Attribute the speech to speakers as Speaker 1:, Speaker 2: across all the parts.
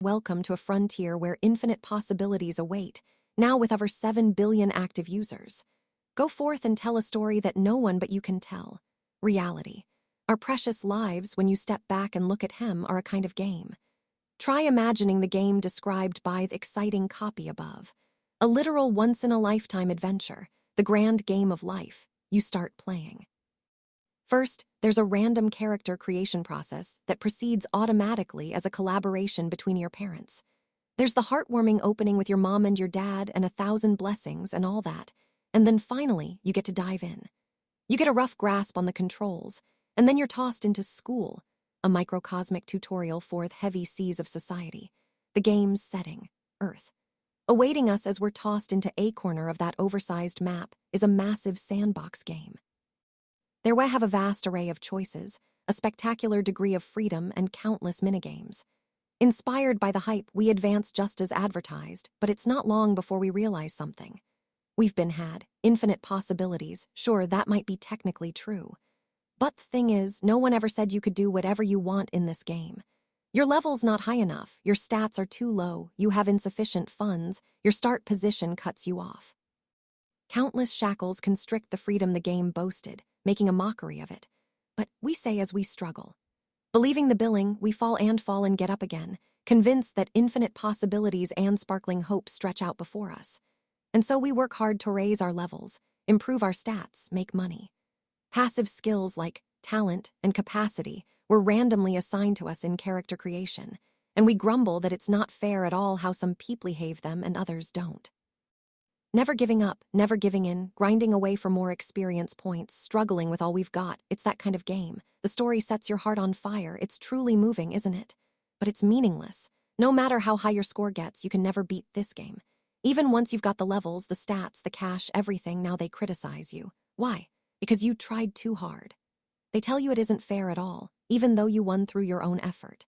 Speaker 1: welcome to a frontier where infinite possibilities await, now with over 7 billion active users. Go forth and tell a story that no one but you can tell. Reality. Our precious lives, when you step back and look at him, are a kind of game. Try imagining the game described by the exciting copy above. A literal once-in-a-lifetime adventure, the grand game of life. You start playing. First, there's a random character creation process that proceeds automatically as a collaboration between your parents. There's the heartwarming opening with your mom and your dad and 1,000 blessings and all that. And then finally, you get to dive in. You get a rough grasp on the controls, and then you're tossed into school, a microcosmic tutorial for the heavy seas of society. The game's setting, Earth. Awaiting us as we're tossed into a corner of that oversized map is a massive sandbox game. There we have a vast array of choices, a spectacular degree of freedom, and countless minigames. Inspired by the hype, we advance just as advertised, but it's not long before we realize something. We've been had, infinite possibilities, sure, that might be technically true. But the thing is, no one ever said you could do whatever you want in this game. Your level's not high enough, your stats are too low, you have insufficient funds, your start position cuts you off. Countless shackles constrict the freedom the game boasted, making a mockery of it. But we say as we struggle. Believing the billing, we fall and get up again, convinced that infinite possibilities and sparkling hope stretch out before us. And so we work hard to raise our levels, improve our stats, make money. Passive skills like talent and capacity were randomly assigned to us in character creation, and we grumble that it's not fair at all how some people behave them and others don't. Never giving up, never giving in, grinding away for more experience points, struggling with all we've got, it's that kind of game. The story sets your heart on fire, it's truly moving, isn't it? But it's meaningless. No matter how high your score gets, you can never beat this game. Even once you've got the levels, the stats, the cash, everything, now they criticize you. Why? Because you tried too hard. They tell you it isn't fair at all, even though you won through your own effort.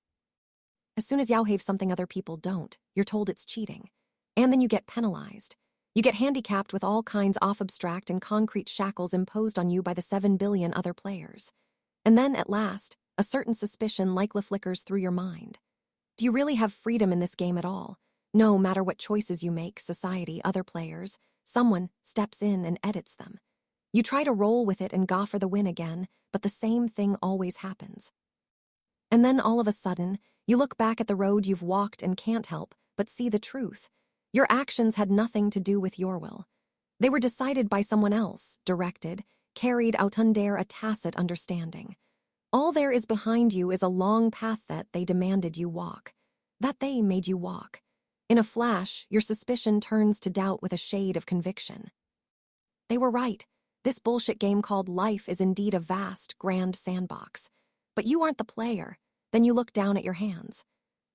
Speaker 1: As soon as you have something other people don't, you're told it's cheating. And then you get penalized. You get handicapped with all kinds of abstract and concrete shackles imposed on you by the 7 billion other players. And then, at last, a certain suspicion likely flickers through your mind. Do you really have freedom in this game at all? No matter what choices you make, society, other players, someone steps in and edits them. You try to roll with it and go for the win again, but the same thing always happens. And then all of a sudden, you look back at the road you've walked and can't help but see the truth. Your actions had nothing to do with your will. They were decided by someone else, directed, carried out under a tacit understanding. All there is behind you is a long path that they demanded you walk, that they made you walk. In a flash, your suspicion turns to doubt with a shade of conviction. They were right. This bullshit game called life is indeed a vast, grand sandbox. But you aren't the player. Then you look down at your hands.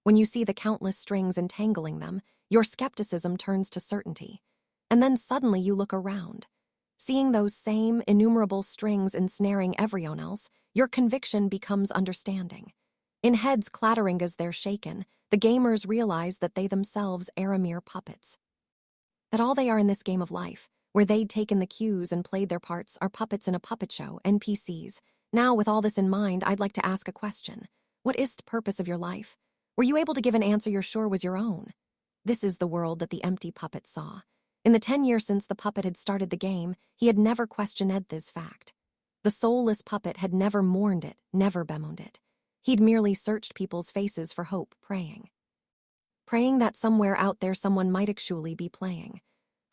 Speaker 1: When you see the countless strings entangling them, your skepticism turns to certainty. And then suddenly you look around. Seeing those same innumerable strings ensnaring everyone else, your conviction becomes understanding. In heads clattering as they're shaken, the gamers realize that they themselves are mere puppets. That all they are in this game of life, where they'd taken the cues and played their parts, are puppets in a puppet show, NPCs. Now, with all this in mind, I'd like to ask a question. What is the purpose of your life? Were you able to give an answer you're sure was your own? This is the world that the empty puppet saw. In the 10 years since the puppet had started the game, he had never questioned this fact. The soulless puppet had never mourned it, never bemoaned it. He'd merely searched people's faces for hope, praying. Praying that somewhere out there someone might actually be playing.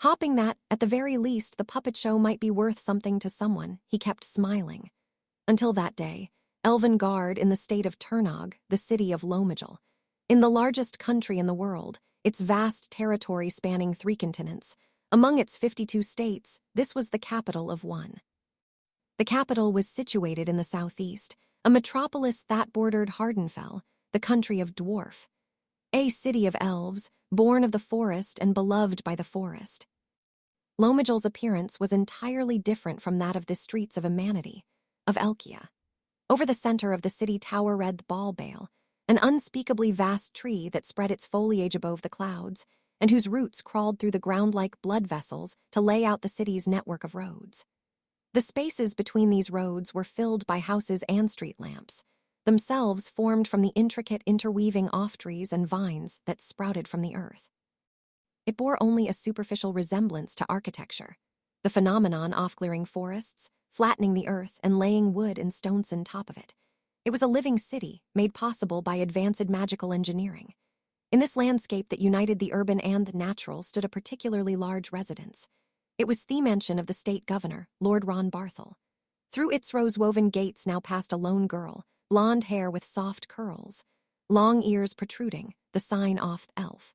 Speaker 1: Hoping that, at the very least, the puppet show might be worth something to someone, he kept smiling. Until that day, Elven Guard in the state of Turnog, the city of Lomagil. In the largest country in the world, its vast territory spanning 3 continents, among its 52 states, this was the capital of one. The capital was situated in the southeast, a metropolis that bordered Hardenfell, the country of Dwarf. A city of elves, born of the forest and beloved by the forest. Lomagil's appearance was entirely different from that of the streets of Amanity, of Elkia. Over the center of the city towered the ball bale, an unspeakably vast tree that spread its foliage above the clouds, and whose roots crawled through the ground like blood vessels to lay out the city's network of roads. The spaces between these roads were filled by houses and street lamps. themselves formed from the intricate interweaving off-trees and vines that sprouted from the earth. It bore only a superficial resemblance to architecture, the phenomenon off-clearing forests, flattening the earth, and laying wood and stones on top of it. It was a living city, made possible by advanced magical engineering. In this landscape that united the urban and the natural stood a particularly large residence. It was the mansion of the state governor, Lord Ron Barthel. Through its rose-woven gates now passed a lone girl, blonde hair with soft curls, long ears protruding, the sign-off elf.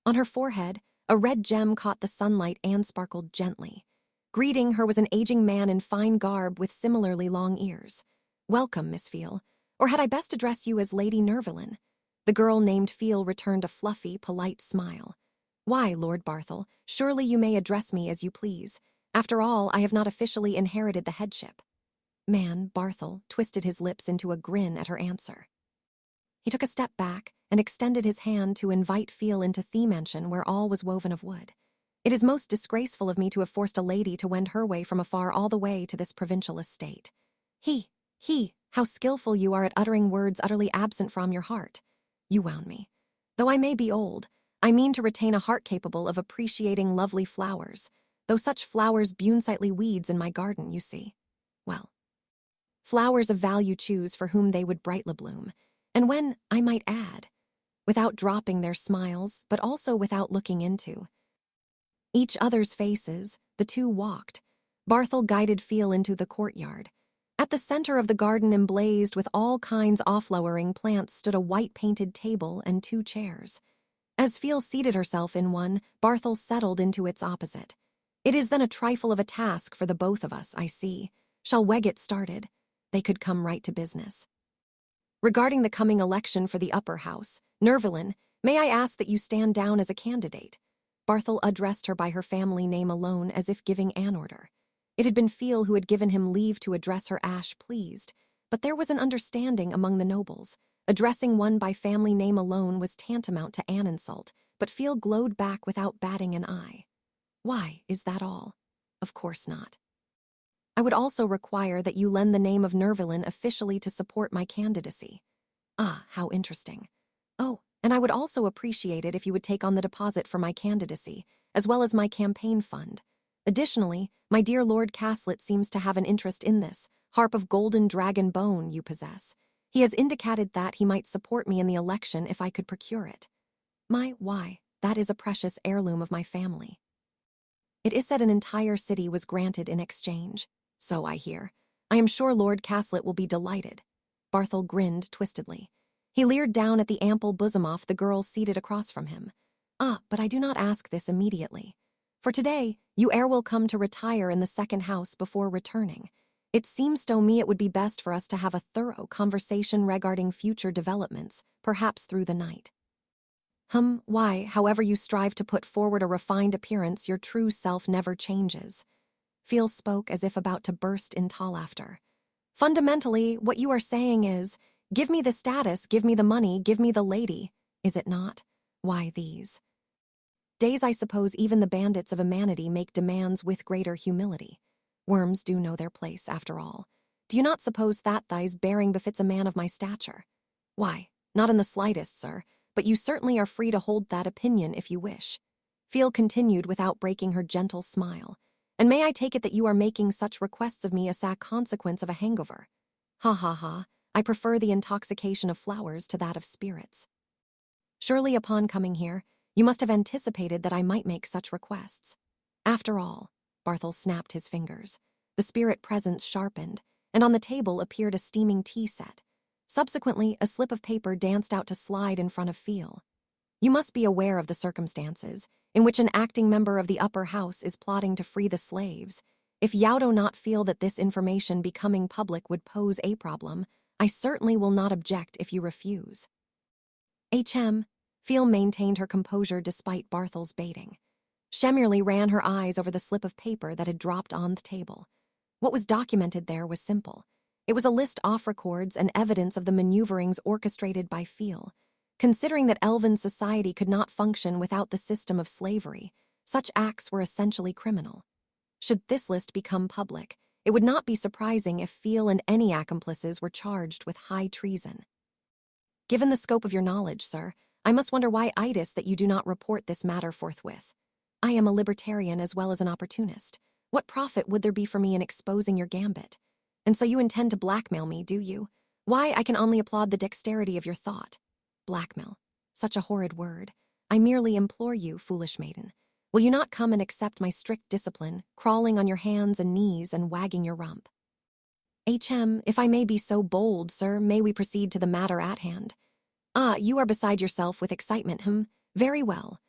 Speaker 1: On her forehead, a red gem caught the sunlight and sparkled gently. Greeting her was an aging man in fine garb with similarly long ears. "Welcome, Miss Feel, or had I best address you as Lady Nervalin?" The girl named Feel returned a fluffy, polite smile. "Why, Lord Barthel, surely you may address me as you please. After all, I have not officially inherited the headship." Barthel twisted his lips into a grin at her answer. He took a step back and extended his hand to invite Feel into the mansion where all was woven of wood. "It is most disgraceful of me to have forced a lady to wend her way from afar all the way to this provincial estate." How skillful you are at uttering words utterly absent from your heart. You wound me. Though I may be old, I mean to retain a heart capable of appreciating lovely flowers, though such flowers bune sightly weeds in my garden, you see. Well, flowers of value choose for whom they would brightly bloom, and when, I might add, without dropping their smiles, but also without looking into each other's faces, the two walked. Barthel guided Feel into the courtyard. At the center of the garden, emblazed with all kinds of flowering plants, stood a white-painted table and 2 chairs. As Feel seated herself in one, Barthel settled into its opposite. "It is then a trifle of a task for the both of us, I see. Shall we get started?" They could come right to business. "Regarding the coming election for the upper house, Nervalin, may I ask that you stand down as a candidate?" Barthel addressed her by her family name alone, as if giving an order. It had been Feel who had given him leave to address her Ash pleased, but there was an understanding among the nobles. Addressing one by family name alone was tantamount to an insult, but Feel glowed back without batting an eye. "Why, is that all?" "Of course not. I would also require that you lend the name of Nervalin officially to support my candidacy." "Ah, how interesting. Oh, and I would also appreciate it if you would take on the deposit for my candidacy, as well as my campaign fund. Additionally, my dear Lord Caslet seems to have an interest in this harp of golden dragon bone you possess. He has indicated that he might support me in the election if I could procure it." Why, that is a precious heirloom of my family. It is said an entire city was granted in exchange. So I hear. I am sure Lord Caslet will be delighted. Barthel grinned twistedly. He leered down at the ample bosom of the girl seated across from him. "Ah, but I do not ask this immediately. For today, you will come to retire in the second house before returning. It seems to me it would be best for us to have a thorough conversation regarding future developments, perhaps through the night." Why, however you strive to put forward a refined appearance, your true self never changes." Feel spoke as if about to burst into laughter. "Fundamentally, what you are saying is, give me the status, give me the money, give me the lady, is it not? Why, these days I suppose even the bandits of humanity make demands with greater humility. Worms do know their place, after all. Do you not suppose that thy's bearing befits a man of my stature?" "Why, not in the slightest, sir, but you certainly are free to hold that opinion if you wish." Feel continued without breaking her gentle smile. "And may I take it that you are making such requests of me as a consequence of a hangover?" Ha. I prefer the intoxication of flowers to that of spirits." "Surely upon coming here, you must have anticipated that I might make such requests." "After all," Barthel snapped his fingers. The spirit presence sharpened, and on the table appeared a steaming tea set. Subsequently, a slip of paper danced out to slide in front of Feel. "You must be aware of the circumstances in which an acting member of the upper house is plotting to free the slaves. If you do not feel that this information becoming public would pose a problem, I certainly will not object if you refuse." Feel maintained her composure despite Barthel's baiting. Shemurely ran her eyes over the slip of paper that had dropped on the table. What was documented there was simple. It was a list off records and evidence of the maneuverings orchestrated by Feel. Considering that elven society could not function without the system of slavery, such acts were essentially criminal. Should this list become public, It would not be surprising if Feel and any accomplices were charged with high treason. Given the scope of your knowledge, sir, I must wonder why it is that you do not report this matter forthwith. I am a libertarian as well as an opportunist. What profit would there be for me in exposing your gambit? And so you intend to blackmail me, do you? Why, I can only applaud the dexterity of your thought. Blackmail. Such a horrid word. I merely implore you, foolish maiden. Will you not come and accept my strict discipline, crawling on your hands and knees and wagging your rump? If I may be so bold, sir, may we proceed to the matter at hand? Ah, you are beside yourself with excitement, Very well.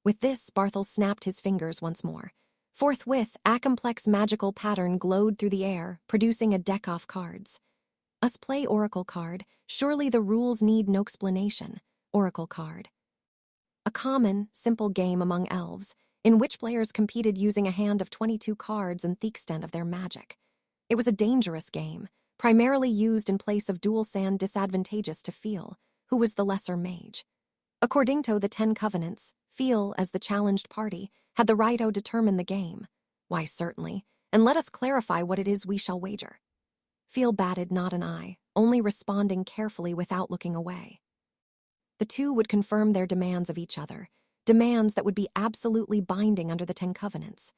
Speaker 1: With this, Barthel snapped his fingers once more. Forthwith, a complex magical pattern glowed through the air, producing a deck of cards. Us play Oracle card, surely the rules need no explanation. Oracle card. A common, simple game among elves, in which players competed using a hand of 22 cards and the extent of their magic. It was a dangerous game, primarily used in place of dual sand disadvantageous to Feel, who was the lesser mage. According to the 10 Covenants, Feel, as the challenged party, had the right to determine the game. Why, certainly, and let us clarify what it is we shall wager. Feel batted not an eye, only responding carefully without looking away. The two would confirm their demands of each other, demands that would be absolutely binding under the 10 Covenants.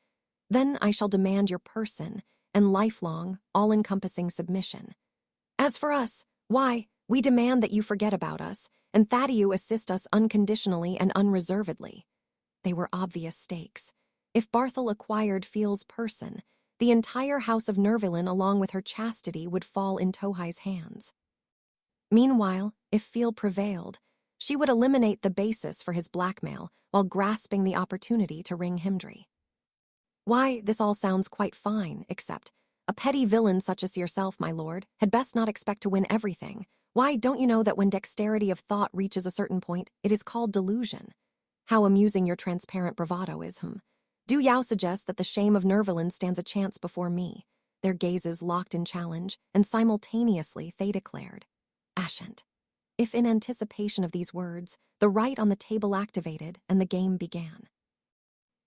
Speaker 1: Then I shall demand your person and lifelong, all-encompassing submission. As for us, why, we demand that you forget about us, and that you assist us unconditionally and unreservedly. They were obvious stakes. If Barthel acquired Feel's person, the entire house of Nervilin along with her chastity would fall in Tohai's hands. Meanwhile, if Feel prevailed, she would eliminate the basis for his blackmail while grasping the opportunity to wring Himdri. Why, this all sounds quite fine, except a petty villain such as yourself, my lord, had best not expect to win everything. Why, don't you know that when dexterity of thought reaches a certain point, it is called delusion? How amusing your transparent bravado is, Do Yao suggest that the shame of Nervilin stands a chance before me? Their gazes locked in challenge, and simultaneously they declared, Ashent. If in anticipation of these words, the right on the table activated and the game began.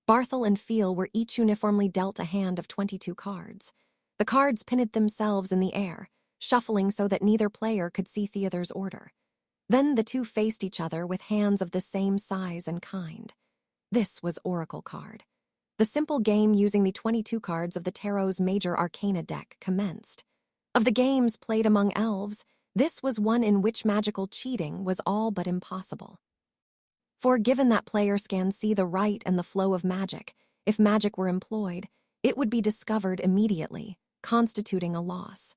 Speaker 1: Barthel and Feel were each uniformly dealt a hand of 22 cards. The cards pinned themselves in the air, shuffling so that neither player could see Theodor's order. Then the two faced each other with hands of the same size and kind. This was Oracle card. The simple game using the 22 cards of the Tarot's Major Arcana deck commenced. Of the games played among elves, this was one in which magical cheating was all but impossible. For given that players can see the right and the flow of magic, if magic were employed, it would be discovered immediately, constituting a loss.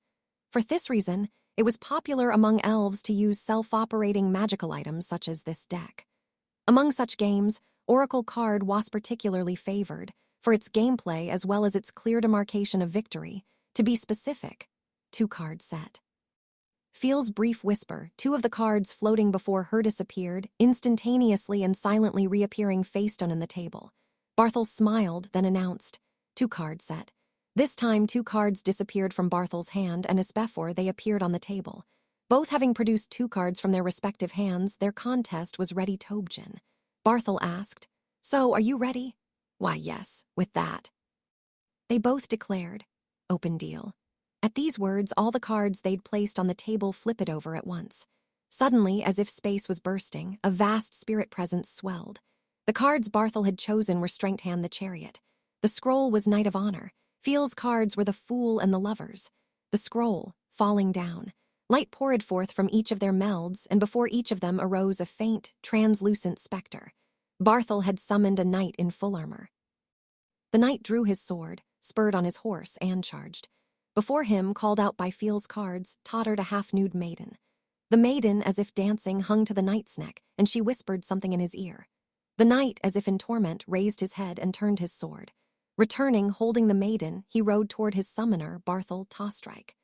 Speaker 1: For this reason, it was popular among elves to use self-operating magical items such as this deck. Among such games, Oracle card was particularly favored, for its gameplay as well as its clear demarcation of victory, to be specific, 2-card set. Feel's brief whisper, 2 of the cards floating before her disappeared, instantaneously and silently reappearing face down on the table. Barthel smiled, then announced, 2-card set. This time 2 cards disappeared from Barthel's hand, and as before they appeared on the table. Both having produced 2 cards from their respective hands, their contest was ready Tobjin. Barthel asked, So, are you ready? Why, yes, with that. They both declared, Open deal. At these words, all the cards they'd placed on the table flipped over at once. Suddenly, as if space was bursting, a vast spirit presence swelled. The cards Barthel had chosen were Strength Hand the Chariot. The scroll was Knight of Honor. Feel's cards were the Fool and the Lovers. The scroll, falling down. Light poured forth from each of their melds, and before each of them arose a faint, translucent specter. Barthel had summoned a knight in full armor. The knight drew his sword, spurred on his horse, and charged. Before him, called out by Feel's cards, tottered a half-nude maiden. The maiden, as if dancing, hung to the knight's neck, and she whispered something in his ear. The knight, as if in torment, raised his head and turned his sword. Returning, holding the maiden, he rode toward his summoner, Barthel Tostrike.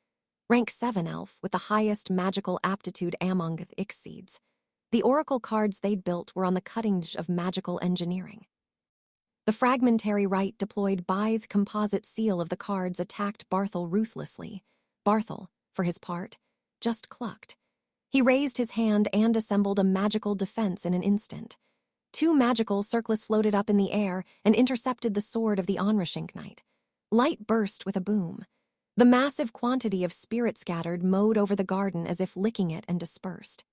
Speaker 1: Rank 7 elf, with the highest magical aptitude among the Ixseeds. The oracle cards they'd built were on the cutting edge of magical engineering. The fragmentary rite deployed Bithe composite seal of the cards attacked Barthel ruthlessly. Barthel, for his part, just clucked. He raised his hand and assembled a magical defense in an instant. 2 magical circlets floated up in the air and intercepted the sword of the Onrushink knight. Light burst with a boom. The massive quantity of spirit scattered mowed over the garden as if licking it and dispersed.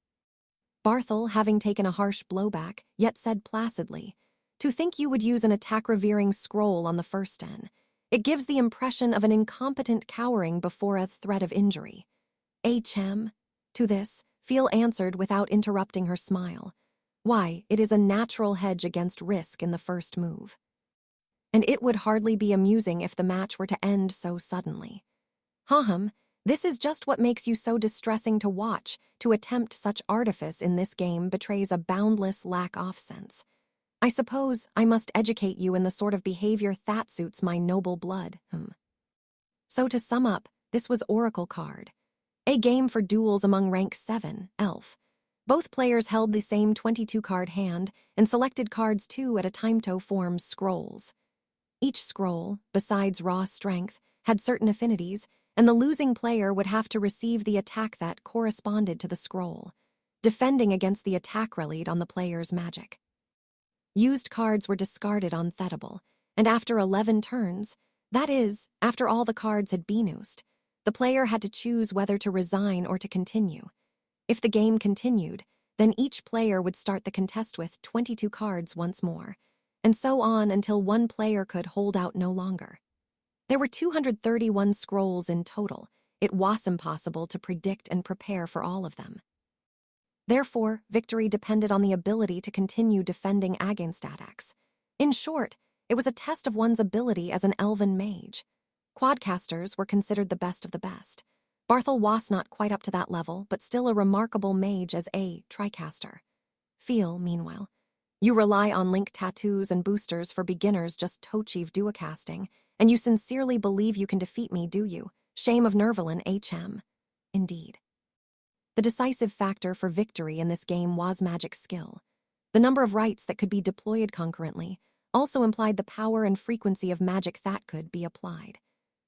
Speaker 1: Barthel, having taken a harsh blowback, yet said placidly, "To think you would use an attack-revering scroll on the first den. It gives the impression of an incompetent cowering before a threat of injury." Chem? To this, Phil answered without interrupting her smile. "Why, it is a natural hedge against risk in the first move. And it would hardly be amusing if the match were to end so suddenly. This is just what makes you so distressing to watch. To attempt such artifice in this game betrays a boundless lack of sense. I suppose I must educate you in the sort of behavior that suits my noble blood. So to sum up, this was Oracle Card. A game for duels among rank 7, Elf. Both players held the same 22-card hand and selected cards 2 at a time to form scrolls. Each scroll, besides raw strength, had certain affinities, and the losing player would have to receive the attack that corresponded to the scroll, defending against the attack relied on the player's magic. Used cards were discarded on Thetable, and after 11 turns, that is, after all the cards had been used, the player had to choose whether to resign or to continue. If the game continued, then each player would start the contest with 22 cards once more, and so on until one player could hold out no longer. There were 231 scrolls in total. It was impossible to predict and prepare for all of them. Therefore, victory depended on the ability to continue defending against attacks. In short, it was a test of one's ability as an elven mage. Quadcasters were considered the best of the best. Barthel was not quite up to that level, but still a remarkable mage as a tricaster. Phil, meanwhile, you rely on link tattoos and boosters for beginners just to achieve duocasting, and you sincerely believe you can defeat me, do you? Shame of Nervalin, HM. Indeed. The decisive factor for victory in this game was magic skill. The number of rites that could be deployed concurrently also implied the power and frequency of magic that could be applied.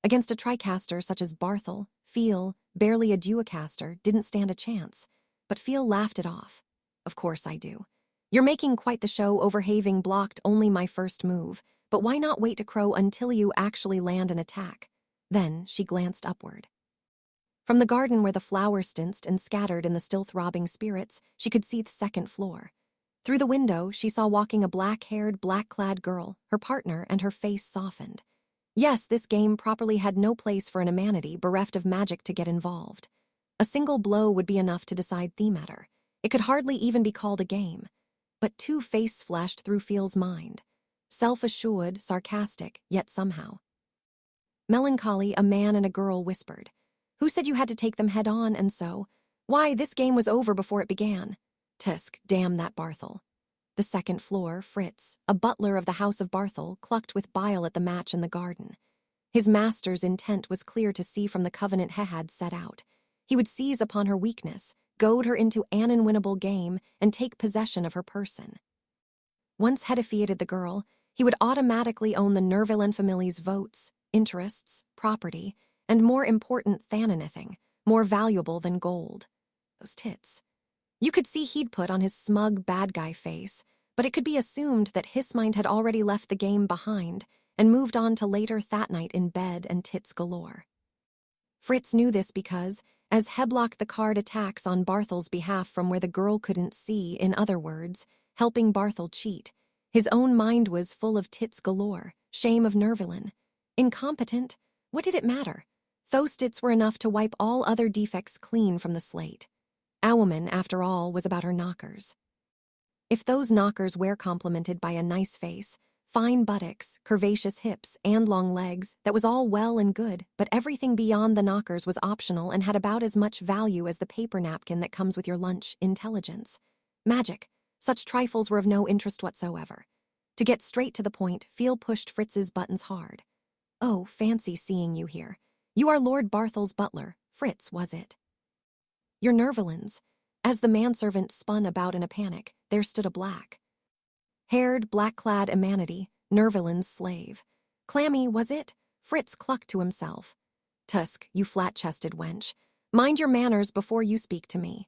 Speaker 1: Against a tricaster such as Barthel, Phil, barely a duocaster, didn't stand a chance, but Phil laughed it off. "Of course I do. You're making quite the show over having blocked only my first move, but why not wait to crow until you actually land an attack?" Then she glanced upward. From the garden where the flowers stinced and scattered in the still-throbbing spirits, she could see the second floor. Through the window, she saw walking a black-haired, black-clad girl, her partner, and her face softened. Yes, this game properly had no place for an humanity bereft of magic to get involved. A single blow would be enough to decide the matter. It could hardly even be called a game. But two faces flashed through Phil's mind. Self-assured, sarcastic, yet somehow melancholy, a man and a girl whispered. "Who said you had to take them head-on and so? Why, this game was over before it began." Tusk, damn that Barthel. The second floor, Fritz, a butler of the house of Barthel, clucked with bile at the match in the garden. His master's intent was clear to see from the covenant he had set out. He would seize upon her weakness, goad her into an unwinnable game, and take possession of her person. Once he defeated the girl, he would automatically own the Nervalin family's votes, interests, property, and more important than anything, more valuable than gold. Those tits. You could see he'd put on his smug bad guy face, but it could be assumed that his mind had already left the game behind and moved on to later that night in bed and tits galore. Fritz knew this because, as he blocked the card attacks on Barthel's behalf from where the girl couldn't see, in other words, helping Barthel cheat, his own mind was full of tits galore, shame of Nervalin. Incompetent? What did it matter? Those tits were enough to wipe all other defects clean from the slate. A woman, after all, was about her knockers. If those knockers were complemented by a nice face, fine buttocks, curvaceous hips, and long legs, that was all well and good, but everything beyond the knockers was optional and had about as much value as the paper napkin that comes with your lunch. Intelligence. Magic. Such trifles were of no interest whatsoever. To get straight to the point, Phil pushed Fritz's buttons hard. "Oh, fancy seeing you here. You are Lord Barthel's butler. Fritz, was it?" "You're Nervalin's." As the manservant spun about in a panic, there stood a black-haired, black-clad emanity, Nervalin's slave. "Clammy, was it?" Fritz clucked to himself. "Tusk, you flat-chested wench. Mind your manners before you speak to me."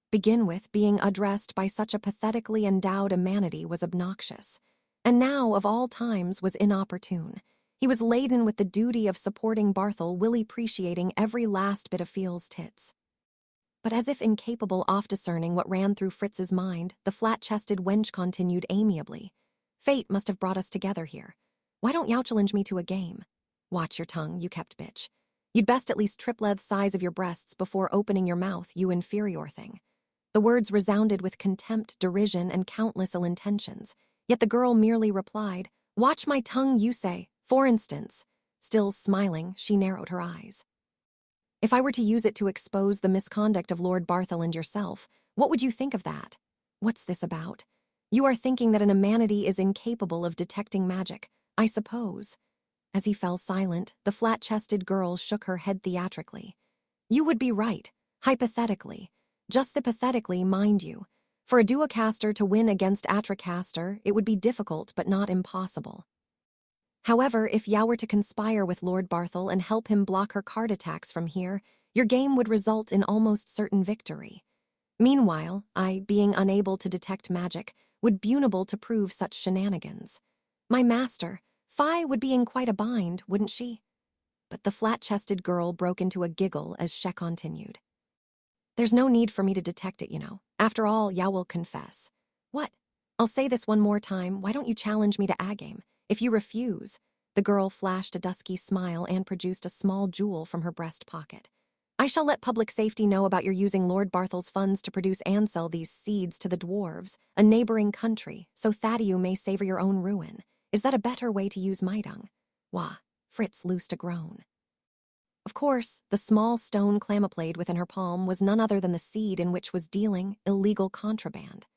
Speaker 1: Begin with, being addressed by such a pathetically endowed emanity was obnoxious, and now, of all times, was inopportune. He was laden with the duty of supporting Barthel, Willie appreciating every last bit of Feel's tits. But as if incapable of discerning what ran through Fritz's mind, the flat-chested wench continued amiably. Fate must have brought us together here. Why don't you challenge me to a game? Watch your tongue, you kept bitch. You'd best at least triple the size of your breasts before opening your mouth, you inferior thing. The words resounded with contempt, derision, and countless ill intentions, yet the girl merely replied, "Watch my tongue, you say, for instance." Still smiling, she narrowed her eyes. "If I were to use it to expose the misconduct of Lord Barthel and yourself, what would you think of that? What's this about? You are thinking that an humanity is incapable of detecting magic, I suppose." As he fell silent, the flat-chested girl shook her head theatrically. "You would be right, hypothetically. Just hypothetically, mind you. For a duocaster to win against Atracaster, it would be difficult but not impossible. However, if you were to conspire with Lord Barthel and help him block her card attacks from here, your game would result in almost certain victory. Meanwhile, I, being unable to detect magic, would be unable to prove such shenanigans. My master, Fi, would be in quite a bind, wouldn't she?" But the flat-chested girl broke into a giggle as she continued. "There's no need for me to detect it, you know. After all, ya will confess." "What? I'll say this one more time. Why don't you challenge me to a game? If you refuse..." The girl flashed a dusky smile and produced a small jewel from her breast pocket. "I shall let public safety know about your using Lord Barthel's funds to produce and sell these seeds to the dwarves, a neighboring country, so that you may savor your own ruin. Is that a better way to use my tongue?" Wah! Fritz loosed a groan. Of course, the small stone clamoplade within her palm was none other than the seed in which was dealing illegal contraband.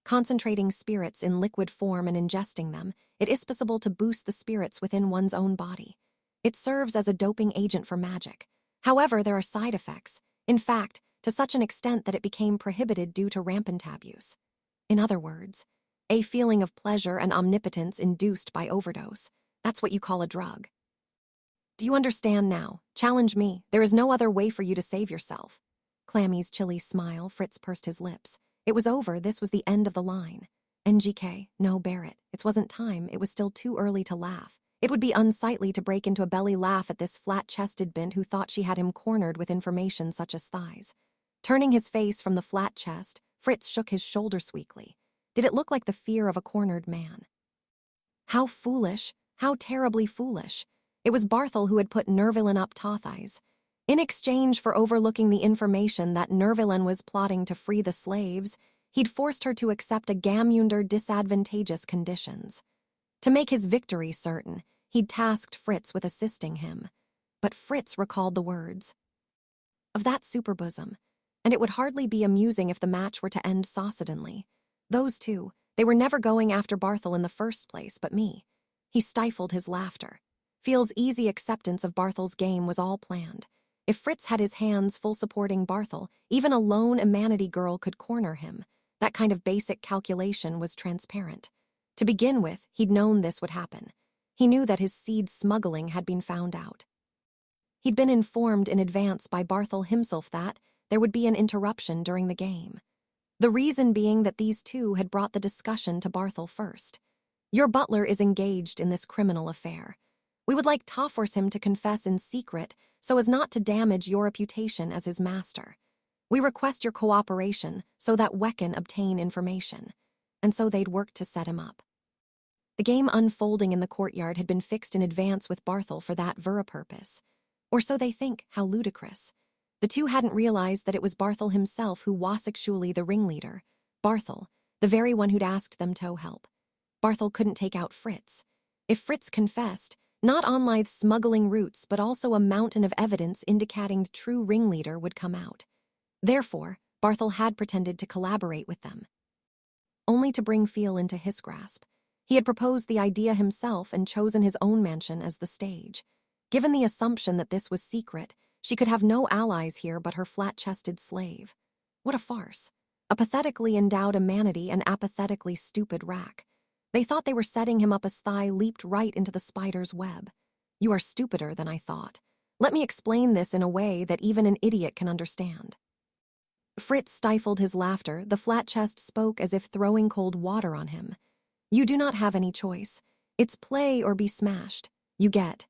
Speaker 1: Concentrating spirits in liquid form and ingesting them, it is possible to boost the spirits within one's own body. It serves as a doping agent for magic. However, there are side effects, in fact, to such an extent that it became prohibited due to rampant abuse. In other words, a feeling of pleasure and omnipotence induced by overdose. That's what you call a drug. Do you understand now? Challenge me. There is no other way for you to save yourself. Clammy's chilly smile, Fritz pursed his lips. It was over, this was the end of the line. NGK, no, Barrett. It wasn't time, it was still too early to laugh. It would be unsightly to break into a belly laugh at this flat-chested bint who thought she had him cornered with information such as thighs. Turning his face from the flat chest, Fritz shook his shoulders weakly. Did it look like the fear of a cornered man? How foolish, how terribly foolish. It was Barthel who had put Nervillen up Tothais. In exchange for overlooking the information that Nervillen was plotting to free the slaves, he'd forced her to accept a gam under disadvantageous conditions. To make his victory certain, he'd tasked Fritz with assisting him. But Fritz recalled the words of that superbosom, and it would hardly be amusing if the match were to end saucidonly. Those two, they were never going after Barthel in the first place, but me. He stifled his laughter. Feel's easy acceptance of Barthel's game was all planned. If Fritz had his hands full supporting Barthel, even a lone Humanity girl could corner him. That kind of basic calculation was transparent. To begin with, he'd known this would happen. He knew that his seed smuggling had been found out. He'd been informed in advance by Barthel himself that there would be an interruption during the game. The reason being that these two had brought the discussion to Barthel first. "Your butler is engaged in this criminal affair. We would like to force him to confess in secret so as not to damage your reputation as his master. We request your cooperation so that we can obtain information." And so they'd worked to set him up. The game unfolding in the courtyard had been fixed in advance with Barthel for that very purpose. Or so they think, how ludicrous. The two hadn't realized that it was Barthel himself who was actually the ringleader. Barthel, the very one who'd asked them to help. Barthel couldn't take out Fritz. If Fritz confessed, not only the smuggling routes but also a mountain of evidence indicating the true ringleader would come out. Therefore, Barthel had pretended to collaborate with them, only to bring Feel into his grasp. He had proposed the idea himself and chosen his own mansion as the stage. Given the assumption that this was secret, she could have no allies here but her flat-chested slave. What a farce. A pathetically endowed humanity and apathetically stupid rack. They thought they were setting him up as thigh leaped right into the spider's web. You are stupider than I thought. Let me explain this in a way that even an idiot can understand. Fritz stifled his laughter. The flat chest spoke as if throwing cold water on him. You do not have any choice. It's play or be smashed. You get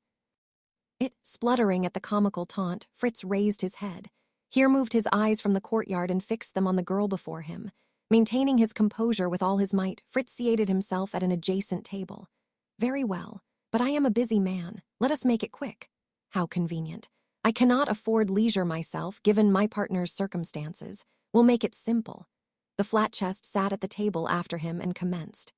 Speaker 1: it. Spluttering at the comical taunt, Fritz raised his head. Here moved his eyes from the courtyard and fixed them on the girl before him. Maintaining his composure with all his might, Fritz seated himself at an adjacent table. Very well, but I am a busy man. Let us make it quick. How convenient. I cannot afford leisure myself, given my partner's circumstances. We'll make it simple. The flat chest sat at the table after him and commenced.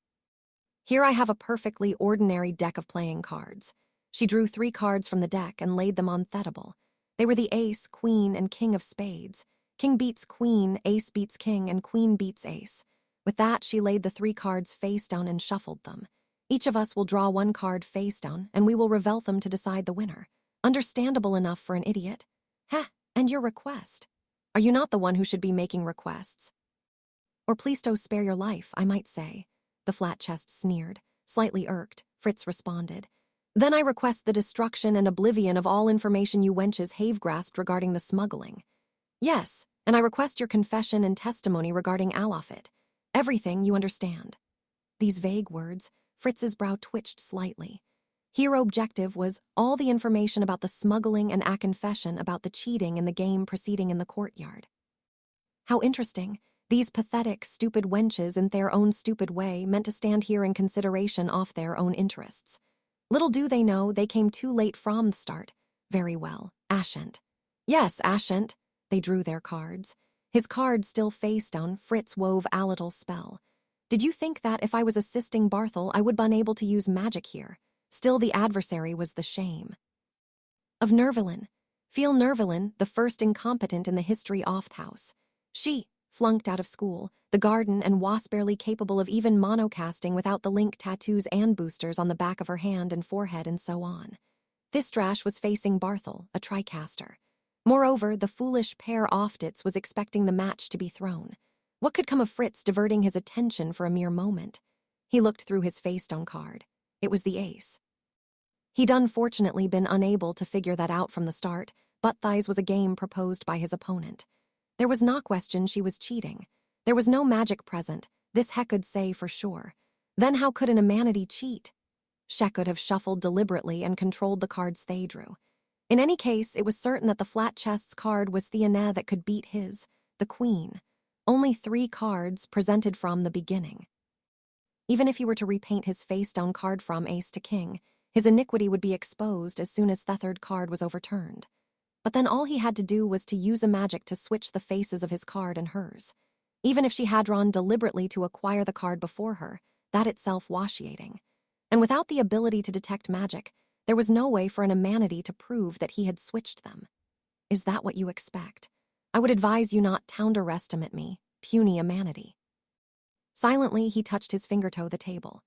Speaker 1: Here I have a perfectly ordinary deck of playing cards. She drew 3 cards from the deck and laid them on table. They were the ace, queen, and king of spades. King beats queen, ace beats king, and queen beats ace. With that, she laid the 3 cards face down and shuffled them. Each of us will draw 1 card face down, and we will reveal them to decide the winner. Understandable enough for an idiot. Heh, and your request. Are you not the one who should be making requests? Or please do spare your life, I might say. The flat chest sneered. Slightly irked, Fritz responded. Then I request the destruction and oblivion of all information you wenches have grasped regarding the smuggling. Yes, and I request your confession and testimony regarding Alafit. Everything, you understand. These vague words, Fritz's brow twitched slightly. Here objective was all the information about the smuggling and a confession about the cheating in the game proceeding in the courtyard. How interesting. These pathetic, stupid wenches in their own stupid way meant to stand here in consideration off their own interests. Little do they know they came too late from the start. Very well, Ashent. Yes, Ashent. They drew their cards. His card still face down, Fritz wove a little spell. Did you think that if I was assisting Barthel, I would be unable to use magic here? Still the adversary was the shame. Of Nervalin. Feel Nervalin, the first incompetent in the history of the house. She, flunked out of school, the garden and was barely capable of even monocasting without the link tattoos and boosters on the back of her hand and forehead and so on. This drash was facing Barthel, a tricaster. Moreover, the foolish pair Oftitz was expecting the match to be thrown. What could come of Fritz diverting his attention for a mere moment? He looked through his face-down card. It was the ace. He'd unfortunately been unable to figure that out from the start, but Thighs was a game proposed by his opponent. There was no question she was cheating. There was no magic present, this he could say for sure. Then how could an humanity cheat? She could have shuffled deliberately and controlled the cards they drew. In any case, it was certain that the flat chest's card was the Ana that could beat his, the queen. Only 3 cards presented from the beginning. Even if he were to repaint his face-down card from ace to king, his iniquity would be exposed as soon as the 3rd card was overturned. But then all he had to do was to use a magic to switch the faces of his card and hers. Even if she had drawn deliberately to acquire the card before her, that itself washiating. And without the ability to detect magic, there was no way for an humanity to prove that he had switched them. Is that what you expect? I would advise you not to underestimate me, puny humanity. Silently, he touched his finger-toe the table.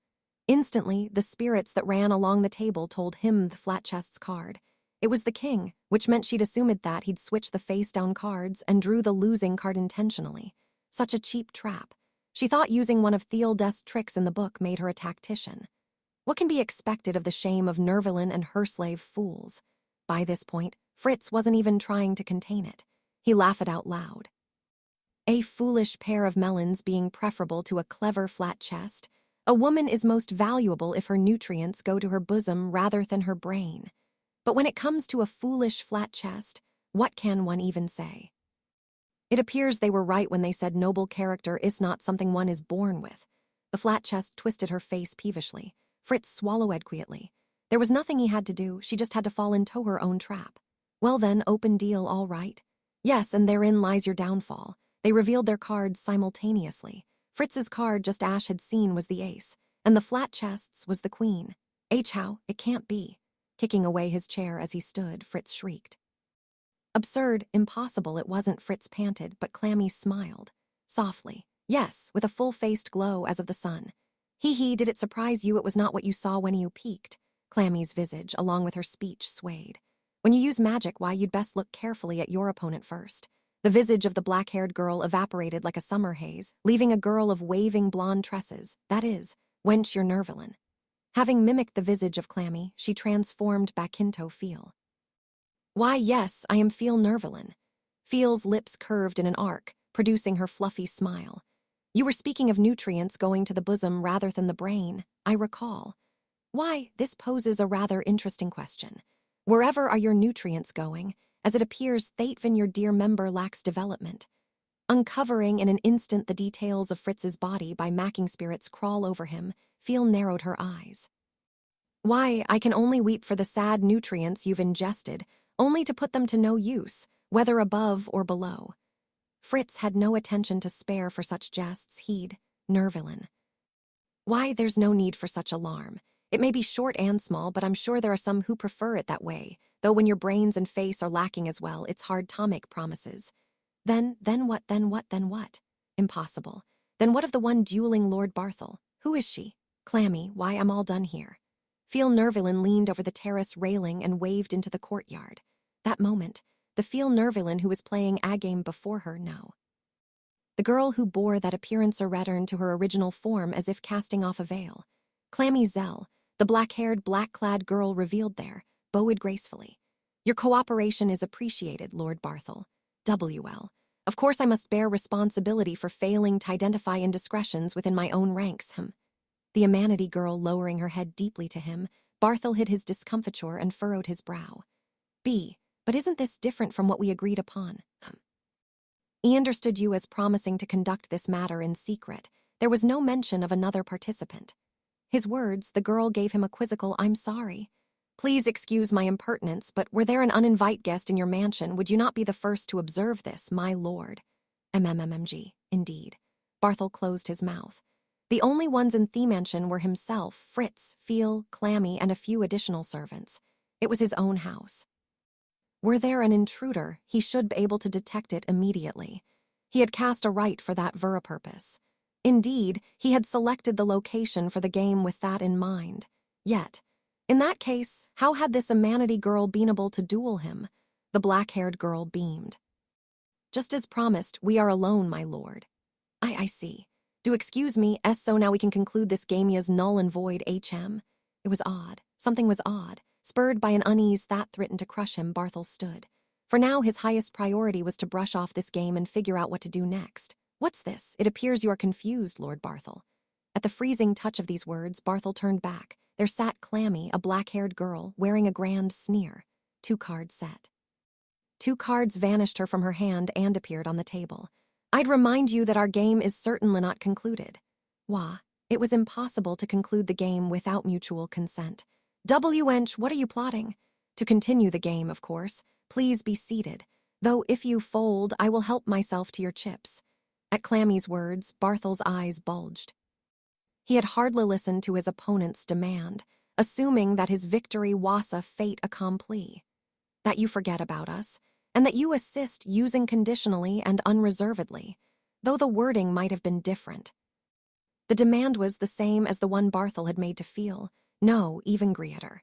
Speaker 1: Instantly, the spirits that ran along the table told him the flat chest's card. It was the king, which meant she'd assumed that he'd switched the face-down cards and drew the losing card intentionally. Such a cheap trap. She thought using one of Theodest's tricks in the book made her a tactician. What can be expected of the shame of Nervalin and her slave fools? By this point, Fritz wasn't even trying to contain it. He laughed out loud. A foolish pair of melons being preferable to a clever flat chest. A woman is most valuable if her nutrients go to her bosom rather than her brain. But when it comes to a foolish flat chest, what can one even say? It appears they were right when they said noble character is not something one is born with. The flat chest twisted her face peevishly. Fritz swallowed quietly. There was nothing he had to do, she just had to fall into her own trap. Well then, open deal, all right. Yes, and therein lies your downfall. They revealed their cards simultaneously. Fritz's card just Ash had seen was the ace, and the flat chest's was the queen. How, it can't be. Kicking away his chair as he stood, Fritz shrieked. Absurd, impossible it wasn't, Fritz panted, but Clammy smiled. Softly. Yes, with a full-faced glow as of the sun. Hee, did it surprise you it was not what you saw when you peeked? Clammy's visage, along with her speech, swayed. When you use magic, why, you'd best look carefully at your opponent first. The visage of the black-haired girl evaporated like a summer haze, leaving a girl of waving blonde tresses, that is, wench your Nervalin. Having mimicked the visage of Clammy, she transformed back into Feel. Why, yes, I am Feel Nervalin. Feel's lips curved in an arc, producing her fluffy smile. You were speaking of nutrients going to the bosom rather than the brain, I recall. Why, this poses a rather interesting question. Wherever are your nutrients going, as it appears Thatvin, your dear member, lacks development? Uncovering in an instant the details of Fritz's body by macking spirits crawl over him, Feel narrowed her eyes. Why, I can only weep for the sad nutrients you've ingested, only to put them to no use, whether above or below. Fritz had no attention to spare for such jests, he'd, Nervilin. Why, there's no need for such alarm. It may be short and small, but I'm sure there are some who prefer it that way, though when your brains and face are lacking as well, it's hard to make promises. Then what? Impossible. Then what of the one dueling Lord Barthel? Who is she? Clammy, why, I'm all done here. Feel Nervilin leaned over the terrace railing and waved into the courtyard. That moment, the Feel Nervilin who was playing a game before her, no. The girl who bore that appearance returned to her original form as if casting off a veil. Clammy Zell, the black-haired, black-clad girl revealed there, bowed gracefully. Your cooperation is appreciated, Lord Barthel. WL. Of course I must bear responsibility for failing to identify indiscretions within my own ranks, The Amanity girl lowering her head deeply to him, Barthel hid his discomfiture and furrowed his brow. But isn't this different from what we agreed upon? He understood you as promising to conduct this matter in secret. There was no mention of another participant. His words, the girl gave him a quizzical, I'm sorry. Please excuse my impertinence, but were there an uninvited guest in your mansion, would you not be the first to observe this, my lord? MMMG, indeed. Barthel closed his mouth. The only ones in the mansion were himself, Fritz, Feel, Clammy, and a few additional servants. It was his own house. Were there an intruder, he should be able to detect it immediately. He had cast a right for that very purpose. Indeed, he had selected the location for the game with that in mind. Yet, in that case, how had this Amanity girl been able to duel him? The black-haired girl beamed. Just as promised, we are alone, my lord. I see. Do excuse me, so now we can conclude this game is null and void, HM. It was odd. Something was odd. Spurred by an unease that threatened to crush him, Barthel stood. For now, his highest priority was to brush off this game and figure out what to do next. What's this? It appears you are confused, Lord Barthel. At the freezing touch of these words, Barthel turned back. There sat Clammy, a black-haired girl, wearing a grand sneer. 2 cards set. 2 cards vanished her from her hand and appeared on the table. I'd remind you that our game is certainly not concluded. Wah, it was impossible to conclude the game without mutual consent. Wench, what are you plotting? To continue the game, of course. Please be seated. Though if you fold, I will help myself to your chips. At Clammy's words, Barthel's eyes bulged. He had hardly listened to his opponent's demand, assuming that his victory was a fait accompli. That you forget about us, and that you assist using conditionally and unreservedly, though the wording might have been different. The demand was the same as the one Barthel had made to Feel. No, even greater.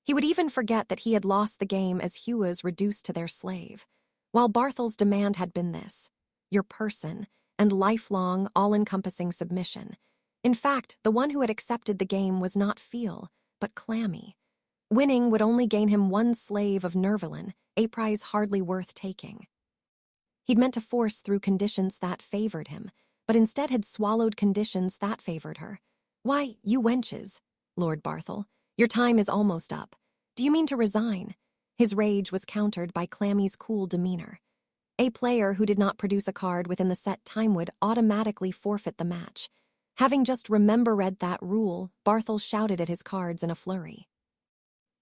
Speaker 1: He would even forget that he had lost the game as Hua's reduced to their slave, while Barthel's demand had been this, your person, and lifelong, all-encompassing submission. In fact, the one who had accepted the game was not Feel, but Clammy. Winning would only gain him 1 slave of Nervilin, a prize hardly worth taking. He'd meant to force through conditions that favored him, but instead had swallowed conditions that favored her. Why, you wenches, Lord Barthel, your time is almost up. Do you mean to resign? His rage was countered by Clammy's cool demeanor. A player who did not produce a card within the set time would automatically forfeit the match. Having just read that rule, Barthel shouted at his cards in a flurry.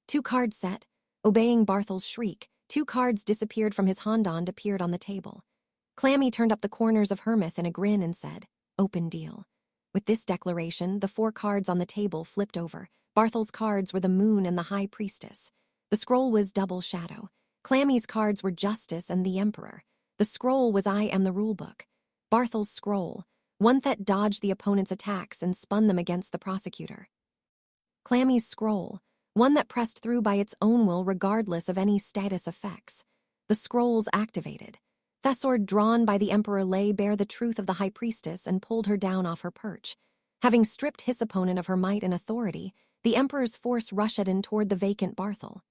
Speaker 1: 2 cards set. Obeying Barthel's shriek, 2 cards disappeared from his hand and appeared on the table. Clammy turned up the corners of her mouth in a grin and said, open deal. With this declaration, the 4 cards on the table flipped over. Barthel's cards were the Moon and the High Priestess. The scroll was Double Shadow. Clammy's cards were Justice and the Emperor. The scroll was I Am the Rulebook. Barthel's scroll, one that dodged the opponent's attacks and spun them against the prosecutor. Clammy's scroll, one that pressed through by its own will regardless of any status effects. The scrolls activated. The sword drawn by the Emperor lay bare the truth of the High Priestess and pulled her down off her perch. Having stripped his opponent of her might and authority, the Emperor's force rushed in toward the vacant Barthel.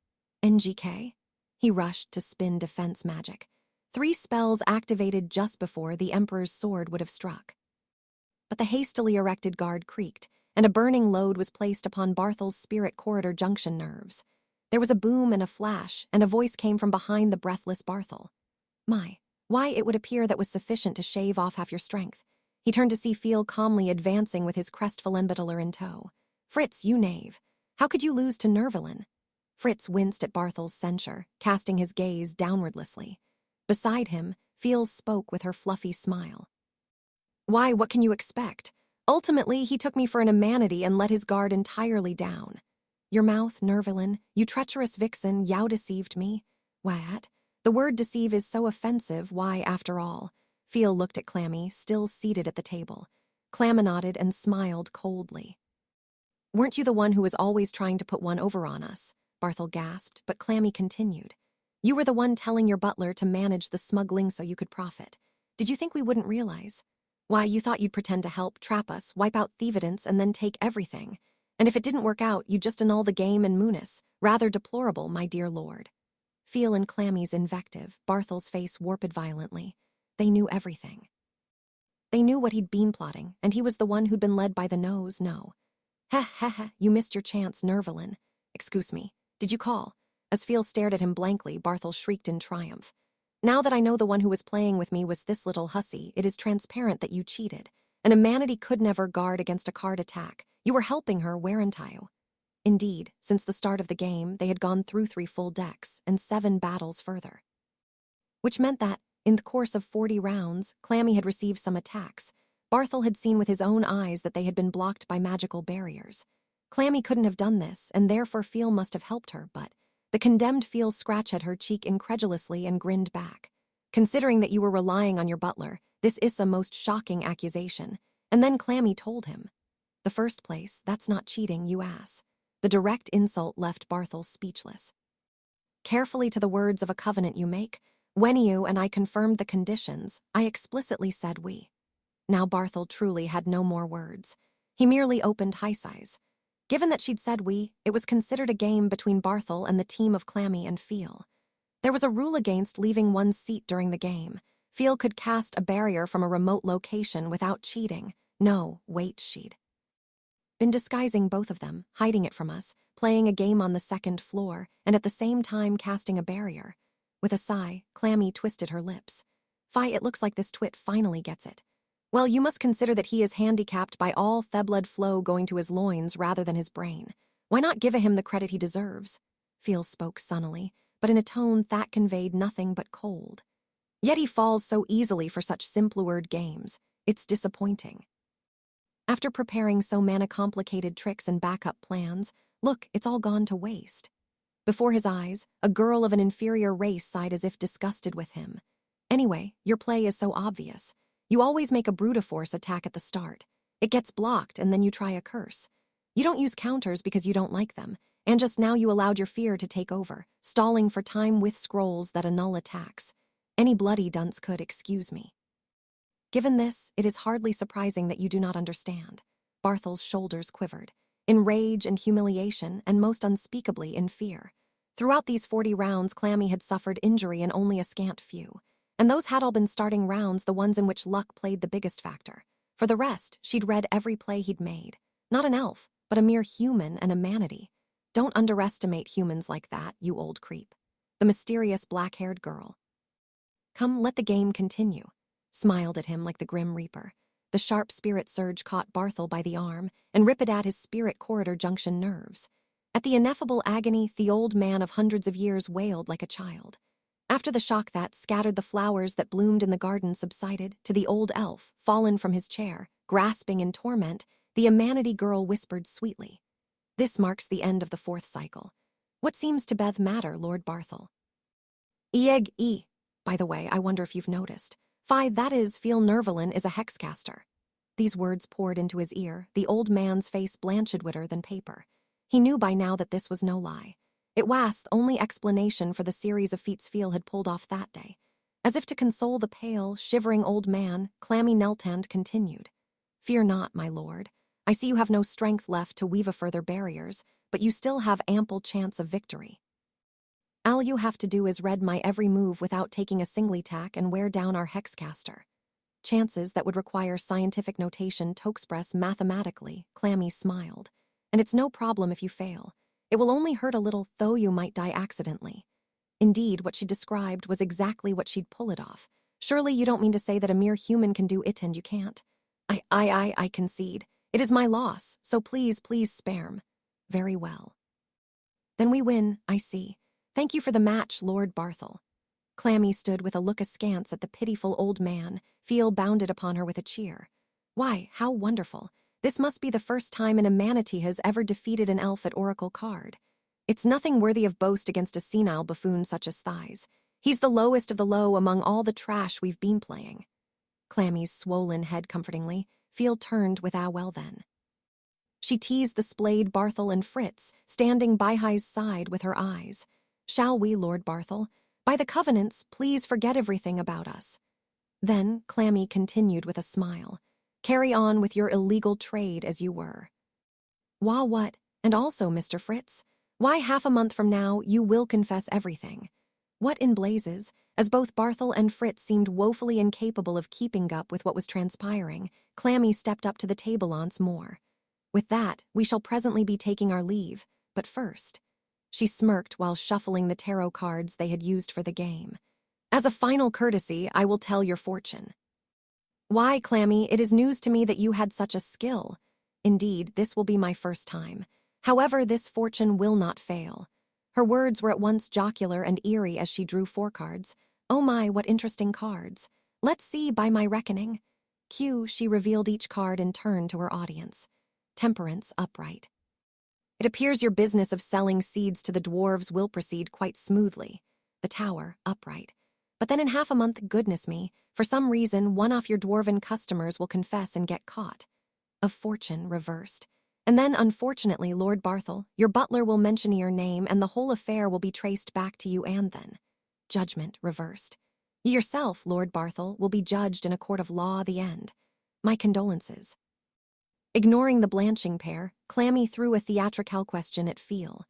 Speaker 1: NGK? He rushed to spin defense magic. 3 spells activated just before the Emperor's sword would have struck. But the hastily erected guard creaked, and a burning load was placed upon Barthel's spirit corridor junction nerves. There was a boom and a flash, and a voice came from behind the breathless Barthel. My, why, it would appear that was sufficient to shave off half your strength. He turned to see Fiel calmly advancing with his crestfallen butler in tow. Fritz, you knave. How could you lose to Nervalin? Fritz winced at Barthel's censure, casting his gaze downwardlessly. Beside him, Fiel spoke with her fluffy smile. Why, what can you expect? Ultimately, he took me for an immanity and let his guard entirely down. Your mouth, Nervalin, you treacherous vixen, thou deceived me. What? The word deceive is so offensive, why, after all? Fiel looked at Clammy, still seated at the table. Clammy nodded and smiled coldly. Weren't you the one who was always trying to put one over on us? Barthel gasped, but Clammy continued. You were the one telling your butler to manage the smuggling so you could profit. Did you think we wouldn't realize? Why, you thought you'd pretend to help, trap us, wipe out thievedence, and then take everything. And if it didn't work out, you'd just annul the game and moon us. Rather deplorable, my dear lord. Fiel and Clammy's invective, Barthel's face warped violently. They knew everything. They knew what he'd been plotting, and he was the one who'd been led by the nose, no. Heh, you missed your chance, Nervalin. Excuse me, did you call? As Fiel stared at him blankly, Barthel shrieked in triumph. Now that I know the one who was playing with me was this little hussy, it is transparent that you cheated. An humanity could never guard against a card attack. You were helping her, weren't you? Indeed, since the start of the game, they had gone through 3 full decks and 7 battles further. Which meant that, in the course of 40 rounds, Clammy had received some attacks. Barthel had seen with his own eyes that they had been blocked by magical barriers. Clammy couldn't have done this, and therefore Fiel must have helped her, but the condemned Fiel scratched at her cheek incredulously and grinned back. Considering that you were relying on your butler, this is a most shocking accusation. And then Clammy told him. The first place, that's not cheating, you ass. The direct insult left Barthel speechless. Carefully to the words of a covenant you make, when you and I confirmed the conditions, I explicitly said we. Now Barthel truly had no more words. He merely opened high sighs. Given that she'd said we, it was considered a game between Barthel and the team of Clammy and Fiel. There was a rule against leaving one's seat during the game. Fiel could cast a barrier from a remote location without cheating. No, wait, she'd been disguising both of them, hiding it from us, playing a game on the 2nd floor, and at the same time casting a barrier. With a sigh, Clammy twisted her lips. Fie, it looks like this twit finally gets it. Well, you must consider that he is handicapped by all the blood flow going to his loins rather than his brain. Why not give him the credit he deserves? Fiel spoke sunnily, but in a tone that conveyed nothing but cold. Yet he falls so easily for such simple-word games. It's disappointing. After preparing so many complicated tricks and backup plans, look, it's all gone to waste. Before his eyes, a girl of an inferior race sighed as if disgusted with him. Anyway, your play is so obvious. You always make a brute force attack at the start. It gets blocked and then you try a curse. You don't use counters because you don't like them, and just now you allowed your fear to take over, stalling for time with scrolls that annul attacks. Any bloody dunce could, excuse me. Given this, it is hardly surprising that you do not understand. Barthel's shoulders quivered, in rage and humiliation, and most unspeakably in fear. Throughout these 40 rounds, Clammy had suffered injury in only a scant few. And those had all been starting rounds, the ones in which luck played the biggest factor. For the rest, she'd read every play he'd made. Not an elf, but a mere human and a manatee. Don't underestimate humans like that, you old creep. The mysterious black-haired girl. Come, let the game continue. Smiled at him like the Grim Reaper. The sharp spirit surge caught Barthel by the arm and ripped at his spirit corridor junction nerves. At the ineffable agony, the old man of hundreds of years wailed like a child. After the shock that scattered the flowers that bloomed in the garden subsided, to the old elf, fallen from his chair, grasping in torment, the Amanity girl whispered sweetly. This marks the end of the 4th cycle. What seems to Beth matter, Lord Barthel? Eeg. By the way, I wonder if you've noticed. Fie, that is, Fiel Nervalin is a hexcaster. These words poured into his ear, the old man's face blanched whiter than paper. He knew by now that this was no lie. It was the only explanation for the series of feats Fiel had pulled off that day. As if to console the pale, shivering old man, Clammy Neltand continued. Fear not, my lord. I see you have no strength left to weave a further barriers, but you still have ample chance of victory. All you have to do is read my every move without taking a singly tack and wear down our hexcaster. Chances that would require scientific notation to express mathematically, Clammy smiled. And it's no problem if you fail. It will only hurt a little, though you might die accidentally. Indeed, what she described was exactly what she'd pull it off. Surely you don't mean to say that a mere human can do it and you can't? I concede. It is my loss, so please spare me. Very well. Then we win, I see. Thank you for the match, Lord Barthel. Clammy stood with a look askance at the pitiful old man. Feel bounded upon her with a cheer. Why, how wonderful. This must be the first time an manatee has ever defeated an elf at Oracle card. It's nothing worthy of boast against a senile buffoon such as Thighs. He's the lowest of the low among all the trash we've been playing. Clammy's swollen head comfortingly. Feel turned with well then. She teased the splayed Barthel and Fritz, standing by High's side with her eyes. Shall we, Lord Barthel? By the covenants, please forget everything about us. Then Clammy continued with a smile. Carry on with your illegal trade as you were. Wah what? And also, Mr. Fritz, why half a month from now you will confess everything? What in blazes? As both Barthel and Fritz seemed woefully incapable of keeping up with what was transpiring, Clammy stepped up to the table once more. With that, we shall presently be taking our leave, but first. She smirked while shuffling the tarot cards they had used for the game. As a final courtesy, I will tell your fortune. Why, Clammy, it is news to me that you had such a skill. Indeed, this will be my first time. However, this fortune will not fail. Her words were at once jocular and eerie as she drew 4 cards. Oh my, what interesting cards. Let's see, by my reckoning. Q, she revealed each card in turn to her audience. Temperance, upright. It appears your business of selling seeds to the dwarves will proceed quite smoothly. The Tower, upright. But then in half a month, goodness me, for some reason, one off your dwarven customers will confess and get caught. Of Fortune, reversed. And then, unfortunately, Lord Barthel, your butler will mention your name and the whole affair will be traced back to you and then. Judgment, reversed. You yourself, Lord Barthel, will be judged in a court of law the end. My condolences. Ignoring the blanching pair, Clammy threw a theatrical question at Feel.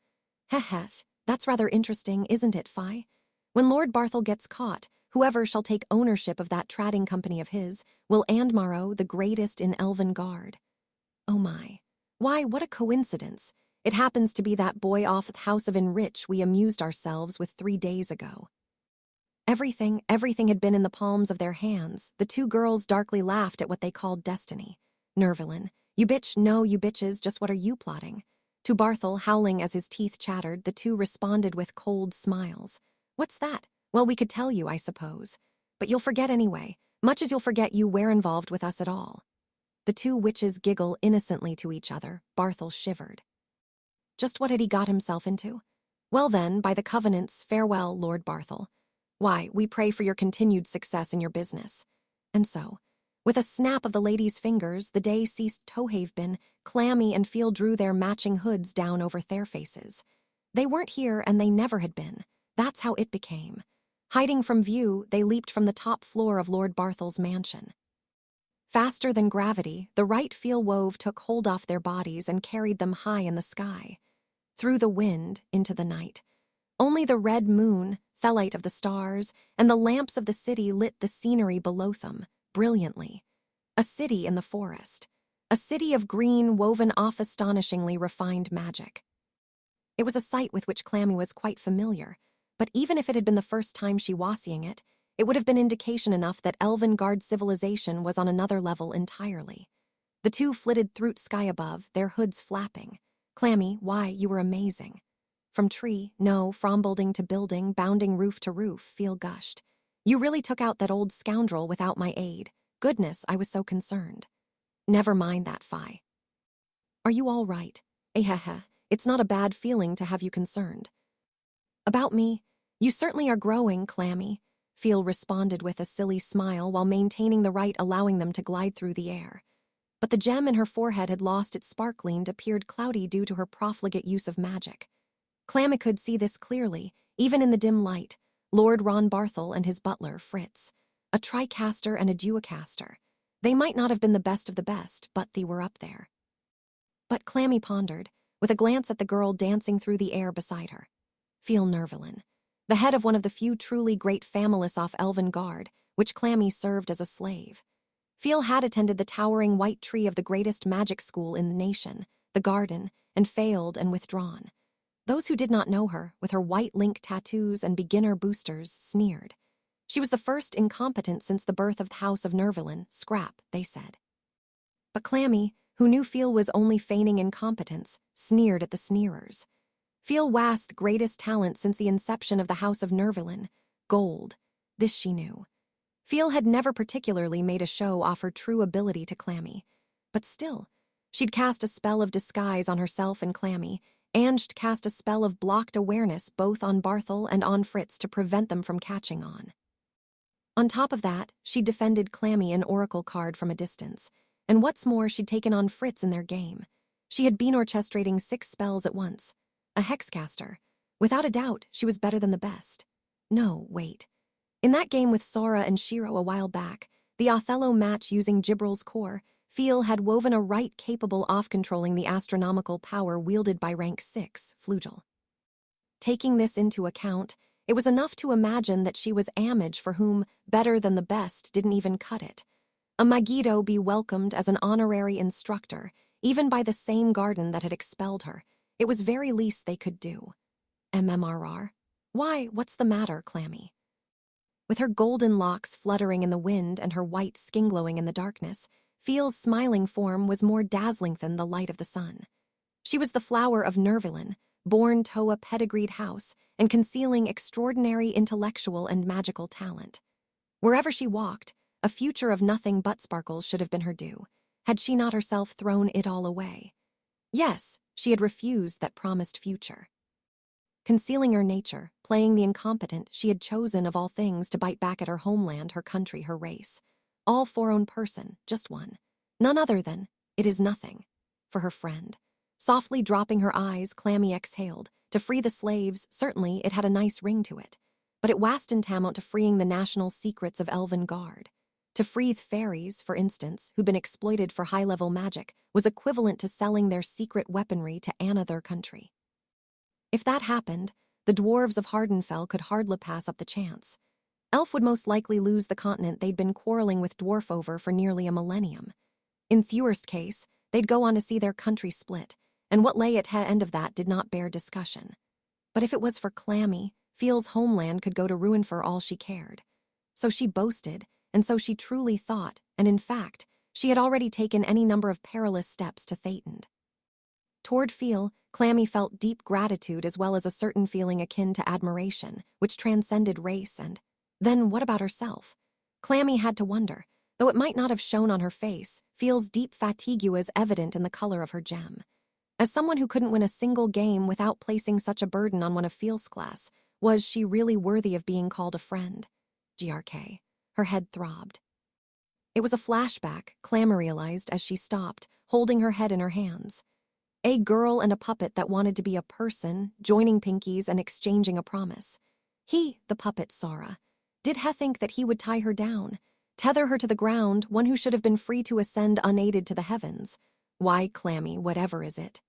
Speaker 1: Heh, that's rather interesting, isn't it, Fi? When Lord Barthel gets caught, whoever shall take ownership of that trading company of his will Andmarrow the greatest in Elven Guard. Oh my. Why, what a coincidence. It happens to be that boy off the House of Enrich we amused ourselves with 3 days ago. Everything had been in the palms of their hands. The 2 girls darkly laughed at what they called destiny. Nervalin, you bitch, no, you bitches, just what are you plotting? To Barthel, howling as his teeth chattered, the 2 responded with cold smiles. What's that? Well, we could tell you, I suppose. But you'll forget anyway, much as you'll forget you were involved with us at all. The 2 witches giggle innocently to each other. Barthel shivered. Just what had he got himself into? Well then, by the covenants, farewell, Lord Barthel. Why, we pray for your continued success in your business. And so, with a snap of the lady's fingers, the day ceased to have been. Clammy and Feel drew their matching hoods down over their faces. They weren't here and they never had been. That's how it became. Hiding from view, they leaped from the top floor of Lord Barthel's mansion. Faster than gravity, the right Feel wove took hold off their bodies and carried them high in the sky. Through the wind, into the night. Only the red moon, thelite of the stars, and the lamps of the city lit the scenery below them, brilliantly. A city in the forest. A city of green woven off astonishingly refined magic. It was a sight with which Clammy was quite familiar, but even if it had been the first time she was seeing it, it would have been indication enough that Elven Guard civilization was on another level entirely. The 2 flitted through sky above, their hoods flapping. Clammy, why, you were amazing. From tree, no, from building to building, bounding roof to roof, Feel gushed. You really took out that old scoundrel without my aid. Goodness, I was so concerned. Never mind that, Fi. Are you all right? It's not a bad feeling to have you concerned. About me? You certainly are growing, Clammy. Feel responded with a silly smile while maintaining the right allowing them to glide through the air. But the gem in her forehead had lost its sparkling and appeared cloudy due to her profligate use of magic. Clammy could see this clearly, even in the dim light. Lord Ron Barthel and his butler, Fritz. A tricaster and a duocaster. They might not have been the best of the best, but they were up there. But Clammy pondered, with a glance at the girl dancing through the air beside her. Feel Nervalin, the head of one of the few truly great families off Elven Guard, which Clammy served as a slave. Feel had attended the towering white tree of the greatest magic school in the nation, the garden, and failed and withdrawn. Those who did not know her, with her white link tattoos and beginner boosters, sneered. She was the first incompetent since the birth of the House of Nervalin, scrap, they said. But Clammy, who knew Feel was only feigning incompetence, sneered at the sneerers. Feel was the greatest talent since the inception of the House of Nervalin, gold. This she knew. Feel had never particularly made a show off her true ability to Clammy. But still, she'd cast a spell of disguise on herself and Clammy, and she'd cast a spell of blocked awareness both on Barthel and on Fritz to prevent them from catching on. On top of that, she'd defended Clammy an oracle card from a distance, and what's more, she'd taken on Fritz in their game. She had been orchestrating 6 spells at once. A hexcaster. Without a doubt, she was better than the best. No, wait. In that game with Sora and Shiro a while back, the Othello match using Gibbral's core, Feel had woven a right capable of controlling the astronomical power wielded by rank 6, Flugel. Taking this into account, it was enough to imagine that she was Amage for whom better than the best didn't even cut it. A Megiddo be welcomed as an honorary instructor, even by the same garden that had expelled her. It was very least they could do. MMRR? Why, what's the matter, Clammy? With her golden locks fluttering in the wind and her white skin glowing in the darkness, Feel's smiling form was more dazzling than the light of the sun. She was the flower of Nervalin, born to a pedigreed house and concealing extraordinary intellectual and magical talent. Wherever she walked, a future of nothing but sparkles should have been her due, had she not herself thrown it all away. Yes, she had refused that promised future. Concealing her nature, playing the incompetent, she had chosen of all things to bite back at her homeland, her country, her race. All for own person, just one. None other than, it is nothing. For her friend. Softly dropping her eyes, Clammy exhaled. To free the slaves, certainly it had a nice ring to it. But it wasn't tantamount to freeing the national secrets of Elven Guard. To free fairies, for instance, who'd been exploited for high-level magic, was equivalent to selling their secret weaponry to another country. If that happened, the dwarves of Hardenfell could hardly pass up the chance. Elf would most likely lose the continent they'd been quarreling with Dwarf over for nearly a millennium. In Thewurst's case, they'd go on to see their country split, and what lay at the end of that did not bear discussion. But if it was for Clammy, Feel's homeland could go to ruin for all she cared. So she boasted, and so she truly thought, and in fact, she had already taken any number of perilous steps to Theitend. Toward Feel, Clammy felt deep gratitude as well as a certain feeling akin to admiration, which transcended race and... Then what about herself? Clammy had to wonder. Though it might not have shown on her face, Feel's deep fatigue was evident in the color of her gem. As someone who couldn't win a single game without placing such a burden on one of Feel's class, was she really worthy of being called a friend? GRK. Her head throbbed. It was a flashback, Clammy realized as she stopped, holding her head in her hands. A girl and a puppet that wanted to be a person, joining pinkies and exchanging a promise. He, the puppet Sora, did he think that he would tie her down, tether her to the ground, one who should have been free to ascend unaided to the heavens? Why, Clammy, whatever is it?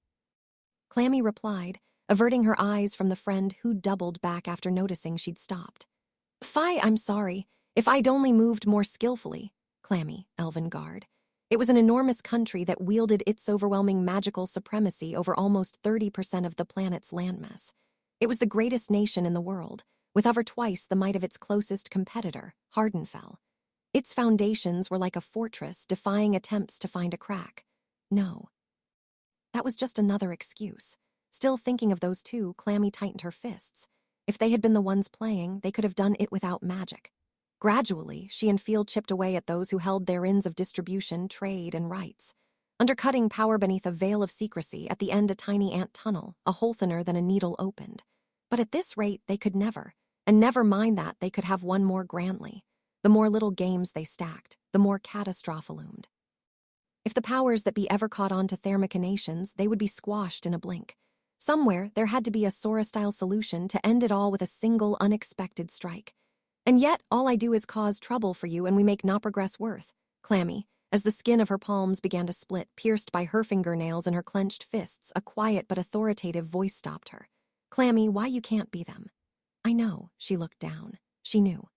Speaker 1: Clammy replied, averting her eyes from the friend who doubled back after noticing she'd stopped. Fie, I'm sorry. If I'd only moved more skillfully. Clammy, Elven Guard. It was an enormous country that wielded its overwhelming magical supremacy over almost 30% of the planet's landmass. It was the greatest nation in the world, with over twice the might of its closest competitor, Hardenfell. Its foundations were like a fortress, defying attempts to find a crack. No. That was just another excuse. Still thinking of those two, Clammy tightened her fists. If they had been the ones playing, they could have done it without magic. Gradually, she and Field chipped away at those who held their ends of distribution, trade, and rights. Undercutting power beneath a veil of secrecy, at the end a tiny ant tunnel, a hole thinner than a needle opened. But at this rate, they could never. And never mind that, they could have one more grandly. The more little games they stacked, the more catastrophe loomed. If the powers that be ever caught on to their machinations, they would be squashed in a blink. Somewhere, there had to be a Sora-style solution to end it all with a single, unexpected strike. And yet, all I do is cause trouble for you and we make no progress worth. Clammy, as the skin of her palms began to split, pierced by her fingernails and her clenched fists, a quiet but authoritative voice stopped her. Clammy, why you can't be them? I know, she looked down. She knew.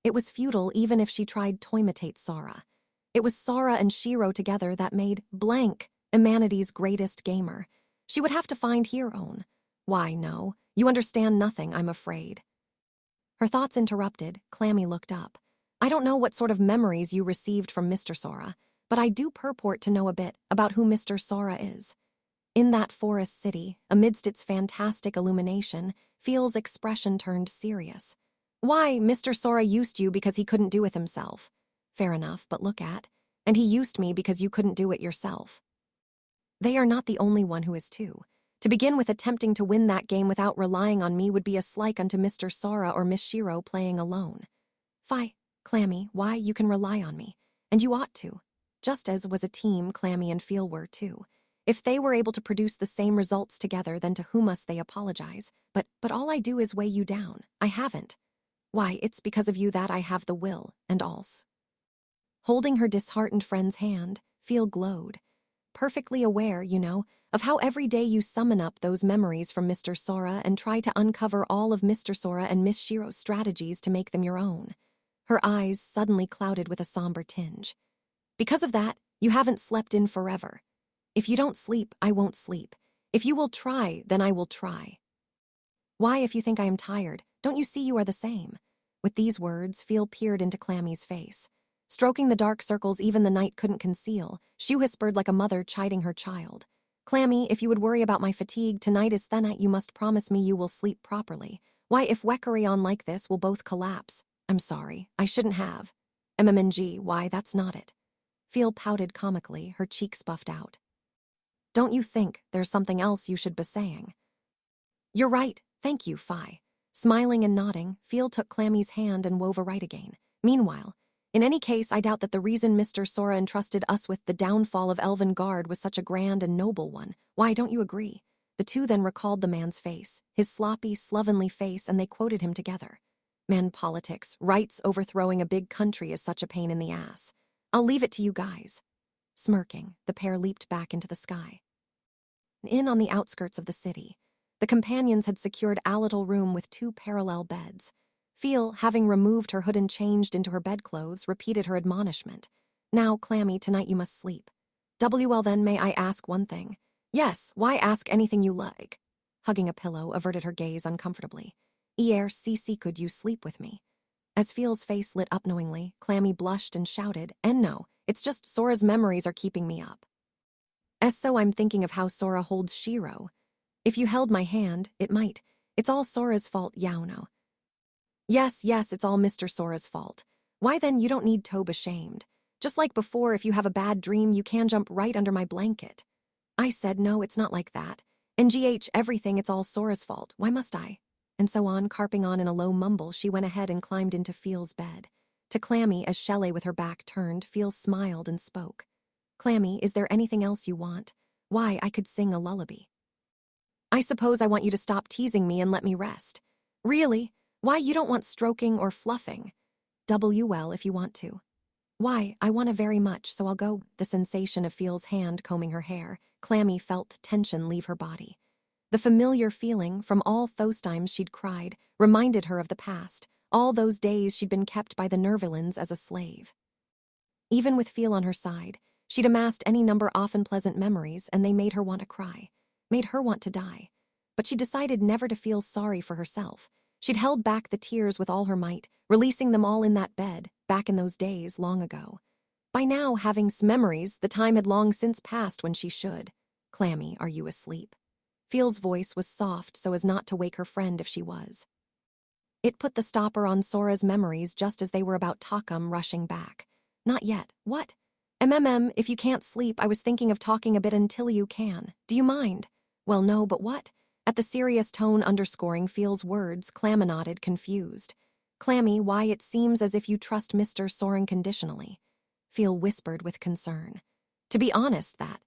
Speaker 1: It was futile even if she tried to imitate Sora. It was Sora and Shiro together that made blank humanity's greatest gamer. She would have to find her own. Why, no. You understand nothing, I'm afraid. Her thoughts interrupted, Clammy looked up. I don't know what sort of memories you received from Mr. Sora, but I do purport to know a bit about who Mr. Sora is. In that forest city, amidst its fantastic illumination, Feel's expression turned serious. Why, Mr. Sora used you because he couldn't do it himself. Fair enough, but look at. And he used me because you couldn't do it yourself. They are not the only one who is too. To begin with, attempting to win that game without relying on me would be a slight unto Mr. Sora or Miss Shiro playing alone. Fie, Clammy, why, you can rely on me. And you ought to. Just as was a team Clammy and Feel were too. If they were able to produce the same results together, then to whom must they apologize? But all I do is weigh you down. I haven't. Why, it's because of you that I have the will, and alls. Holding her disheartened friend's hand, Feel glowed. Perfectly aware, you know, of how every day you summon up those memories from Mr. Sora and try to uncover all of Mr. Sora and Miss Shiro's strategies to make them your own. Her eyes suddenly clouded with a somber tinge. Because of that, you haven't slept in forever. If you don't sleep, I won't sleep. If you will try, then I will try. Why, if you think I am tired, don't you see you are the same? With these words, Feel peered into Clammy's face. Stroking the dark circles even the night couldn't conceal, she whispered like a mother chiding her child. Clammy, if you would worry about my fatigue, tonight is the night you must promise me you will sleep properly. Why, if we carry on like this, we'll both collapse. I'm sorry, I shouldn't have. MMNG, why, that's not it. Feel pouted comically, her cheeks puffed out. Don't you think there's something else you should be saying? You're right, thank you, Phi. Smiling and nodding, Feel took Clammy's hand and wove a right again. Meanwhile, in any case, I doubt that the reason Mr. Sora entrusted us with the downfall of Elven Guard was such a grand and noble one. Why, don't you agree? The two then recalled the man's face, his sloppy, slovenly face, and they quoted him together. Man, politics, rights overthrowing a big country is such a pain in the ass. I'll leave it to you guys. Smirking, the pair leaped back into the sky. In on the outskirts of the city, the companions had secured a little room with 2 parallel beds. Feel, having removed her hood and changed into her bedclothes, repeated her admonishment. Now, Clammy, tonight you must sleep. Well then, may I ask one thing? Yes, why ask anything you like? Hugging a pillow, averted her gaze uncomfortably. CC, could you sleep with me? As Feel's face lit up knowingly, Clammy blushed and shouted, and no, it's just Sora's memories are keeping me up. So I'm thinking of how Sora holds Shiro. If you held my hand, it might. It's all Sora's fault, Yauno. Yes, it's all Mr. Sora's fault. Why then, you don't need to be ashamed. Just like before, if you have a bad dream, you can jump right under my blanket. I said, no, it's not like that. NGH, everything, it's all Sora's fault. Why must I? And so on, carping on in a low mumble, she went ahead and climbed into Feel's bed. To Clammy, as Shelley with her back turned, Feel smiled and spoke. Clammy, is there anything else you want? Why, I could sing a lullaby. I suppose I want you to stop teasing me and let me rest. Really? Why, you don't want stroking or fluffing. Well, if you want to. Why, I want to very much, so I'll go. The sensation of Feel's hand combing her hair, Clammy felt the tension leave her body. The familiar feeling from all those times she'd cried reminded her of the past, all those days she'd been kept by the Nervillans as a slave. Even with Feel on her side, she'd amassed any number often pleasant memories, and they made her want to cry, made her want to die. But she decided never to feel sorry for herself. She'd held back the tears with all her might, releasing them all in that bed, back in those days long ago. By now, having memories, the time had long since passed when she should. Clammy, are you asleep? Feel's voice was soft so as not to wake her friend if she was. It put the stopper on Sora's memories just as they were about to come rushing back. Not yet. What? If you can't sleep, I was thinking of talking a bit until you can. Do you mind? Well, no, but what? At the serious tone underscoring Feel's words, Clammy nodded, confused. Clammy, why, it seems as if you trust Mr. Sora unconditionally. Feel whispered with concern. To be honest, that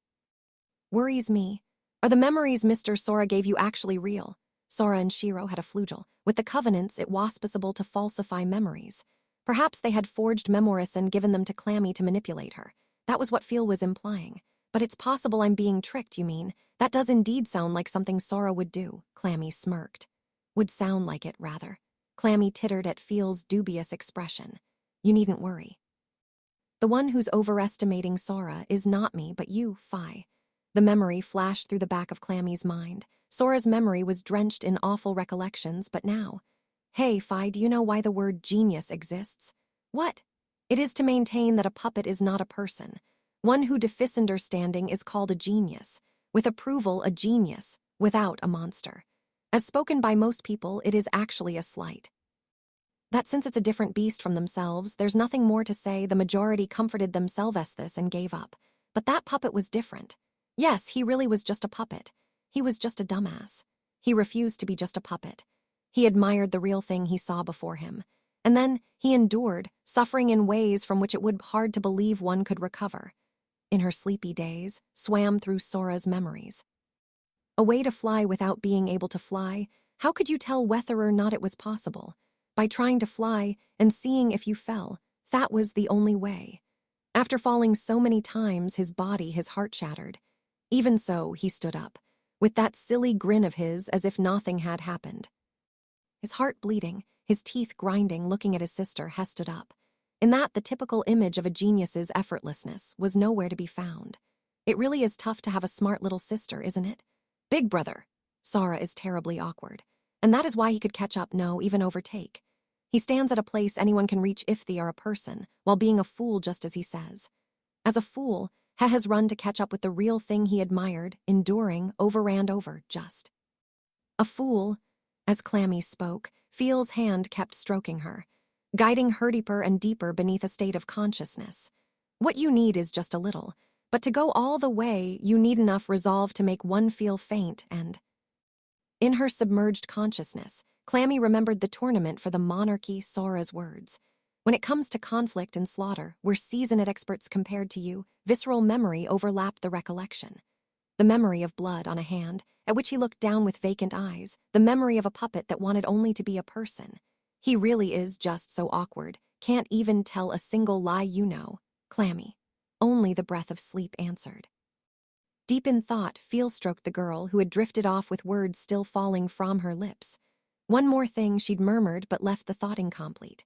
Speaker 1: worries me. Are the memories Mr. Sora gave you actually real? Sora and Shiro had a flugel. With the covenants, it was possible to falsify memories. Perhaps they had forged memories and given them to Clammy to manipulate her. That was what Feel was implying. But it's possible I'm being tricked, you mean? That does indeed sound like something Sora would do, Clammy smirked. Would sound like it, rather. Clammy tittered at Feel's dubious expression. You needn't worry. The one who's overestimating Sora is not me, but you, Phi. The memory flashed through the back of Clammy's mind. Sora's memory was drenched in awful recollections, but now. Hey, Phi, do you know why the word genius exists? What? It is to maintain that a puppet is not a person. One who defies understanding is called a genius. With approval, a genius. Without, a monster. As spoken by most people, it is actually a slight. That since it's a different beast from themselves, there's nothing more to say. The majority comforted themselves as this and gave up. But that puppet was different. Yes, he really was just a puppet. He was just a dumbass. He refused to be just a puppet. He admired the real thing he saw before him. And then he endured, suffering in ways from which it would be hard to believe one could recover. In her sleepy days, swam through Sora's memories. A way to fly without being able to fly. How could you tell whether or not it was possible? By trying to fly and seeing if you fell. That was the only way. After falling so many times, his body, his heart shattered. Even so, he stood up, with that silly grin of his as if nothing had happened. His heart bleeding, his teeth grinding, looking at his sister, Hess stood up. In that, the typical image of a genius's effortlessness was nowhere to be found. It really is tough to have a smart little sister, isn't it? Big brother. Sora is terribly awkward. And that is why he could catch up, no, even overtake. He stands at a place anyone can reach if they are a person, while being a fool just as he says. As a fool, He has run to catch up with the real thing he admired, enduring, over and over, just. A fool, as Clammy spoke, Feel's hand kept stroking her, guiding her deeper and deeper beneath a state of consciousness. What you need is just a little, but to go all the way, you need enough resolve to make one feel faint and... In her submerged consciousness, Clammy remembered the tournament for the monarchy, Sora's words. When it comes to conflict and slaughter, we're seasoned experts compared to you. Visceral memory overlapped the recollection. The memory of blood on a hand, at which he looked down with vacant eyes, the memory of a puppet that wanted only to be a person. He really is just so awkward, can't even tell a single lie, you know. Clammy. Only the breath of sleep answered. Deep in thought, Feel stroked the girl, who had drifted off with words still falling from her lips. One more thing she'd murmured but left the thought incomplete.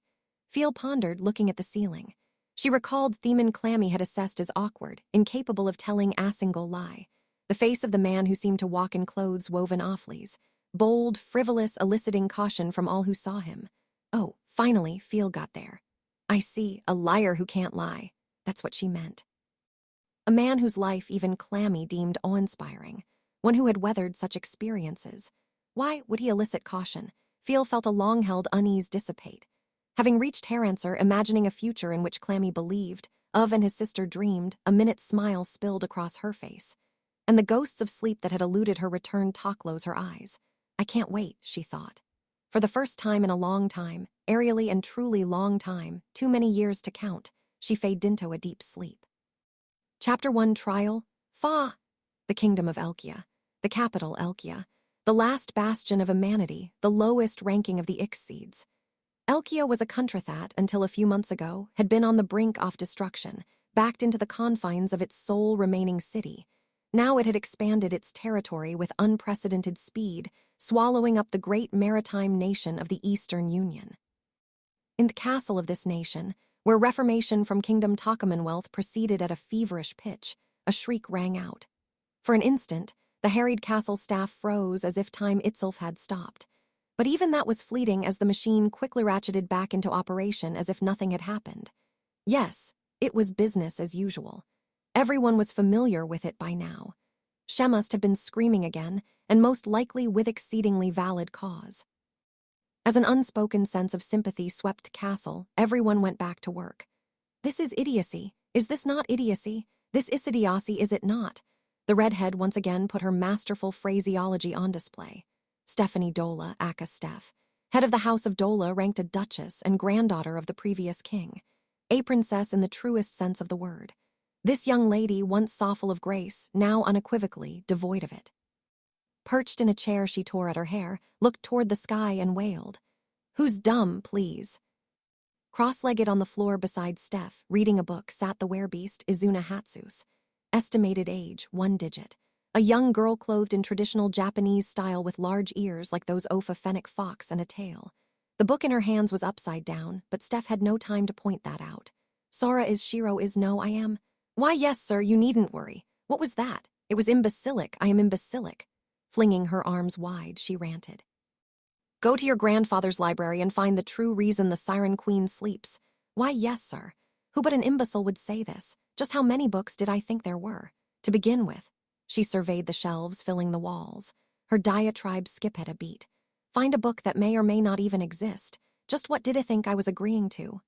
Speaker 1: Feel pondered, looking at the ceiling. She recalled Theman Clammy had assessed as awkward, incapable of telling a single lie. The face of the man who seemed to walk in clothes woven offleys. Bold, frivolous, eliciting caution from all who saw him. Oh, finally, Feel got there. I see, a liar who can't lie. That's what she meant. A man whose life even Clammy deemed awe-inspiring. One who had weathered such experiences. Why would he elicit caution? Feel felt a long-held unease dissipate. Having reached Haranswer, imagining a future in which Clammy believed, of and his sister dreamed, a minute smile spilled across her face. And the ghosts of sleep that had eluded her returned to close her eyes. I can't wait, she thought. For the first time in a long time, aerially and truly long time, too many years to count, she faded into a deep sleep. Chapter 1 Trial, Fa. The Kingdom of Elkia. The capital, Elkia. The last bastion of humanity, the lowest ranking of the Ixseeds. Elkia was a country that, until a few months ago, had been on the brink of destruction, backed into the confines of its sole remaining city. Now it had expanded its territory with unprecedented speed, swallowing up the great maritime nation of the Eastern Union. In the castle of this nation, where reformation from Kingdom to Commonwealth proceeded at a feverish pitch, a shriek rang out. For an instant, the harried castle staff froze as if time itself had stopped. But even that was fleeting as the machine quickly ratcheted back into operation as if nothing had happened. Yes, it was business as usual. Everyone was familiar with it by now. She must have been screaming again, and most likely with exceedingly valid cause. As an unspoken sense of sympathy swept the castle, everyone went back to work. This is idiocy. Is this not idiocy? This is idiocy, is it not? The redhead once again put her masterful phraseology on display. Stephanie Dola, aka Steph, head of the House of Dola, ranked a duchess and granddaughter of the previous king. A princess in the truest sense of the word. This young lady, once so full of grace, now unequivocally devoid of it. Perched in a chair, she tore at her hair, looked toward the sky and wailed. Who's dumb, please? Cross-legged on the floor beside Steph, reading a book, sat the werebeast Izuna Hatsus. Estimated age, 1 digit. A young girl clothed in traditional Japanese style with large ears like those of a fennec fox and a tail. The book in her hands was upside down, but Steph had no time to point that out. Sora is Shiro is no, I am. Why, yes, sir, you needn't worry. What was that? It was imbecilic, I am imbecilic. Flinging her arms wide, she ranted. Go to your grandfather's library and find the true reason the Siren Queen sleeps. Why, yes, sir. Who but an imbecile would say this? Just how many books did I think there were? To begin with, she surveyed the shelves filling the walls. Her diatribe skip at a beat. Find a book that may or may not even exist. Just what did I think I was agreeing to?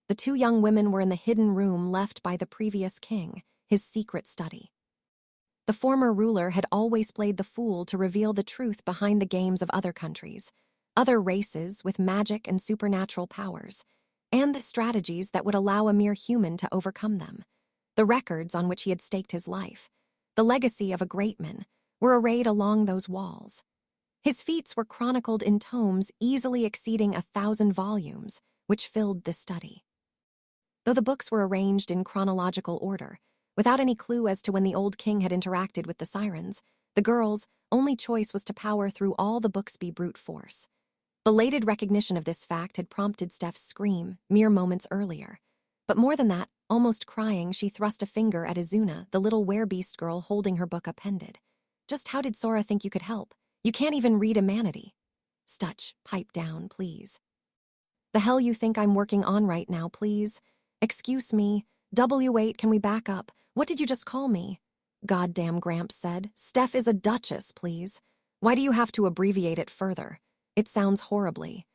Speaker 1: The two young women were in the hidden room left by the previous king, his secret study. The former ruler had always played the fool to reveal the truth behind the games of other countries, other races with magic and supernatural powers, and the strategies that would allow a mere human to overcome them. The records on which he had staked his life, the legacy of a great man, were arrayed along those walls. His feats were chronicled in tomes easily exceeding 1,000 volumes, which filled the study. Though the books were arranged in chronological order, without any clue as to when the old king had interacted with the sirens, the girls' only choice was to power through all the books by brute force. Belated recognition of this fact had prompted Steph's scream mere moments earlier. But more than that, almost crying, she thrust a finger at Izuna, the little werebeast girl holding her book appended. Just how did Sora think you could help? You can't even read Humanity. Stutch, pipe down, please. The hell you think I'm working on right now, please? Excuse me. W8, can we back up? What did you just call me? Goddamn, Gramps said. Steph is a duchess, please. Why do you have to abbreviate it further? It sounds horribly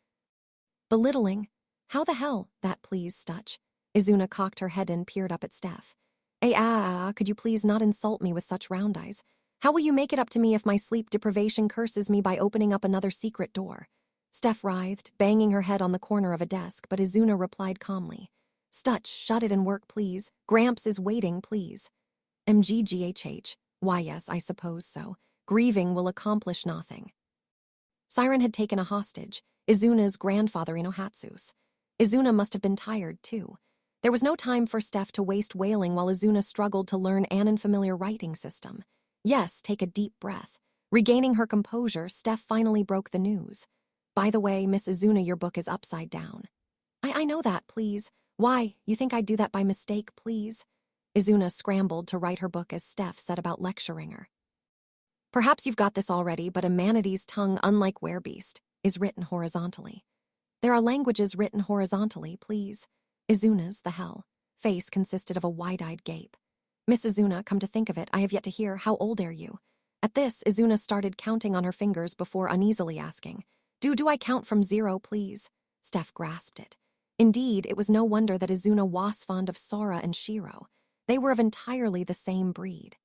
Speaker 1: belittling. How the hell, that please, Stutch. Izuna cocked her head and peered up at Steph. Could you please not insult me with such round eyes? How will you make it up to me if my sleep deprivation curses me by opening up another secret door? Steph writhed, banging her head on the corner of a desk, but Izuna replied calmly. Stutch, shut it and work, please. Gramps is waiting, please. MGGHH. Why, yes, I suppose so. Grieving will accomplish nothing. Siren had taken a hostage, Izuna's grandfather Inohatsu's. Izuna must have been tired, too. There was no time for Steph to waste wailing while Izuna struggled to learn an unfamiliar writing system. Yes, take a deep breath. Regaining her composure, Steph finally broke the news. By the way, Miss Izuna, your book is upside down. I know that, please. Why, you think I'd do that by mistake, please? Izuna scrambled to write her book as Steph set about lecturing her. Perhaps you've got this already, but Humanity's tongue, unlike Werebeast, is written horizontally. There are languages written horizontally, please. Izuna's, the hell, face consisted of a wide-eyed gape. Miss Izuna, come to think of it, I have yet to hear, how old are you? At this, Izuna started counting on her fingers before uneasily asking, Do I count from 0, please? Steph grasped it. Indeed, it was no wonder that Izuna was fond of Sora and Shiro. They were of entirely the same breed.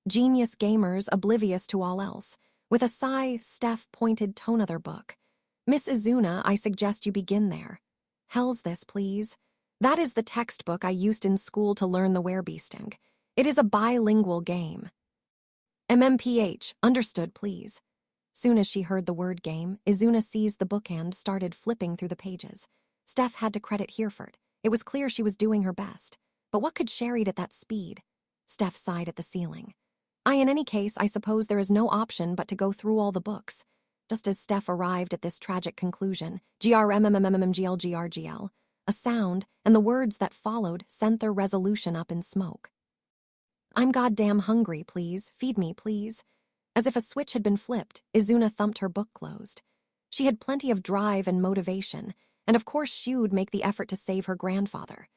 Speaker 1: Genius gamers, oblivious to all else. With a sigh, Steph pointed to another book. Miss Izuna, I suggest you begin there. Hell's this, please? That is the textbook I used in school to learn the werebeasting. It is a bilingual game. MMPH, understood, please. Soon as she heard the word game, Izuna seized the book and started flipping through the pages. Steph had to credit Hereford. It was clear she was doing her best. But what could she read at that speed? Steph sighed at the ceiling. In any case, I suppose there is no option but to go through all the books. Just as Steph arrived at this tragic conclusion, GRMMMMGLGRGL, a sound and the words that followed sent their resolution up in smoke. I'm goddamn hungry, please. Feed me, please. As if a switch had been flipped, Izuna thumped her book closed. She had plenty of drive and motivation, and of course she'd make the effort to save her grandfather.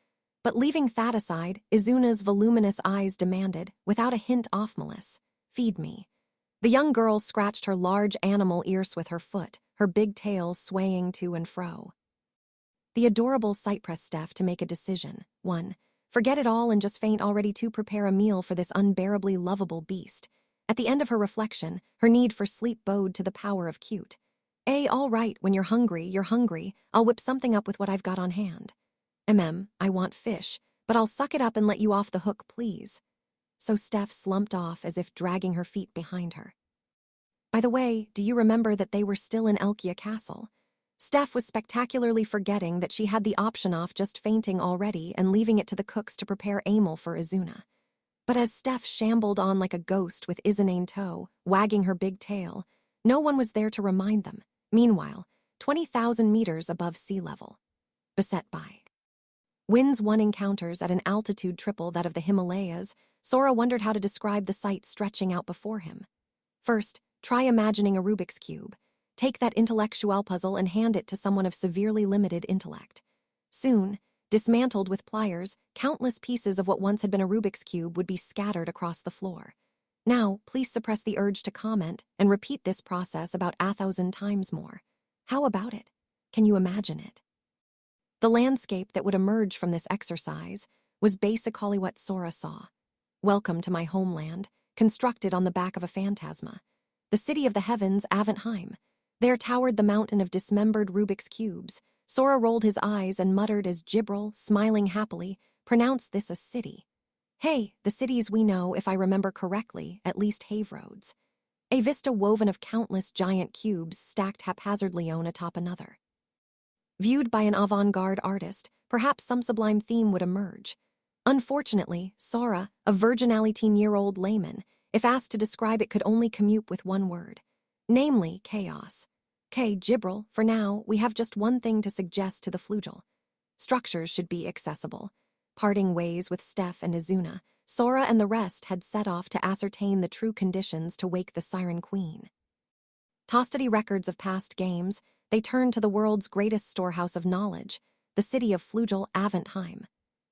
Speaker 1: But leaving that aside, Izuna's voluminous eyes demanded, without a hint of malice, feed me. The young girl scratched her large animal ears with her foot, her big tail swaying to and fro. The adorable sight pressed Steph to make a decision. 1. Forget it all and just faint already to prepare a meal for this unbearably lovable beast. At the end of her reflection, her need for sleep bowed to the power of cute. All right, when you're hungry, you're hungry. I'll whip something up with what I've got on hand. I want fish, but I'll suck it up and let you off the hook, please. So Steph slumped off as if dragging her feet behind her. By the way, do you remember that they were still in Elkia Castle? Steph was spectacularly forgetting that she had the option off just fainting already and leaving it to the cooks to prepare amel for Izuna. But as Steph shambled on like a ghost with Izuna in tow, wagging her big tail, no one was there to remind them. Meanwhile, 20,000 meters above sea level. Beset by Winds one encounters at an altitude triple that of the Himalayas, Sora wondered how to describe the sight stretching out before him. First, try imagining a Rubik's Cube. Take that intellectual puzzle and hand it to someone of severely limited intellect. Soon, dismantled with pliers, countless pieces of what once had been a Rubik's Cube would be scattered across the floor. Now, please suppress the urge to comment and repeat this process about 1,000 times more. How about it? Can you imagine it? The landscape that would emerge from this exercise was basically what Sora saw. Welcome to my homeland, constructed on the back of a phantasma. The city of the heavens, Aventheim. There towered the mountain of dismembered Rubik's Cubes. Sora rolled his eyes and muttered as Jibril, smiling happily, pronounced this a city. Hey, the cities we know, if I remember correctly, at least have roads. A vista woven of countless giant cubes stacked haphazardly one atop another. Viewed by an avant-garde artist, perhaps some sublime theme would emerge. Unfortunately, Sora, a virgin 18-year-old layman, if asked to describe it, could only commute with one word, namely chaos. Jibril, for now, we have just one thing to suggest to the Flugel. Structures should be accessible. Parting ways with Steph and Izuna, Sora and the rest had set off to ascertain the true conditions to wake the Siren Queen. Tossedy records of past games, they turned to the world's greatest storehouse of knowledge, the city of Flugel Aventheim.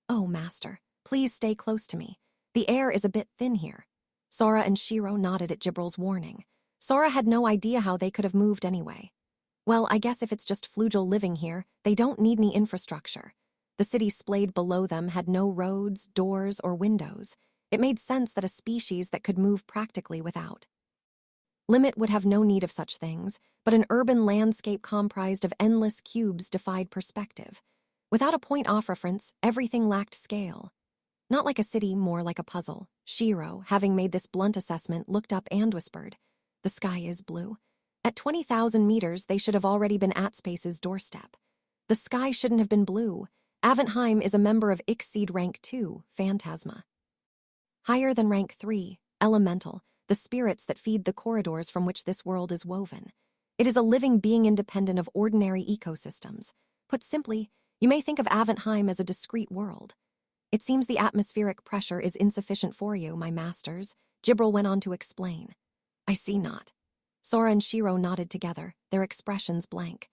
Speaker 1: Oh, Master, please stay close to me. The air is a bit thin here. Sora and Shiro nodded at Jibril's warning. Sora had no idea how they could have moved anyway. Well, I guess if it's just Flugel living here, they don't need any infrastructure. The city splayed below them had no roads, doors, or windows. It made sense that a species that could move practically without limit would have no need of such things, but an urban landscape comprised of endless cubes defied perspective. Without a point-off reference, everything lacked scale. Not like a city, more like a puzzle. Shiro, having made this blunt assessment, looked up and whispered, "The sky is blue. At 20,000 meters, they should have already been at space's doorstep. The sky shouldn't have been blue. Aventheim is a member of Ixseed Rank 2, Phantasma. Higher than Rank 3, Elemental, the spirits that feed the corridors from which this world is woven. It is a living being independent of ordinary ecosystems. Put simply, you may think of Aventheim as a discrete world. It seems the atmospheric pressure is insufficient for you, my masters," Jibril went on to explain. "I see not." Sora and Shiro nodded together, their expressions blank.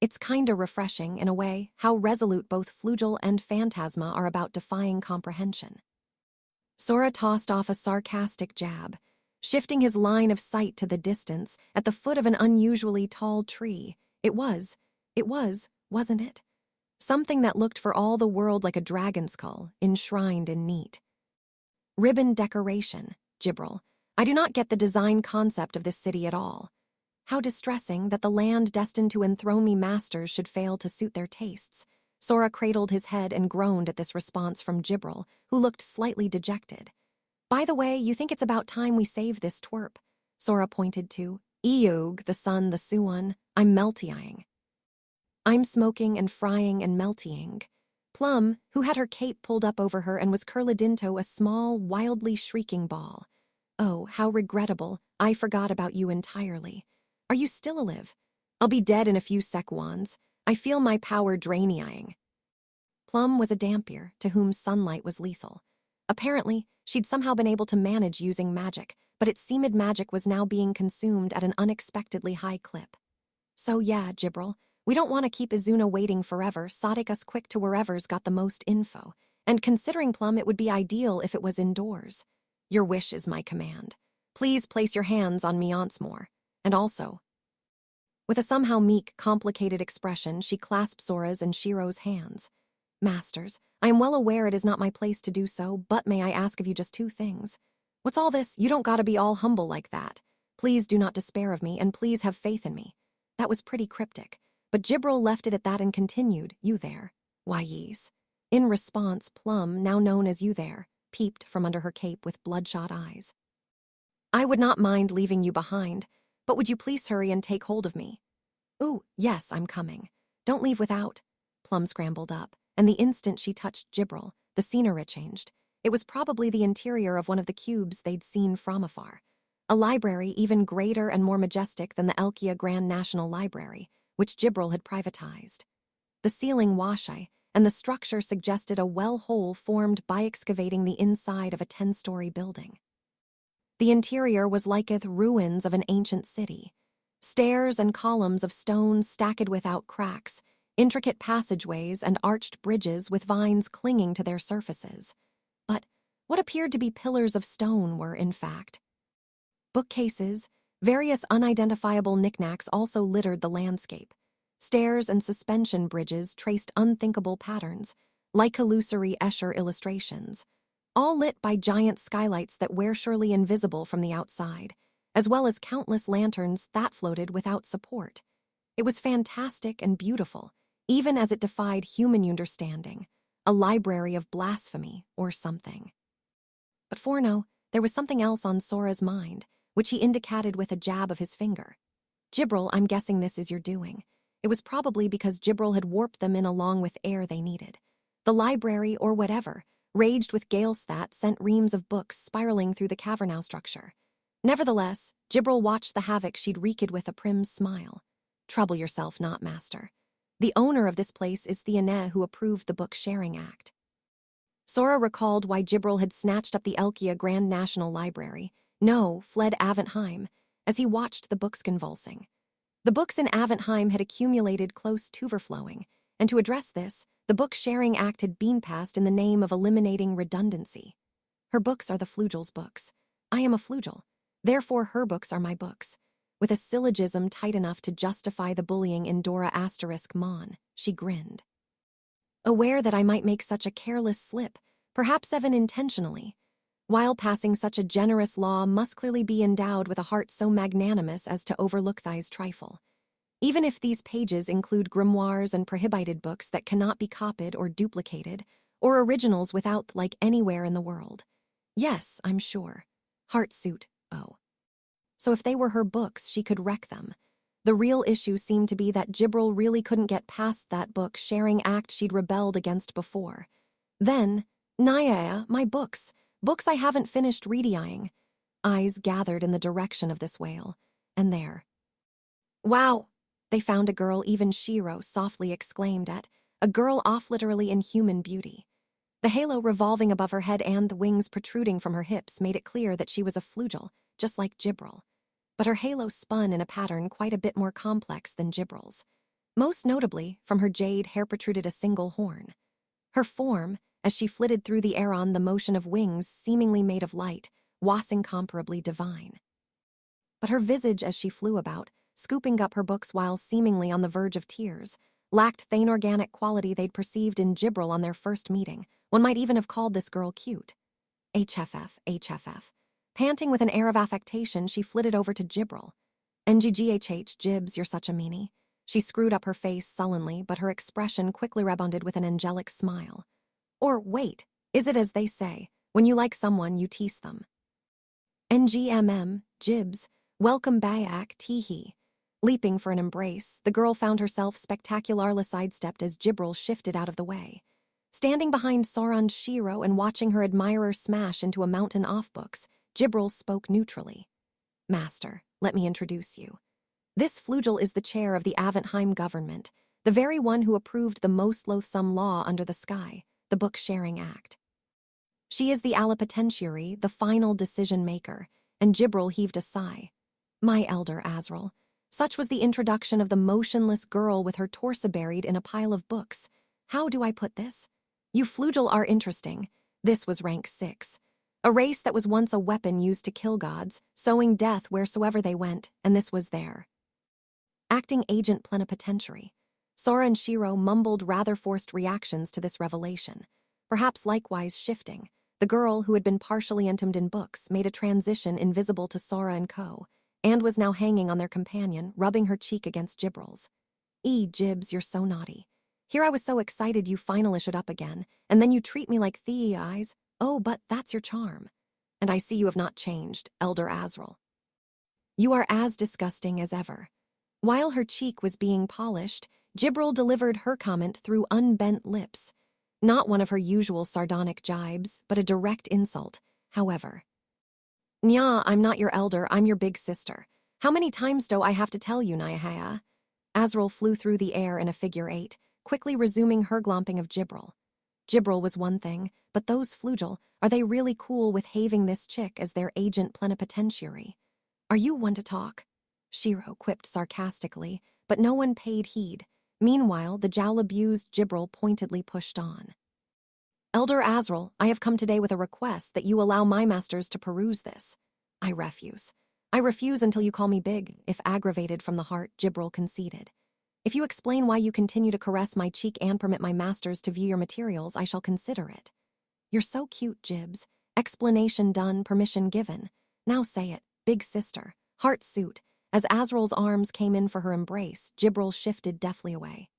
Speaker 1: It's kinda refreshing, in a way, how resolute both Flugel and Phantasma are about defying comprehension. Sora tossed off a sarcastic jab, shifting his line of sight to the distance, at the foot of an unusually tall tree. It was, wasn't it? Something that looked for all the world like a dragon skull, enshrined in neat ribbon decoration. Jibril, I do not get the design concept of this city at all. How distressing that the land destined to enthrone me masters should fail to suit their tastes. Sora cradled his head and groaned at this response from Jibril, who looked slightly dejected. By the way, you think it's about time we save this twerp? Sora pointed to Eog, the sun, the Suan. I'm meltying. I'm smoking and frying and meltying. Plum, who had her cape pulled up over her and was curled-into a small, wildly shrieking ball. Oh, how regrettable. I forgot about you entirely. Are you still alive? I'll be dead in a few seconds. I feel my power draining. Plum was a Dampier, to whom sunlight was lethal. Apparently, she'd somehow been able to manage using magic, but it seemed magic was now being consumed at an unexpectedly high clip. So yeah, Jibril, we don't want to keep Izuna waiting forever, so take us quick to wherever's got the most info. And considering Plum, it would be ideal if it was indoors. Your wish is my command. Please place your hands on me once more. And also, with a somehow meek, complicated expression, she clasped Sora's and Shiro's hands. Masters, I am well aware it is not my place to do so, but may I ask of you just two things? What's all this? You don't gotta be all humble like that. Please do not despair of me, and please have faith in me. That was pretty cryptic, but Jibril left it at that and continued, You there? Why, yes. In response, Plum, now known as You there, peeped from under her cape with bloodshot eyes. I would not mind leaving you behind, but would you please hurry and take hold of me? Ooh, yes, I'm coming. Don't leave without. Plum scrambled up, and the instant she touched Jibril, the scenery changed. It was probably the interior of one of the cubes they'd seen from afar. A library even greater and more majestic than the Elkia Grand National Library, which Jibril had privatized. The ceiling washai, and the structure suggested a well hole formed by excavating the inside of a 10-story building. The interior was liketh ruins of an ancient city. Stairs and columns of stone stacked without cracks, intricate passageways and arched bridges with vines clinging to their surfaces. But what appeared to be pillars of stone were, in fact, bookcases. Various unidentifiable knickknacks also littered the landscape. Stairs and suspension bridges traced unthinkable patterns, like illusory Escher illustrations, all lit by giant skylights that were surely invisible from the outside, as well as countless lanterns that floated without support. It was fantastic and beautiful, even as it defied human understanding, a library of blasphemy or something. But for no, there was something else on Sora's mind, which he indicated with a jab of his finger. Jibril, I'm guessing this is your doing. It was probably because Jibril had warped them in along with air they needed. The library, or whatever, raged with gales that sent reams of books spiraling through the cavernous structure. Nevertheless, Jibril watched the havoc she'd wreaked with a prim smile. Trouble yourself not, master. The owner of this place is the Ane who approved the Book Sharing Act. Sora recalled why Jibril had snatched up the Elkia Grand National Library, fled Aventheim, as he watched the books convulsing. The books in Aventheim had accumulated close to overflowing, and to address this, the Book Sharing Act had been passed in the name of eliminating redundancy. Her books are the Flugel's books. I am a Flugel. Therefore her books are my books. With a syllogism tight enough to justify the bullying in Dora Mon, she grinned. Aware that I might make such a careless slip, perhaps even intentionally, while passing such a generous law must clearly be endowed with a heart so magnanimous as to overlook thy's trifle. Even if these pages include grimoires and prohibited books that cannot be copied or duplicated, or originals without like anywhere in the world. Yes, I'm sure. Heartsuit, oh. So if they were her books, she could wreck them. The real issue seemed to be that Jibril really couldn't get past that book sharing act she'd rebelled against before. Then, Naya, my books I haven't finished reading. Eyes gathered in the direction of this wail, and there. Wow! They found a girl even Shiro softly exclaimed at, a girl off literally in human beauty. The halo revolving above her head and the wings protruding from her hips made it clear that she was a Flugel, just like Jibril. But her halo spun in a pattern quite a bit more complex than Jibril's. Most notably, from her jade hair protruded a single horn. Her form, as she flitted through the air on the motion of wings seemingly made of light, was incomparably divine. But her visage as she flew about, scooping up her books while seemingly on the verge of tears, lacked the inorganic quality they'd perceived in Jibril on their first meeting. One might even have called this girl cute. HFF. Panting with an air of affectation, she flitted over to Jibril. NGGHH, Jibs, you're such a meanie. She screwed up her face sullenly, but her expression quickly rebounded with an angelic smile. Or wait, is it as they say, when you like someone, you tease them? NGMM, Jibs, welcome back, teehee. Leaping for an embrace, the girl found herself spectacularly sidestepped as Jibril shifted out of the way. Standing behind Sora and Shiro and watching her admirer smash into a mountain of books, Jibril spoke neutrally. Master, let me introduce you. This Flugel is the chair of the Aventheim government, the very one who approved the most loathsome law under the sky, the Book Sharing Act. She is the allopotentiary, the final decision-maker, and Jibril heaved a sigh. My elder Azrael. Such was the introduction of the motionless girl with her torso buried in a pile of books. How do I put this? You Flugel are interesting. This was rank 6. A race that was once a weapon used to kill gods, sowing death wheresoever they went, and this was there. Acting agent plenipotentiary. Sora and Shiro mumbled rather forced reactions to this revelation. Perhaps likewise shifting, the girl who had been partially entombed in books made a transition invisible to Sora and co., and was now hanging on their companion, rubbing her cheek against Jibril's. Jibs, you're so naughty. Here I was so excited you finally showed up again, and then you treat me like thee eyes. Oh, but that's your charm. And I see you have not changed, Elder Azrael. You are as disgusting as ever. While her cheek was being polished, Jibril delivered her comment through unbent lips. Not one of her usual sardonic jibes, but a direct insult, however. Nya, I'm not your elder, I'm your big sister. How many times do I have to tell you, Nyahaya? Azrael flew through the air in a figure 8, quickly resuming her glomping of Jibril. Jibril was one thing, but those Flugel, are they really cool with having this chick as their agent plenipotentiary? Are you one to talk? Shiro quipped sarcastically, but no one paid heed. Meanwhile, the jowl-abused Jibril pointedly pushed on. Elder Azrael, I have come today with a request that you allow my masters to peruse this. I refuse. I refuse until you call me big, if aggravated from the heart, Jibril conceded. If you explain why you continue to caress my cheek and permit my masters to view your materials, I shall consider it. You're so cute, Jibs. Explanation done, permission given. Now say it, big sister. Heart suit. As Azrael's arms came in for her embrace, Jibril shifted deftly away.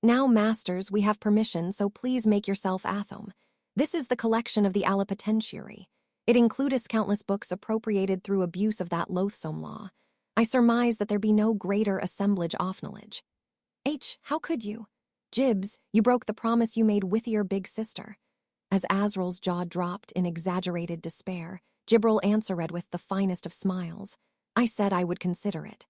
Speaker 1: Now, masters, we have permission, so please make yourself Athom. This is the collection of the Alipotentiary. It includeth countless books appropriated through abuse of that loathsome law. I surmise that there be no greater assemblage of knowledge. How could you? Jibs, you broke the promise you made with your big sister. As Azrael's jaw dropped in exaggerated despair, Jibril answered with the finest of smiles. I said I would consider it.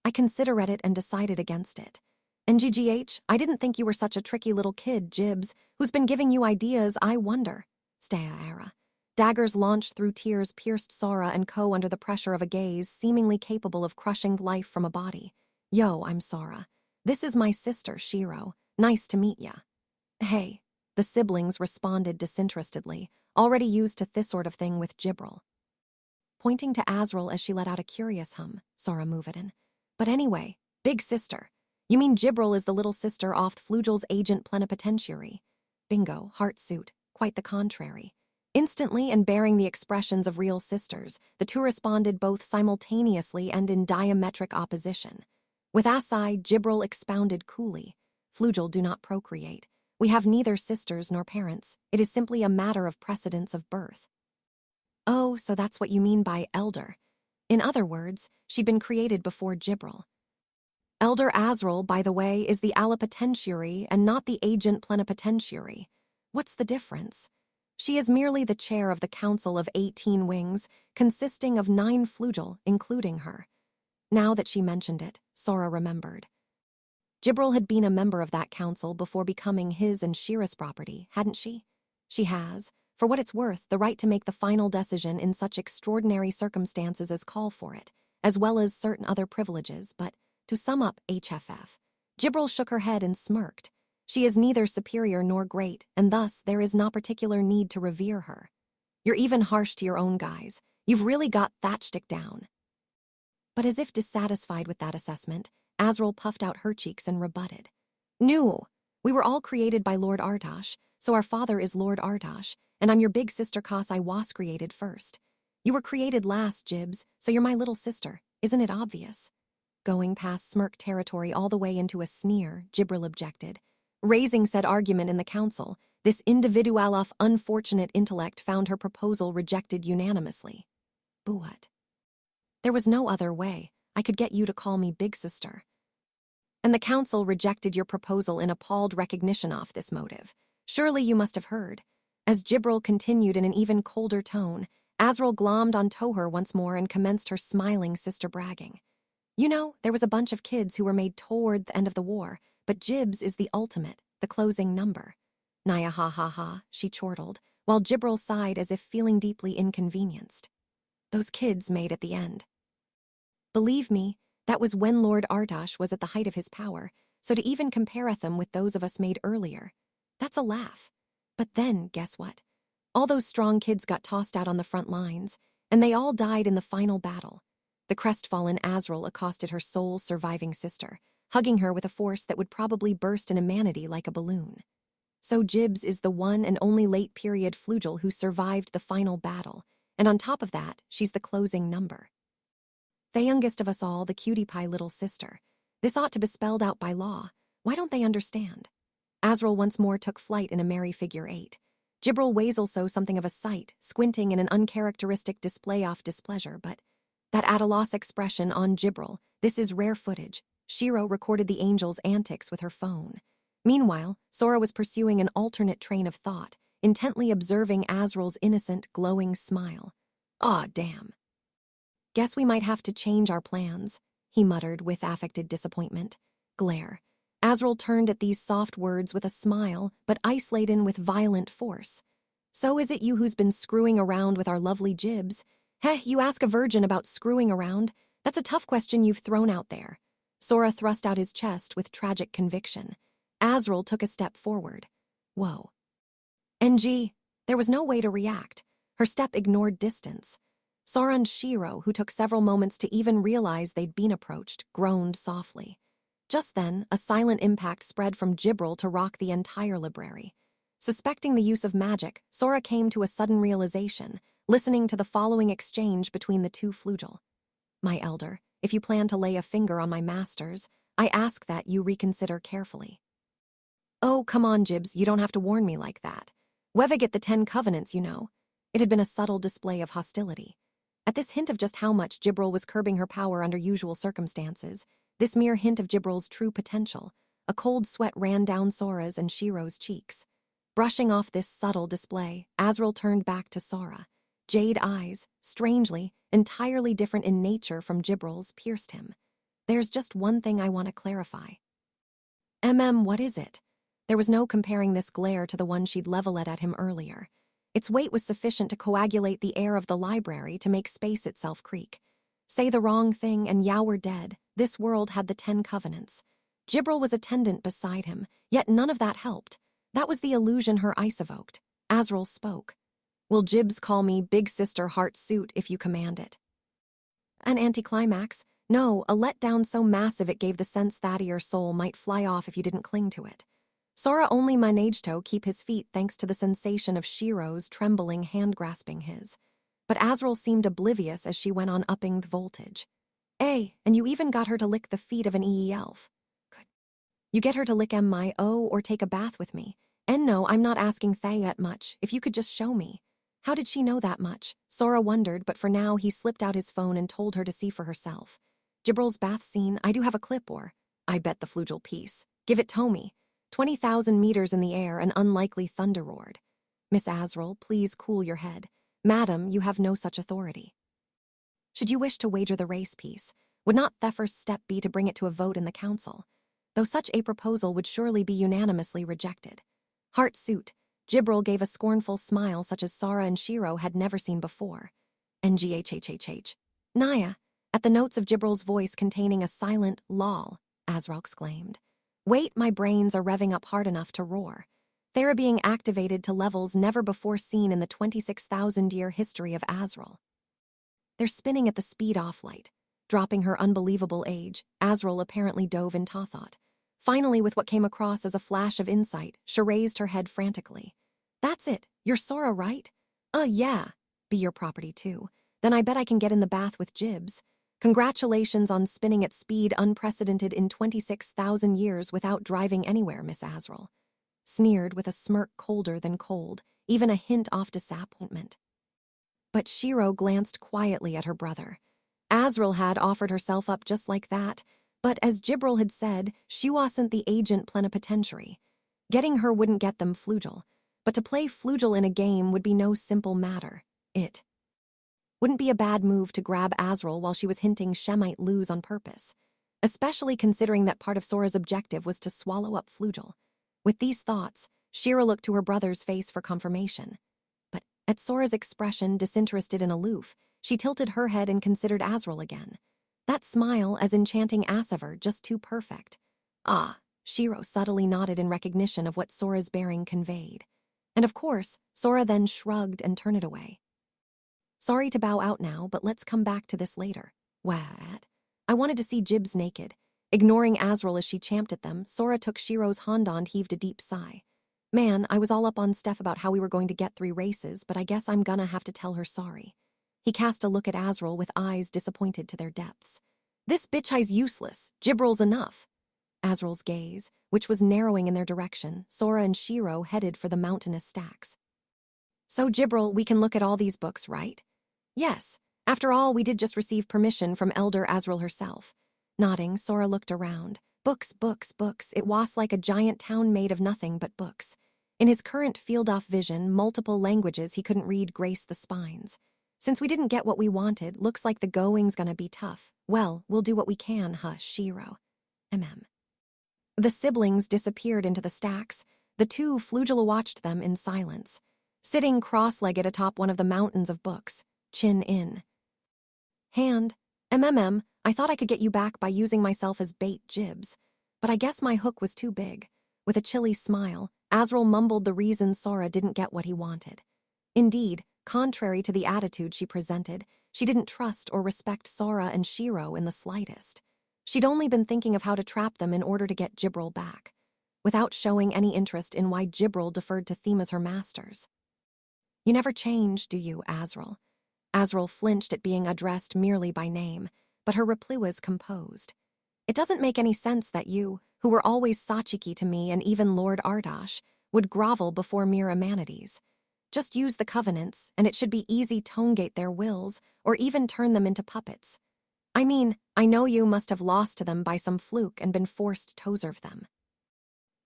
Speaker 1: I considered it and decided against it. NGGH, I didn't think you were such a tricky little kid, Jibs, who's been giving you ideas, I wonder. Stea era. Daggers launched through tears pierced Sora and Co. under the pressure of a gaze seemingly capable of crushing life from a body. Yo, I'm Sora. This is my sister, Shiro. Nice to meet ya. Hey. The siblings responded disinterestedly, already used to this sort of thing with Jibril. Pointing to Azrael as she let out a curious hum, Sora moved in. But anyway, big sister. You mean Jibril is the little sister off Flugel's agent plenipotentiary? Bingo, heart suit, quite the contrary. Instantly and bearing the expressions of real sisters, the two responded both simultaneously and in diametric opposition. With Asai, Jibril expounded coolly. Flugel do not procreate. We have neither sisters nor parents. It is simply a matter of precedence of birth. Oh, so that's what you mean by elder. In other words, she'd been created before Jibril. Elder Azrael, by the way, is the Alipotentiary and not the agent plenipotentiary. What's the difference? She is merely the chair of the Council of 18 Wings, consisting of 9 Flugel, including her. Now that she mentioned it, Sora remembered. Jibril had been a member of that council before becoming his and Shira's property, hadn't she? She has, for what it's worth, the right to make the final decision in such extraordinary circumstances as call for it, as well as certain other privileges, but, to sum up HFF, Jibril shook her head and smirked. She is neither superior nor great, and thus there is no particular need to revere her. You're even harsh to your own guys. You've really got that shtick down. But as if dissatisfied with that assessment, Azrael puffed out her cheeks and rebutted. No, we were all created by Lord Artosh, so our father is Lord Artosh, and I'm your big sister 'cause I was created first. You were created last, Jibs, so you're my little sister. Isn't it obvious? Going past smirk territory all the way into a sneer, Jibril objected. Raising said argument in the council, this individual of unfortunate intellect found her proposal rejected unanimously. But there was no other way. I could get you to call me big sister. And the council rejected your proposal in appalled recognition of this motive. Surely you must have heard. As Jibril continued in an even colder tone, Azrael glommed on Toher once more and commenced her smiling sister bragging. You know, there was a bunch of kids who were made toward the end of the war, but Jibs is the ultimate, the closing number. Naya ha ha ha, she chortled, while Jibril sighed as if feeling deeply inconvenienced. Those kids made at the end. Believe me, that was when Lord Artosh was at the height of his power, so to even compare them with those of us made earlier, that's a laugh. But then, guess what? All those strong kids got tossed out on the front lines, and they all died in the final battle. The crestfallen Azrael accosted her sole surviving sister, hugging her with a force that would probably burst an humanity like a balloon. So Jibs is the one and only late-period Flugel who survived the final battle, and on top of that, she's the closing number. The youngest of us all, the cutie pie little sister. This ought to be spelled out by law. Why don't they understand? Azrael once more took flight in a merry figure 8. Jibril Wazel so something of a sight, squinting in an uncharacteristic display of displeasure, but that at a loss expression on Jibril, this is rare footage. Shiro recorded the angel's antics with her phone. Meanwhile, Sora was pursuing an alternate train of thought, intently observing Azrael's innocent, glowing smile. Aw, damn. Guess we might have to change our plans, he muttered with affected disappointment. Glare. Azrael turned at these soft words with a smile, but ice laden with violent force. So is it you who's been screwing around with our lovely Jibs? Heh, you ask a virgin about screwing around? That's a tough question you've thrown out there. Sora thrust out his chest with tragic conviction. Azrael took a step forward. Whoa. NG. There was no way to react. Her step ignored distance. Sora and Shiro, who took several moments to even realize they'd been approached, groaned softly. Just then, a silent impact spread from Gibril to rock the entire library. Suspecting the use of magic, Sora came to a sudden realization, listening to the following exchange between the two flugel. My elder, if you plan to lay a finger on my masters, I ask that you reconsider carefully. Oh, come on, Jibs, you don't have to warn me like that. We've get the 10 Covenants, you know. It had been a subtle display of hostility. At this hint of just how much Gibril was curbing her power under usual circumstances, this mere hint of Gibril's true potential, a cold sweat ran down Sora's and Shiro's cheeks. Brushing off this subtle display, Azrael turned back to Sora. Jade eyes, strangely, entirely different in nature from Gibril's, pierced him. There's just one thing I want to clarify. What is it? There was no comparing this glare to the one she'd leveled at him earlier. Its weight was sufficient to coagulate the air of the library to make space itself creak. Say the wrong thing and Yao were dead. This world had the 10 Covenants. Gibril was attendant beside him, yet none of that helped. That was the illusion her ice evoked. Azrael spoke. Will Jibs call me Big Sister Heart Suit if you command it? An anticlimax? No, a letdown so massive it gave the sense that your soul might fly off if you didn't cling to it. Sora only managed to keep his feet thanks to the sensation of Shiro's trembling hand grasping his. But Azrael seemed oblivious as she went on upping the voltage. And you even got her to lick the feet of an EE elf. Good. You get her to lick my or take a bath with me. And no, I'm not asking Thayet much, if you could just show me. How did she know that much? Sora wondered, but for now he slipped out his phone and told her to see for herself. Gibril's bath scene, I do have a clip or... I bet the flugel piece. Give it to me. 20,000 meters in the air, an unlikely thunder roared. Miss Azrael, please cool your head. Madam, you have no such authority. Should you wish to wager the race piece, would not Theffer's step be to bring it to a vote in the council? Though such a proposal would surely be unanimously rejected. Heart suit, Gibril gave a scornful smile such as Sora and Shiro had never seen before. NGHHHH. Naya, at the notes of Gibril's voice containing a silent lol, Azrael exclaimed. Wait, my brains are revving up hard enough to roar. They're being activated to levels never before seen in the 26,000-year history of Azrael. They're spinning at the speed-off light. Dropping her unbelievable age, Azrael apparently dove in thought. Finally, with what came across as a flash of insight, she raised her head frantically. That's it. You're Sora, right? Yeah. Be your property, too. Then I bet I can get in the bath with Jibs. Congratulations on spinning at speed unprecedented in 26,000 years without driving anywhere, Miss Azrael. Sneered with a smirk colder than cold, even a hint of disappointment. But Shiro glanced quietly at her brother. Azrael had offered herself up just like that, but as Gibril had said, she wasn't the agent plenipotentiary. Getting her wouldn't get them flugel, but to play flugel in a game would be no simple matter. It wouldn't be a bad move to grab Azrael while she was hinting she might lose on purpose, especially considering that part of Sora's objective was to swallow up flugel. With these thoughts, Shiro looked to her brother's face for confirmation. But at Sora's expression, disinterested and aloof, she tilted her head and considered Azrael again. That smile as enchanting as ever, just too perfect. Shiro subtly nodded in recognition of what Sora's bearing conveyed. And of course, Sora then shrugged and turned it away. Sorry to bow out now, but let's come back to this later. What? I wanted to see Jibs naked. Ignoring Azrael as she champed at them, Sora took Shiro's hand and heaved a deep sigh. Man, I was all up on Steph about how we were going to get 3 races, but I guess I'm gonna have to tell her sorry. He cast a look at Azrael with eyes disappointed to their depths. This bitch is useless. Gibril's enough. Azrael's gaze, which was narrowing in their direction, Sora and Shiro headed for the mountainous stacks. So, Gibril, we can look at all these books, right? Yes. After all, we did just receive permission from Elder Azrael herself. Nodding, Sora looked around. Books, books, books. It was like a giant town made of nothing but books. In his current field-off vision, multiple languages he couldn't read graced the spines. Since we didn't get what we wanted, looks like the going's gonna be tough. Well, we'll do what we can, Shiro. The siblings disappeared into the stacks. The two Flugela watched them in silence, sitting cross-legged atop one of the mountains of books, chin in. Hand, I thought I could get you back by using myself as bait jibs, but I guess my hook was too big. With a chilly smile, Azrael mumbled the reason Sora didn't get what he wanted. Indeed, contrary to the attitude she presented, she didn't trust or respect Sora and Shiro in the slightest. She'd only been thinking of how to trap them in order to get Gibril back, without showing any interest in why Gibril deferred to them as her masters. You never change, do you, Azrael? Azrael flinched at being addressed merely by name, but her reply was composed. It doesn't make any sense that you, who were always Sachiki to me and even Lord Ardash, would grovel before mere amenities. Just use the covenants, and it should be easy tone-gate their wills, or even turn them into puppets. I mean, I know you must have lost to them by some fluke and been forced to serve them.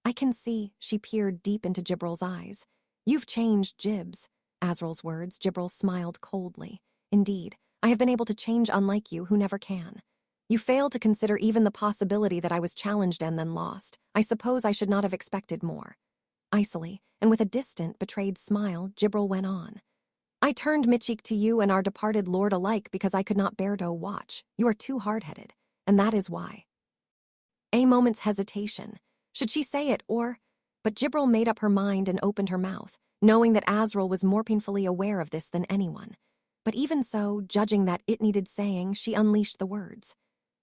Speaker 1: I can see, she peered deep into Gibril's eyes. You've changed, Jibs. Azrael's words, Gibril smiled coldly. Indeed, I have been able to change unlike you who never can. You failed to consider even the possibility that I was challenged and then lost. I suppose I should not have expected more. Icily, and with a distant, betrayed smile, Gibril went on. I turned Michik to you and our departed lord alike because I could not bear to watch. You are too hard-headed, and that is why. A moment's hesitation. Should she say it, or... But Gibril made up her mind and opened her mouth, knowing that Azrael was more painfully aware of this than anyone. But even so, judging that it needed saying, she unleashed the words.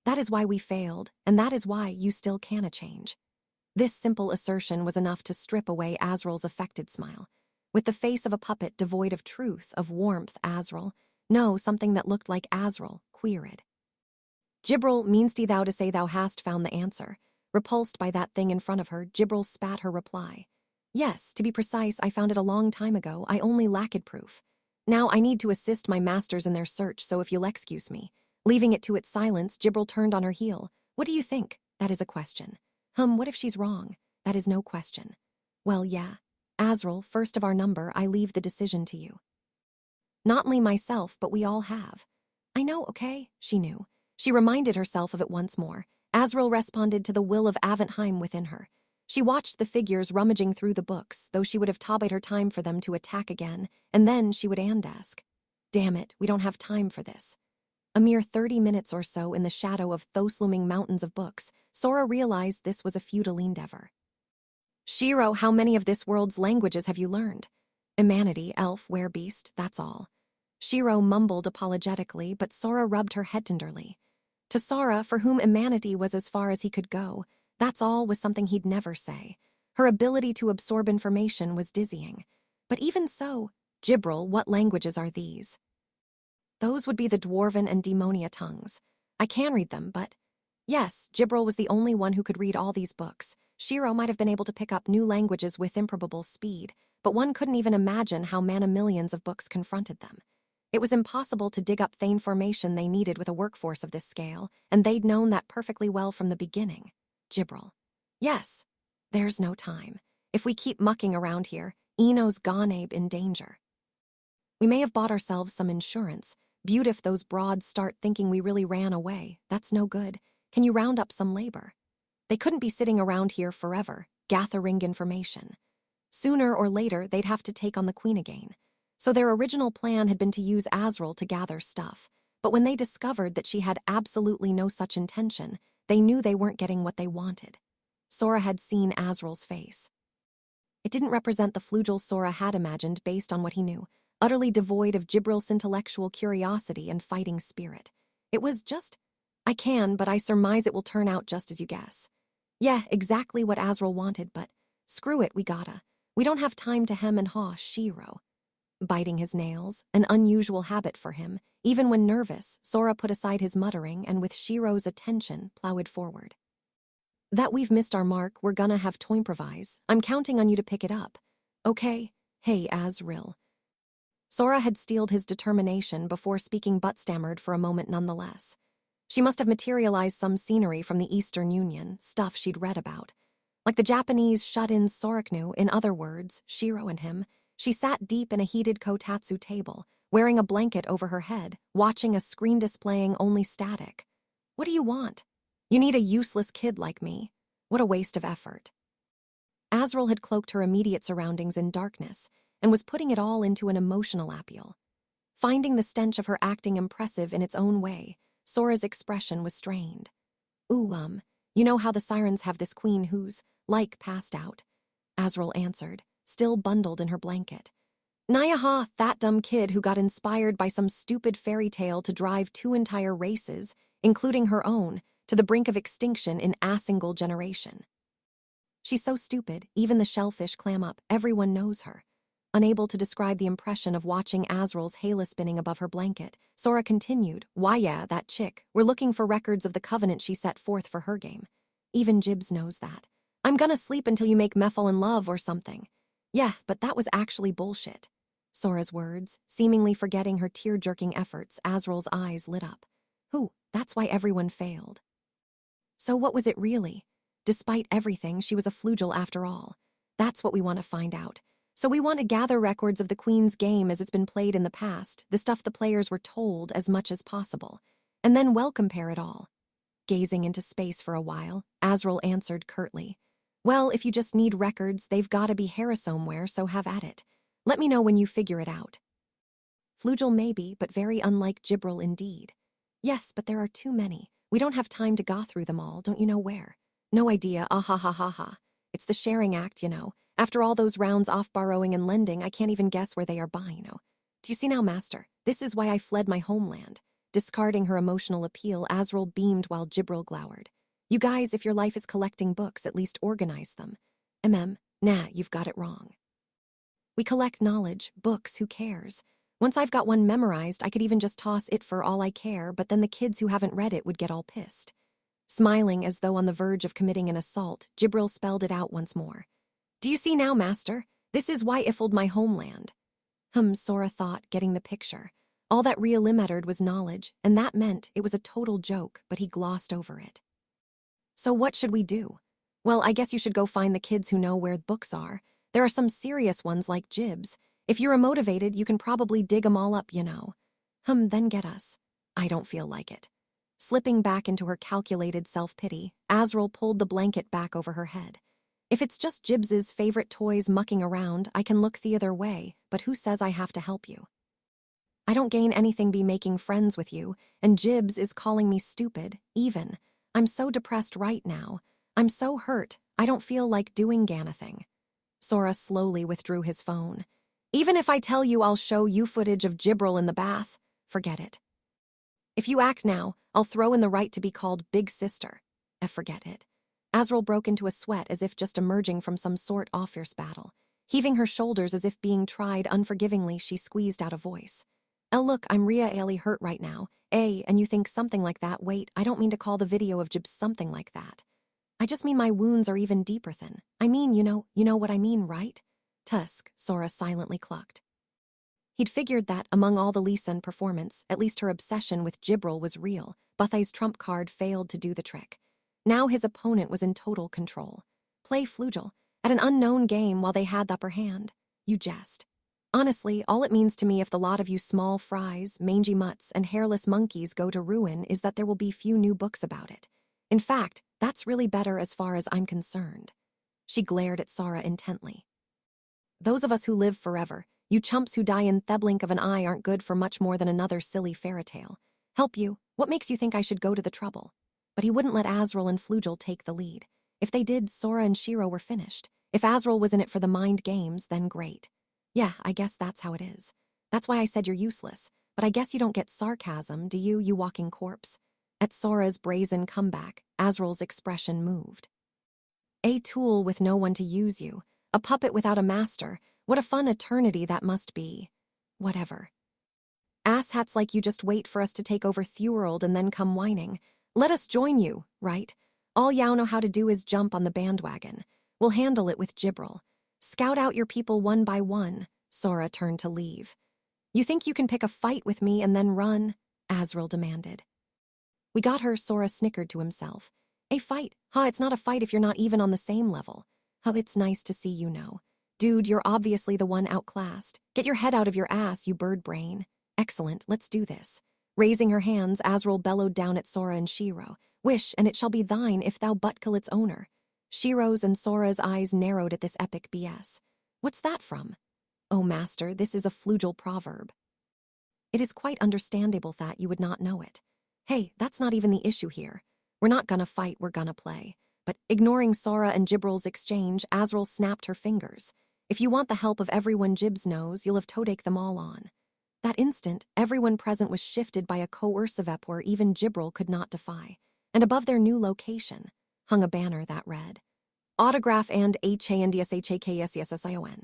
Speaker 1: That is why we failed, and that is why you still can change. This simple assertion was enough to strip away Azrael's affected smile. With the face of a puppet devoid of truth, of warmth, Azrael, no, something that looked like Azrael, queried. Gibril, mean'st thou to say thou hast found the answer? Repulsed by that thing in front of her, Gibril spat her reply. Yes, to be precise, I found it a long time ago. I only lacked proof. Now I need to assist my masters in their search, so if you'll excuse me. Leaving it to its silence, Gibril turned on her heel. What do you think? That is a question. What if she's wrong? That is no question. Well, yeah. Azrael, first of our number, I leave the decision to you. Not only myself, but we all have. I know, okay? She knew. She reminded herself of it once more. Azrael responded to the will of Aventheim within her. She watched the figures rummaging through the books, though she would have tobied her time for them to attack again, and then she would ask. Damn it, we don't have time for this. A mere 30 minutes or so in the shadow of those looming mountains of books, Sora realized this was a futile endeavor. Shiro, how many of this world's languages have you learned? Humanity, elf, werebeast, that's all. Shiro mumbled apologetically, but Sora rubbed her head tenderly. To Sora, for whom humanity was as far as he could go, that's all was something he'd never say. Her ability to absorb information was dizzying. But even so, Gibril, what languages are these? Those would be the Dwarven and Demonia tongues. I can read them, but... Yes, Gibril was the only one who could read all these books. Shiro might have been able to pick up new languages with improbable speed, but one couldn't even imagine how millions of books confronted them. It was impossible to dig up the information they needed with a workforce of this scale, and they'd known that perfectly well from the beginning. Gibril. Yes. There's no time. If we keep mucking around here, Eno's Gonabe in danger. We may have bought ourselves some insurance. Beaut if those broads start thinking we really ran away. That's no good. Can you round up some labor? They couldn't be sitting around here forever, gathering information. Sooner or later, they'd have to take on the Queen again. So their original plan had been to use Azrael to gather stuff. But when they discovered that she had absolutely no such intention, they knew they weren't getting what they wanted. Sora had seen Azrael's face. It didn't represent the Flugel Sora had imagined based on what he knew, utterly devoid of Gibril's intellectual curiosity and fighting spirit. It was just, I can, but I surmise it will turn out just as you guess. Yeah, exactly what Azrael wanted, but screw it, we gotta. We don't have time to hem and haw Shiro. Biting his nails, an unusual habit for him, even when nervous, Sora put aside his muttering and with Shiro's attention plowed forward. That we've missed our mark, we're gonna have to improvise. I'm counting on you to pick it up. Okay? Hey, Azrael. Sora had steeled his determination before speaking but stammered for a moment nonetheless. She must have materialized some scenery from the Eastern Union, stuff she'd read about. Like the Japanese shut-in Soriknu, in other words, Shiro and him, she sat deep in a heated kotatsu table, wearing a blanket over her head, watching a screen displaying only static. What do you want? You need a useless kid like me. What a waste of effort. Azrael had cloaked her immediate surroundings in darkness and was putting it all into an emotional appeal. Finding the stench of her acting impressive in its own way, Sora's expression was strained. Ooh, you know how the sirens have this queen who's, like, passed out? Azrael answered, still bundled in her blanket. Nyaha, that dumb kid who got inspired by some stupid fairy tale to drive 2 entire races, including her own, to the brink of extinction in a single generation. She's so stupid, even the shellfish clam up, everyone knows her. Unable to describe the impression of watching Azrael's halo spinning above her blanket, Sora continued, why yeah, that chick, we're looking for records of the covenant she set forth for her game. Even Jibs knows that. I'm gonna sleep until you make me fall in love or something. Yeah, but that was actually bullshit. Sora's words, seemingly forgetting her tear-jerking efforts, Azrael's eyes lit up. That's why everyone failed. So what was it really? Despite everything, she was a flugel after all. That's what we want to find out. So we want to gather records of the Queen's game as it's been played in the past, the stuff the players were told as much as possible, and then compare it all. Gazing into space for a while, Azrael answered curtly. Well, if you just need records, they've got to be here somewhere, so have at it. Let me know when you figure it out. Flugel maybe, but very unlike Gibril indeed. Yes, but there are too many. We don't have time to go through them all, don't you know where? No idea, ah ha ha ha ha. It's the sharing act, you know. After all those rounds off borrowing and lending, I can't even guess where they are by, you know. Do you see now, Master? This is why I fled my homeland. Discarding her emotional appeal, Azrael beamed while Gibril glowered. You guys, if your life is collecting books, at least organize them. Nah, you've got it wrong. We collect knowledge, books, who cares? Once I've got one memorized, I could even just toss it for all I care, but then the kids who haven't read it would get all pissed. Smiling as though on the verge of committing an assault, Gibril spelled it out once more. Do you see now, Master? This is why I fled my homeland. Sora thought, getting the picture. All that Ria uttered was knowledge, and that meant it was a total joke, but he glossed over it. So what should we do? Well, I guess you should go find the kids who know where books are. There are some serious ones like Jibs. If you're motivated, you can probably dig 'em all up, you know. Then get us. I don't feel like it. Slipping back into her calculated self-pity, Azrael pulled the blanket back over her head. If it's just Jibs's favorite toys mucking around, I can look the other way, but who says I have to help you? I don't gain anything by making friends with you, and Jibs is calling me stupid, even. I'm so depressed right now. I'm so hurt, I don't feel like doing anything. Sora slowly withdrew his phone. Even if I tell you I'll show you footage of Gibril in the bath, forget it. If you act now, I'll throw in the right to be called Big Sister. Forget it. Azrael broke into a sweat as if just emerging from some sort of fierce battle. Heaving her shoulders as if being tried unforgivingly, she squeezed out a voice. Look, I'm really hurt right now. And you think something like that? Wait, I don't mean to call the video of Jibs something like that. I just mean my wounds are even deeper than. I mean, you know what I mean, right? Tusk, Sora silently clucked. He'd figured that, among all the Lee-Sin performance, at least her obsession with Gibril was real. Buthai's trump card failed to do the trick. Now his opponent was in total control. Play Flugel, at an unknown game while they had the upper hand. You jest. Honestly, all it means to me if the lot of you small fries, mangy mutts, and hairless monkeys go to ruin is that there will be few new books about it. In fact, that's really better as far as I'm concerned. She glared at Sora intently. Those of us who live forever, you chumps who die in the blink of an eye, aren't good for much more than another silly fairy tale. Help you? What makes you think I should go to the trouble? But he wouldn't let Azrael and Flugel take the lead. If they did, Sora and Shiro were finished. If Azrael was in it for the mind games, then great. Yeah, I guess that's how it is. That's why I said you're useless. But I guess you don't get sarcasm, do you, you walking corpse? At Sora's brazen comeback, Azrael's expression moved. A tool with no one to use you. A puppet without a master. What a fun eternity that must be. Whatever. Asshats like you just wait for us to take over Thworld and then come whining. Let us join you, right? All y'all know how to do is jump on the bandwagon. We'll handle it with Gibril. Scout out your people one by one. Sora turned to leave. You think you can pick a fight with me and then run? Azrael demanded. We got her, Sora snickered to himself. A fight? It's not a fight if you're not even on the same level. It's nice to see you know. Dude, you're obviously the one outclassed. Get your head out of your ass, you bird brain. Excellent, let's do this. Raising her hands, Azrael bellowed down at Sora and Shiro. Wish, and it shall be thine if thou but kill its owner. Shiro's and Sora's eyes narrowed at this epic BS. What's that from? Oh, master, this is a flugel proverb. It is quite understandable that you would not know it. Hey, that's not even the issue here. We're not gonna fight, we're gonna play. But ignoring Sora and Jibral's exchange, Azrael snapped her fingers. If you want the help of everyone Jibs knows, you'll have Todake them all on. That instant, everyone present was shifted by a coercive where even Jibral could not defy. And above their new location hung a banner that read, Autograph and HANDSHAKSSSION.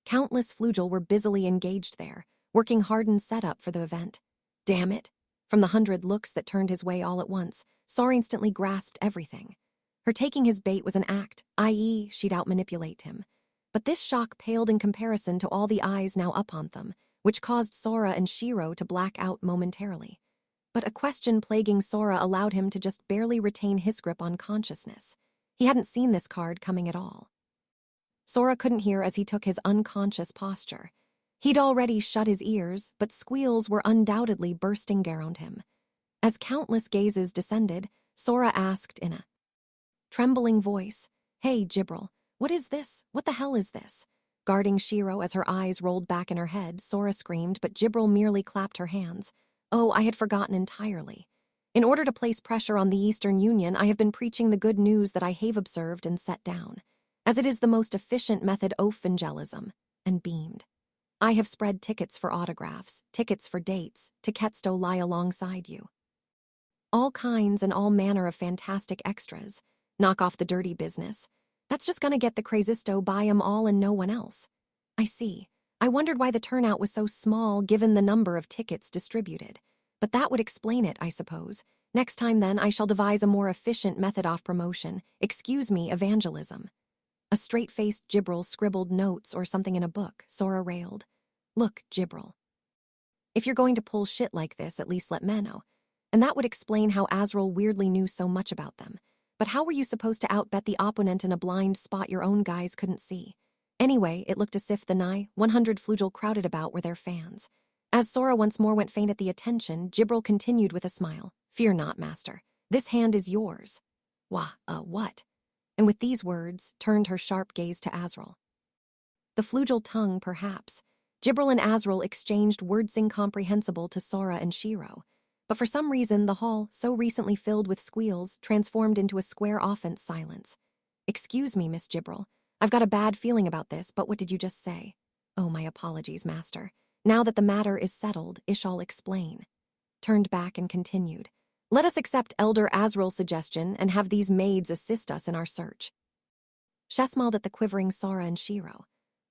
Speaker 1: Countless flugel were busily engaged there, working hard in setup for the event. Damn it! From the 100 looks that turned his way all at once, Sora instantly grasped everything. Her taking his bait was an act, i.e., she'd outmanipulate him. But this shock paled in comparison to all the eyes now upon them, which caused Sora and Shiro to black out momentarily. But a question plaguing Sora allowed him to just barely retain his grip on consciousness. He hadn't seen this card coming at all. Sora couldn't hear as he took his unconscious posture. He'd already shut his ears, but squeals were undoubtedly bursting around him. As countless gazes descended, Sora asked in a trembling voice, Hey, Jibral, what is this? What the hell is this? Guarding Shiro as her eyes rolled back in her head, Sora screamed, but Jibral merely clapped her hands. Oh, I had forgotten entirely. In order to place pressure on the Eastern Union, I have been preaching the good news that I have observed and set down, as it is the most efficient method of evangelism, and beamed. I have spread tickets for autographs, tickets for dates, tickets to lie alongside you. All kinds and all manner of fantastic extras. Knock off the dirty business. That's just gonna get the crazisto buy 'em all and no one else. I see. I wondered why the turnout was so small given the number of tickets distributed. But that would explain it, I suppose. Next time then I shall devise a more efficient method of promotion. Excuse me, evangelism. A straight-faced Jibral scribbled notes or something in a book, Sora railed. Look, Jibral. If you're going to pull shit like this, at least let me know. And that would explain how Azrael weirdly knew so much about them. But how were you supposed to outbet the opponent in a blind spot your own guys couldn't see? Anyway, it looked as if the nigh 100 flugel crowded about were their fans. As Sora once more went faint at the attention, Jibral continued with a smile. Fear not, master. This hand is yours. What? And with these words, turned her sharp gaze to Azrael. The flugel tongue, perhaps. Jibral and Azrael exchanged words incomprehensible to Sora and Shiro. But for some reason, the hall, so recently filled with squeals, transformed into a square offense silence. Excuse me, Miss Jibral. I've got a bad feeling about this, but what did you just say? Oh, my apologies, master. Now that the matter is settled, Ish'll explain. Turned back and continued. Let us accept Elder Azrael's suggestion and have these maids assist us in our search. She smiled at the quivering Sora and Shiro.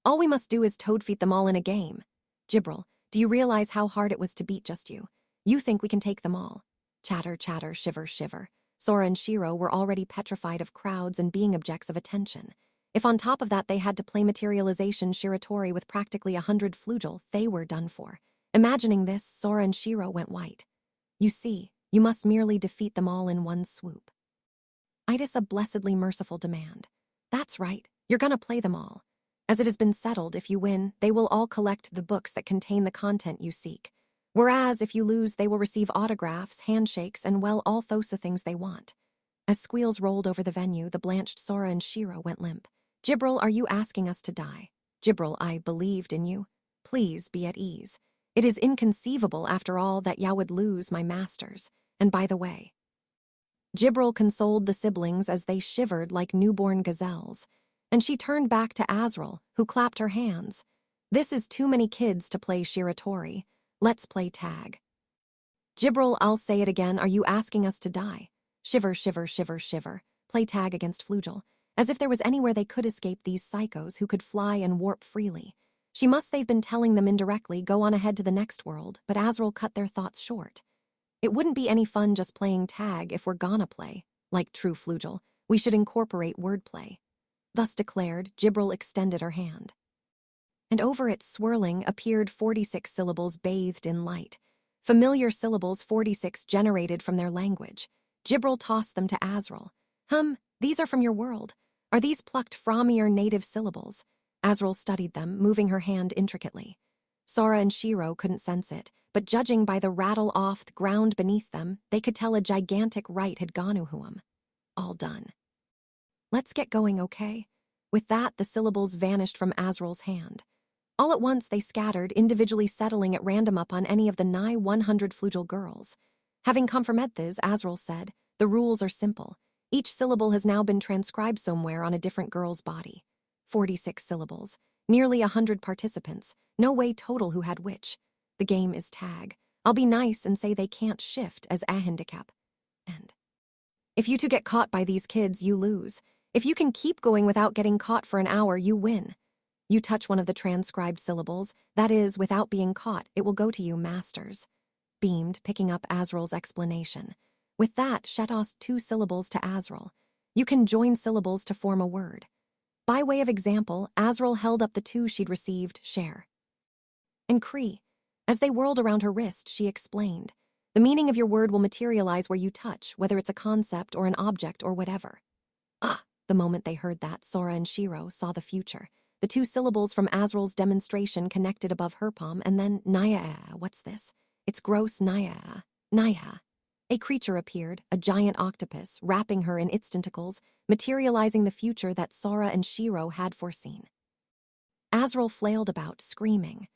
Speaker 1: All we must do is toad-feet them all in a game. Jibral, do you realize how hard it was to beat just you? You think we can take them all? Chatter, chatter, shiver, shiver. Sora and Shiro were already petrified of crowds and being objects of attention. If on top of that they had to play materialization Shiratori with practically 100 flugel, they were done for. Imagining this, Sora and Shiro went white. You see, you must merely defeat them all in one swoop. Itis a blessedly merciful demand. That's right, you're gonna play them all. As it has been settled, if you win, they will all collect the books that contain the content you seek. Whereas, if you lose, they will receive autographs, handshakes, and well, all those things they want. As squeals rolled over the venue, the blanched Sora and Shiro went limp. Jibral, are you asking us to die? Jibral, I believed in you. Please be at ease. It is inconceivable, after all, that ya would lose my masters. And by the way. Jibral consoled the siblings as they shivered like newborn gazelles. And she turned back to Azrael, who clapped her hands. This is too many kids to play Shiratori. Let's play tag. Jibral, I'll say it again, are you asking us to die? Shiver, shiver, shiver, shiver. Play tag against flugel. As if there was anywhere they could escape these psychos who could fly and warp freely. They've been telling them indirectly, go on ahead to the next world, but Azrael cut their thoughts short. It wouldn't be any fun just playing tag if we're gonna play. Like true flugel, we should incorporate wordplay. Thus declared, Jibral extended her hand. And over it, swirling, appeared 46 syllables bathed in light. Familiar syllables 46 generated from their language. Jibral tossed them to Azrael. These are from your world. Are these plucked from your native syllables? Azrael studied them, moving her hand intricately. Sora and Shiro couldn't sense it, but judging by the rattle off the ground beneath them, they could tell a gigantic rite had gone uhuum. All done. Let's get going, okay? With that, the syllables vanished from Azrael's hand. All at once, they scattered, individually settling at random up on any of the nigh 100 flugel girls. Having come from this, Azrael said, the rules are simple. Each syllable has now been transcribed somewhere on a different girl's body. 46 syllables. Nearly 100 participants. No way total who had which. The game is tag. I'll be nice and say they can't shift as a handicap. And if you two get caught by these kids, you lose. If you can keep going without getting caught for an hour, you win. You touch one of the transcribed syllables, that is, without being caught, it will go to you, masters. Beamed, picking up Azrael's explanation. With that, Shetoss 2 syllables to Azrael. You can join syllables to form a word. By way of example, Azrael held up the 2 she'd received, share. And Cree. As they whirled around her wrist, she explained, the meaning of your word will materialize where you touch, whether it's a concept or an object or whatever. Ah! The moment they heard that, Sora and Shiro saw the future. The 2 syllables from Azrael's demonstration connected above her palm, and then, Naya, what's this? It's gross, Naya. Naya. A creature appeared, a giant octopus, wrapping her in its tentacles, materializing the future that Sora and Shiro had foreseen. Azrael flailed about, screaming,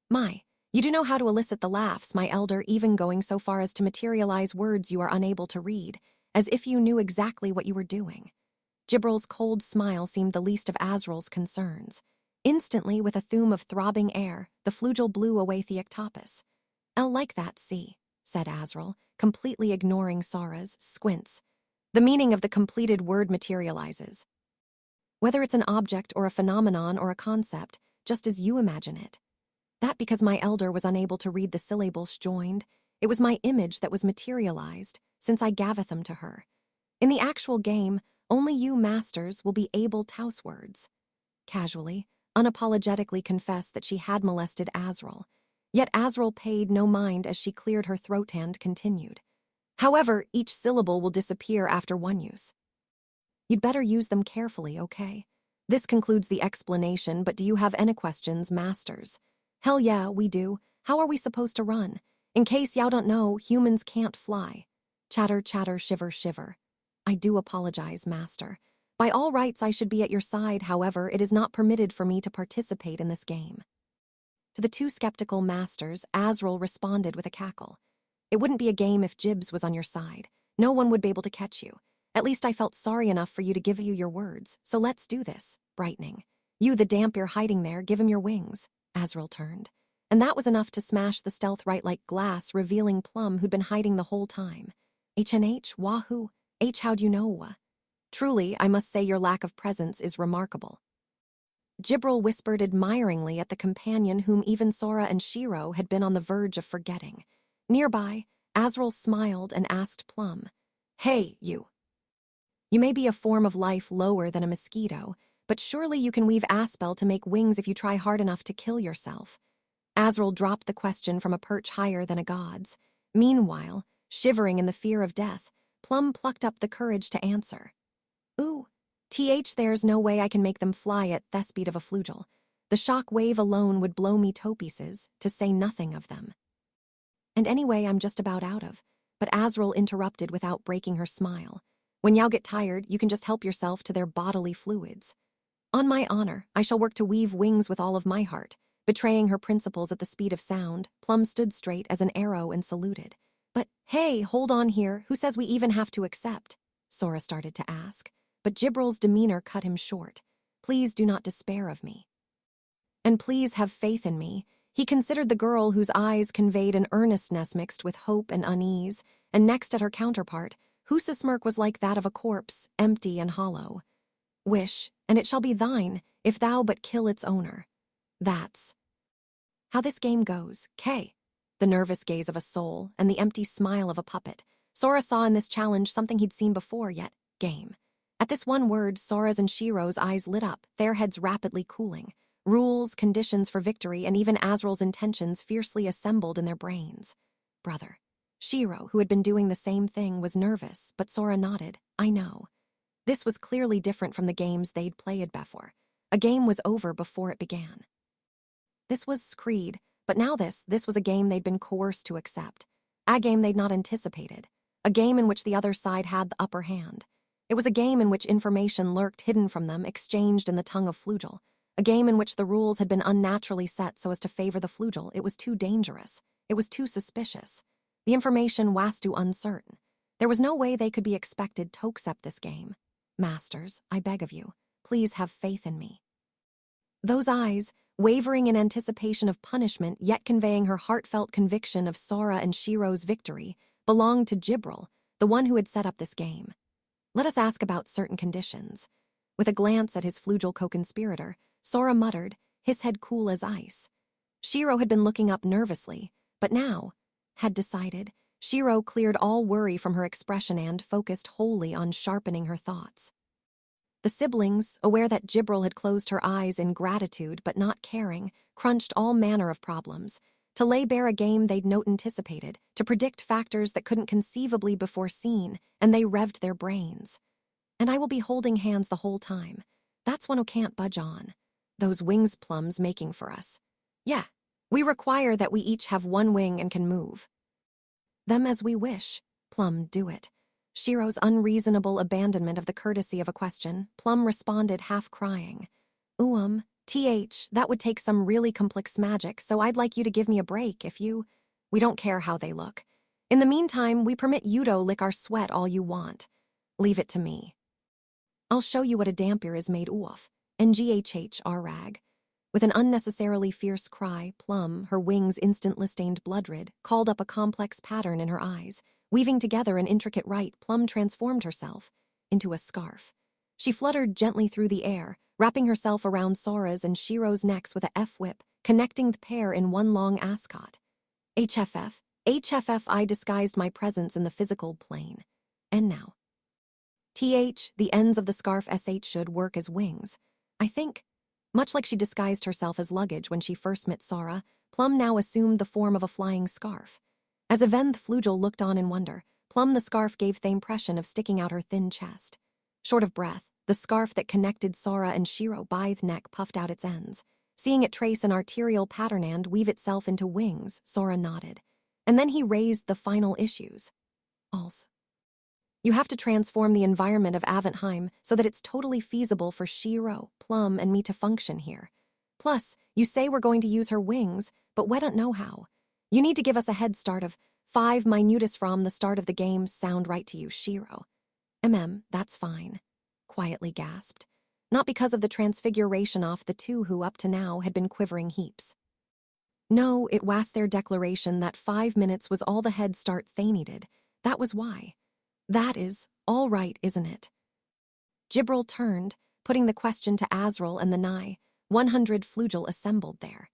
Speaker 1: My, you do know how to elicit the laughs, my elder, even going so far as to materialize words you are unable to read, as if you knew exactly what you were doing. Gibbral's cold smile seemed the least of Azrael's concerns. Instantly, with a thume of throbbing air, the flugel blew away the octopus. I'll like that, see, said Azrael, completely ignoring Sora's squints. The meaning of the completed word materializes. Whether it's an object or a phenomenon or a concept, just as you imagine it. That because my elder was unable to read the syllables joined, it was my image that was materialized, since I gaveth them to her. In the actual game, only you masters will be able touse words. Casually, unapologetically confessed that she had molested Azrael. Yet Azrael paid no mind as she cleared her throat and continued. However, each syllable will disappear after one use. You'd better use them carefully, okay? This concludes the explanation, but do you have any questions, masters? Hell yeah, we do. How are we supposed to run? In case y'all don't know, humans can't fly. Chatter, chatter, shiver, shiver. I do apologize, master. By all rights, I should be at your side, however, it is not permitted for me to participate in this game. To the 2 skeptical masters, Azrael responded with a cackle. It wouldn't be a game if Jibs was on your side. No one would be able to catch you. At least I felt sorry enough for you to give you your words, so let's do this, brightening. You, the damp you're hiding there, give him your wings. Azrael turned. And that was enough to smash the stealth right like glass, revealing Plum, who'd been hiding the whole time. HNH, wahoo, H, how'd you know? Truly, I must say your lack of presence is remarkable. Gibral whispered admiringly at the companion whom even Sora and Shiro had been on the verge of forgetting. Nearby, Azrael smiled and asked Plum, Hey, you. You may be a form of life lower than a mosquito, but surely you can weave Aspel to make wings if you try hard enough to kill yourself. Azrael dropped the question from a perch higher than a god's. Meanwhile, shivering in the fear of death, Plum plucked up the courage to answer. Ooh, there's no way I can make them fly at the speed of a flugel. The shock wave alone would blow me to pieces, to say nothing of them. And anyway, I'm just about out of. But Azrael interrupted without breaking her smile. When y'all get tired, you can just help yourself to their bodily fluids. On my honor, I shall work to weave wings with all of my heart. Betraying her principles at the speed of sound, Plum stood straight as an arrow and saluted. But, hey, hold on here, who says we even have to accept? Sora started to ask, but Gibral's demeanor cut him short. Please do not despair of me. And please have faith in me. He considered the girl whose eyes conveyed an earnestness mixed with hope and unease, and next at her counterpart, whose smirk was like that of a corpse, empty and hollow. Wish, and it shall be thine, if thou but kill its owner. That's how this game goes, K. The nervous gaze of a soul and the empty smile of a puppet. Sora saw in this challenge something he'd seen before, yet game. At this one word, Sora's and Shiro's eyes lit up, their heads rapidly cooling. Rules, conditions for victory, and even Azrael's intentions fiercely assembled in their brains. Brother. Shiro, who had been doing the same thing, was nervous, but Sora nodded. I know. This was clearly different from the games they'd played before. A game was over before it began. This was Creed, but now this was a game they'd been coerced to accept. A game they'd not anticipated. A game in which the other side had the upper hand. It was a game in which information lurked hidden from them, exchanged in the tongue of Flugel. A game in which the rules had been unnaturally set so as to favor the Flugel. It was too dangerous. It was too suspicious. The information was too uncertain. There was no way they could be expected to accept this game. Masters, I beg of you, please have faith in me. Those eyes, wavering in anticipation of punishment yet conveying her heartfelt conviction of Sora and Shiro's victory, belonged to Jibril, the one who had set up this game. Let us ask about certain conditions. With a glance at his Flugel co-conspirator, Sora muttered, his head cool as ice. Shiro had been looking up nervously, but now, had decided, Shiro cleared all worry from her expression and focused wholly on sharpening her thoughts. The siblings, aware that Jibril had closed her eyes in gratitude but not caring, crunched all manner of problems, to lay bare a game they'd not anticipated, to predict factors that couldn't conceivably be foreseen, and they revved their brains. And I will be holding hands the whole time. That's one who can't budge on. Those wings Plum's making for us. Yeah, we require that we each have one wing and can move. Them as we wish. Plum, do it. Shiro's unreasonable abandonment of the courtesy of a question, Plum responded half crying. That would take some really complex magic, so I'd like you to give me a break if you... We don't care how they look. In the meantime, we permit you to lick our sweat all you want. Leave it to me. I'll show you what a dampier is made of. NGHH, rag. With an unnecessarily fierce cry, Plum, her wings instantly stained blood-red, called up a complex pattern in her eyes. Weaving together an intricate rite, Plum transformed herself into a scarf. She fluttered gently through the air, wrapping herself around Sora's and Shiro's necks with a F-whip, connecting the pair in one long ascot. HFF, I disguised my presence in the physical plane. And now. The ends of the scarf SH should work as wings. I think. Much like she disguised herself as luggage when she first met Sora, Plum now assumed the form of a flying scarf. As Aven the Flugel looked on in wonder, Plum the scarf gave the impression of sticking out her thin chest. Short of breath, the scarf that connected Sora and Shiro by the neck puffed out its ends. Seeing it trace an arterial pattern and weave itself into wings, Sora nodded. And then he raised the final issues. Also, you have to transform the environment of Aventheim so that it's totally feasible for Shiro, Plum, and me to function here. Plus, you say we're going to use her wings, but we don't know how. You need to give us a head start of 5 minutus from the start of the game. Sound right to you, Shiro? That's fine, quietly gasped. Not because of the transfiguration off the two who up to now had been quivering heaps. No, it was their declaration that 5 minutes was all the head start they needed. That was why. That is all right, isn't it? Jibril turned, putting the question to Azrael and the nigh 100 Flugel assembled there.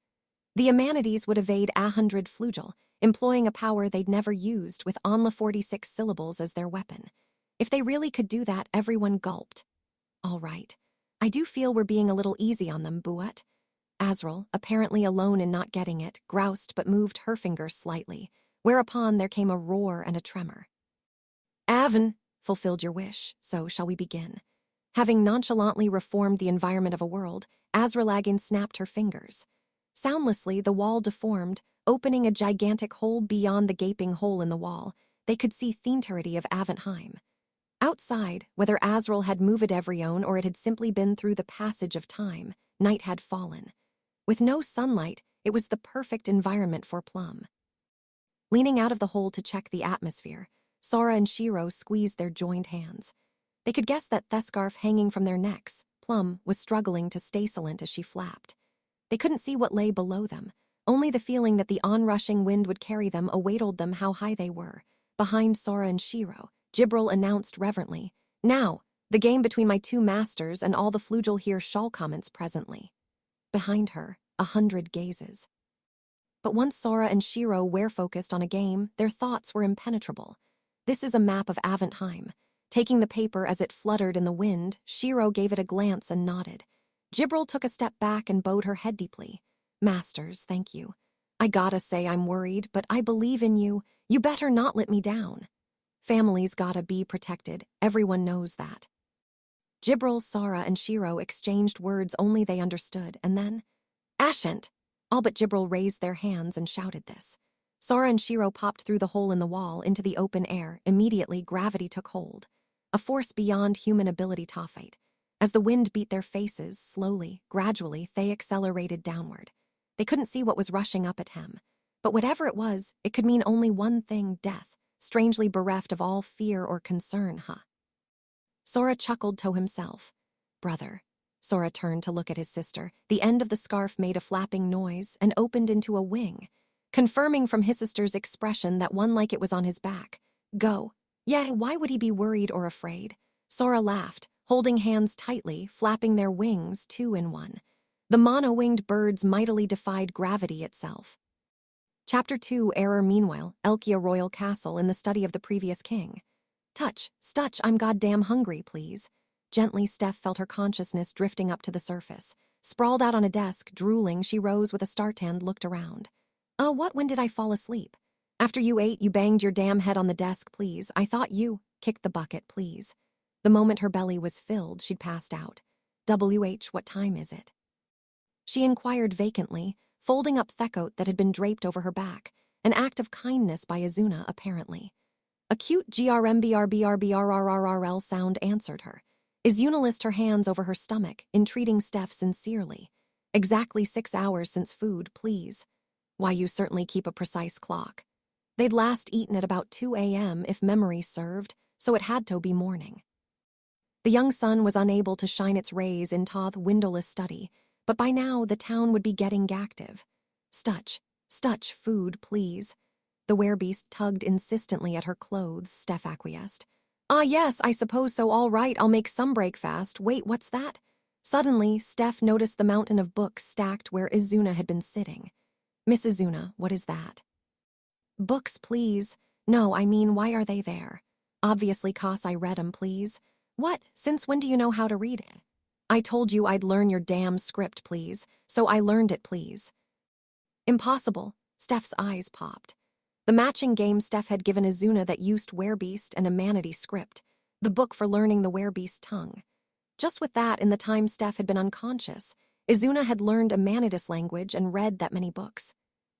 Speaker 1: The Amanides would evade 100 Flugel, employing a power they'd never used with only 46 syllables as their weapon. If they really could do that, everyone gulped. All right. I do feel we're being a little easy on them, Buat. Azrael, apparently alone in not getting it, groused but moved her fingers slightly, whereupon there came a roar and a tremor. Aven, fulfilled your wish, so shall we begin? Having nonchalantly reformed the environment of a world, Azrael snapped her fingers. Soundlessly, the wall deformed, opening a gigantic hole beyond the gaping hole in the wall. They could see the entirety of Aventheim. Outside, whether Azrael had moved Evrione or it had simply been through the passage of time, night had fallen. With no sunlight, it was the perfect environment for Plum. Leaning out of the hole to check the atmosphere, Sora and Shiro squeezed their joined hands. They could guess that the scarf hanging from their necks, Plum, was struggling to stay silent as she flapped. They couldn't see what lay below them, only the feeling that the onrushing wind would carry them awaited them how high they were. Behind Sora and Shiro, Jibril announced reverently, Now, the game between my two masters and all the Flugel here shall commence presently. Behind her, 100 gazes. But once Sora and Shiro were focused on a game, their thoughts were impenetrable. This is a map of Aventheim. Taking the paper as it fluttered in the wind, Shiro gave it a glance and nodded. Jibril took a step back and bowed her head deeply. Masters, thank you. I gotta say I'm worried, but I believe in you. You better not let me down. Families gotta be protected. Everyone knows that. Jibril, Sora, and Shiro exchanged words only they understood, and then, Ashent! All but Jibril raised their hands and shouted this. Sora and Shiro popped through the hole in the wall into the open air. Immediately, gravity took hold. a force beyond human ability to fight. As the wind beat their faces, slowly, gradually, they accelerated downward. They couldn't see what was rushing up at him. But whatever it was, it could mean only one thing: death, strangely bereft of all fear or concern, huh? Sora chuckled to himself. Brother. Sora turned to look at his sister. The end of the scarf made a flapping noise and opened into a wing, confirming from his sister's expression that one like it was on his back. Go. Yeah, why would he be worried or afraid? Sora laughed, holding hands tightly, flapping their wings 2-in-1. The mono-winged birds mightily defied gravity itself. Chapter 2. Error. Meanwhile, Elkia Royal Castle, in the study of the previous king. Stutch, I'm goddamn hungry, please. Gently, Steph felt her consciousness drifting up to the surface. Sprawled out on a desk, drooling, she rose with a start and looked around. When did I fall asleep? After you ate, you banged your damn head on the desk, please. I thought you kicked the bucket, please. The moment her belly was filled, she'd passed out. What time is it? She inquired vacantly, folding up Thekot that had been draped over her back, an act of kindness by Izuna, apparently. A cute grmbrbrbrrrrrl sound answered her. Izuna list her hands over her stomach, entreating Steph sincerely. Exactly 6 hours since food, please. Why, you certainly keep a precise clock. They'd last eaten at about 2 a.m. if memory served, so it had to be morning. The young sun was unable to shine its rays in the windowless study, but by now the town would be getting active. Stutch, food, please. The werebeast tugged insistently at her clothes, Steph acquiesced. Yes, I suppose so. All right, I'll make some breakfast. Wait, what's that? Suddenly, Steph noticed the mountain of books stacked where Izuna had been sitting. Miss Izuna, what is that? Books, please. No, I mean, why are they there? Obviously, 'cause I read 'em, please. What? Since when do you know how to read it? I told you I'd learn your damn script, please, so I learned it, please. Impossible. Steph's eyes popped. The matching game Steph had given Izuna that used werebeast and a manatee script, the book for learning the werebeast tongue. Just with that, in the time Steph had been unconscious, Izuna had learned a manatee language and read that many books.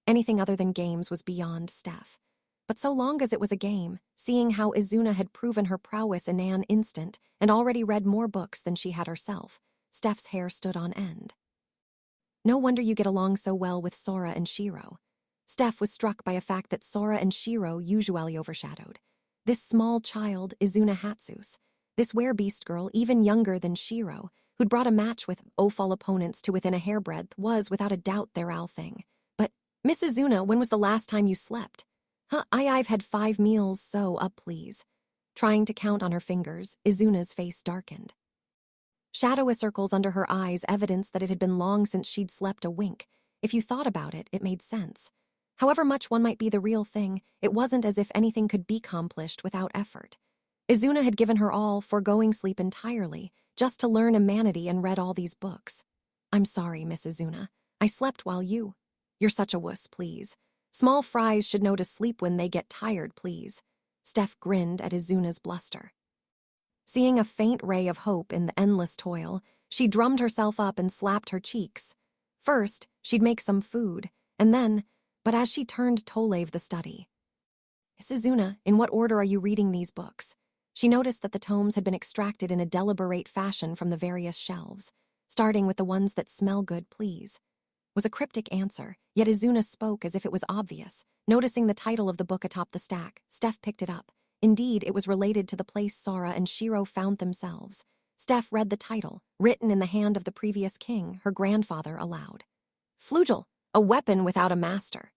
Speaker 1: Anything other than games was beyond Steph. But so long as it was a game, seeing how Izuna had proven her prowess in an instant and already read more books than she had herself, Steph's hair stood on end. No wonder you get along so well with Sora and Shiro. Steph was struck by a fact that Sora and Shiro usually overshadowed. This small child, Izuna Hatsus, this werebeast girl, even younger than Shiro, who'd brought a match with Ophal opponents to within a hairbreadth, was without a doubt their thing. But, Miss Izuna, when was the last time you slept? I've had 5 meals, so up please. Trying to count on her fingers, Izuna's face darkened. Shadowy circles under her eyes, evidence that it had been long since she'd slept a wink. If you thought about it, it made sense. However much one might be the real thing, it wasn't as if anything could be accomplished without effort. Izuna had given her all, foregoing sleep entirely, just to learn a manatee and read all these books. I'm sorry, Miss Izuna. I slept while you... You're such a wuss, please. Small fries should know to sleep when they get tired, please. Steph grinned at Izuna's bluster. Seeing a faint ray of hope in the endless toil, she drummed herself up and slapped her cheeks. First, she'd make some food, and then... But as she turned to leave the study. Miss Izuna, in what order are you reading these books? She noticed that the tomes had been extracted in a deliberate fashion from the various shelves, starting with the ones that smell good, please. Was a cryptic answer, yet Izuna spoke as if it was obvious. Noticing the title of the book atop the stack, Steph picked it up. Indeed, it was related to the place Sora and Shiro found themselves. Steph read the title, written in the hand of the previous king, her grandfather, aloud. Flugel, a weapon without a master.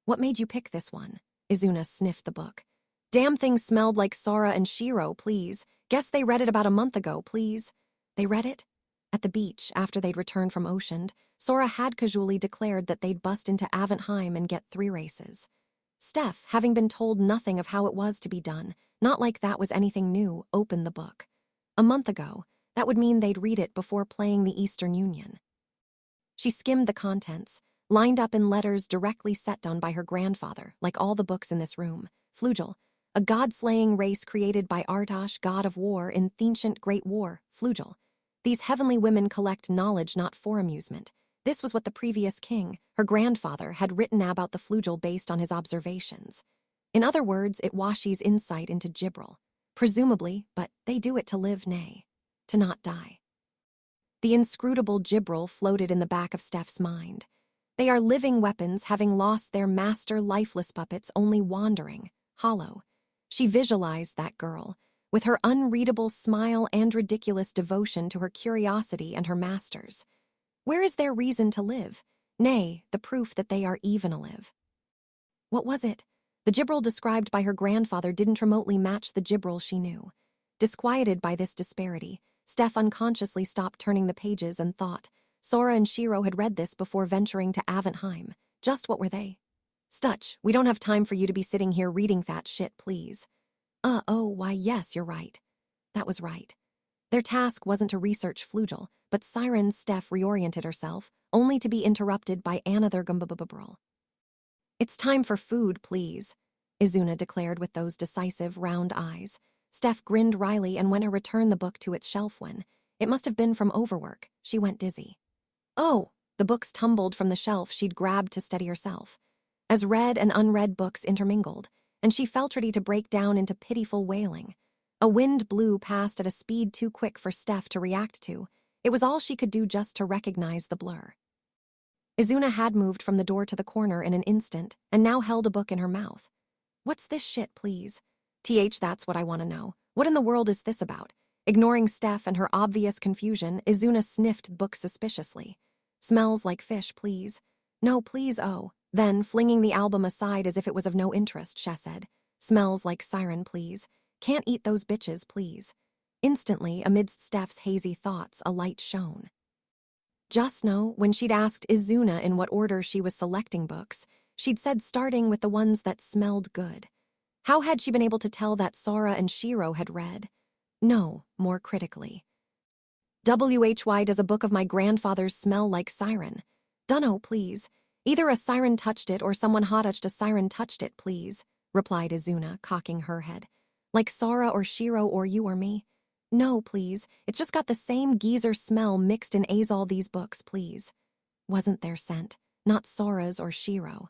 Speaker 1: What made you pick this one? Izuna sniffed the book. Damn thing smelled like Sora and Shiro, please. Guess they read it about a month ago, please. They read it? At the beach, after they'd returned from Ocean, Sora had casually declared that they'd bust into Aventheim and get 3 races. Steph, having been told nothing of how it was to be done, not like that was anything new, opened the book. A month ago, that would mean they'd read it before playing the Eastern Union. She skimmed the contents, lined up in letters directly set down by her grandfather, like all the books in this room. Flugel, a god-slaying race created by Artosh, god of war, in the ancient Great War. Flugel. These heavenly women collect knowledge not for amusement. This was what the previous king, her grandfather, had written about the Flugel based on his observations. In other words, it washes insight into Gibril. Presumably, but they do it to live, nay, to not die. The inscrutable gibral floated in the back of Steph's mind. They are living weapons, having lost their master, lifeless puppets, only wandering, hollow. She visualized that girl, with her unreadable smile and ridiculous devotion to her curiosity and her masters. Where is their reason to live? Nay, the proof that they are even alive. What was it? The gibral described by her grandfather didn't remotely match the gibral she knew. Disquieted by this disparity, Steph unconsciously stopped turning the pages and thought. Sora and Shiro had read this before venturing to Aventheim. Just what were they? Stutch, we don't have time for you to be sitting here reading that shit, please. Oh, why yes, you're right. That was right. Their task wasn't to research Flugel, but Siren Steph reoriented herself, only to be interrupted by another gumbabababral. It's time for food, please, Izuna declared with those decisive, round eyes. Steph grinned wryly and went to return the book to its shelf when, it must have been from overwork, she went dizzy. Oh, the books tumbled from the shelf she'd grabbed to steady herself. As read and unread books intermingled, and she felt ready to break down into pitiful wailing. A wind blew past at a speed too quick for Steph to react to. It was all she could do just to recognize the blur. Izuna had moved from the door to the corner in an instant and now held a book in her mouth. What's this shit, please? That's what I want to know. What in the world is this about? Ignoring Steph and her obvious confusion, Izuna sniffed the book suspiciously. Smells like fish, please. No, please, oh. Then, flinging the album aside as if it was of no interest, she said, Smells like siren, please. Can't eat those bitches, please. Instantly, amidst Steph's hazy thoughts, a light shone. Just now, when she'd asked Izuna in what order she was selecting books, she'd said starting with the ones that smelled good. How had she been able to tell that Sora and Shiro had read? No, more critically. Why does a book of my grandfather's smell like siren? Dunno, please. Either a siren touched it or someone hot-touched a siren touched it, please, replied Izuna, cocking her head. Like Sora or Shiro or you or me? No, please. It's just got the same geezer smell mixed in all these books, please. Wasn't their scent, not Sora's or Shiro.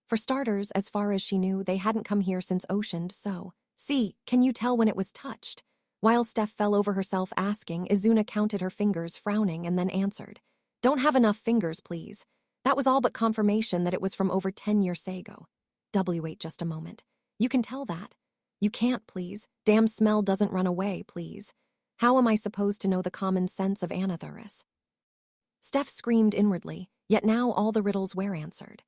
Speaker 1: For starters, as far as she knew, they hadn't come here since Oceaned, so. See, can you tell when it was touched? While Steph fell over herself asking, Izuna counted her fingers, frowning, and then answered. Don't have enough fingers, please. That was all but confirmation that it was from over 10 years ago. Wait just a moment. You can tell that. You can't, please. Damn smell doesn't run away, please. How am I supposed to know the common sense of Anathuris? Steph screamed inwardly, yet now all the riddles were answered.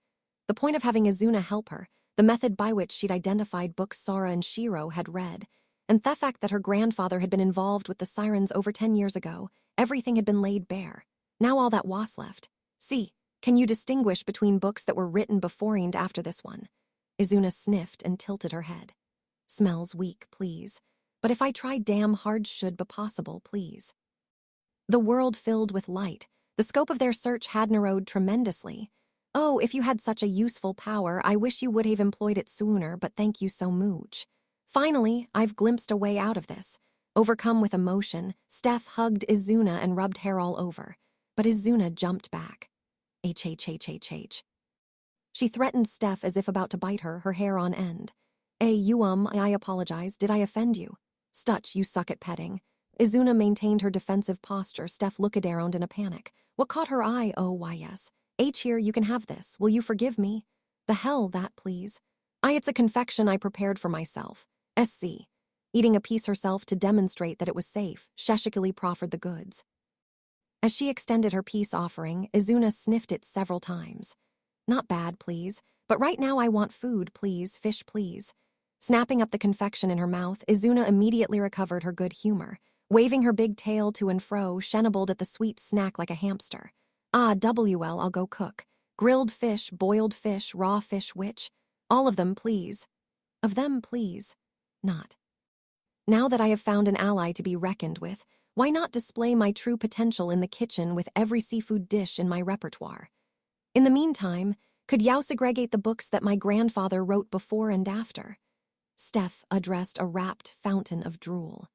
Speaker 1: The point of having Izuna help her, the method by which she'd identified books Sora and Shiro had read, and the fact that her grandfather had been involved with the sirens over 10 years ago, everything had been laid bare. Now all that was left. See, can you distinguish between books that were written before and after this one? Izuna sniffed and tilted her head. Smells weak, please. But if I try damn hard, should be possible, please. The world filled with light. The scope of their search had narrowed tremendously. Oh, if you had such a useful power, I wish you would have employed it sooner, but thank you so much. Finally, I've glimpsed a way out of this. Overcome with emotion, Steph hugged Izuna and rubbed hair all over. But Izuna jumped back. H. She threatened Steph as if about to bite her, her hair on end. I apologize. Did I offend you? Stutch, you suck at petting. Izuna maintained her defensive posture. Steph looked around in a panic. What caught her eye? Oh, why yes. Here, you can have this. Will you forgive me? The hell, that, please. It's a confection I prepared for myself. SC. Eating a piece herself to demonstrate that it was safe, sheshikally proffered the goods. As she extended her peace offering, Izuna sniffed it several times. Not bad, please. But right now I want food, please, fish, please. Snapping up the confection in her mouth, Izuna immediately recovered her good humor. Waving her big tail to and fro, she nibbled at the sweet snack like a hamster. I'll go cook. Grilled fish, boiled fish, raw fish, which? All of them, please. Of them, please. Not. Now that I have found an ally to be reckoned with, why not display my true potential in the kitchen with every seafood dish in my repertoire? In the meantime, could Yao segregate the books that my grandfather wrote before and after? Steph addressed a rapt fountain of drool.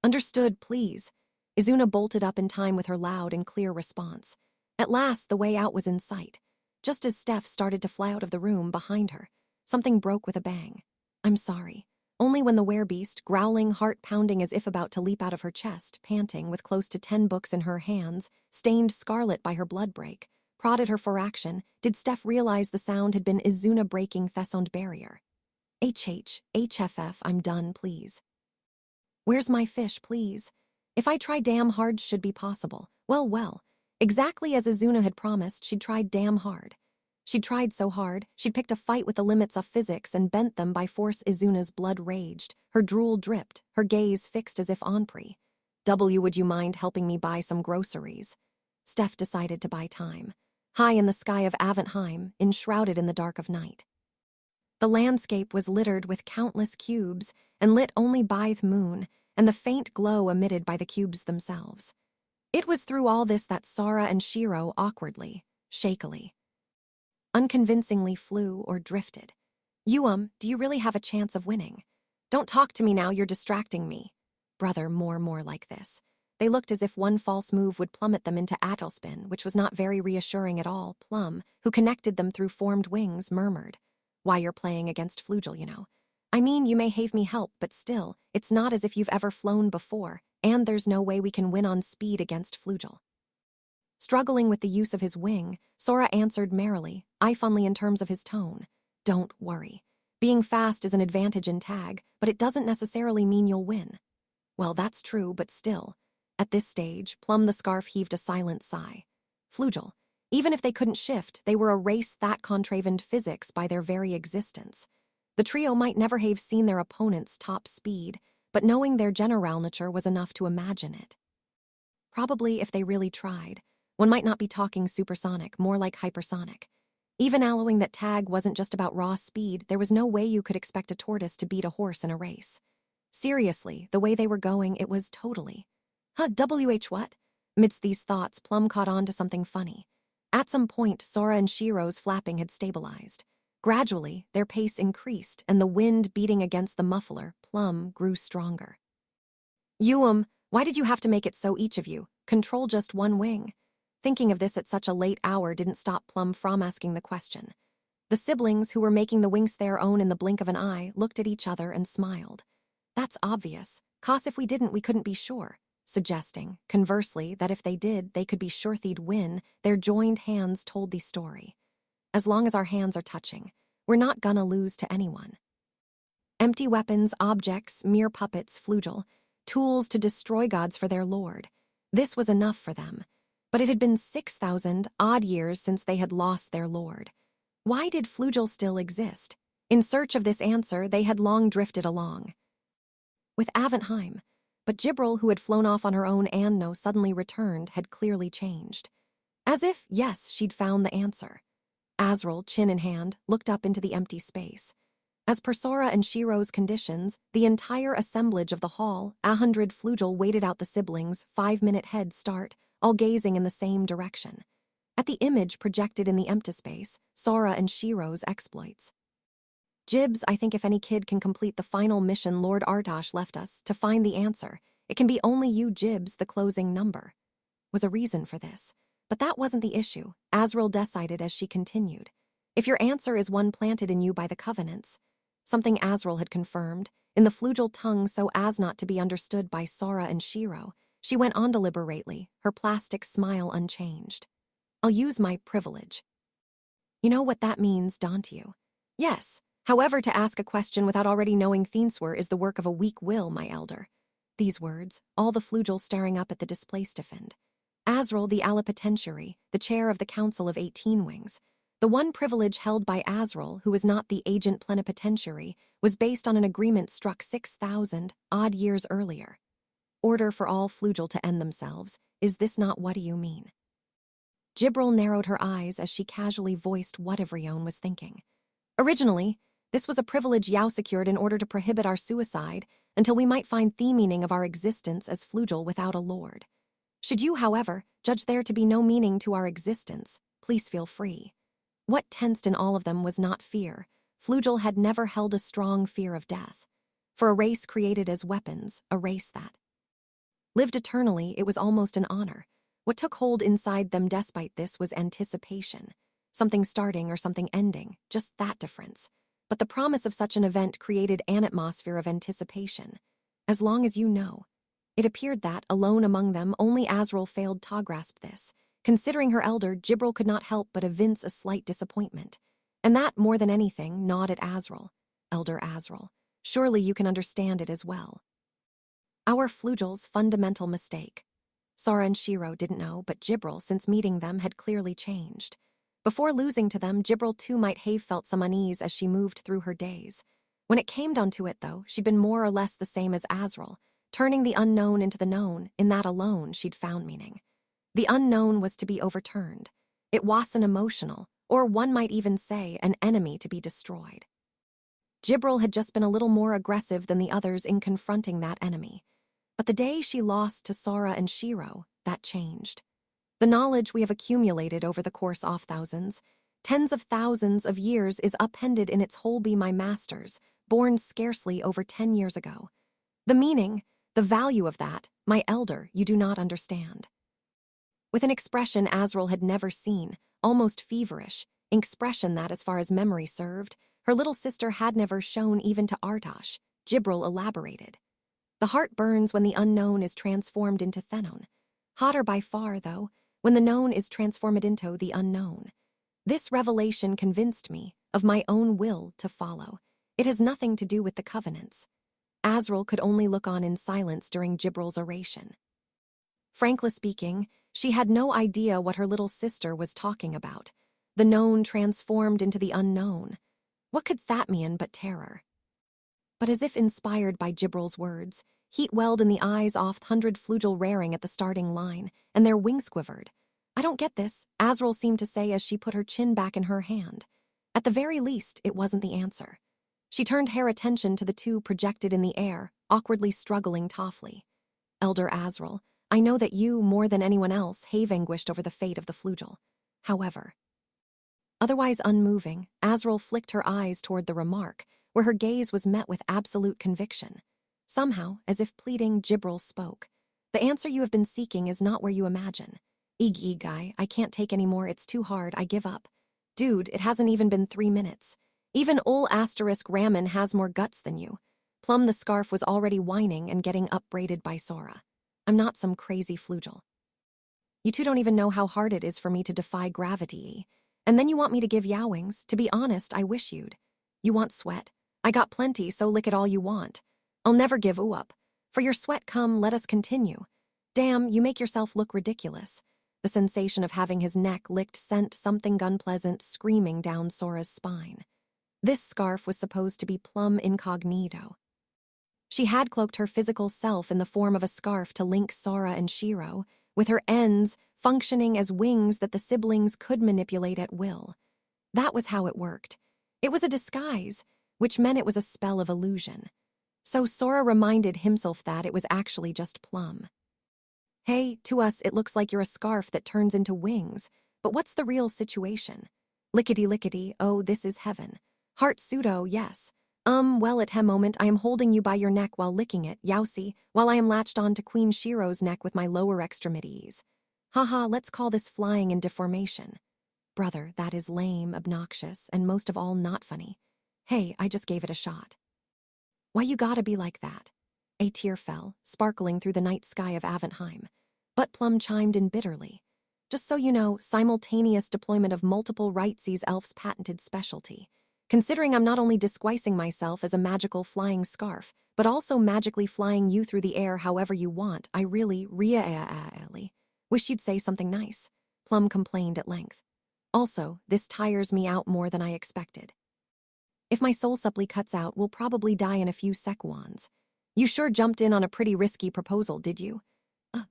Speaker 1: Understood, please. Izuna bolted up in time with her loud and clear response. At last, the way out was in sight. Just as Steph started to fly out of the room behind her, something broke with a bang. I'm sorry. only when the werebeast, growling, heart-pounding as if about to leap out of her chest, panting, with close to 10 books in her hands, stained scarlet by her blood break, prodded her for action, did Steph realize the sound had been Izuna breaking Theson's barrier. HFF, I'm done, please. Where's my fish, please? If I try damn hard, should be possible. Well. Exactly as Izuna had promised, she'd tried damn hard. She'd tried so hard, she'd picked a fight with the limits of physics and bent them by force. Izuna's blood raged, her drool dripped, her gaze fixed as if on pre. Would you mind helping me buy some groceries? Steph decided to buy time. High in the sky of Aventheim, enshrouded in the dark of night. The landscape was littered with countless cubes and lit only by the moon and the faint glow emitted by the cubes themselves. It was through all this that Sora and Shiro awkwardly, shakily, unconvincingly flew or drifted. Do you really have a chance of winning? Don't talk to me now, you're distracting me. Brother, more like this. They looked as if one false move would plummet them into Attlespin, which was not very reassuring at all. Plum, who connected them through formed wings, murmured, "Why, you're playing against Flugel, you know. I mean, you may have me help, but still, it's not as if you've ever flown before, and there's no way we can win on speed against Flugel." Struggling with the use of his wing, Sora answered merrily, fondly in terms of his tone. Don't worry. Being fast is an advantage in tag, but it doesn't necessarily mean you'll win. Well, that's true, but still. At this stage, Plum the Scarf heaved a silent sigh. Flugel. Even if they couldn't shift, they were a race that contravened physics by their very existence. The trio might never have seen their opponent's top speed, but knowing their generalnature was enough to imagine it. Probably if they really tried, one might not be talking supersonic, more like hypersonic. Even allowing that tag wasn't just about raw speed, there was no way you could expect a tortoise to beat a horse in a race. Seriously, the way they were going, it was totally. What? Midst these thoughts, Plum caught on to something funny. At some point, Sora and Shiro's flapping had stabilized. Gradually, their pace increased, and the wind beating against the muffler, Plum, grew stronger. Why did you have to make it so each of you? Control just one wing. Thinking of this at such a late hour didn't stop Plum from asking the question. The siblings, who were making the wings their own in the blink of an eye, looked at each other and smiled. That's obvious. 'Cause if we didn't, we couldn't be sure. Suggesting, conversely, that if they did, they could be sure they'd win, their joined hands told the story. As long as our hands are touching, we're not gonna lose to anyone. Empty weapons, objects, mere puppets, Flugel, tools to destroy gods for their lord. This was enough for them. But it had been 6,000 odd years since they had lost their lord. Why did Flugel still exist? In search of this answer, they had long drifted along. With Aventheim, but Jibril, who had flown off on her own and no suddenly returned, had clearly changed. As if, yes, she'd found the answer. Azrael, chin in hand, looked up into the empty space. As per Sora and Shiro's conditions, the entire assemblage of the hall, 100 Flugel waited out the siblings' 5-minute head start, all gazing in the same direction. At the image projected in the empty space, Sora and Shiro's exploits. Jibs, I think if any kid can complete the final mission Lord Artosh left us, to find the answer, it can be only you, Jibs, the closing number. Was a reason for this. But that wasn't the issue, Azrael decided as she continued. If your answer is one planted in you by the covenants, something Azrael had confirmed, in the Flugel tongue so as not to be understood by Sora and Shiro, she went on deliberately, her plastic smile unchanged. I'll use my privilege. You know what that means, don't you? Yes. However, to ask a question without already knowing Thinswer is the work of a weak will, my elder. These words, all the Flugel staring up at the display stiffened. Azrael, the Allipotentiary, the chair of the Council of 18 Wings, the one privilege held by Azrael, who was not the agent plenipotentiary, was based on an agreement struck 6,000 odd years earlier. Order for all Flugel to end themselves. Is this not what do you mean? Jibril narrowed her eyes as she casually voiced what Ivrione was thinking. Originally, this was a privilege Yao secured in order to prohibit our suicide until we might find the meaning of our existence as Flugel without a lord. Should you, however, judge there to be no meaning to our existence, please feel free. What tensed in all of them was not fear. Flugel had never held a strong fear of death. For a race created as weapons, a race that lived eternally, it was almost an honor. What took hold inside them despite this was anticipation. Something starting or something ending, just that difference. but the promise of such an event created an atmosphere of anticipation. As long as you know. It appeared that, alone among them, only Azrael failed to grasp this. Considering her elder, Jibril could not help but evince a slight disappointment. And that, more than anything, gnawed at Azrael. Elder Azrael, surely you can understand it as well. Our Flugel's fundamental mistake. Sora and Shiro didn't know, but Jibril, since meeting them, had clearly changed. Before losing to them, Jibril too might have felt some unease as she moved through her days. When it came down to it, though, she'd been more or less the same as Azrael, turning the unknown into the known. In that alone she'd found meaning. The unknown was to be overturned. It wasn't emotional, or one might even say an enemy to be destroyed. Jibril had just been a little more aggressive than the others in confronting that enemy. But the day she lost to Sora and Shiro, that changed. The knowledge we have accumulated over the course of thousands, tens of thousands of years, is upended in its whole be my masters, born scarcely over 10 years ago. The meaning, the value of that, my elder, you do not understand. With an expression Azrael had never seen, almost feverish, expression that, as far as memory served, her little sister had never shown even to Artosh, Jibril elaborated. The heart burns when the unknown is transformed into Thenon. Hotter by far, though, when the known is transformed into the unknown. This revelation convinced me of my own will to follow. It has nothing to do with the covenants. Azrael could only look on in silence during Jibril's oration. Frankly speaking, she had no idea what her little sister was talking about. The known transformed into the unknown. What could that mean but terror? But as if inspired by Jibril's words, heat welled in the eyes off 100 Flugel raring at the starting line, and their wings quivered. I don't get this, Azrael seemed to say as she put her chin back in her hand. At the very least, it wasn't the answer. She turned her attention to the two projected in the air, awkwardly struggling toughnly. Elder Azrael, I know that you, more than anyone else, have anguished over the fate of the Flugel. However, otherwise unmoving, Azrael flicked her eyes toward the remark, where her gaze was met with absolute conviction. Somehow, as if pleading, Jibril spoke. The answer you have been seeking is not where you imagine. Eeg, guy, I can't take any more, it's too hard, I give up. Dude, it hasn't even been 3 minutes. Even ol' asterisk Ramen has more guts than you. Plum the scarf was already whining and getting upbraided by Sora. I'm not some crazy Flugel. You two don't even know how hard it is for me to defy gravity. And then you want me to give yowings. To be honest, I wish you'd. You want sweat? I got plenty, so lick it all you want. I'll never give up. For your sweat come, let us continue. Damn, you make yourself look ridiculous. The sensation of having his neck licked sent something unpleasant screaming down Sora's spine. This scarf was supposed to be plum incognito. She had cloaked her physical self in the form of a scarf to link Sora and Shiro, with her ends functioning as wings that the siblings could manipulate at will. That was how it worked. It was a disguise, which meant it was a spell of illusion. So Sora reminded himself that it was actually just Plum. Hey, to us it looks like you're a scarf that turns into wings, but what's the real situation? Lickety-lickety, oh, this is heaven. Heart pseudo, yes. Well, at he moment I am holding you by your neck while licking it, Yowsi, while I am latched on to Queen Shiro's neck with my lower extremities. Haha, let's call this flying in deformation. Brother, that is lame, obnoxious, and most of all not funny. Hey, I just gave it a shot. Why you gotta be like that? A tear fell, sparkling through the night sky of Aventheim. But Plum chimed in bitterly. Just so you know, simultaneous deployment of multiple rightseas elf's patented specialty. Considering I'm not only disguising myself as a magical flying scarf, but also magically flying you through the air however you want, I really, wish you'd say something nice. Plum complained at length. Also, this tires me out more than I expected. If my soul supply cuts out, we'll probably die in a few seconds. You sure jumped in on a pretty risky proposal, did you?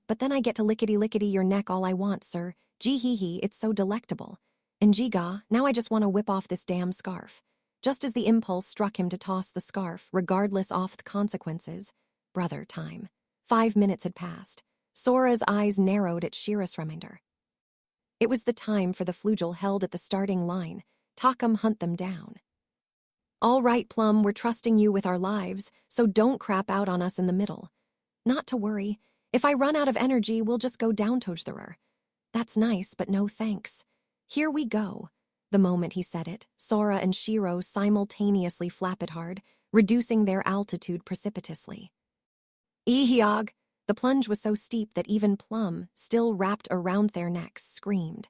Speaker 1: But then I get to lickety-lickety your neck all I want, sir. Gee hee hee, it's so delectable. And gee gaw, now I just want to whip off this damn scarf. Just as the impulse struck him to toss the scarf, regardless of the consequences. Brother time. 5 minutes had passed. Sora's eyes narrowed at Shira's reminder. It was the time for the Flugel held at the starting line. Takam hunt them down. All right, Plum, we're trusting you with our lives, so don't crap out on us in the middle. Not to worry. If I run out of energy, we'll just go down Tojtherer. That's nice, but no thanks. Here we go. The moment he said it, Sora and Shiro simultaneously flapped hard, reducing their altitude precipitously. Eheog! The plunge was so steep that even Plum, still wrapped around their necks, screamed.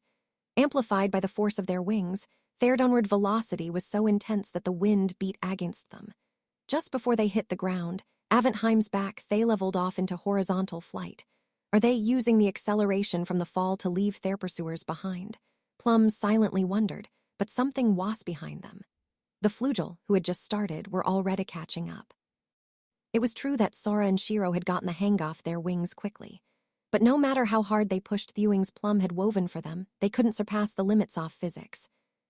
Speaker 1: Amplified by the force of their wings, their downward velocity was so intense that the wind beat against them. Just before they hit the ground, Aventheim's back they leveled off into horizontal flight. Are they using the acceleration from the fall to leave their pursuers behind? Plum silently wondered, but something was behind them. The Flugel, who had just started, were already catching up. It was true that Sora and Shiro had gotten the hang off their wings quickly. But no matter how hard they pushed the wings Plum had woven for them, they couldn't surpass the limits of physics.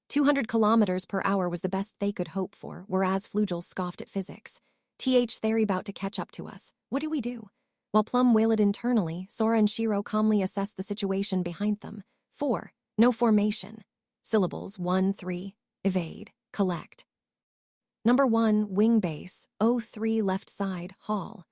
Speaker 1: 200 kilometers per hour was the best they could hope for, whereas Flugel scoffed at physics. They're about to catch up to us. What do we do? While Plum wailed internally, Sora and Shiro calmly assessed the situation behind them. 4. No formation. Syllables 1, 3. Evade. Collect. Number 1, wing base, 03 left side, hall.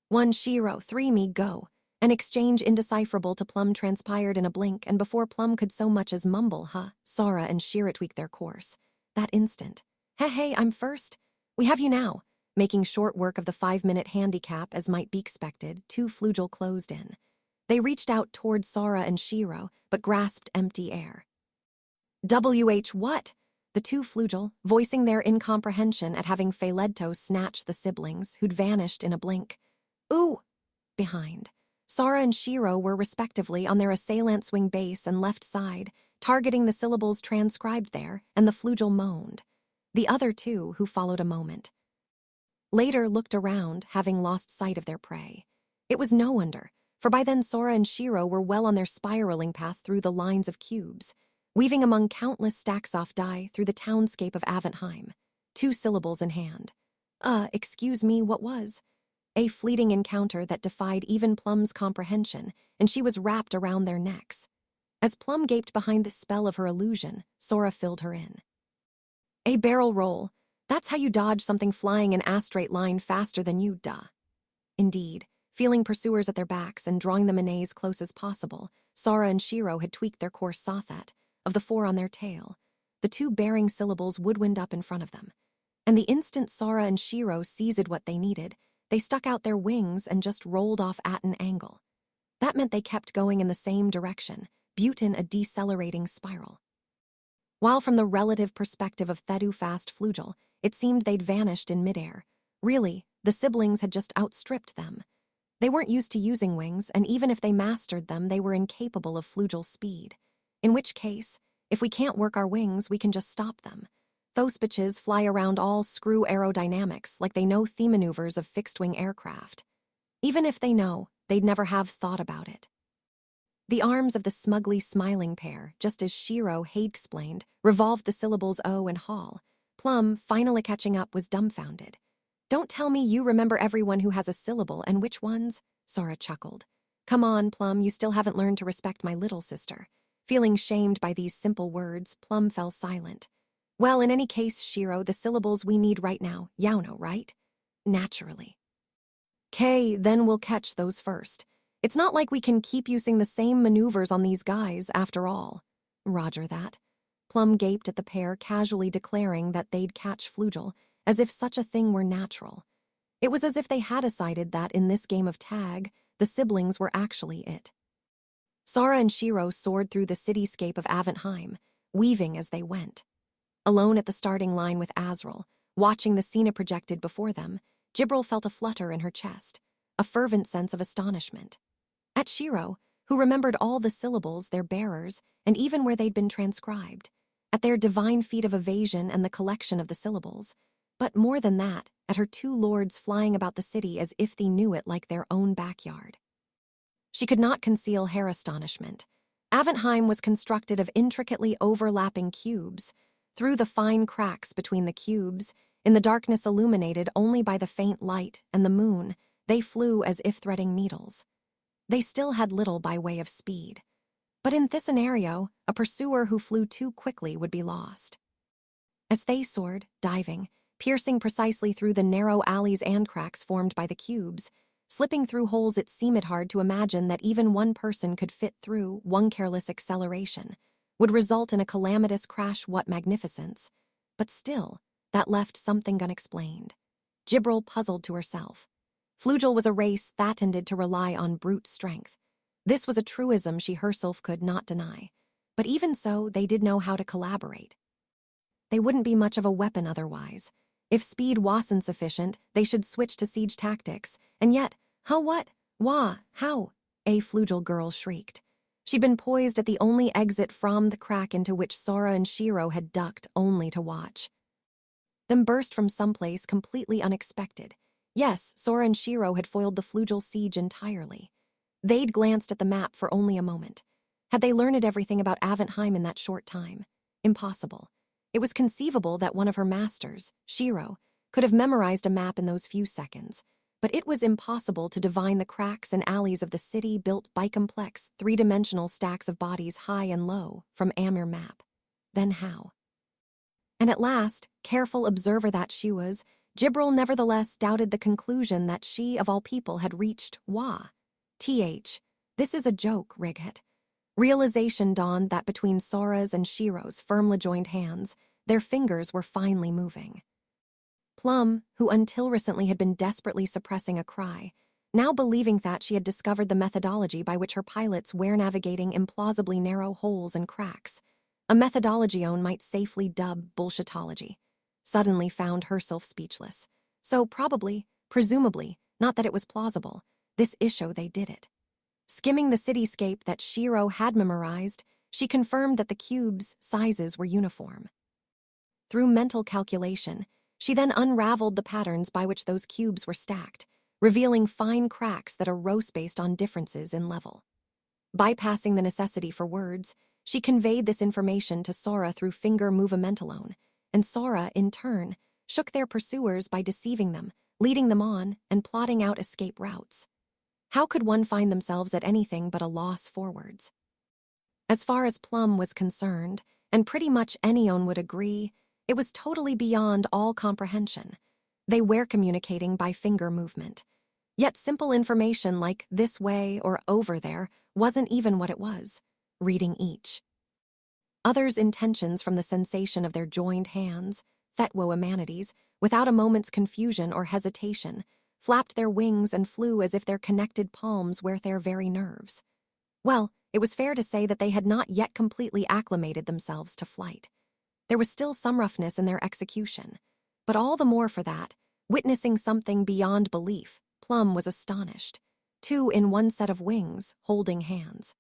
Speaker 1: 1 Shiro, 3 me, go. An exchange indecipherable to Plum transpired in a blink, and before Plum could so much as mumble, Sora and Shiro tweaked their course. That instant. Hey, I'm first. We have you now. Making short work of the 5-minute handicap as might be expected, 2 Flugel closed in. They reached out toward Sora and Shiro, but grasped empty air. What? The 2 Flugel, voicing their incomprehension at having Feledto snatch the siblings, who'd vanished in a blink. Ooh! Behind. Sora and Shiro were respectively on their assailant's wing base and left side, targeting the syllables transcribed there, and the Flugel moaned. The other 2, who followed a moment, later looked around, having lost sight of their prey. It was no wonder, for by then Sora and Shiro were well on their spiraling path through the lines of cubes, weaving among countless stacks off die through the townscape of Aventheim, 2 syllables in hand. Excuse me, what was? A fleeting encounter that defied even Plum's comprehension, and she was wrapped around their necks. As Plum gaped behind the spell of her illusion, Sora filled her in. A barrel roll. That's how you dodge something flying in a straight line faster than you, duh. Indeed, feeling pursuers at their backs and drawing them in as close as possible, Sora and Shiro had tweaked their course that. Of the 4 on their tail, the 2 bearing syllables woodwind up in front of them. And the instant Sora and Shiro seized what they needed, they stuck out their wings and just rolled off at an angle. That meant they kept going in the same direction, Butin a decelerating spiral. While from the relative perspective of Thedu Fast Flugel, it seemed they'd vanished in midair. Really, the siblings had just outstripped them. They weren't used to using wings, and even if they mastered them, they were incapable of Flugel's speed. In which case, if we can't work our wings, we can just stop them. Those bitches fly around all screw aerodynamics like they know the maneuvers of fixed-wing aircraft. Even if they know, they'd never have thought about it. The arms of the smugly smiling pair, just as Shiro had explained, revolved the syllables O and Hall. Plum, finally catching up, was dumbfounded. Don't tell me you remember everyone who has a syllable and which ones? Sora chuckled. Come on, Plum, you still haven't learned to respect my little sister. Feeling shamed by these simple words, Plum fell silent. Well, in any case, Shiro, the syllables we need right now, Yauno, right? Naturally. K, then we'll catch those first. It's not like we can keep using the same maneuvers on these guys, after all. Roger that. Plum gaped at the pair, casually declaring that they'd catch Flugel, as if such a thing were natural. It was as if they had decided that in this game of tag, the siblings were actually it. Sora and Shiro soared through the cityscape of Aventheim, weaving as they went. Alone at the starting line with Azrael, watching the scene projected before them, Jibril felt a flutter in her chest, a fervent sense of astonishment. At Shiro, who remembered all the syllables, their bearers, and even where they'd been transcribed, at their divine feat of evasion and the collection of the syllables, but more than that, at her 2 lords flying about the city as if they knew it like their own backyard. She could not conceal her astonishment. Aventheim was constructed of intricately overlapping cubes. Through the fine cracks between the cubes, in the darkness illuminated only by the faint light and the moon, they flew as if threading needles. They still had little by way of speed. But in this scenario, a pursuer who flew too quickly would be lost. As they soared, diving, piercing precisely through the narrow alleys and cracks formed by the cubes, slipping through holes it seemed hard to imagine that even one person could fit through one careless acceleration. would result in a calamitous crash. What magnificence! But still, that left something unexplained. Jibril puzzled to herself. Flugel was a race that tended to rely on brute strength. This was a truism she herself could not deny. But even so, they did know how to collaborate. They wouldn't be much of a weapon otherwise. If speed wasn't sufficient, they should switch to siege tactics. And yet, how? A Flugel girl shrieked. She'd been poised at the only exit from the crack into which Sora and Shiro had ducked only to watch them burst from someplace completely unexpected. Yes, Sora and Shiro had foiled the Flugel siege entirely. They'd glanced at the map for only a moment. Had they learned everything about Aventheim in that short time? Impossible. It was conceivable that one of her masters, Shiro, could have memorized a map in those few seconds, but it was impossible to divine the cracks and alleys of the city built by complex, three-dimensional stacks of bodies high and low from Amir map. Then how? And at last, careful observer that she was, Jibril nevertheless doubted the conclusion that she, of all people, had reached. This is a joke, Righet. Realization dawned that between Sora's and Shiro's firmly joined hands, their fingers were finely moving. Plum, who until recently had been desperately suppressing a cry, now believing that she had discovered the methodology by which her pilots were navigating implausibly narrow holes and cracks, a methodology one might safely dub bullshitology, suddenly found herself speechless. So presumably, not that it was plausible, this issue they did it. Skimming the cityscape that Shiro had memorized, she confirmed that the cubes' sizes were uniform. Through mental calculation, she then unraveled the patterns by which those cubes were stacked, revealing fine cracks that arose based on differences in level. Bypassing the necessity for words, she conveyed this information to Sora through finger movement alone, and Sora, in turn, shook their pursuers by deceiving them, leading them on, and plotting out escape routes. How could one find themselves at anything but a loss forwards? As far as Plum was concerned, and pretty much anyone would agree, it was totally beyond all comprehension. They were communicating by finger movement. Yet simple information like this way or over there wasn't even what it was, reading each other's intentions from the sensation of their joined hands. Thetwo Amanides, without a moment's confusion or hesitation, flapped their wings and flew as if their connected palms were their very nerves. Well, it was fair to say that they had not yet completely acclimated themselves to flight. There was still some roughness in their execution, but all the more for that, witnessing something beyond belief, Plum was astonished. Two in one set of wings, holding hands.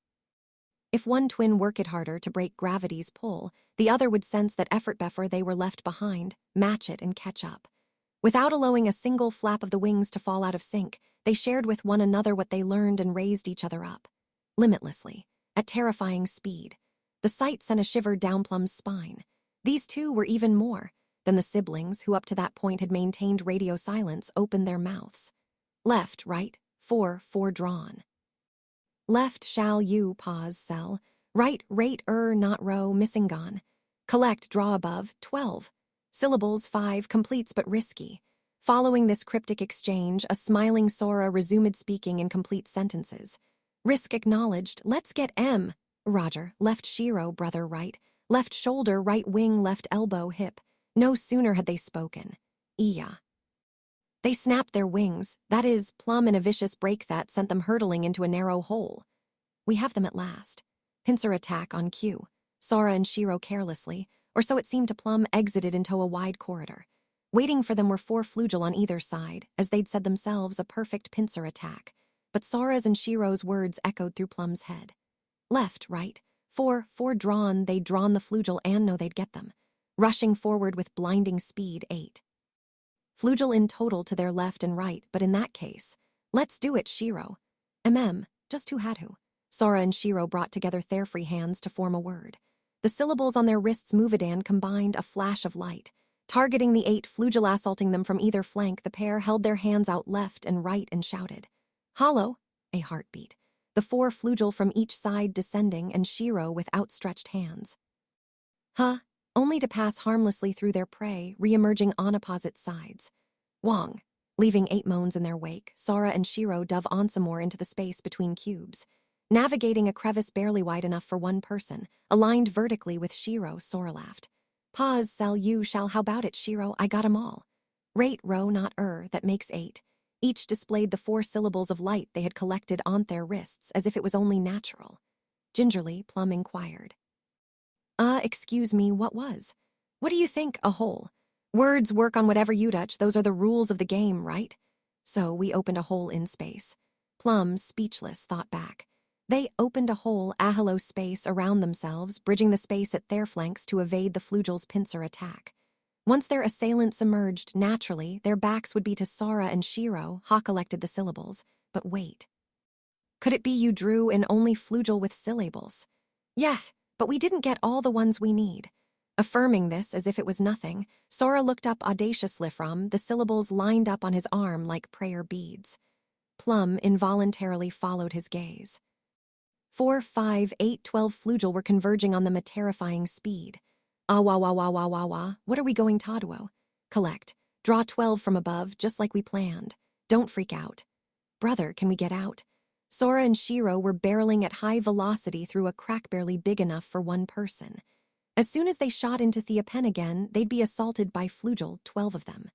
Speaker 1: If one twin worked harder to break gravity's pull, the other would sense that effort before they were left behind, match it and catch up. Without allowing a single flap of the wings to fall out of sync, they shared with one another what they learned and raised each other up. Limitlessly, at terrifying speed. The sight sent a shiver down Plum's spine. These two were even more than the siblings who up to that point had maintained radio silence opened their mouths. Left, right, four drawn. Left shall you pause sell, right rate not row missing gone. Collect draw above 12. Syllables 5 completes but risky. Following this cryptic exchange, a smiling Sora resumed speaking in complete sentences. Risk acknowledged, let's get M. Roger, left Shiro, brother right, left shoulder, right wing, left elbow, hip. No sooner had they spoken. Iya. They snapped their wings, that is, Plum in a vicious break that sent them hurtling into a narrow hole. We have them at last. Pincer attack on cue. Sora and Shiro carelessly, or so it seemed to Plum, exited into a wide corridor. Waiting for them were 4 Flugel on either side, as they'd said themselves, a perfect pincer attack. But Sora's and Shiro's words echoed through Plum's head. Left, right, 4 drawn, they'd drawn the Flugel and know they'd get them. Rushing forward with blinding speed, 8. Flugel in total to their left and right, but in that case, let's do it, Shiro. Just who had who. Sora and Shiro brought together their free hands to form a word. The syllables on their wrists Movidan combined a flash of light. Targeting the 8 Flugel assaulting them from either flank, the pair held their hands out left and right and shouted. Hollow, a heartbeat. The 4 Flugel from each side descending and Shiro with outstretched hands. Only to pass harmlessly through their prey, re-emerging on opposite sides. Wong, leaving 8 moans in their wake, Sora and Shiro dove on some more into the space between cubes. Navigating a crevice barely wide enough for one person, aligned vertically with Shiro, Sora laughed. Pause, sell, you shall, how about it, Shiro? I got 'em all. Rate, row, not that makes 8. Each displayed the 4 syllables of light they had collected on their wrists as if it was only natural. Gingerly, Plum inquired. Excuse me, what was? What do you think, a hole? Words work on whatever you touch, those are the rules of the game, right? So we opened a hole in space. Plum, speechless, thought back. They opened a hole, ahalo space, around themselves, bridging the space at their flanks to evade the Flugel's pincer attack. Once their assailants emerged, naturally, their backs would be to Sora and Shiro, Ha collected the syllables. But wait. Could it be you drew in only Flugel with syllables? Yeah, but we didn't get all the ones we need. Affirming this as if it was nothing, Sora looked up audaciously from the syllables lined up on his arm like prayer beads. Plum involuntarily followed his gaze. 4, 5, 8, 12 Flugel were converging on them at terrifying speed. Ah, what are we going Taduo? Collect. Draw 12 from above, just like we planned. Don't freak out. Brother, can we get out? Sora and Shiro were barreling at high velocity through a crack barely big enough for one person. As soon as they shot into Theopen again, they'd be assaulted by Flugel, 12 of them.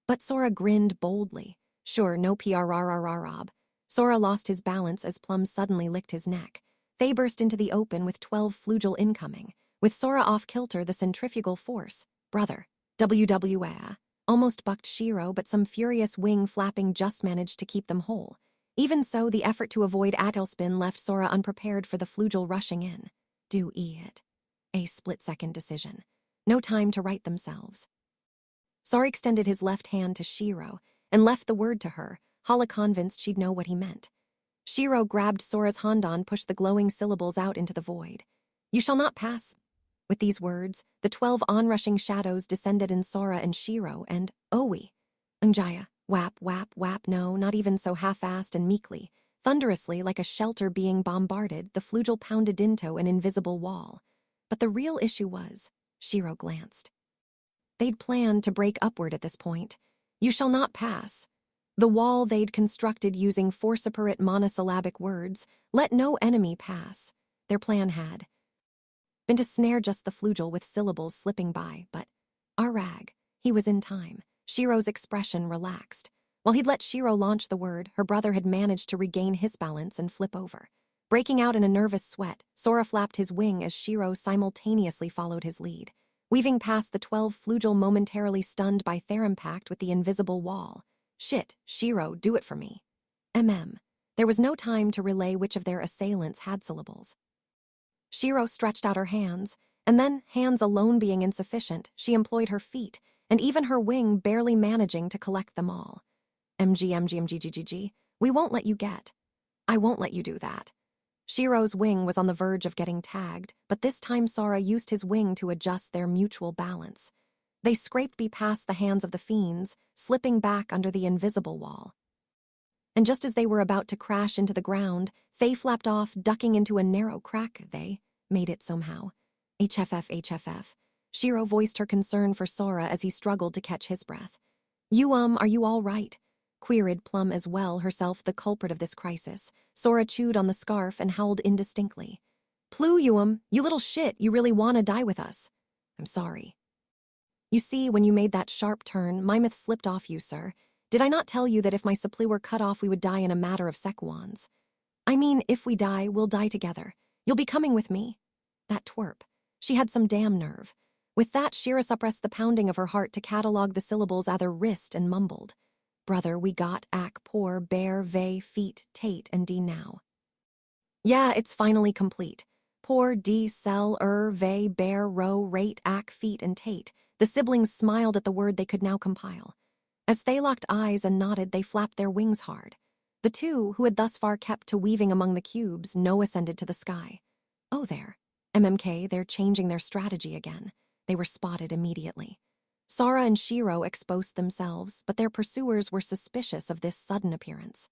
Speaker 1: But Sora grinned boldly. Sure, no prrrrrob. Sora lost his balance as Plum suddenly licked his neck. They burst into the open with 12 Flugel incoming. With Sora off-kilter, the centrifugal force. Brother. WWA. Almost bucked Shiro, but some furious wing flapping just managed to keep them whole. Even so, the effort to avoid Atilspin left Sora unprepared for the Flugel rushing in. Do it. A split-second decision. No time to right themselves. Sora extended his left hand to Shiro and left the word to her, Hala convinced she'd know what he meant. Shiro grabbed Sora's Hondan, pushed the glowing syllables out into the void. You shall not pass. With these words, the 12 onrushing shadows descended in Sora and Shiro, and Owi. Unjaya, whap, whap, whap, no, not even so half-assed and meekly. Thunderously, like a shelter being bombarded, the Flugel pounded into an invisible wall. But the real issue was, Shiro glanced. They'd planned to break upward at this point. You shall not pass. The wall they'd constructed using forciperate monosyllabic words, let no enemy pass. Their plan had been to snare just the Flugel with syllables slipping by, but Arag, he was in time. Shiro's expression relaxed. While he'd let Shiro launch the word, her brother had managed to regain his balance and flip over. Breaking out in a nervous sweat, Sora flapped his wing as Shiro simultaneously followed his lead. Weaving past the 12 Flugel momentarily stunned by their impact with the invisible wall. Shit, Shiro, do it for me. There was no time to relay which of their assailants had syllables. Shiro stretched out her hands, and then, hands alone being insufficient, she employed her feet, and even her wing barely managing to collect them all. MG, we won't let you get. I won't let you do that. Shiro's wing was on the verge of getting tagged, but this time Sora used his wing to adjust their mutual balance. They scraped past the hands of the fiends, slipping back under the invisible wall. And just as they were about to crash into the ground, they flapped off, ducking into a narrow crack. They made it somehow. HFF. Shiro voiced her concern for Sora as he struggled to catch his breath. Are you all right? Queried Plum as well, herself the culprit of this crisis. Sora chewed on the scarf and howled indistinctly. Plu, you little shit, you really wanna die with us. I'm sorry. You see, when you made that sharp turn, my myth slipped off you, sir. Did I not tell you that if my supply were cut off, we would die in a matter of seconds? I mean, if we die, we'll die together. You'll be coming with me. That twerp. She had some damn nerve. With that, Shira suppressed the pounding of her heart to catalog the syllables at her wrist and mumbled. Brother, we got, ack, poor, bear, vey, feet, tate, and d now. Yeah, it's finally complete. Poor, d, sell, vey, bear, row, rate, ack, feet, and tate. The siblings smiled at the word they could now compile. As they locked eyes and nodded, they flapped their wings hard. The two, who had thus far kept to weaving among the cubes, ascended to the sky. Oh, there. MMK, they're changing their strategy again. They were spotted immediately. Sora and Shiro exposed themselves, but their pursuers were suspicious of this sudden appearance.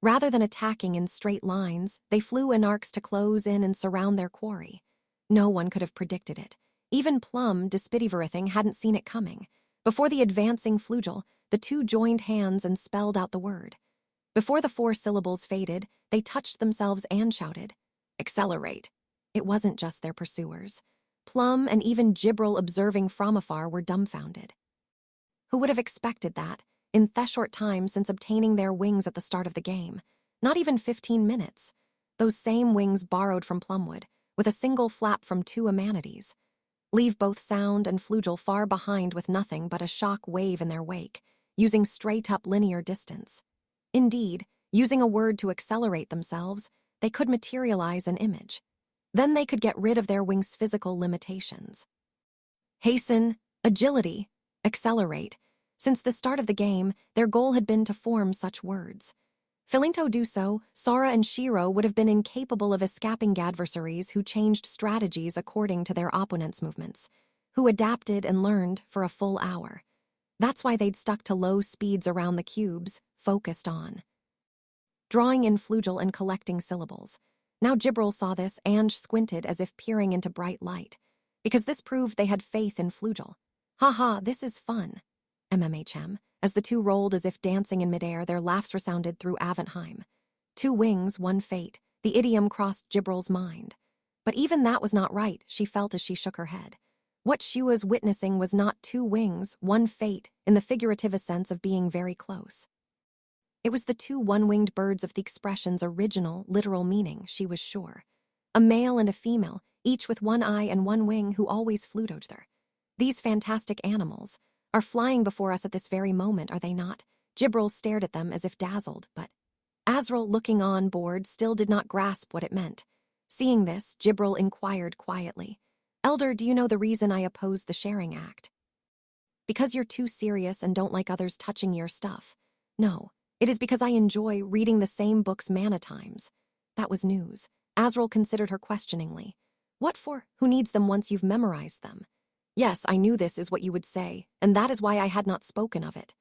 Speaker 1: Rather than attacking in straight lines, they flew in arcs to close in and surround their quarry. No one could have predicted it. Even Plum, Despidivarithing, hadn't seen it coming. Before the advancing Flugel, the two joined hands and spelled out the word. Before the 4 syllables faded, they touched themselves and shouted, "Accelerate!" It wasn't just their pursuers. Plum and even Gibral, observing from afar, were dumbfounded. Who would have expected that, in the short time since obtaining their wings at the start of the game? Not even 15 minutes. Those same wings borrowed from Plumwood, with a single flap from 2 amanities. Leave both sound and flugel far behind with nothing but a shock wave in their wake, using straight-up linear distance. Indeed, using a word to accelerate themselves, they could materialize an image. Then they could get rid of their wings' physical limitations. Hasten, agility, accelerate. Since the start of the game, their goal had been to form such words. Failing to do so, Sora and Shiro would have been incapable of escaping adversaries who changed strategies according to their opponents' movements, who adapted and learned for a full hour. That's why they'd stuck to low speeds around the cubes, focused on drawing in flugel and collecting syllables. Now Gibral saw this and squinted as if peering into bright light, because this proved they had faith in flugel. "Ha, this is fun." MMHM. As the 2 rolled as if dancing in midair, their laughs resounded through Aventheim. 2 wings, 1 fate. The idiom crossed Gibral's mind. But even that was not right, she felt as she shook her head. What she was witnessing was not 2 wings, 1 fate, in the figurative sense of being very close. It was the 2 one-winged birds of the expression's original, literal meaning, she was sure. A male and a female, each with 1 eye and 1 wing, who always flew together. These fantastic animals are flying before us at this very moment, are they not? Gibral stared at them as if dazzled, but Azrael, looking on board, still did not grasp what it meant. Seeing this, Gibral inquired quietly, "Elder, do you know the reason I oppose the sharing act?" "Because you're too serious and don't like others touching your stuff." "No, it is because I enjoy reading the same books many times." That was news. Azrael considered her questioningly. "What for? Who needs them once you've memorized them?" "Yes, I knew this is what you would say, and that is why I had not spoken of it."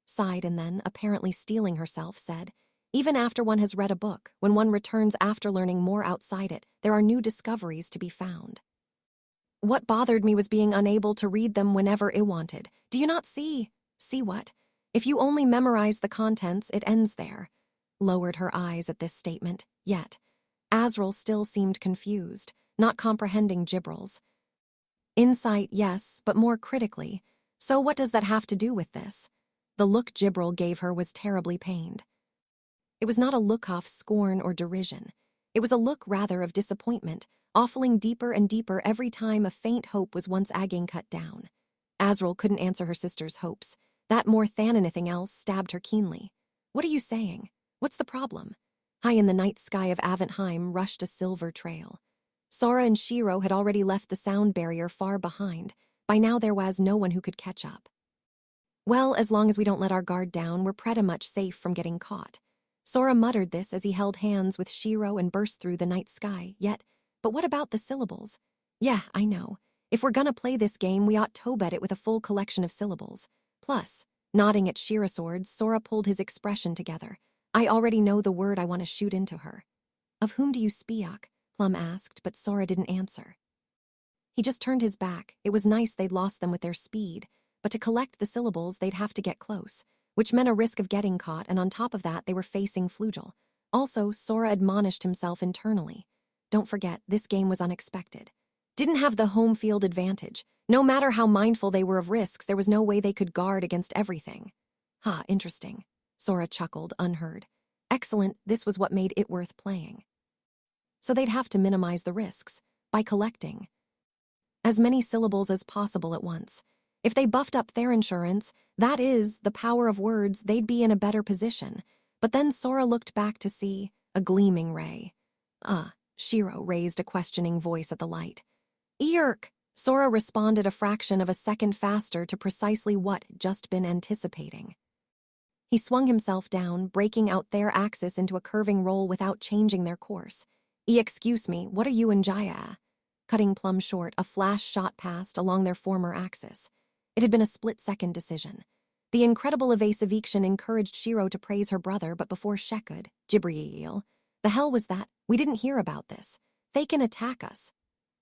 Speaker 1: Sighed, and then, apparently steeling herself, said, "Even after one has read a book, when one returns after learning more outside it, there are new discoveries to be found. What bothered me was being unable to read them whenever I wanted. Do you not see?" "See what?" "If you only memorize the contents, it ends there." Lowered her eyes at this statement, yet Azrael still seemed confused, not comprehending Gibral's. "Insight, yes, but more critically. So what does that have to do with this?" The look Gibral gave her was terribly pained. It was not a look of scorn or derision. It was a look rather of disappointment, awfuling deeper and deeper every time a faint hope was once again cut down. Azrael couldn't answer her sister's hopes. That more than anything else stabbed her keenly. "What are you saying? What's the problem?" High in the night sky of Aventheim rushed a silver trail. Sora and Shiro had already left the sound barrier far behind. By now there was no one who could catch up. "Well, as long as we don't let our guard down, we're pretty much safe from getting caught." Sora muttered this as he held hands with Shiro and burst through the night sky. But what about the syllables? "Yeah, I know. If we're gonna play this game, we ought to bet it with a full collection of syllables. Plus," nodding at Shirosaurds, Sora pulled his expression together. "I already know the word I want to shoot into her." "Of whom do you speak?" Plum asked, but Sora didn't answer. He just turned his back. It was nice they'd lost them with their speed, but to collect the syllables, they'd have to get close, which meant a risk of getting caught, and on top of that, they were facing flugel. Also, Sora admonished himself internally. Don't forget, this game was unexpected. Didn't have the home field advantage. No matter how mindful they were of risks, there was no way they could guard against everything. Interesting. Sora chuckled, unheard. Excellent, this was what made it worth playing. So they'd have to minimize the risks by collecting as many syllables as possible at once. If they buffed up their insurance, that is, the power of words, they'd be in a better position. But then Sora looked back to see a gleaming ray. Shiro raised a questioning voice at the light. "Eark!" Sora responded a fraction of a second faster to precisely what had just been anticipating. He swung himself down, breaking out their axis into a curving roll without changing their course. "Excuse me, what are you and Jaya?" Cutting Plum short, a flash shot passed along their former axis. It had been a split-second decision. The incredible evasive action encouraged Shiro to praise her brother, but before she could, Jibreel, "The hell was that? We didn't hear about this. They can attack us."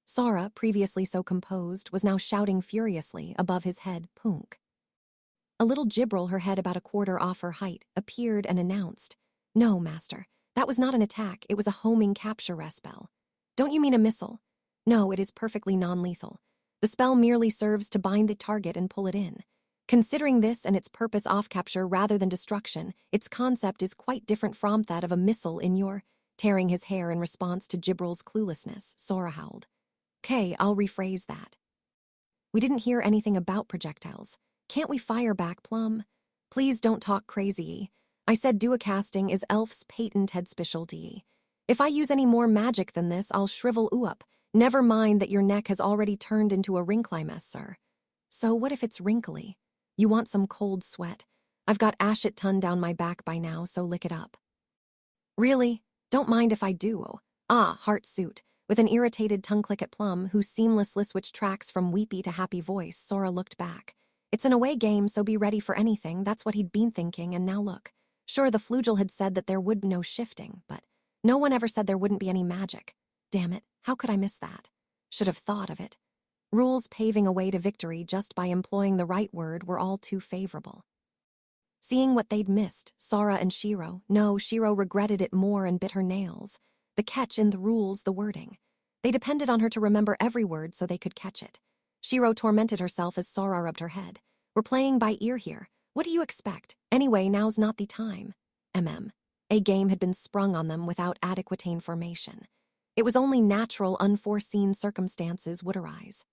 Speaker 1: Sora, previously so composed, was now shouting furiously above his head, "Punk." A little Gibral, her head about a quarter off her height, appeared and announced, No, Master. That was not an attack, it was a homing capture spell. Don't you mean a missile? No, it is perfectly non-lethal. The spell merely serves to bind the target and pull it in. Considering this and its purpose off-capture rather than destruction, its concept is quite different from that of a missile in your... Tearing his hair in response to Jibril's cluelessness, Sora howled. Okay, I'll rephrase that. We didn't hear anything about projectiles. Can't we fire back, Plum? Please don't talk crazy. I said duocasting is Elf's patent head specialty. If I use any more magic than this, I'll shrivel up. Never mind that your neck has already turned into a wrinkly mess, sir. So what if it's wrinkly? You want some cold sweat? I've got ashit ton down my back by now, so lick it up. Really? Don't mind if I do. Ah, heart suit. With an irritated tongue click at Plum, whose seamlessly switched tracks from weepy to happy voice, Sora looked back. It's an away game, so be ready for anything. That's what he'd been thinking, and now look. Sure, the Flugel had said that there would be no shifting, but no one ever said there wouldn't be any magic. Damn it, how could I miss that? Should have thought of it. Rules paving a way to victory just by employing the right word were all too favorable. Seeing what they'd missed, Sora and Shiro regretted it more and bit her nails. The catch in the rules, the wording. They depended on her to remember every word so they could catch it. Shiro tormented herself as Sora rubbed her head. We're playing by ear here. What do you expect? Anyway, now's not the time. A game had been sprung on them without adequate information. It was only natural, unforeseen circumstances would arise.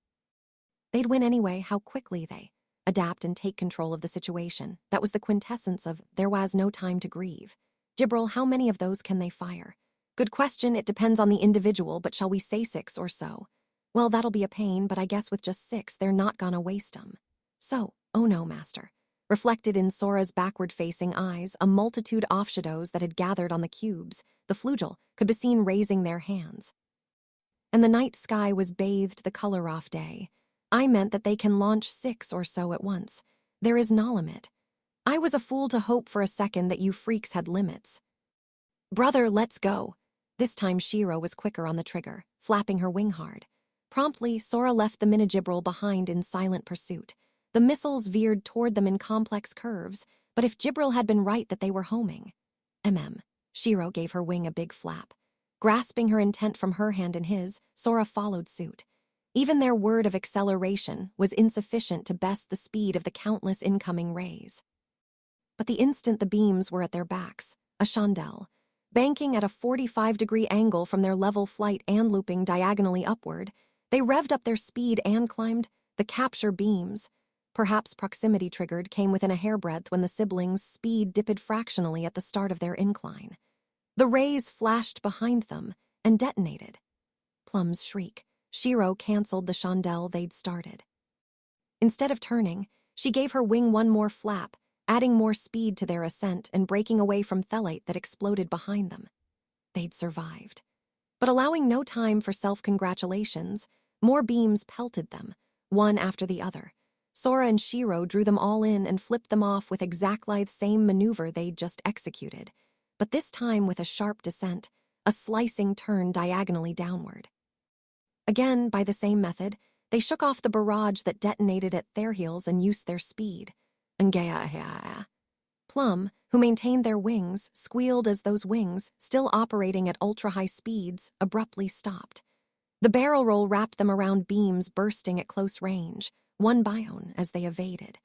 Speaker 1: They'd win anyway. How quickly they adapt and take control of the situation. That was the quintessence of there was no time to grieve. Jibril, how many of those can they fire? Good question, it depends on the individual, but shall we say 6 or so? Well, that'll be a pain, but I guess with just 6, they're not gonna waste 'em. So, oh no, Master. Reflected in Sora's backward-facing eyes, a multitude of shadows that had gathered on the cubes, the Flugel, could be seen raising their hands. And the night sky was bathed the color off day. I meant that they can launch 6 or so at once. There is no limit. I was a fool to hope for a second that you freaks had limits. Brother, let's go. This time Shiro was quicker on the trigger, flapping her wing hard. Promptly, Sora left the Minigibril behind in silent pursuit. The missiles veered toward them in complex curves, but if Gibril had been right that they were homing. Shiro gave her wing a big flap. Grasping her intent from her hand in his, Sora followed suit. Even their word of acceleration was insufficient to best the speed of the countless incoming rays. But the instant the beams were at their backs, a chandelle, banking at a 45-degree angle from their level flight and looping diagonally upward, they revved up their speed and climbed the capture beams. Perhaps proximity triggered came within a hairbreadth when the siblings' speed dipped fractionally at the start of their incline. The rays flashed behind them and detonated. Plum's shriek. Shiro canceled the chandelle they'd started. Instead of turning, she gave her wing one more flap, adding more speed to their ascent and breaking away from thelate that exploded behind them. They'd survived. But allowing no time for self-congratulations, more beams pelted them, one after the other. Sora and Shiro drew them all in and flipped them off with exactly the same maneuver they'd just executed, but this time with a sharp descent, a slicing turn diagonally downward. Again, by the same method, they shook off the barrage that detonated at their heels and used their speed. Plum, who maintained their wings, squealed as those wings, still operating at ultra-high speeds, abruptly stopped. The barrel roll wrapped them around beams bursting at close range, one by one as they evaded.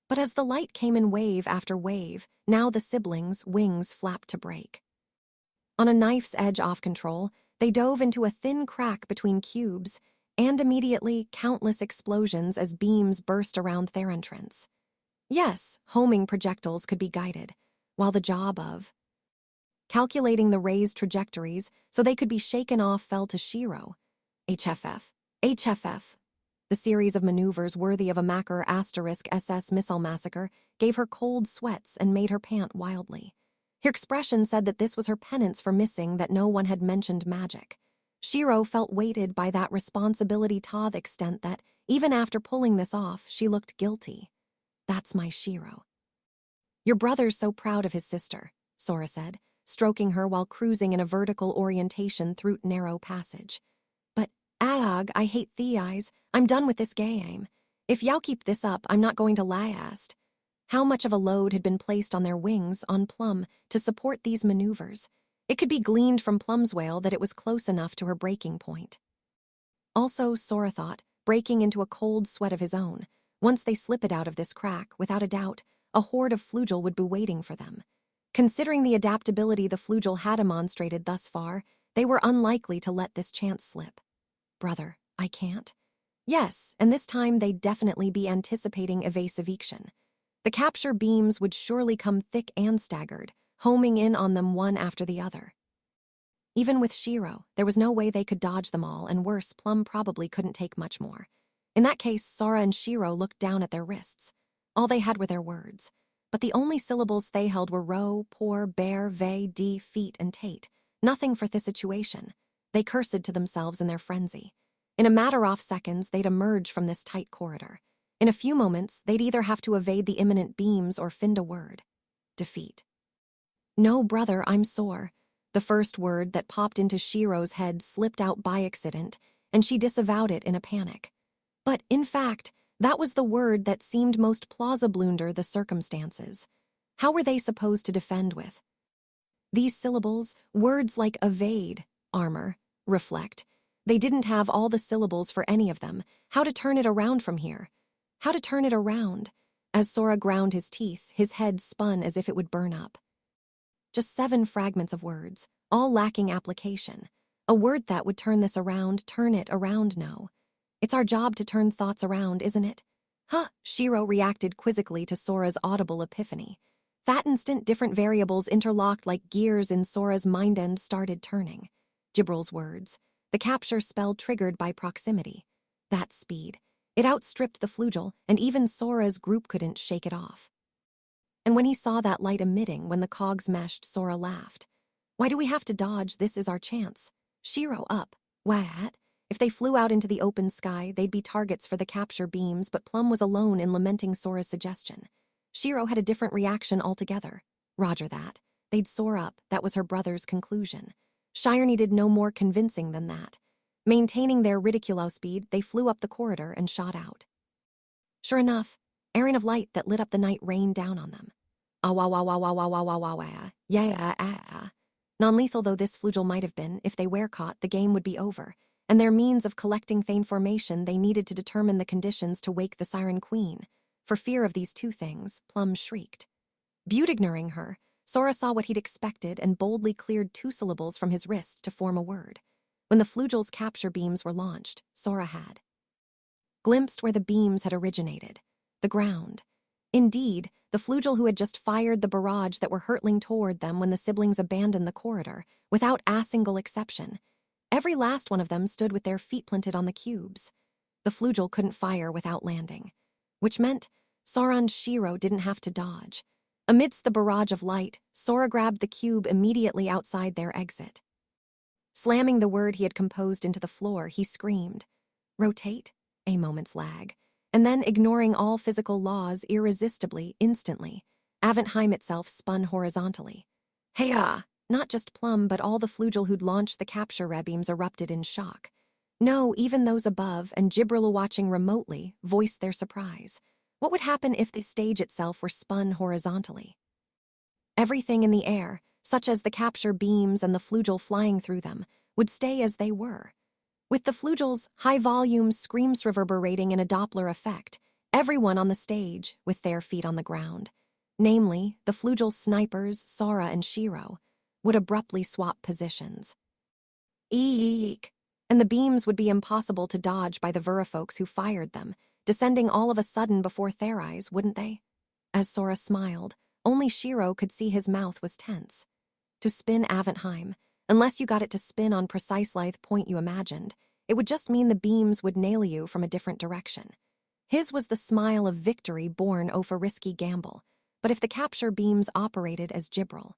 Speaker 1: But as the light came in wave after wave, now the siblings' wings flapped to break. On a knife's edge off control, they dove into a thin crack between cubes, and immediately countless explosions as beams burst around their entrance. Yes, homing projectiles could be guided, while the job of calculating the rays' trajectories so they could be shaken off fell to Shiro. HFF. The series of maneuvers worthy of a Macker *SS missile massacre gave her cold sweats and made her pant wildly. Her expression said that this was her penance for missing that no one had mentioned magic. Shiro felt weighted by that responsibility to the extent that, even after pulling this off, she looked guilty. That's my Shiro. Your brother's so proud of his sister, Sora said, stroking her while cruising in a vertical orientation through narrow passage. But, Ag, I hate the eyes. I'm done with this game. If y'all keep this up, I'm not going to last. How much of a load had been placed on their wings on Plum to support these maneuvers? It could be gleaned from Plum's wail that it was close enough to her breaking point. Also, Sora thought, breaking into a cold sweat of his own, once they slip it out of this crack, without a doubt, a horde of Flugel would be waiting for them. Considering the adaptability the Flugel had demonstrated thus far, they were unlikely to let this chance slip. Brother, I can't. Yes, and this time they'd definitely be anticipating evasive evasion. The capture beams would surely come thick and staggered, homing in on them one after the other. Even with Shiro, there was no way they could dodge them all, and worse, Plum probably couldn't take much more. In that case, Sora and Shiro looked down at their wrists. All they had were their words. But the only syllables they held were row, pour, bear, vey, de, feet, and tate. Nothing for this situation. They cursed to themselves in their frenzy. In a matter-of seconds, they'd emerge from this tight corridor. In a few moments, they'd either have to evade the imminent beams or find a word. Defeat. No, brother, I'm sore. The first word that popped into Shiro's head slipped out by accident, and she disavowed it in a panic. But, in fact, that was the word that seemed most plausible under the circumstances. How were they supposed to defend with? These syllables, words like evade, armor, reflect, they didn't have all the syllables for any of them. How to turn it around from here? How to turn it around? As Sora ground his teeth, his head spun as if it would burn up. Just 7 fragments of words, all lacking application. A word that would turn this around, turn it around, no. It's our job to turn thoughts around, isn't it? Huh, Shiro reacted quizzically to Sora's audible epiphany. That instant, different variables interlocked like gears in Sora's mind and started turning. Jibral's words, the capture spell triggered by proximity. That speed. It outstripped the Flugel, and even Sora's group couldn't shake it off. And when he saw that light emitting when the cogs meshed, Sora laughed. Why do we have to dodge? This is our chance. Shiro up. What? If they flew out into the open sky, they'd be targets for the capture beams, but Plum was alone in lamenting Sora's suggestion. Shiro had a different reaction altogether. Roger that. They'd soar up, that was her brother's conclusion. Shire needed no more convincing than that. Maintaining their ridiculo speed, they flew up the corridor and shot out. Sure enough, errand of light that lit up the night rained down on them. Yeah. Non-lethal though this Flugel might have been, if they were caught, the game would be over, and their means of collecting Thane formation they needed to determine the conditions to wake the Siren Queen. For fear of these two things, Plum shrieked. Butte ignoring her, Sora saw what he'd expected and boldly cleared 2 syllables from his wrist to form a word. When the Flugel's capture beams were launched, Sora had glimpsed where the beams had originated. The ground. Indeed, the Flugel who had just fired the barrage that were hurtling toward them when the siblings abandoned the corridor, without a single exception. Every last one of them stood with their feet planted on the cubes. The Flugel couldn't fire without landing, which meant Sora and Shiro didn't have to dodge. Amidst the barrage of light, Sora grabbed the cube immediately outside their exit. Slamming the word he had composed into the floor, he screamed, "Rotate?" A moment's lag. And then, ignoring all physical laws irresistibly, instantly, Aventheim itself spun horizontally. Hey-ah! Not just Plum, but all the Flugel who'd launched the capture beams erupted in shock. No, even those above, and Jibril watching remotely, voiced their surprise. What would happen if the stage itself were spun horizontally? Everything in the air, such as the capture beams and the Flugel flying through them, would stay as they were. With the Flugel's high-volume screams reverberating in a Doppler effect, everyone on the stage, with their feet on the ground, namely, the Flugel's snipers, Sora and Shiro, would abruptly swap positions. Eek! And the beams would be impossible to dodge by the Vurafolks who fired them, descending all of a sudden before their eyes, wouldn't they? As Sora smiled, only Shiro could see his mouth was tense. To spin Aventheim, unless you got it to spin on precise lithe point you imagined, it would just mean the beams would nail you from a different direction. His was the smile of victory born of a risky gamble, but if the capture beams operated as Jibril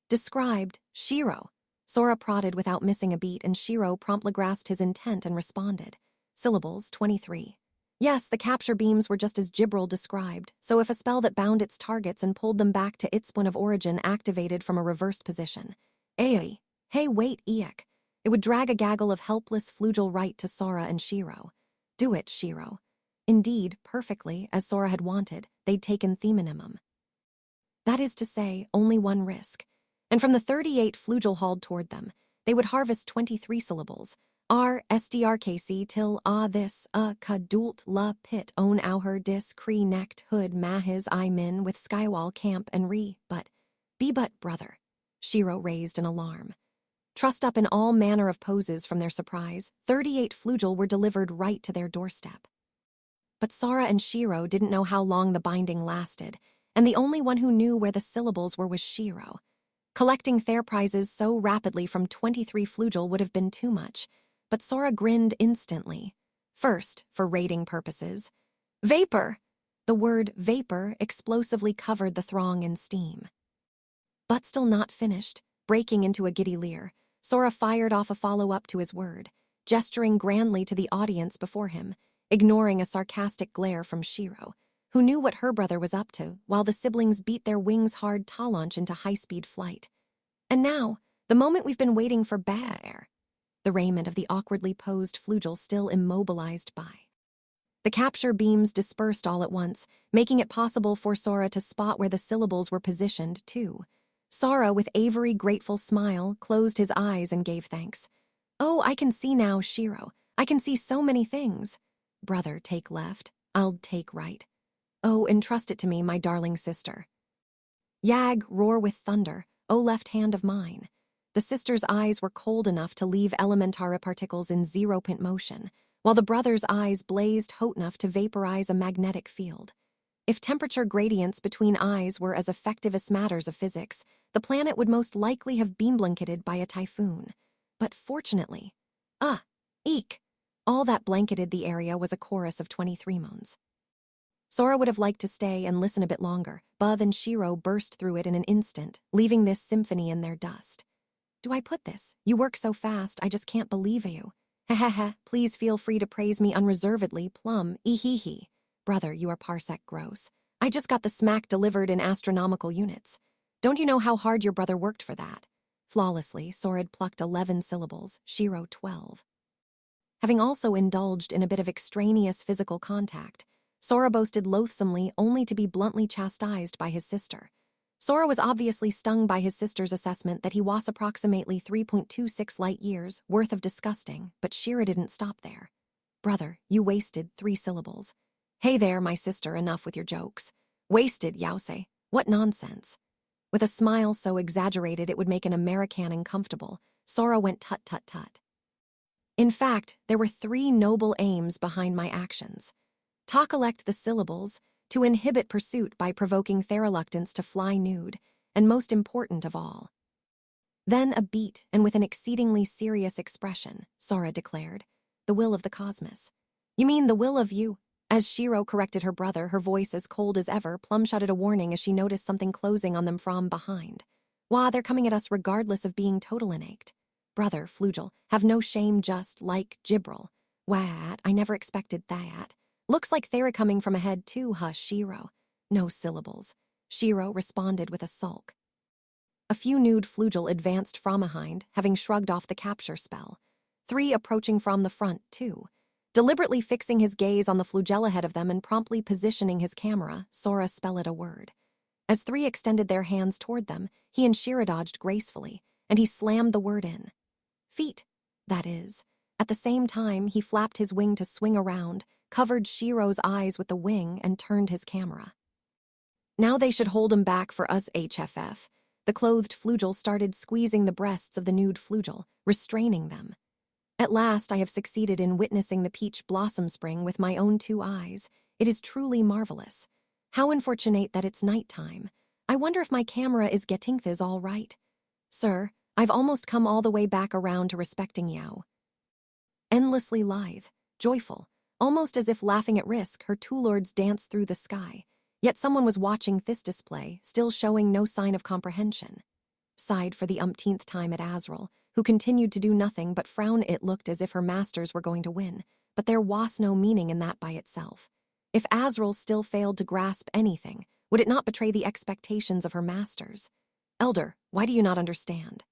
Speaker 1: described, Shiro. Sora prodded without missing a beat, and Shiro promptly grasped his intent and responded. Syllables 23. Yes, the capture beams were just as Jibril described, so if a spell that bound its targets and pulled them back to its point of origin activated from a reversed position. Hey, wait, Eek. It would drag a gaggle of helpless Flugel right to Sora and Shiro. Do it, Shiro. Indeed, perfectly, as Sora had wanted, they'd taken themonimum. That is to say, only one risk. And from the 38 flugel hauled toward them, they would harvest 23 syllables. R, SDRKC till this, kadult la pit own auher dis cree necht hood mahiz I min with skywall camp and but brother. Shiro raised an alarm. Trussed up in all manner of poses from their surprise, 38 flugel were delivered right to their doorstep. But Sora and Shiro didn't know how long the binding lasted, and the only one who knew where the syllables were was Shiro. Collecting their prizes so rapidly from 23 flugel would have been too much, but Sora grinned instantly. First, for rating purposes. Vapor! The word vapor explosively covered the throng in steam. But still not finished, breaking into a giddy leer, Sora fired off a follow-up to his word, gesturing grandly to the audience before him, ignoring a sarcastic glare from Shiro, who knew what her brother was up to, while the siblings beat their wings hard to launch into high-speed flight. And now, the moment we've been waiting for Baer, the raiment of the awkwardly posed flugel still immobilized by. The capture beams dispersed all at once, making it possible for Sora to spot where the syllables were positioned, too. Sora, with Avery grateful smile, closed his eyes and gave thanks. Oh, I can see now, Shiro. I can see so many things. Brother, take left. I'll take right. Oh, entrust it to me, my darling sister. Yag, roar with thunder, oh left hand of mine. The sister's eyes were cold enough to leave elementary particles in 0-point motion, while the brother's eyes blazed hot enough to vaporize a magnetic field. If temperature gradients between eyes were as effective as matters of physics, the planet would most likely have been blanketed by a typhoon. But fortunately, eek! All that blanketed the area was a chorus of 23 moans. Sora would have liked to stay and listen a bit longer. Buzz and Shiro burst through it in an instant, leaving this symphony in their dust. Do I put this? You work so fast, I just can't believe you. Hehehe, please feel free to praise me unreservedly, plum, ehehe. Brother, you are parsec gross. I just got the smack delivered in astronomical units. Don't you know how hard your brother worked for that? Flawlessly, Sora had plucked 11 syllables, Shiro 12. Having also indulged in a bit of extraneous physical contact, Sora boasted loathsomely only to be bluntly chastised by his sister. Sora was obviously stung by his sister's assessment that he was approximately 3.26 light years worth of disgusting, but Shiro didn't stop there. Brother, you wasted 3 syllables. Hey there, my sister, enough with your jokes. Wasted, Yause. What nonsense. With a smile so exaggerated it would make an American uncomfortable, Sora went tut-tut-tut. In fact, there were 3 noble aims behind my actions. To collect the syllables, to inhibit pursuit by provoking their reluctance to fly nude, and most important of all. Then a beat, and with an exceedingly serious expression, Sora declared, the will of the cosmos. You mean the will of you? As Shiro corrected her brother, her voice as cold as ever, Plum shouted a warning as she noticed something closing on them from behind. Wah, they're coming at us regardless of being total innate. Brother, flugel, have no shame just like Gibril. Wat, I never expected that. Looks like they're coming from ahead too, huh, Shiro? No syllables. Shiro responded with a sulk. A few nude flugel advanced from behind, having shrugged off the capture spell. 3 approaching from the front, too. Deliberately fixing his gaze on the flugel ahead of them and promptly positioning his camera, Sora spelled a word. As 3 extended their hands toward them, he and Shiro dodged gracefully, and he slammed the word in. Feet, that is. At the same time, he flapped his wing to swing around, covered Shiro's eyes with the wing, and turned his camera. Now they should hold him back for us, HFF. The clothed flugel started squeezing the breasts of the nude flugel, restraining them. At last I have succeeded in witnessing the peach blossom spring with my own 2 eyes. It is truly marvelous. How unfortunate that it's nighttime. I wonder if my camera is getting this all right. Sir, I've almost come all the way back around to respecting you. Endlessly lithe, joyful, almost as if laughing at risk, her 2 lords danced through the sky. Yet someone was watching this display, still showing no sign of comprehension. Sighed for the umpteenth time at Azrael, who continued to do nothing but frown. It looked as if her masters were going to win, but there was no meaning in that by itself. If Azrael still failed to grasp anything, would it not betray the expectations of her masters? Elder, why do you not understand?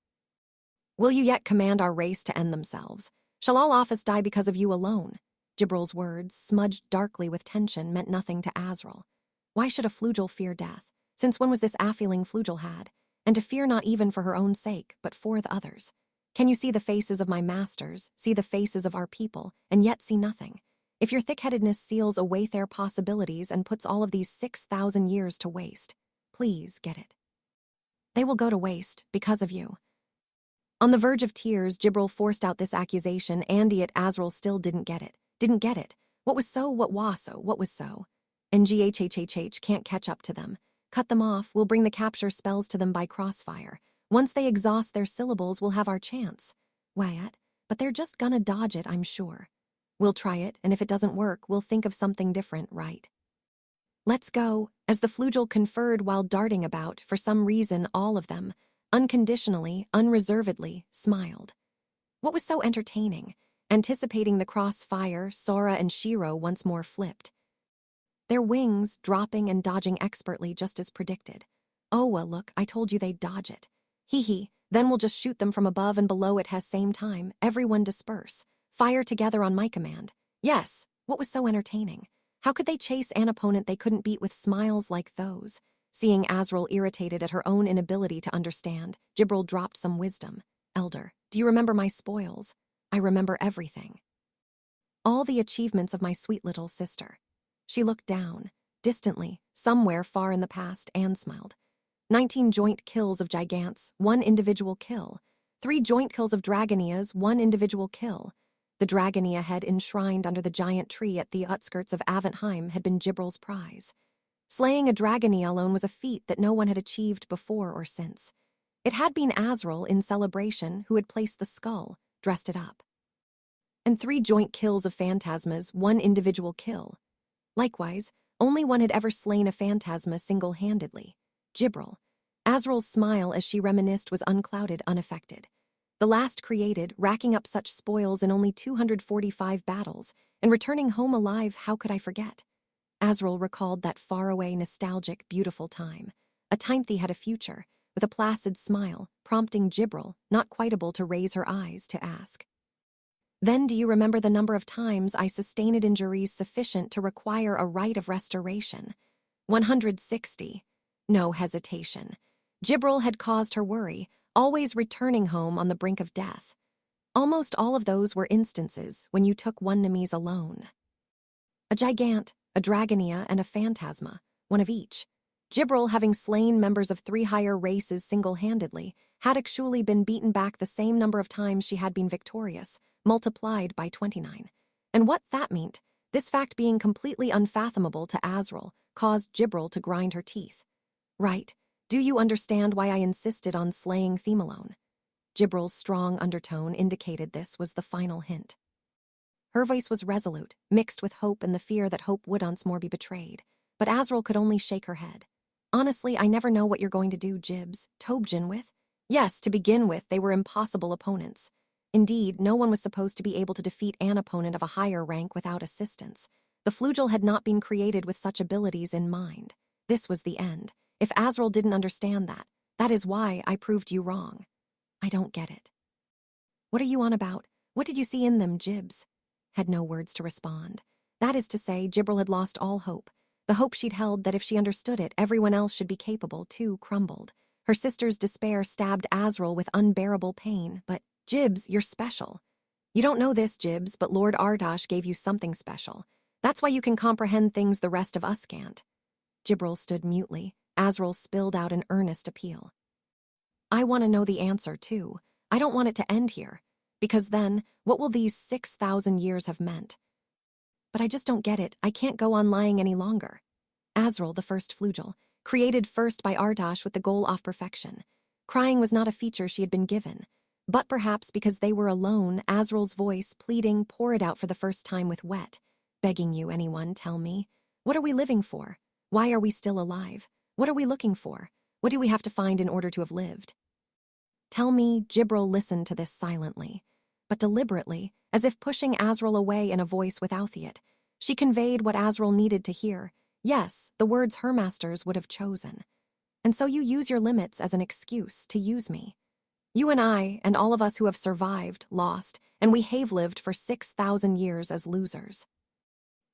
Speaker 1: Will you yet command our race to end themselves? Shall all office die because of you alone? Gibril's words, smudged darkly with tension, meant nothing to Azrael. Why should a flugel fear death? Since when was this a feeling flugel had? And to fear not even for her own sake, but for the others. Can you see the faces of my masters, see the faces of our people, and yet see nothing? If your thick-headedness seals away their possibilities and puts all of these 6,000 years to waste, please get it. They will go to waste because of you. On the verge of tears, Jibril forced out this accusation. Andy at Azrael still didn't get it. Didn't get it. What was so, what was so, what was so? NGHHHH can't catch up to them. Cut them off, we'll bring the capture spells to them by crossfire. Once they exhaust their syllables, we'll have our chance. Wyatt, but they're just gonna dodge it, I'm sure. We'll try it, and if it doesn't work, we'll think of something different, right? Let's go, as the flugel conferred while darting about, for some reason all of them, unconditionally, unreservedly, smiled. What was so entertaining? Anticipating the crossfire, Sora and Shiro once more flipped. Their wings dropping and dodging expertly just as predicted. Oh, well, look, I told you they'd dodge it. Hee hee, then we'll just shoot them from above and below at the same time. Everyone disperse. Fire together on my command. Yes, what was so entertaining? How could they chase an opponent they couldn't beat with smiles like those? Seeing Azrael irritated at her own inability to understand, Jibril dropped some wisdom. Elder, do you remember my spoils? I remember everything. All the achievements of my sweet little sister. She looked down, distantly, somewhere far in the past, and smiled. 19 joint kills of gigants, 1 individual kill. 3 joint kills of dragonias, 1 individual kill. The dragonia head enshrined under the giant tree at the outskirts of Aventheim had been Jibril's prize. Slaying a dragonia alone was a feat that no one had achieved before or since. It had been Azrael, in celebration, who had placed the skull, dressed it up. And 3 joint kills of phantasmas, 1 individual kill. Likewise, only one had ever slain a phantasma single-handedly. Jibril. Azrael's smile as she reminisced was unclouded, unaffected. The last created, racking up such spoils in only 245 battles, and returning home alive, how could I forget? Azrael recalled that faraway, nostalgic, beautiful time. A time they had a future, with a placid smile, prompting Jibril, not quite able to raise her eyes, to ask. Then do you remember the number of times I sustained injuries sufficient to require a rite of restoration? 160. No hesitation. Jibril had caused her worry, always returning home on the brink of death. Almost all of those were instances when you took one Nemes alone. A gigant, a dragonia, and a phantasma, one of each. Jibril, having slain members of 3 higher races single-handedly, had actually been beaten back the same number of times she had been victorious, multiplied by 29. And what that meant, this fact being completely unfathomable to Azrael, caused Jibril to grind her teeth. Right, do you understand why I insisted on slaying them alone? Jibril's strong undertone indicated this was the final hint. Her voice was resolute, mixed with hope and the fear that hope would once more be betrayed, but Azrael could only shake her head. Honestly, I never know what you're going to do, Jibs. Tobjin with? Yes, to begin with, they were impossible opponents. Indeed, no one was supposed to be able to defeat an opponent of a higher rank without assistance. The flugel had not been created with such abilities in mind. This was the end. If Azrael didn't understand that, that is why I proved you wrong. I don't get it. What are you on about? What did you see in them, Jibs? Had no words to respond. That is to say, Jibril had lost all hope. The hope she'd held that if she understood it, everyone else should be capable, too, crumbled. Her sister's despair stabbed Azrael with unbearable pain, but, Jibs, you're special. You don't know this, Jibs, but Lord Ardash gave you something special. That's why you can comprehend things the rest of us can't. Jibril stood mutely. Azrael spilled out an earnest appeal. I want to know the answer, too. I don't want it to end here. Because then, what will these 6,000 years have meant? But I just don't get it. I can't go on lying any longer. Azrael, the first flugel, created first by Ardash with the goal of perfection. Crying was not a feature she had been given. But perhaps because they were alone, Azrael's voice, pleading, poured out for the first time with wet. Begging you, anyone, tell me. What are we living for? Why are we still alive? What are we looking for? What do we have to find in order to have lived? Tell me. Jibril listened to this silently, but deliberately, as if pushing Azrael away in a voice without it. She conveyed what Azrael needed to hear. Yes, the words her masters would have chosen. And so you use your limits as an excuse to use me. You and I, and all of us who have survived, lost, and we have lived for 6,000 years as losers.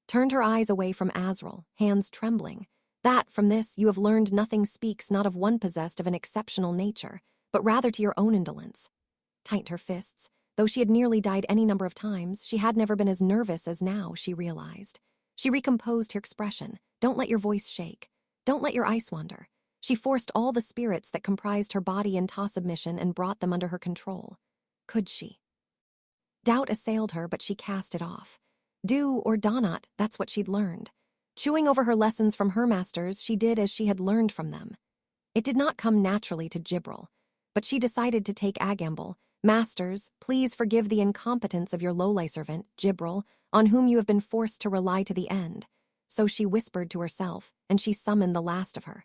Speaker 1: Turned her eyes away from Azrael, hands trembling. That, from this, you have learned nothing speaks not of one possessed of an exceptional nature, but rather to your own indolence. Tightened her fists. Though she had nearly died any number of times, she had never been as nervous as now, she realized. She recomposed her expression. Don't let your voice shake. Don't let your eyes wander. She forced all the spirits that comprised her body into submission and brought them under her control. Could she? Doubt assailed her, but she cast it off. Do or do not, that's what she'd learned. Chewing over her lessons from her masters, she did as she had learned from them. It did not come naturally to Jibril, but she decided to take Agamble. Masters, please forgive the incompetence of your lowly servant, Jibril, on whom you have been forced to rely to the end. So she whispered to herself, and she summoned the last of her.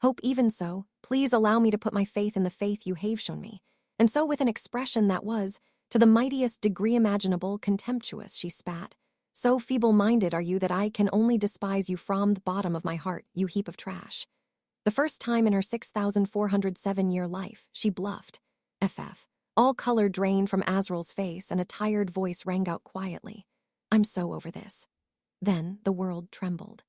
Speaker 1: Hope even so, please allow me to put my faith in the faith you have shown me. And so with an expression that was, to the mightiest degree imaginable, contemptuous, she spat. So feeble-minded are you that I can only despise you from the bottom of my heart, you heap of trash. The first time in her 6,407-year life, she bluffed. FF. All color drained from Azrael's face and a tired voice rang out quietly. I'm so over this. Then the world trembled.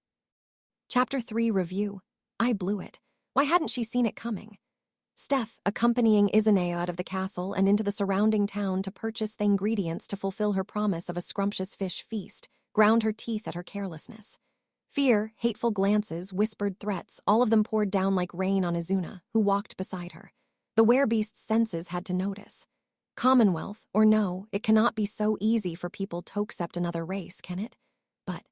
Speaker 1: Chapter 3 Review. I blew it. Why hadn't she seen it coming? Steph, accompanying Isanea out of the castle and into the surrounding town to purchase the ingredients to fulfill her promise of a scrumptious fish feast, ground her teeth at her carelessness. Fear, hateful glances, whispered threats, all of them poured down like rain on Izuna, who walked beside her. The werebeast's senses had to notice. Commonwealth, or no, it cannot be so easy for people to accept another race, can it? But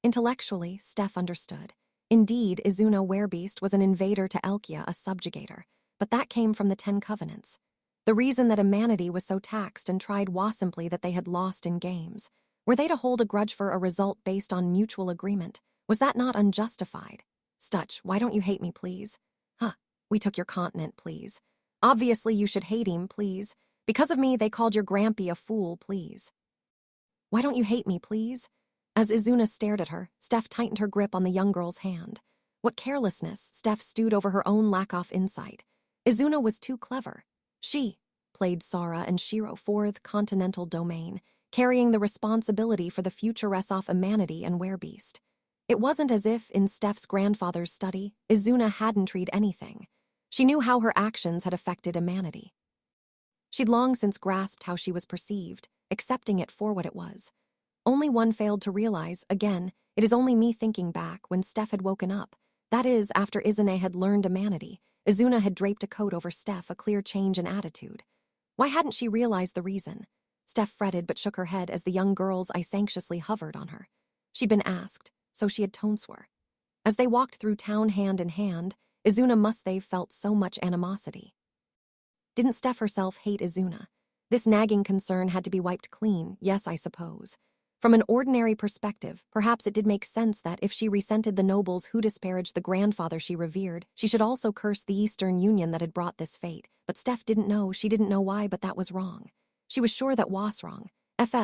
Speaker 1: intellectually, Steph understood. Indeed, Izuna Werebeast was an invader to Elkia, a subjugator, but that came from the 10 Covenants. The reason that humanity was so taxed and tried was simply that they had lost in games. Were they to hold a grudge for a result based on mutual agreement? Was that not unjustified? Stutch, why don't you hate me, please? Huh, we took your continent, please. Obviously you should hate him, please. Because of me, they called your Grampy a fool, please. Why don't you hate me, please? As Izuna stared at her, Steph tightened her grip on the young girl's hand. What carelessness, Steph stewed over her own lack-of insight. Izuna was too clever. She played Sara and Shiro for the continental domain, carrying the responsibility for the future of humanity and Werebeast. It wasn't as if, in Steph's grandfather's study, Izuna hadn't treated anything. She knew how her actions had affected humanity. She'd long since grasped how she was perceived, accepting it for what it was. Only one failed to realize, again, it is only me thinking back, when Steph had woken up. That is, after Izune had learned humanity, Izuna had draped a coat over Steph, a clear change in attitude. Why hadn't she realized the reason? Steph fretted but shook her head as the young girl's eyes anxiously hovered on her. She'd been asked, so she had tone swore. As they walked through town hand in hand, Izuna must have felt so much animosity. Didn't Steph herself hate Izuna? This nagging concern had to be wiped clean, yes, I suppose. From an ordinary perspective, perhaps it did make sense that if she resented the nobles who disparaged the grandfather she revered, she should also curse the Eastern Union that had brought this fate. But Steph didn't know, she didn't know why, but that was wrong. She was sure that was wrong.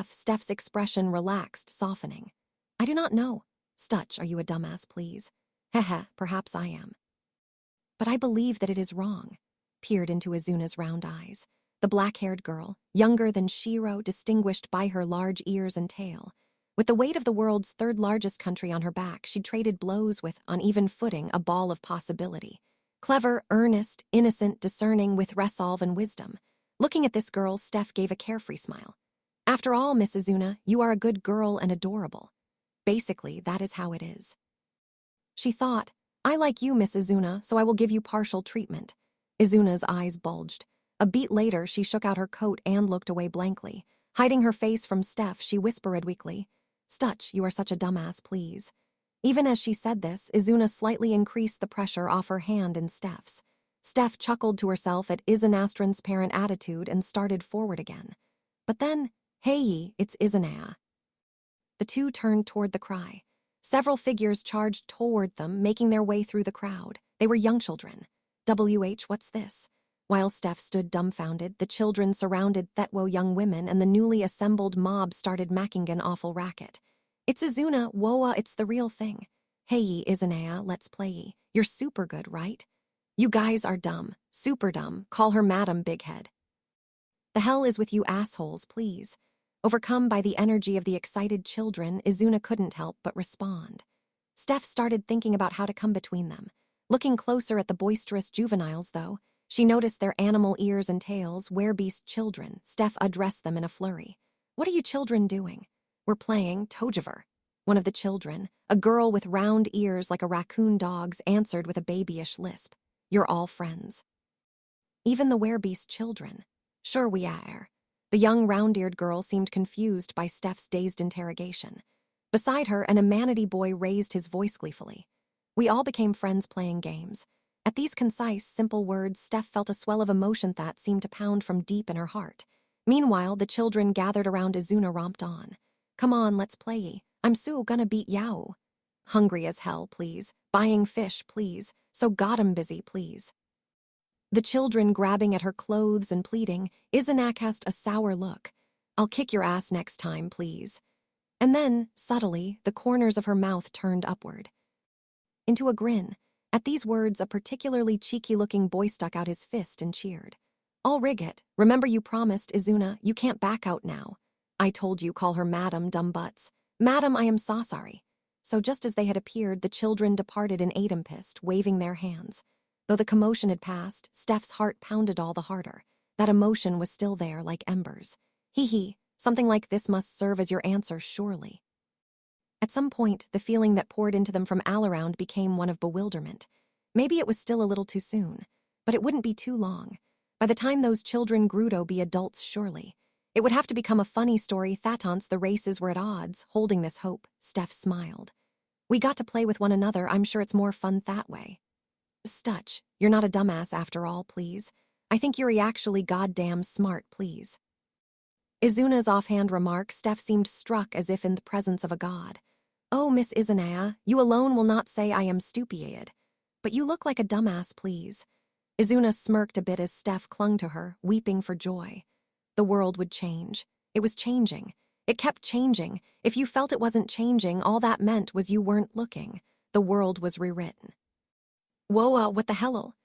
Speaker 1: Steph's expression relaxed, softening. I do not know. Stutch, are you a dumbass, please? Heh, perhaps I am. But I believe that it is wrong. Peered into Izuna's round eyes. The black-haired girl, younger than Shiro, distinguished by her large ears and tail. With the weight of the world's third-largest country on her back, she'd traded blows with, on even footing, a ball of possibility. Clever, earnest, innocent, discerning, with resolve and wisdom. Looking at this girl, Steph gave a carefree smile. After all, Miss Izuna, you are a good girl and adorable. Basically, that is how it is. She thought, I like you, Miss Izuna, so I will give you partial treatment. Izuna's eyes bulged. A beat later, she shook out her coat and looked away blankly. Hiding her face from Steph, she whispered weakly, Stutch, you are such a dumbass, please. Even as she said this, Izuna slightly increased the pressure off her hand in Steph's. Steph chuckled to herself at Izana's parent attitude and started forward again. But then, hey, it's Izanea. The two turned toward the cry. Several figures charged toward them, making their way through the crowd. They were young children. What's this? While Steph stood dumbfounded, the children surrounded Thetwo young women and the newly assembled mob started making an awful racket. It's Izuna, Woa, it's the real thing. Hey, Izanea, let's play. You're super good, right? You guys are dumb, super dumb, call her Madam Bighead. The hell is with you assholes, please? Overcome by the energy of the excited children, Izuna couldn't help but respond. Steph started thinking about how to come between them. Looking closer at the boisterous juveniles, though, she noticed their animal ears and tails, werebeast children. Steph addressed them in a flurry. "What are you children doing?" "We're playing Tojiver." One of the children, a girl with round ears like a raccoon dog's, answered with a babyish lisp. "You're all friends." "Even the werebeast children?" "Sure we are." The young round-eared girl seemed confused by Steph's dazed interrogation. Beside her, an Amanity boy raised his voice gleefully. "We all became friends playing games." At these concise, simple words, Steph felt a swell of emotion that seemed to pound from deep in her heart. Meanwhile, the children gathered around Izuna romped on. "Come on, let's play. I'm so gonna beat Yao." "Hungry as hell, please. Buying fish, please. So got 'em busy, please." The children grabbing at her clothes and pleading, Izuna cast a sour look. "I'll kick your ass next time, please." And then, subtly, the corners of her mouth turned upward into a grin. At these words, a particularly cheeky-looking boy stuck out his fist and cheered. "I'll rig it. Remember you promised, Izuna, you can't back out now." "I told you, call her Madam, dumb butts." "Madam, I am so sorry." So just as they had appeared, the children departed in Adempist, waving their hands. Though the commotion had passed, Steph's heart pounded all the harder. That emotion was still there, like embers. Hee, something like this must serve as your answer, surely. At some point, the feeling that poured into them from all around became one of bewilderment. Maybe it was still a little too soon, but it wouldn't be too long. By the time those children grew to be adults, surely. It would have to become a funny story. Thatance the races were at odds, holding this hope. Steph smiled. "We got to play with one another. I'm sure it's more fun that way." "Stutch, you're not a dumbass after all, please. I think you're actually goddamn smart, please." Izuna's offhand remark, Steph seemed struck as if in the presence of a god. "Oh, Miss Izuna, you alone will not say I am stupid. But you look like a dumbass, please." Izuna smirked a bit as Steph clung to her, weeping for joy. The world would change. It was changing. It kept changing. If you felt it wasn't changing, all that meant was you weren't looking. The world was rewritten. Whoa, what the hell?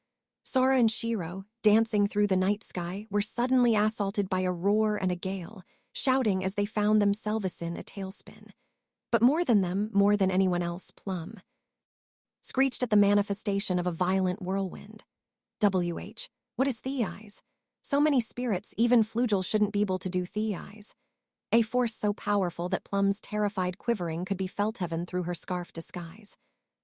Speaker 1: Sora and Shiro, dancing through the night sky, were suddenly assaulted by a roar and a gale, shouting as they found themselves in a tailspin. But more than them, more than anyone else, Plum screeched at the manifestation of a violent whirlwind. WH, what is Thei's? So many spirits, even Flugel shouldn't be able to do Thei's. A force so powerful that Plum's terrified quivering could be felt even through her scarf disguise.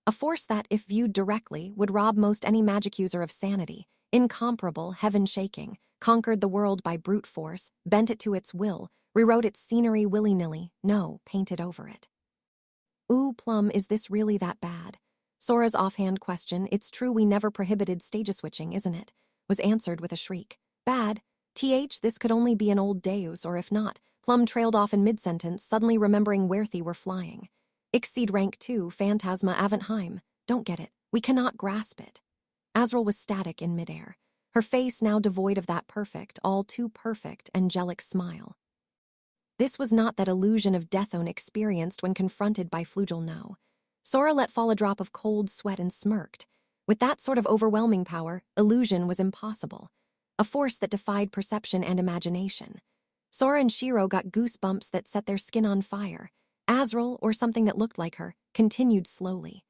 Speaker 1: A force that, if viewed directly, would rob most any magic user of sanity, incomparable, heaven-shaking, conquered the world by brute force, bent it to its will, rewrote its scenery willy-nilly, no, painted over it. Ooh, Plum, is this really that bad? Sora's offhand question, "It's true we never prohibited stage switching, isn't it?" was answered with a shriek. "Bad? This could only be an old deus, or if not." Plum trailed off in mid-sentence, suddenly remembering where they were flying. "Exceed rank 2, Phantasma Aventheim. Don't get it. We cannot grasp it." Azrael was static in midair, her face now devoid of that perfect, all too perfect, angelic smile. This was not that illusion of Deathone experienced when confronted by Flugel, no. Sora let fall a drop of cold sweat and smirked. With that sort of overwhelming power, illusion was impossible. A force that defied perception and imagination. Sora and Shiro got goosebumps that set their skin on fire. Azrael, or something that looked like her, continued slowly.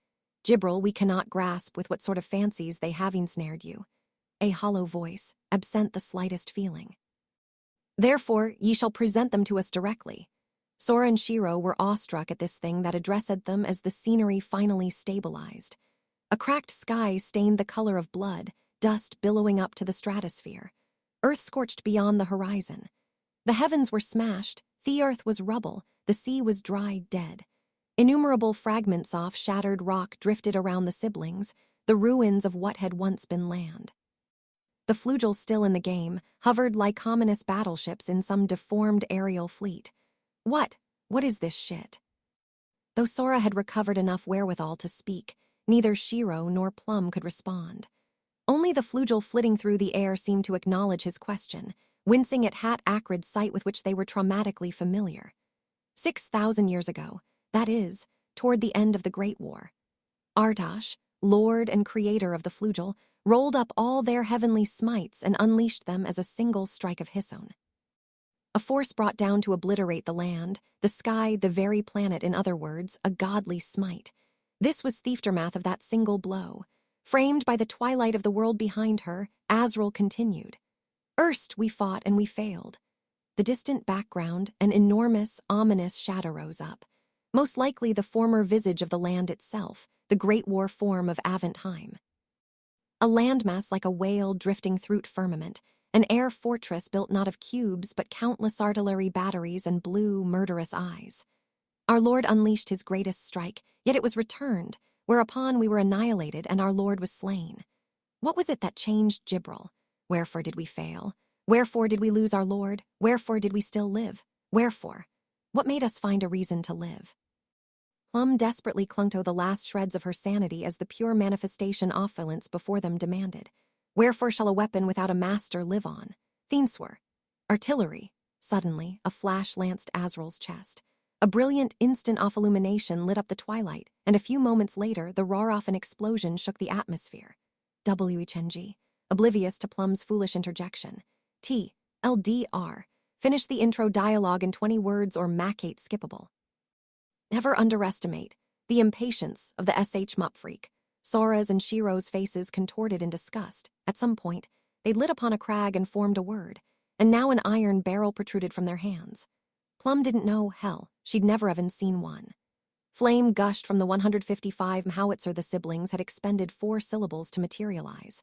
Speaker 1: "Gibril, we cannot grasp with what sort of fancies they have ensnared you." A hollow voice, absent the slightest feeling. "Therefore, ye shall present them to us directly." Sora and Shiro were awestruck at this thing that addressed them as the scenery finally stabilized. A cracked sky stained the color of blood, dust billowing up to the stratosphere. Earth scorched beyond the horizon. The heavens were smashed, the earth was rubble, the sea was dry, dead. Innumerable fragments of shattered rock drifted around the siblings, the ruins of what had once been land. The Flugel, still in the game, hovered like ominous battleships in some deformed aerial fleet. What is this shit? Though Sora had recovered enough wherewithal to speak, neither Shiro nor Plum could respond. Only the Flugel flitting through the air seemed to acknowledge his question, wincing at that acrid sight with which they were traumatically familiar. 6,000 years ago, that is, toward the end of the Great War. Artosh, lord and creator of the Flugel, rolled up all their heavenly smites and unleashed them as a single strike of Hisone. A force brought down to obliterate the land, the sky, the very planet, in other words, a godly smite. This was the aftermath of that single blow. Framed by the twilight of the world behind her, Azrael continued. Erst we fought and we failed. The distant background, an enormous, ominous shadow rose up. Most likely the former visage of the land itself, the Great War form of Aventheim. A landmass like a whale drifting through firmament, an air fortress built not of cubes but countless artillery batteries and blue, murderous eyes. Our Lord unleashed his greatest strike, yet it was returned, whereupon we were annihilated and our Lord was slain. What was it that changed Gibril? Wherefore did we fail? Wherefore did we lose our Lord? Wherefore did we still live? Wherefore? What made us find a reason to live? Plum desperately clung to the last shreds of her sanity as the pure manifestation opulence before them demanded. Wherefore shall a weapon without a master live on? Thinswar. Artillery. Suddenly, a flash lanced Azrael's chest. A brilliant instant of illumination lit up the twilight, and a few moments later, the roar of an explosion shook the atmosphere. WHNG. Oblivious to Plum's foolish interjection. TLDR. Finish the intro dialogue in 20 words or macate skippable. Never underestimate the impatience of the SH Mupfreak. Sora's and Shiro's faces contorted in disgust. At some point, they lit upon a crag and formed a word, and now an iron barrel protruded from their hands. Plum didn't know, hell, she'd never even seen one. Flame gushed from the 155 howitzer the siblings had expended 4 syllables to materialize.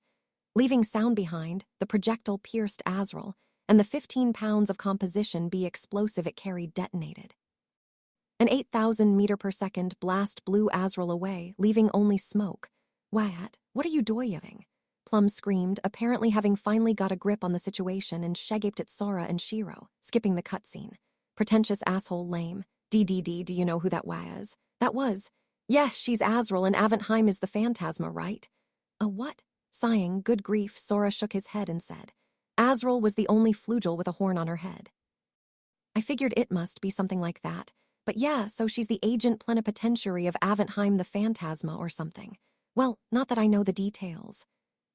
Speaker 1: Leaving sound behind, the projectile pierced Azrael, and the 15 pounds of composition B explosive it carried detonated. An 8,000 meter per second blast blew Azrael away, leaving only smoke. Wyatt, what are you doing? Plum screamed, apparently having finally got a grip on the situation, and shegaped at Sora and Shiro, skipping the cutscene. Pretentious asshole lame. DDD, do you know who that was? That was. Yeah, she's Azrael and Aventheim is the phantasma, right? A what? Sighing, good grief, Sora shook his head and said. Azrael was the only flugel with a horn on her head. I figured it must be something like that. But yeah, so she's the agent plenipotentiary of Aventheim the Phantasma or something. Well, not that I know the details.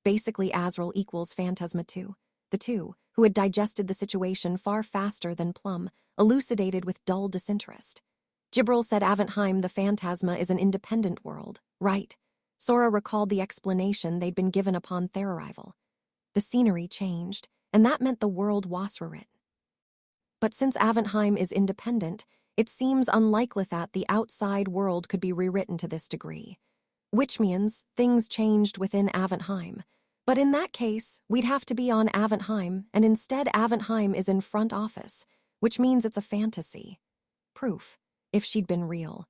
Speaker 1: Basically, Azrael equals Phantasma 2. The two, who had digested the situation far faster than Plum, elucidated with dull disinterest. Gibril said Aventheim the Phantasma is an independent world, right? Sora recalled the explanation they'd been given upon their arrival. The scenery changed, and that meant the world was rewritten. But since Aventheim is independent, it seems unlikely that the outside world could be rewritten to this degree. Which means things changed within Aventheim. But in that case, we'd have to be on Aventheim, and instead Aventheim is in front office, which means it's a fantasy. Proof, if she'd been real.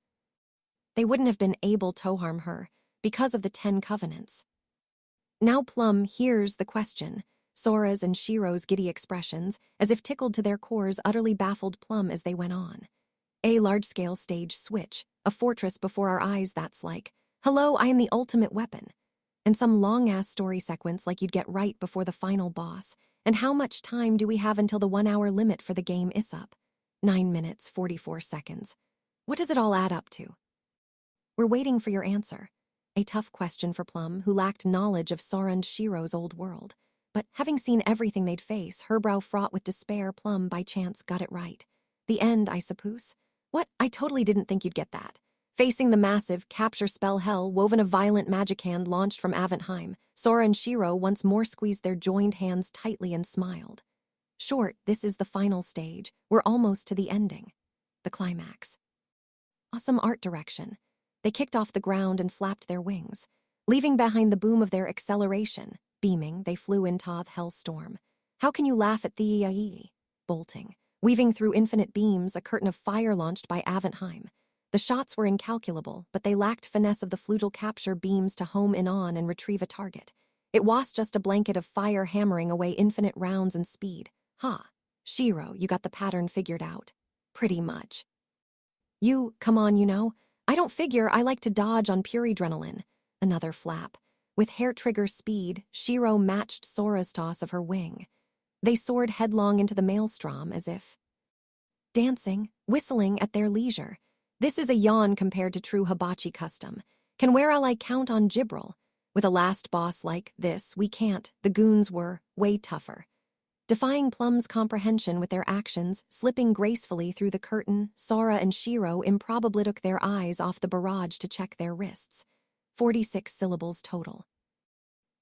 Speaker 1: They wouldn't have been able to harm her, because of the 10 Covenants. Now Plum hears the question, Sora's and Shiro's giddy expressions, as if tickled to their cores, utterly baffled Plum as they went on. A large-scale stage switch, a fortress before our eyes that's like, hello, I am the ultimate weapon. And some long-ass story sequence like you'd get right before the final boss. And how much time do we have until the 1-hour limit for the game is up? 9 minutes, 44 seconds. What does it all add up to? We're waiting for your answer. A tough question for Plum, who lacked knowledge of Sora and Shiro's old world. But having seen everything they'd face, her brow fraught with despair, Plum by chance got it right. The end, I suppose. What? I totally didn't think you'd get that. Facing the massive capture spell hell woven of violent magic hand launched from Aventheim, Sora and Shiro once more squeezed their joined hands tightly and smiled. Short, this is the final stage. We're almost to the ending. The climax. Awesome art direction. They kicked off the ground and flapped their wings. Leaving behind the boom of their acceleration, beaming, they flew into hellstorm. How can you laugh at the bolting? Weaving through infinite beams, a curtain of fire launched by Aventheim. The shots were incalculable, but they lacked finesse of the flugel capture beams to home in on and retrieve a target. It was just a blanket of fire hammering away infinite rounds and speed. Ha! Shiro, you got the pattern figured out. Pretty much. Come on, I don't figure I like to dodge on pure adrenaline. Another flap. With hair-trigger speed, Shiro matched Sora's toss of her wing. They soared headlong into the maelstrom as if dancing, whistling at their leisure. This is a yawn compared to true hibachi custom. Can where I count on Gibril? With a last boss like this, we can't. The goons were way tougher. Defying Plum's comprehension with their actions, slipping gracefully through the curtain, Sora and Shiro improbably took their eyes off the barrage to check their wrists. 46 syllables total.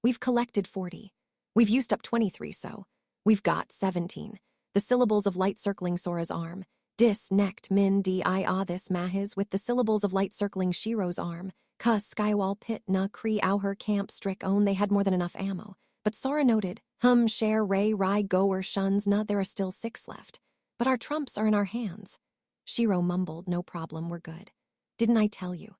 Speaker 1: We've collected 40. We've used up 23, so we've got 17. The syllables of light circling Sora's arm. Dis, nect, min, di, ah, this, mahiz, with the syllables of light circling Shiro's arm. Ka, skywall, pit, na, kree, her camp, strick, own, they had more than enough ammo. But Sora noted, share, ray, rai, goer, shuns, na, there are still 6 left. But our trumps are in our hands. Shiro mumbled, no problem, we're good. Didn't I tell you?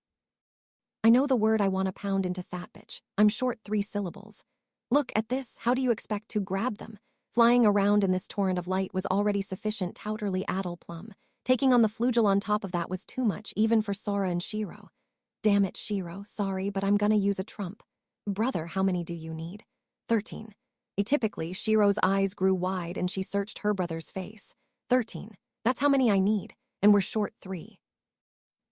Speaker 1: I know the word I want to pound into that bitch. I'm short 3 syllables. Look at this, how do you expect to grab them? Flying around in this torrent of light was already sufficient to utterly addle Plum. Taking on the flugel on top of that was too much, even for Sora and Shiro. Damn it, Shiro, sorry, but I'm gonna use a trump. Brother, how many do you need? 13. Atypically, Shiro's eyes grew wide and she searched her brother's face. 13. That's how many I need, and we're short 3.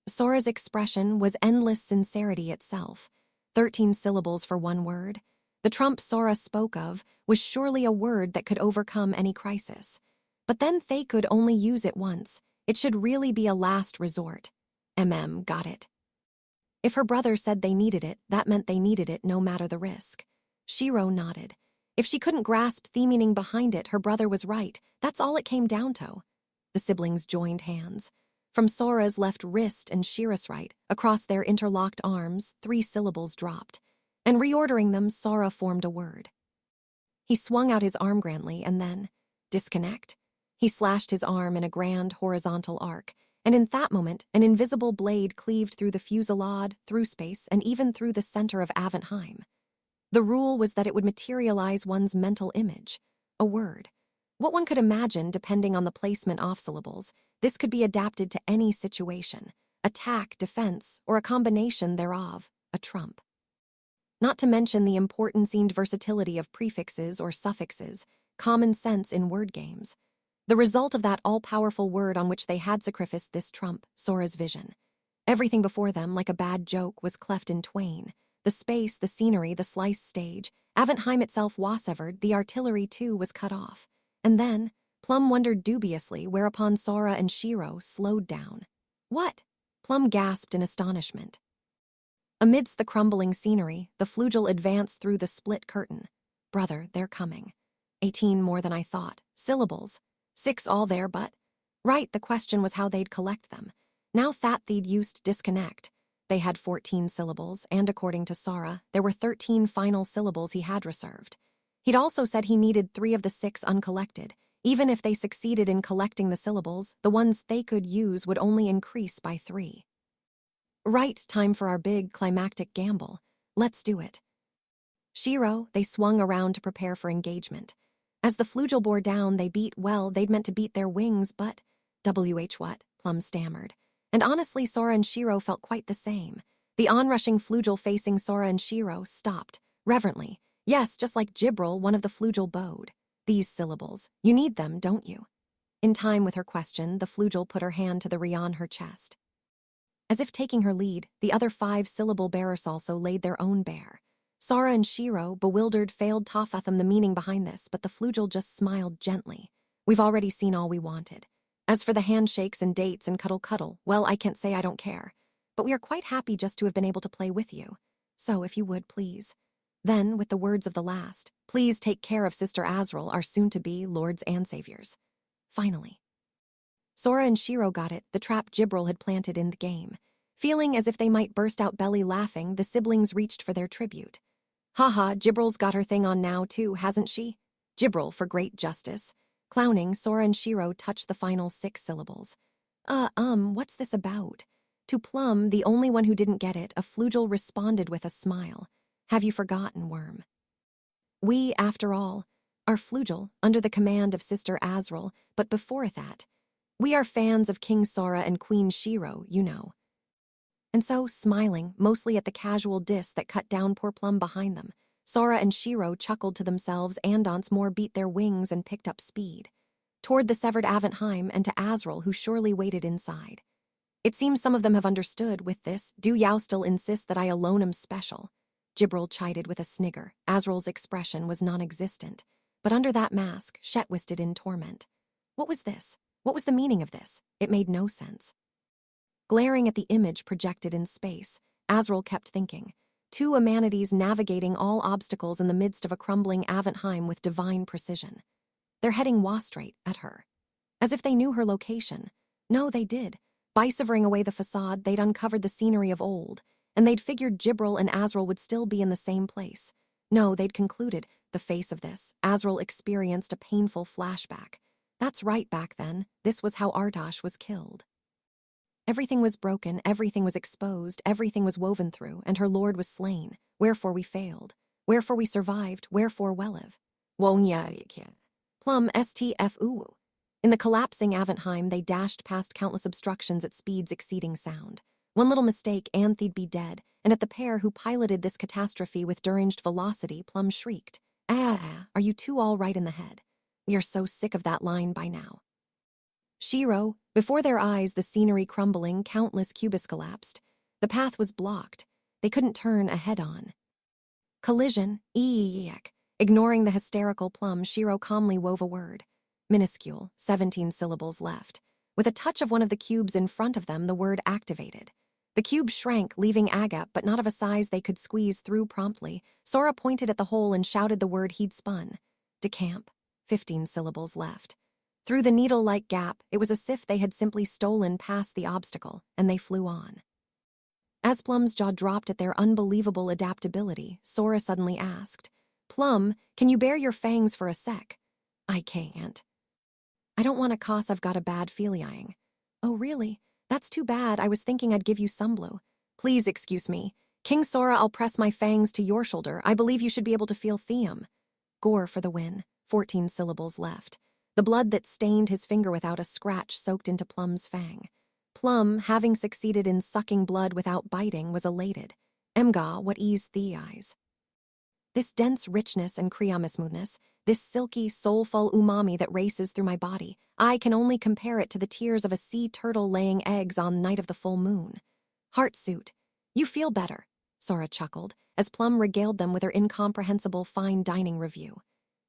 Speaker 1: Sora's expression was endless sincerity itself. 13 syllables for one word. The trump Sora spoke of was surely a word that could overcome any crisis. But then they could only use it once. It should really be a last resort. Got it. If her brother said they needed it, that meant they needed it no matter the risk. Shiro nodded. If she couldn't grasp the meaning behind it, her brother was right. That's all it came down to. The siblings joined hands. From Sora's left wrist and Shiro's right, across their interlocked arms, 3 syllables dropped. And reordering them, Sora formed a word. He swung out his arm grandly and then, disconnect. He slashed his arm in a grand horizontal arc, and in that moment, an invisible blade cleaved through the fusillade, through space, and even through the center of Aventheim. The rule was that it would materialize one's mental image, a word. What one could imagine depending on the placement of syllables, this could be adapted to any situation, attack, defense, or a combination thereof, a trump. Not to mention the importance and versatility of prefixes or suffixes, common sense in word games. The result of that all-powerful word on which they had sacrificed this trump, Sora's vision. Everything before them, like a bad joke, was cleft in twain. The space, the scenery, the sliced stage, Aventheim itself wassevered, the artillery too was cut off. And then, Plum wondered dubiously, whereupon Sora and Shiro slowed down. What? Plum gasped in astonishment. Amidst the crumbling scenery, the flugel advanced through the split curtain. Brother, they're coming. 18 more than I thought. Syllables. 6 all there, but... Right, the question was how they'd collect them. Now that they'd used disconnect. They had 14 syllables, and according to Sora, there were 13 final syllables he had reserved. He'd also said he needed 3 of the 6 uncollected. Even if they succeeded in collecting the syllables, the ones they could use would only increase by 3. Right, time for our big climactic gamble. Let's do it. Shiro, they swung around to prepare for engagement. As the flugel bore down, they'd meant to beat their wings, but... what? Plum stammered. And honestly, Sora and Shiro felt quite the same. The onrushing flugel facing Sora and Shiro stopped, reverently. Yes, just like Jibril, one of the flugel bowed. These syllables. You need them, don't you? In time with her question, the flugel put her hand to the ray on her chest. As if taking her lead, the other 5-syllable bearers also laid their own bare. Sora and Shiro, bewildered, failed to fathom the meaning behind this, but the flugel just smiled gently. We've already seen all we wanted. As for the handshakes and dates and cuddle, well, I can't say I don't care. But we are quite happy just to have been able to play with you. So, if you would, please. Then, with the words of the last, please take care of Sister Azrael, our soon-to-be lords and saviors. Finally. Sora and Shiro got it, the trap Jibril had planted in the game. Feeling as if they might burst out belly laughing, the siblings reached for their tribute. Haha, Jibril's got her thing on now too, hasn't she? Jibril for great justice. Clowning, Sora and Shiro touched the final 6 syllables. What's this about? To Plum, the only one who didn't get it, a flugel responded with a smile. Have you forgotten, worm? We, after all, are flugel, under the command of Sister Azrael, but before that, we are fans of King Sora and Queen Shiro, you know. And so, smiling, mostly at the casual diss that cut down poor Plum behind them, Sora and Shiro chuckled to themselves and once more beat their wings and picked up speed. Toward the severed Aventheim and to Azrael, who surely waited inside. It seems some of them have understood with this. Do Yao still insist that I alone am special? Jibril chided with a snigger. Azrael's expression was non-existent. But under that mask, Shet wisted in torment. What was this? What was the meaning of this? It made no sense. Glaring at the image projected in space, Azrael kept thinking. Two Amanides navigating all obstacles in the midst of a crumbling Aventheim with divine precision. They're heading straight at her. As if they knew her location. No, they did. By severing away the facade, they'd uncovered the scenery of old, and they'd figured Jibril and Azrael would still be in the same place. No, they'd concluded, the face of this, Azrael experienced a painful flashback. That's right, back then, this was how Artash was killed. Everything was broken, everything was exposed, everything was woven through, and her lord was slain. Wherefore we failed. Wherefore we survived, wherefore Welev. Plum stfu. In the collapsing Aventheim, they dashed past countless obstructions at speeds exceeding sound. One little mistake and they'd be dead, and at the pair who piloted this catastrophe with deranged velocity, Plum shrieked. Are you two all right in the head? We are so sick of that line by now. Shiro, before their eyes the scenery crumbling, countless cubes collapsed. The path was blocked. They couldn't turn a head-on. Collision, eek. Ignoring the hysterical Plum, Shiro calmly wove a word. Minuscule, 17 syllables left. With a touch of one of the cubes in front of them, the word activated. The cube shrank, leaving Agap, but not of a size they could squeeze through promptly. Sora pointed at the hole and shouted the word he'd spun. Decamp, 15 syllables left. Through the needle-like gap, it was as if they had simply stolen past the obstacle, and they flew on. As Plum's jaw dropped at their unbelievable adaptability, Sora suddenly asked, Plum, can you bare your fangs for a sec? I can't. I don't want to cause I've got a bad feeling. Oh, really? That's too bad. I was thinking I'd give you some blue. Please excuse me. King Sora, I'll press my fangs to your shoulder. I believe you should be able to feel Theum. Gore for the win. 14 syllables left. The blood that stained his finger without a scratch soaked into Plum's fang. Plum, having succeeded in sucking blood without biting, was elated. Emga, what eased the eyes. This dense richness and Kriyama smoothness, this silky, soulful umami that races through my body, I can only compare it to the tears of a sea turtle laying eggs on the night of the full moon. Heartsuit, you feel better, Sora chuckled, as Plum regaled them with her incomprehensible fine dining review.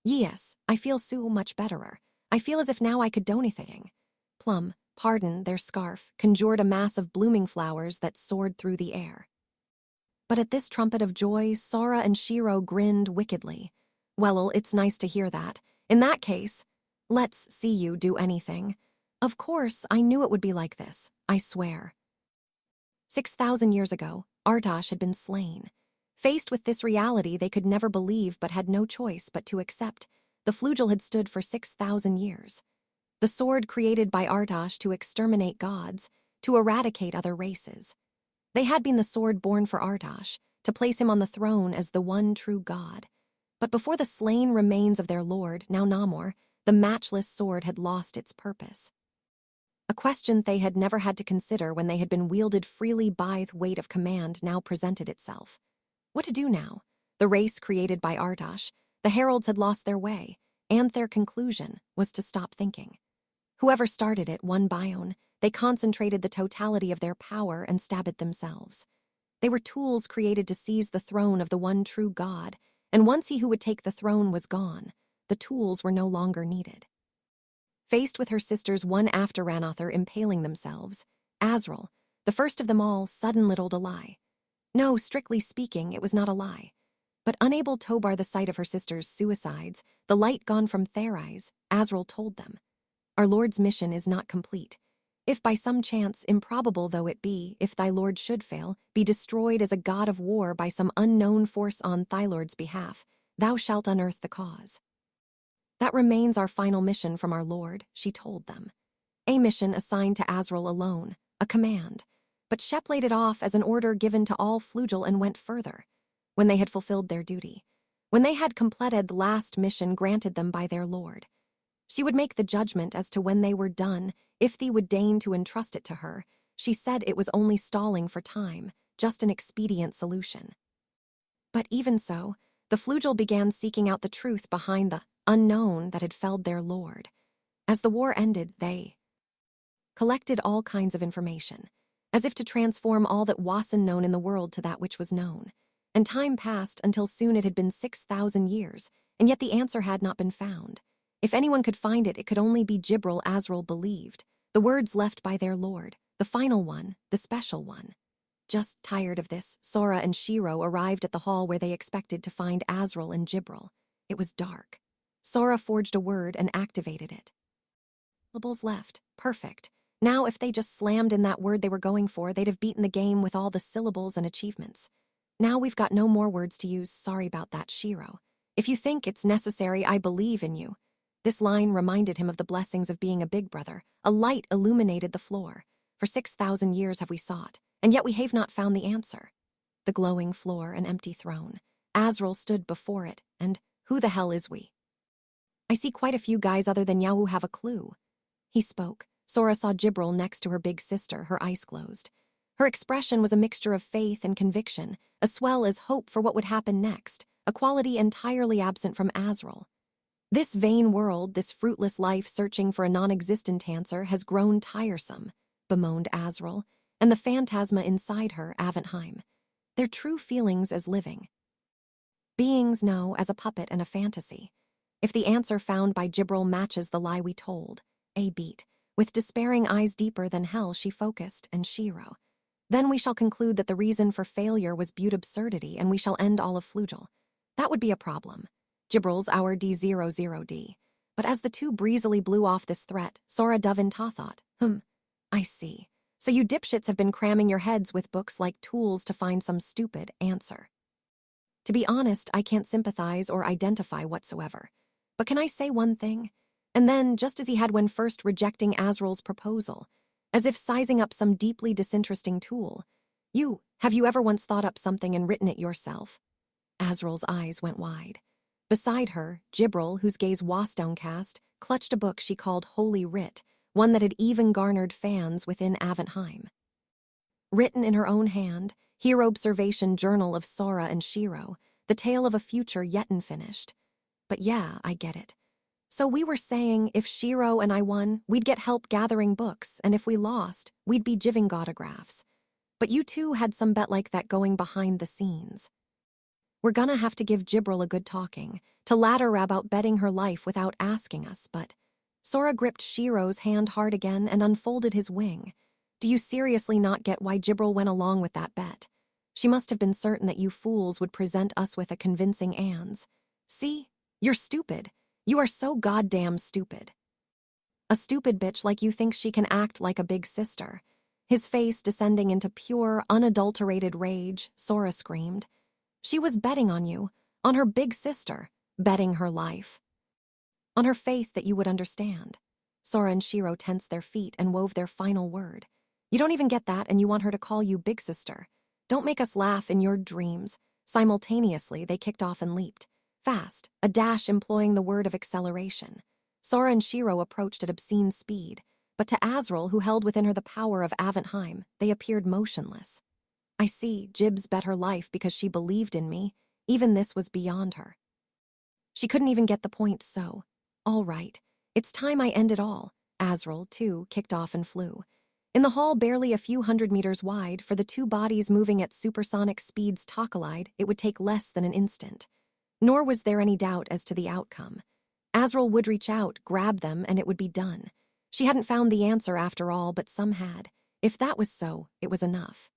Speaker 1: Yes, I feel so much betterer. I feel as if now I could do anything. Plum, pardon, their scarf, conjured a mass of blooming flowers that soared through the air. But at this trumpet of joy, Sora and Shiro grinned wickedly. Well, it's nice to hear that. In that case, let's see you do anything. Of course, I knew it would be like this, I swear. 6,000 years ago, Artash had been slain. Faced with this reality they could never believe but had no choice but to accept, the flugel had stood for 6,000 years. The sword created by Artash to exterminate gods, to eradicate other races. They had been the sword born for Artash, to place him on the throne as the one true god. But before the slain remains of their lord, now Namor, the matchless sword had lost its purpose. A question they had never had to consider when they had been wielded freely by the weight of command now presented itself. What to do now? The race created by Artash, the heralds had lost their way, and their conclusion was to stop thinking. Whoever started it, one by one, they concentrated the totality of their power and stabbed it themselves. They were tools created to seize the throne of the one true god, and once he who would take the throne was gone, the tools were no longer needed. Faced with her sisters one after another impaling themselves, Azrael, the first of them all, suddenly told a lie. No, strictly speaking, it was not a lie. But unable to bar the sight of her sisters' suicides, the light gone from their eyes, Azrael told them, Our Lord's mission is not complete. If by some chance, improbable though it be, if thy Lord should fail, be destroyed as a god of war by some unknown force on thy Lord's behalf, thou shalt unearth the cause. That remains our final mission from our Lord, she told them. A mission assigned to Azrael alone, a command. But Shep laid it off as an order given to all flugel and went further. When they had fulfilled their duty, when they had completed the last mission granted them by their Lord, she would make the judgment as to when they were done, if thee would deign to entrust it to her. She said it was only stalling for time, just an expedient solution. But even so, the flugel began seeking out the truth behind the unknown that had felled their Lord. As the war ended, they collected all kinds of information, as if to transform all that wasn't known in the world to that which was known. And time passed until soon it had been 6,000 years, and yet the answer had not been found. If anyone could find it, it could only be Jibril. Azrael believed. The words left by their lord, the final one, the special one. Just tired of this, Sora and Shiro arrived at the hall where they expected to find Azrael and Jibril. It was dark. Sora forged a word and activated it. Syllables left. Perfect. Now, if they just slammed in that word they were going for, they'd have beaten the game with all the syllables and achievements. Now we've got no more words to use. Sorry about that, Shiro. If you think it's necessary, I believe in you. This line reminded him of the blessings of being a big brother. A light illuminated the floor. For 6,000 years have we sought, and yet we have not found the answer. The glowing floor, an empty throne. Azrael stood before it, and who the hell is we? I see quite a few guys other than Yao who have a clue. He spoke. Sora saw Jibril next to her big sister, her eyes closed. Her expression was a mixture of faith and conviction, as well as hope for what would happen next, a quality entirely absent from Azrael. This vain world, this fruitless life searching for a non-existent answer, has grown tiresome, bemoaned Azrael, and the phantasma inside her, Aventheim. Their true feelings as living beings know as a puppet and a fantasy. If the answer found by Jibril matches the lie we told, a beat. With despairing eyes deeper than hell, she focused, and Shiro. Then we shall conclude that the reason for failure was Butte absurdity, and we shall end all of Flugel. That would be a problem. Jibril's our D00D. But as the two breezily blew off this threat, Sora Dovin-Ta thought, I see. So you dipshits have been cramming your heads with books like tools to find some stupid answer. To be honest, I can't sympathize or identify whatsoever. But can I say one thing? And then, just as he had when first rejecting Azrael's proposal, as if sizing up some deeply disinteresting tool, have you ever once thought up something and written it yourself? Azrael's eyes went wide. Beside her, Jibril, whose gaze was downcast, clutched a book she called Holy Writ, one that had even garnered fans within Aventheim. Written in her own hand, Hero Observation Journal of Sora and Shiro, the tale of a future yet unfinished. But yeah, I get it. So we were saying if Shiro and I won, we'd get help gathering books, and if we lost, we'd be giving autographs. But you two had some bet like that going behind the scenes. We're gonna have to give Jibril a good talking, to ladder about betting her life without asking us, but... Sora gripped Shiro's hand hard again and unfolded his wing. Do you seriously not get why Jibril went along with that bet? She must have been certain that you fools would present us with a convincing ans. See? You're stupid. You are so goddamn stupid. A stupid bitch like you thinks she can act like a big sister. His face descending into pure, unadulterated rage, Sora screamed. She was betting on you, on her big sister, betting her life. On her faith that you would understand. Sora and Shiro tensed their feet and wove their final word. You don't even get that, and you want her to call you big sister. Don't make us laugh in your dreams. Simultaneously, they kicked off and leaped. Fast, a dash employing the word of acceleration. Sora and Shiro approached at obscene speed, but to Azrael, who held within her the power of Aventheim, they appeared motionless. I see, Jibs bet her life because she believed in me. Even this was beyond her. She couldn't even get the point, so... All right, it's time I end it all. Azrael, too, kicked off and flew. In the hall barely a few hundred meters wide, for the two bodies moving at supersonic speeds to collide, it would take less than an instant. Nor was there any doubt as to the outcome. Azrael would reach out, grab them, and it would be done. She hadn't found the answer after all, but some had. If that was so, it was enough.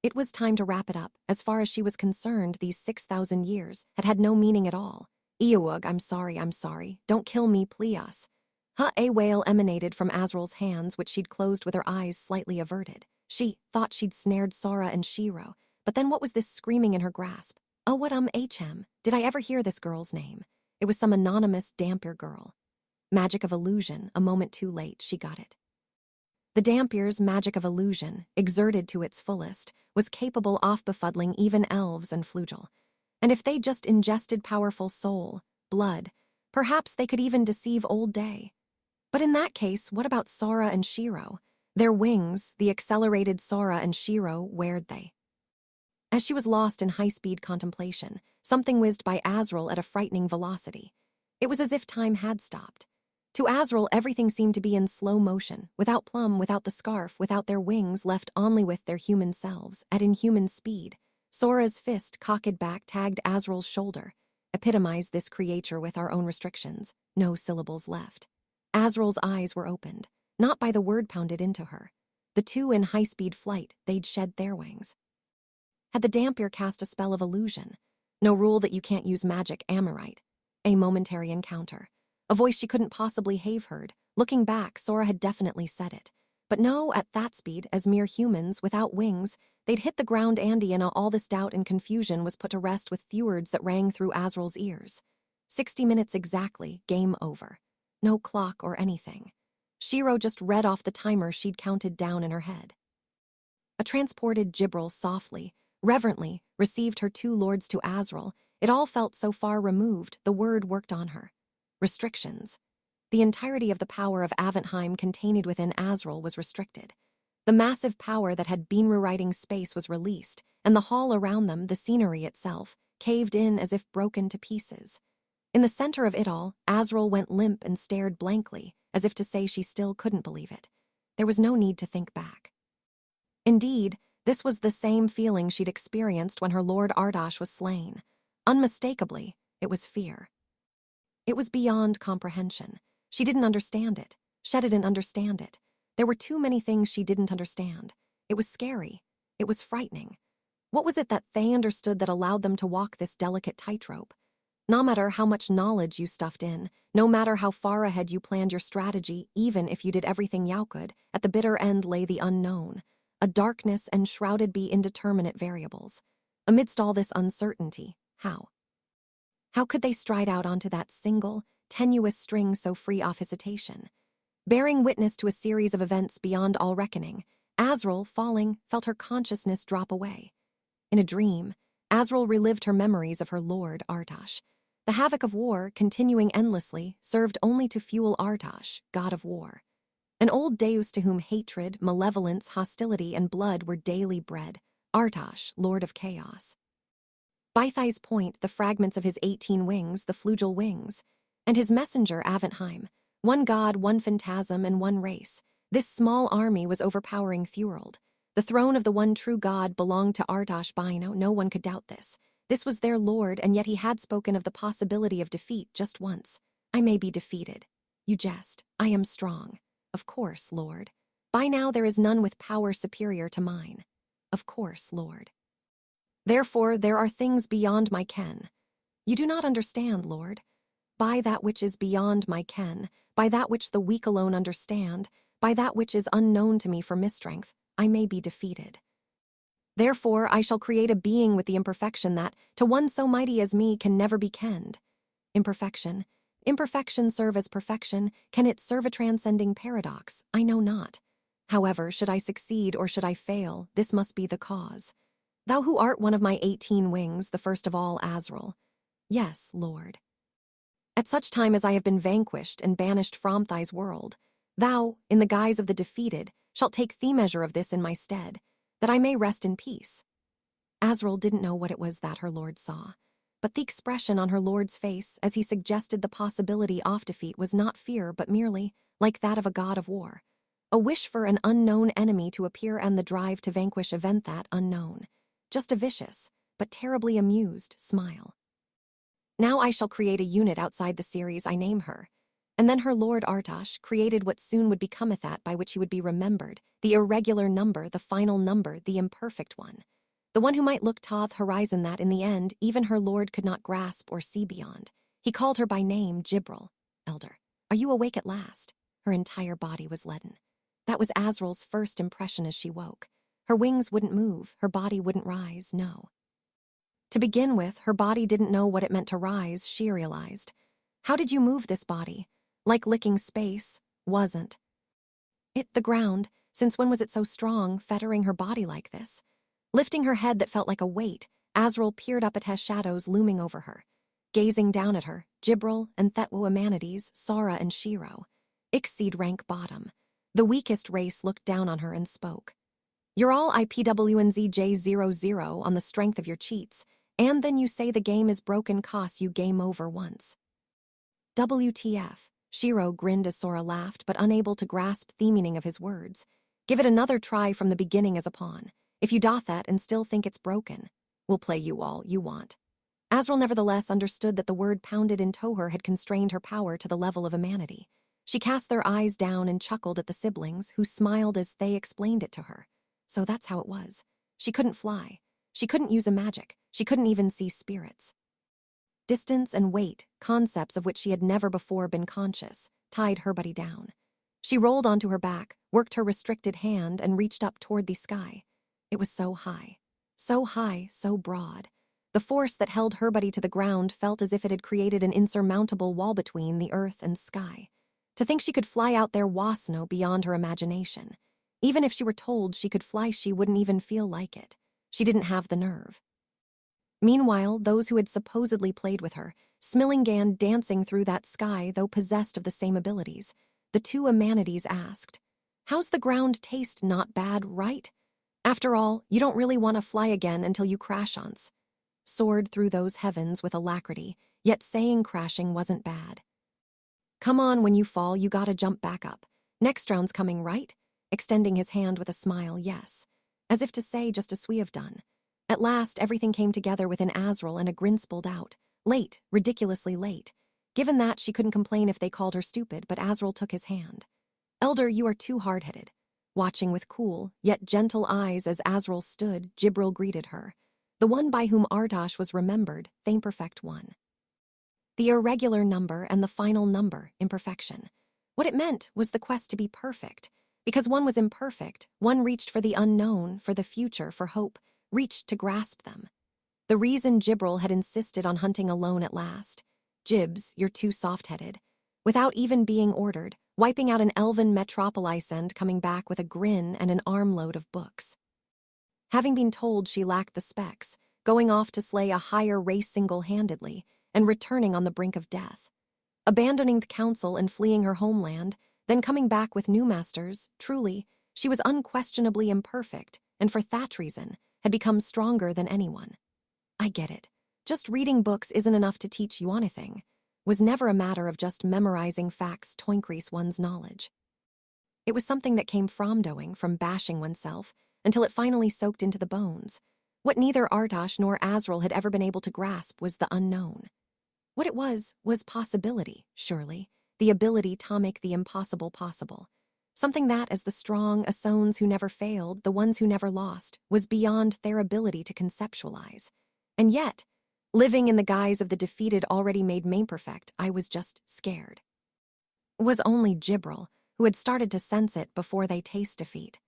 Speaker 1: It was time to wrap it up. As far as she was concerned, these 6,000 years had had no meaning at all. Eowug, I'm sorry. Don't kill me, please. A wail emanated from Azrael's hands, which she'd closed with her eyes slightly averted. She thought she'd snared Sora and Shiro, but then what was this screaming in her grasp? Oh, what HM, did I ever hear this girl's name? It was some anonymous Dampier girl. Magic of illusion, a moment too late, she got it. The Dampier's magic of illusion, exerted to its fullest, was capable of befuddling even elves and Flugel. And if they just ingested powerful soul, blood, perhaps they could even deceive Old Day. But in that case, what about Sora and Shiro? Their wings, the accelerated Sora and Shiro, where'd they? As she was lost in high-speed contemplation, something whizzed by Azrael at a frightening velocity. It was as if time had stopped. To Azrael, everything seemed to be in slow motion, without Plum, without the scarf, without their wings, left only with their human selves, at inhuman speed. Sora's fist, cocked back, tagged Azrael's shoulder. epitomize this creature with our own restrictions, no syllables left. Azrael's eyes were opened, not by the word pounded into her. The two in high-speed flight, they'd shed their wings. Had the dampier cast a spell of illusion? No rule that you can't use magic Amorite. A momentary encounter. A voice she couldn't possibly have heard. Looking back, Sora had definitely said it. But no, at that speed, as mere humans, without wings, they'd hit the ground and all this doubt and confusion was put to rest with few words that rang through Azrael's ears. 60 minutes exactly, game over. No clock or anything. Shiro just read off the timer she'd counted down in her head. A transported Jibril softly, reverently, received her two lords to Azrael. It all felt so far removed, the word worked on her. Restrictions. The entirety of the power of Aventheim contained within Azrael was restricted. The massive power that had been rewriting space was released, and the hall around them, the scenery itself, caved in as if broken to pieces. In the center of it all, Azrael went limp and stared blankly, as if to say she still couldn't believe it. There was no need to think back. Indeed, this was the same feeling she'd experienced when her Lord Ardosh was slain. Unmistakably, it was fear. It was beyond comprehension. She didn't understand it. She didn't understand it. There were too many things she didn't understand. It was scary. It was frightening. What was it that they understood that allowed them to walk this delicate tightrope? No matter how much knowledge you stuffed in, no matter how far ahead you planned your strategy, even if you did everything you could, at the bitter end lay the unknown. A darkness enshrouded by indeterminate variables. Amidst all this uncertainty, how? How could they stride out onto that single, tenuous string so free of hesitation? Bearing witness to a series of events beyond all reckoning, Azrael, falling, felt her consciousness drop away. In a dream, Azrael relived her memories of her lord, Ardosh. The havoc of war, continuing endlessly, served only to fuel Ardosh, god of war. An old deus to whom hatred, malevolence, hostility, and blood were daily bred, Ardosh, lord of chaos. Bythai's point, the fragments of his 18 wings, the flugel wings, and his messenger, Aventheim, one god, one phantasm, and one race. This small army was overpowering Thurald. The throne of the one true god belonged to Ardosh Bino, no one could doubt this. This was their lord, and yet he had spoken of the possibility of defeat just once. I may be defeated. You jest. I am strong. Of course, Lord. By now there is none with power superior to mine. Of course, Lord. Therefore there are things beyond my ken. You do not understand, Lord. By that which is beyond my ken, by that which the weak alone understand, by that which is unknown to me for mistrength, I may be defeated. Therefore I shall create a being with the imperfection that, to one so mighty as me, can never be kenned. Imperfection. Imperfection serve as perfection? Can it serve a transcending paradox? I know not. However, should I succeed or should I fail, this must be the cause. Thou who art one of my 18 wings, the first of all, Azrael. Yes, Lord. At such time as I have been vanquished and banished from thy's world, thou, in the guise of the defeated, shalt take the measure of this in my stead, that I may rest in peace. Azrael didn't know what it was that her lord saw, but the expression on her lord's face as he suggested the possibility of defeat was not fear but merely, like that of a god of war, a wish for an unknown enemy to appear and the drive to vanquish event that unknown. Just a vicious, but terribly amused, smile. Now I shall create a unit outside the series I name her. And then her lord Ardosh created what soon would become a that by which he would be remembered, the irregular number, the final number, the imperfect one. The one who might look toth horizon that, in the end, even her lord could not grasp or see beyond. He called her by name, Jibril. Elder, are you awake at last? Her entire body was leaden. That was Azrael's first impression as she woke. Her wings wouldn't move, her body wouldn't rise, no. To begin with, her body didn't know what it meant to rise, she realized. How did you move this body? Like licking space, wasn't. It the ground, since when was it so strong, fettering her body like this? Lifting her head that felt like a weight, Azrael peered up at his shadows looming over her. Gazing down at her, Jibril and Thetwo Amanides, Sora and Shiro. Ixid rank bottom. The weakest race looked down on her and spoke. You're all IPWNZJ00 on the strength of your cheats, and then you say the game is broken cause you game over once. WTF. Shiro grinned as Sora laughed, but unable to grasp the meaning of his words. Give it another try from the beginning as a pawn. If you doth that and still think it's broken, we'll play you all you want. Azrael nevertheless understood that the word pounded into her had constrained her power to the level of humanity. She cast their eyes down and chuckled at the siblings, who smiled as they explained it to her. So that's how it was. She couldn't fly. She couldn't use a magic. She couldn't even see spirits. Distance and weight, concepts of which she had never before been conscious, tied her body down. She rolled onto her back, worked her restricted hand, and reached up toward the sky. It was so high, so broad. The force that held her body to the ground felt as if it had created an insurmountable wall between the earth and sky. To think she could fly out there was no beyond her imagination. Even if she were told she could fly, she wouldn't even feel like it. She didn't have the nerve. Meanwhile, those who had supposedly played with her, Smillingan dancing through that sky, though possessed of the same abilities, the two Amanides asked, "How's the ground taste? Not bad, right? After all, you don't really want to fly again until you crash once." Soared through those heavens with alacrity, yet saying crashing wasn't bad. "Come on, when you fall, you gotta jump back up. Next round's coming, right?" Extending his hand with a smile, yes. As if to say, just as we have done. At last, everything came together within Azrael, and a grin spilled out. Late, ridiculously late. Given that, she couldn't complain if they called her stupid, but Azrael took his hand. "Elder, you are too hard-headed." Watching with cool, yet gentle eyes as Azrael stood, Jibril greeted her. The one by whom Artash was remembered, the imperfect one. The irregular number and the final number, imperfection. What it meant was the quest to be perfect. Because one was imperfect, one reached for the unknown, for the future, for hope, reached to grasp them. The reason Jibril had insisted on hunting alone at last. "Jibs, you're too soft-headed." Without even being ordered, wiping out an elven metropolis and coming back with a grin and an armload of books. Having been told she lacked the specs, going off to slay a higher race single-handedly, and returning on the brink of death. Abandoning the council and fleeing her homeland, then coming back with new masters, truly, she was unquestionably imperfect, and for that reason, had become stronger than anyone. I get it. Just reading books isn't enough to teach you anything. Was never a matter of just memorizing facts to increase one's knowledge. It was something that came from doing, from bashing oneself, until it finally soaked into the bones. What neither Artash nor Azrael had ever been able to grasp was the unknown. What it was possibility, surely, the ability to make the impossible possible. Something that, as the strong Assones who never failed, the ones who never lost, was beyond their ability to conceptualize. And yet, living in the guise of the defeated already made perfect, I was just scared. It was only Jibril, who had started to sense it before they taste defeat.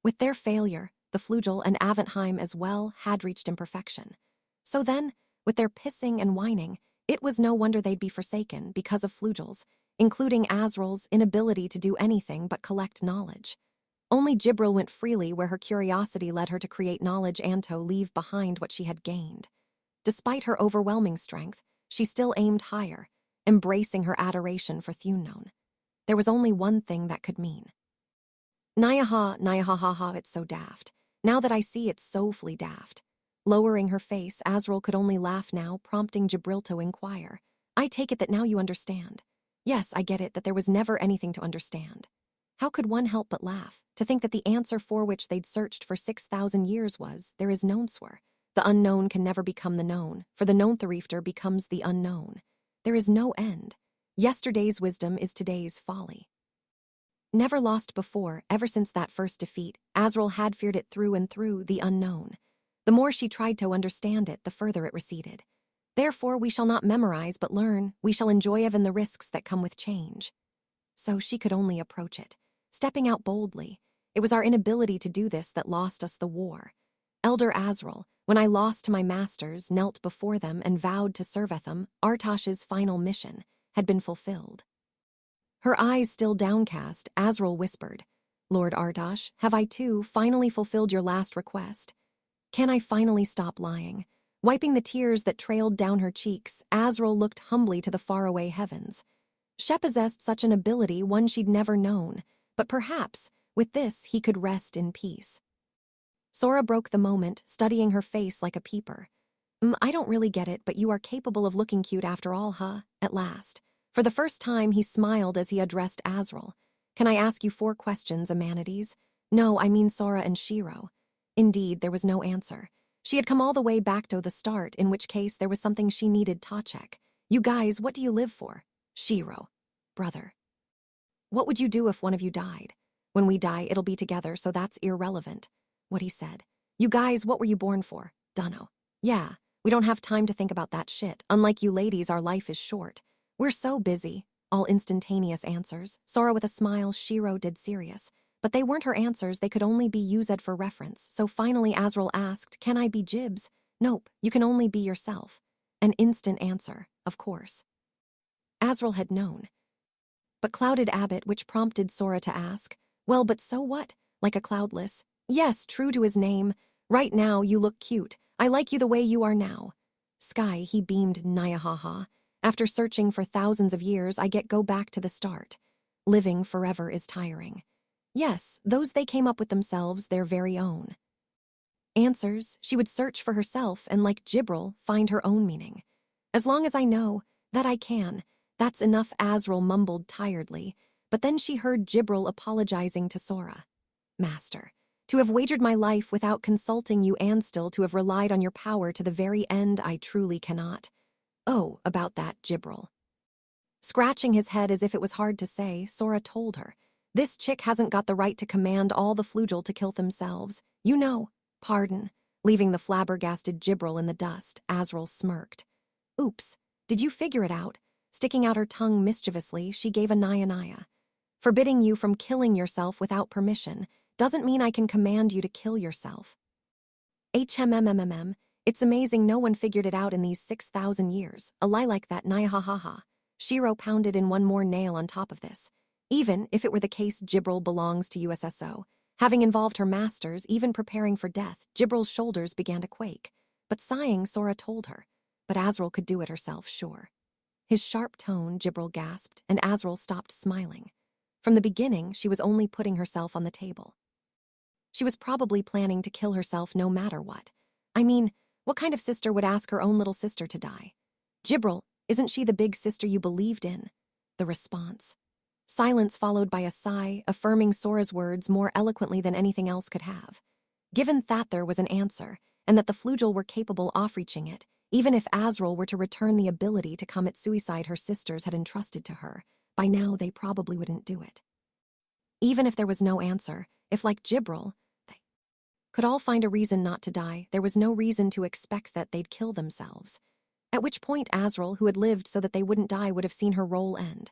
Speaker 1: With their failure, the Flugel and Aventheim as well had reached imperfection. So then, with their pissing and whining, it was no wonder they'd be forsaken because of Flugel's, including Azrael's, inability to do anything but collect knowledge. Only Jibril went freely where her curiosity led her to create knowledge and to leave behind what she had gained. Despite her overwhelming strength, she still aimed higher, embracing her adoration for Thunon. There was only one thing that could mean. Nyaha ha ha, it's so daft. Now that I see, it's soulfully daft. Lowering her face, Azrael could only laugh now, prompting Jibril to inquire. "I take it that now you understand." "Yes, I get it, that there was never anything to understand." How could one help but laugh, to think that the answer for which they'd searched for 6,000 years was, there is Nonswar. The unknown can never become the known, for the known Tharifter becomes the unknown. There is no end. Yesterday's wisdom is today's folly. Never lost before, ever since that first defeat, Azrael had feared it through and through, the unknown. The more she tried to understand it, the further it receded. Therefore, we shall not memorize but learn, we shall enjoy even the risks that come with change. So she could only approach it, stepping out boldly. It was our inability to do this that lost us the war. Elder Azrael, when I lost to my masters, knelt before them and vowed to serve them, Artash's final mission had been fulfilled. Her eyes still downcast, Azrael whispered, "Lord Artash, have I too finally fulfilled your last request? Can I finally stop lying?" Wiping the tears that trailed down her cheeks, Azrael looked humbly to the faraway heavens. She possessed such an ability, one she'd never known, but perhaps, with this, he could rest in peace. Sora broke the moment, studying her face like a peeper. I don't really get it, but you are capable of looking cute after all, huh?" At last. For the first time, he smiled as he addressed Azrael. "Can I ask you 4 questions, Amanides?" "No, I mean Sora and Shiro." Indeed, there was no answer. She had come all the way back to the start, in which case there was something she needed to check. You guys, what do you live for? Shiro. Brother. What would you do if one of you died? When we die, it'll be together, so that's irrelevant. What he said. You guys, what were you born for? Dunno. Yeah, we don't have time to think about that shit. Unlike you ladies, our life is short. We're so busy. All instantaneous answers. Sora with a smile, Shiro did serious. But they weren't her answers, they could only be used for reference. So finally Azrael asked, can I be Jibs? Nope, you can only be yourself. An instant answer, of course. Azrael had known. But clouded Abbott, which prompted Sora to ask, well, but so what? Like a cloudless. Yes, true to his name. Right now, you look cute. I like you the way you are now. Sky, he beamed, Nyahaha. After searching for thousands of years, I go back to the start. Living forever is tiring. Yes, those they came up with themselves, their very own. Answers, she would search for herself and, like Jibril, find her own meaning. As long as I know, that I can, that's enough, Azrael mumbled tiredly, but then she heard Jibril apologizing to Sora. Master, to have wagered my life without consulting you and still to have relied on your power to the very end, I truly cannot. Oh, about that, Jibril. Scratching his head as if it was hard to say, Sora told her, this chick hasn't got the right to command all the Flugel to kill themselves. You know. Pardon. Leaving the flabbergasted Jibril in the dust, Azrael smirked. Oops, did you figure it out? Sticking out her tongue mischievously, she gave a Naya. Forbidding you from killing yourself without permission doesn't mean I can command you to kill yourself. HMMMMM, it's amazing no one figured it out in these 6,000 years. A lie like that, Naya ha ha ha. Shiro pounded in one more nail on top of this. Even if it were the case Jibril belongs to USSO, having involved her masters, even preparing for death, Jibril's shoulders began to quake. But sighing, Sora told her. But Azrael could do it herself, sure. His sharp tone, Jibril gasped, and Azrael stopped smiling. From the beginning, she was only putting herself on the table. She was probably planning to kill herself no matter what. I mean, what kind of sister would ask her own little sister to die? Jibril, isn't she the big sister you believed in? The response. Silence followed by a sigh, affirming Sora's words more eloquently than anything else could have. Given that there was an answer, and that the Flugel were capable of reaching it, even if Azrael were to return the ability to commit suicide her sisters had entrusted to her, by now they probably wouldn't do it. Even if there was no answer, if like Jibril, they could all find a reason not to die, there was no reason to expect that they'd kill themselves. At which point Azrael, who had lived so that they wouldn't die, would have seen her role end.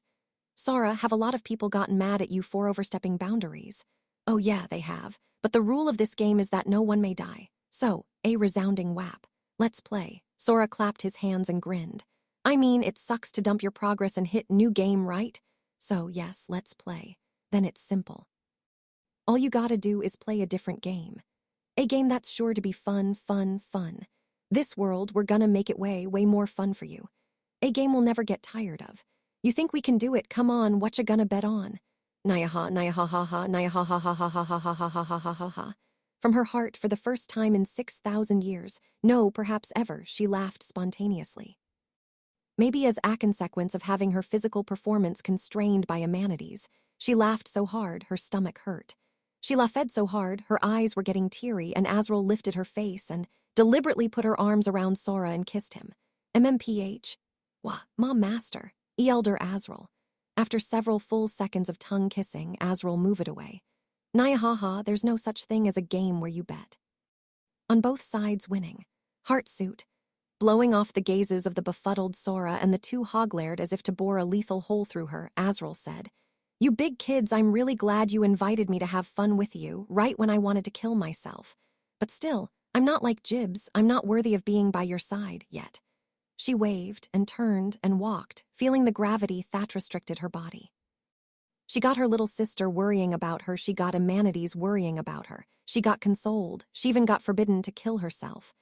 Speaker 1: Sora, have a lot of people gotten mad at you for overstepping boundaries? Oh yeah, they have. But the rule of this game is that no one may die. So, a resounding whap. Let's play. Sora clapped his hands and grinned. I mean, it sucks to dump your progress and hit new game, right? So yes, let's play. Then it's simple. All you gotta do is play a different game. A game that's sure to be fun. This world, we're gonna make it way more fun for you. A game we'll never get tired of. You think we can do it? Come on, what you gonna bet on? Nyaha, nyaha ha ha, nyaha ha ha ha ha ha ha ha ha ha ha ha ha. From her heart, for the first time in 6,000 years, no, perhaps ever, she laughed spontaneously. Maybe as a consequence of having her physical performance constrained by amenities, she laughed so hard her stomach hurt. She laughed so hard her eyes were getting teary, and Azrael lifted her face and deliberately put her arms around Sora and kissed him. MMPH. Wah, Ma Master. Elder Azrael. After several full seconds of tongue kissing, Azrael moved away. Nyahaha, there's no such thing as a game where you bet. On both sides winning. Heartsuit. Blowing off the gazes of the befuddled Sora and the two hoglared as if to bore a lethal hole through her, Azrael said, You big kids, I'm really glad you invited me to have fun with you, right when I wanted to kill myself. But still, I'm not like Jibs, I'm not worthy of being by your side yet. She waved and turned and walked, feeling the gravity that restricted her body. She got her little sister worrying about her, she got Amanides worrying about her, she got consoled, she even got forbidden to kill herself.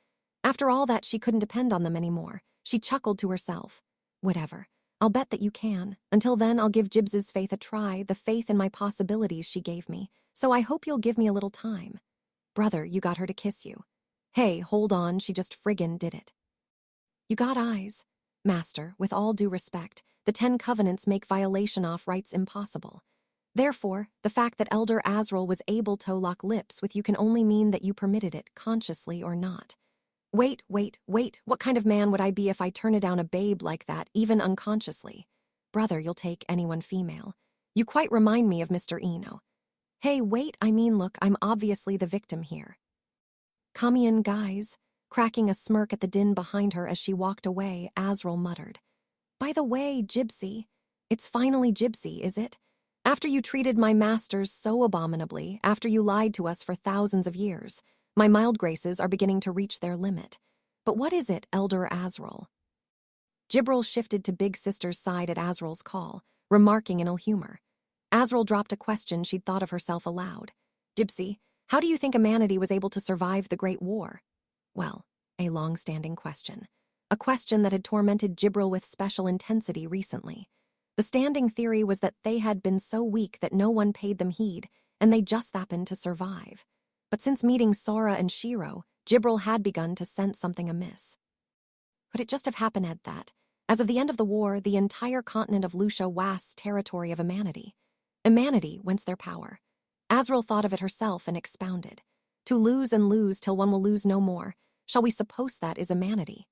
Speaker 1: After all that, she couldn't depend on them anymore. She chuckled to herself. Whatever. I'll bet that you can. Until then, I'll give Jibs's faith a try, the faith in my possibilities she gave me. So I hope you'll give me a little time. Brother, you got her to kiss you. Hey, hold on, she just friggin' did it. You got eyes. Master, with all due respect, the 10 Covenants make violation of rights impossible. Therefore, the fact that Elder Azrael was able to lock lips with you can only mean that you permitted it, consciously or not. Wait, wait, wait, what kind of man would I be if I turned down a babe like that, even unconsciously? Brother, you'll take anyone female. You quite remind me of Mr. Eno. Hey, wait, I mean, look, I'm obviously the victim here. Come in, guys. Cracking a smirk at the din behind her as she walked away, Azrael muttered. By the way, Gypsy, it's finally Gypsy, is it? After you treated my masters so abominably, after you lied to us for thousands of years, my mild graces are beginning to reach their limit. But what is it, Elder Azrael? Jibril shifted to Big Sister's side at Azrael's call, remarking in ill humor. Azrael dropped a question she'd thought of herself aloud. Gypsy, how do you think humanity was able to survive the Great War? Well, a long-standing question. A question that had tormented Jibril with special intensity recently. The standing theory was that they had been so weak that no one paid them heed, and they just happened to survive. But since meeting Sora and Shiro, Jibril had begun to sense something amiss. Could it just have happened that, as of the end of the war, the entire continent of Lucia was territory of Humanity? Humanity, whence their power. Azrael thought of it herself and expounded. To lose and lose till one will lose no more, shall we suppose that is humanity?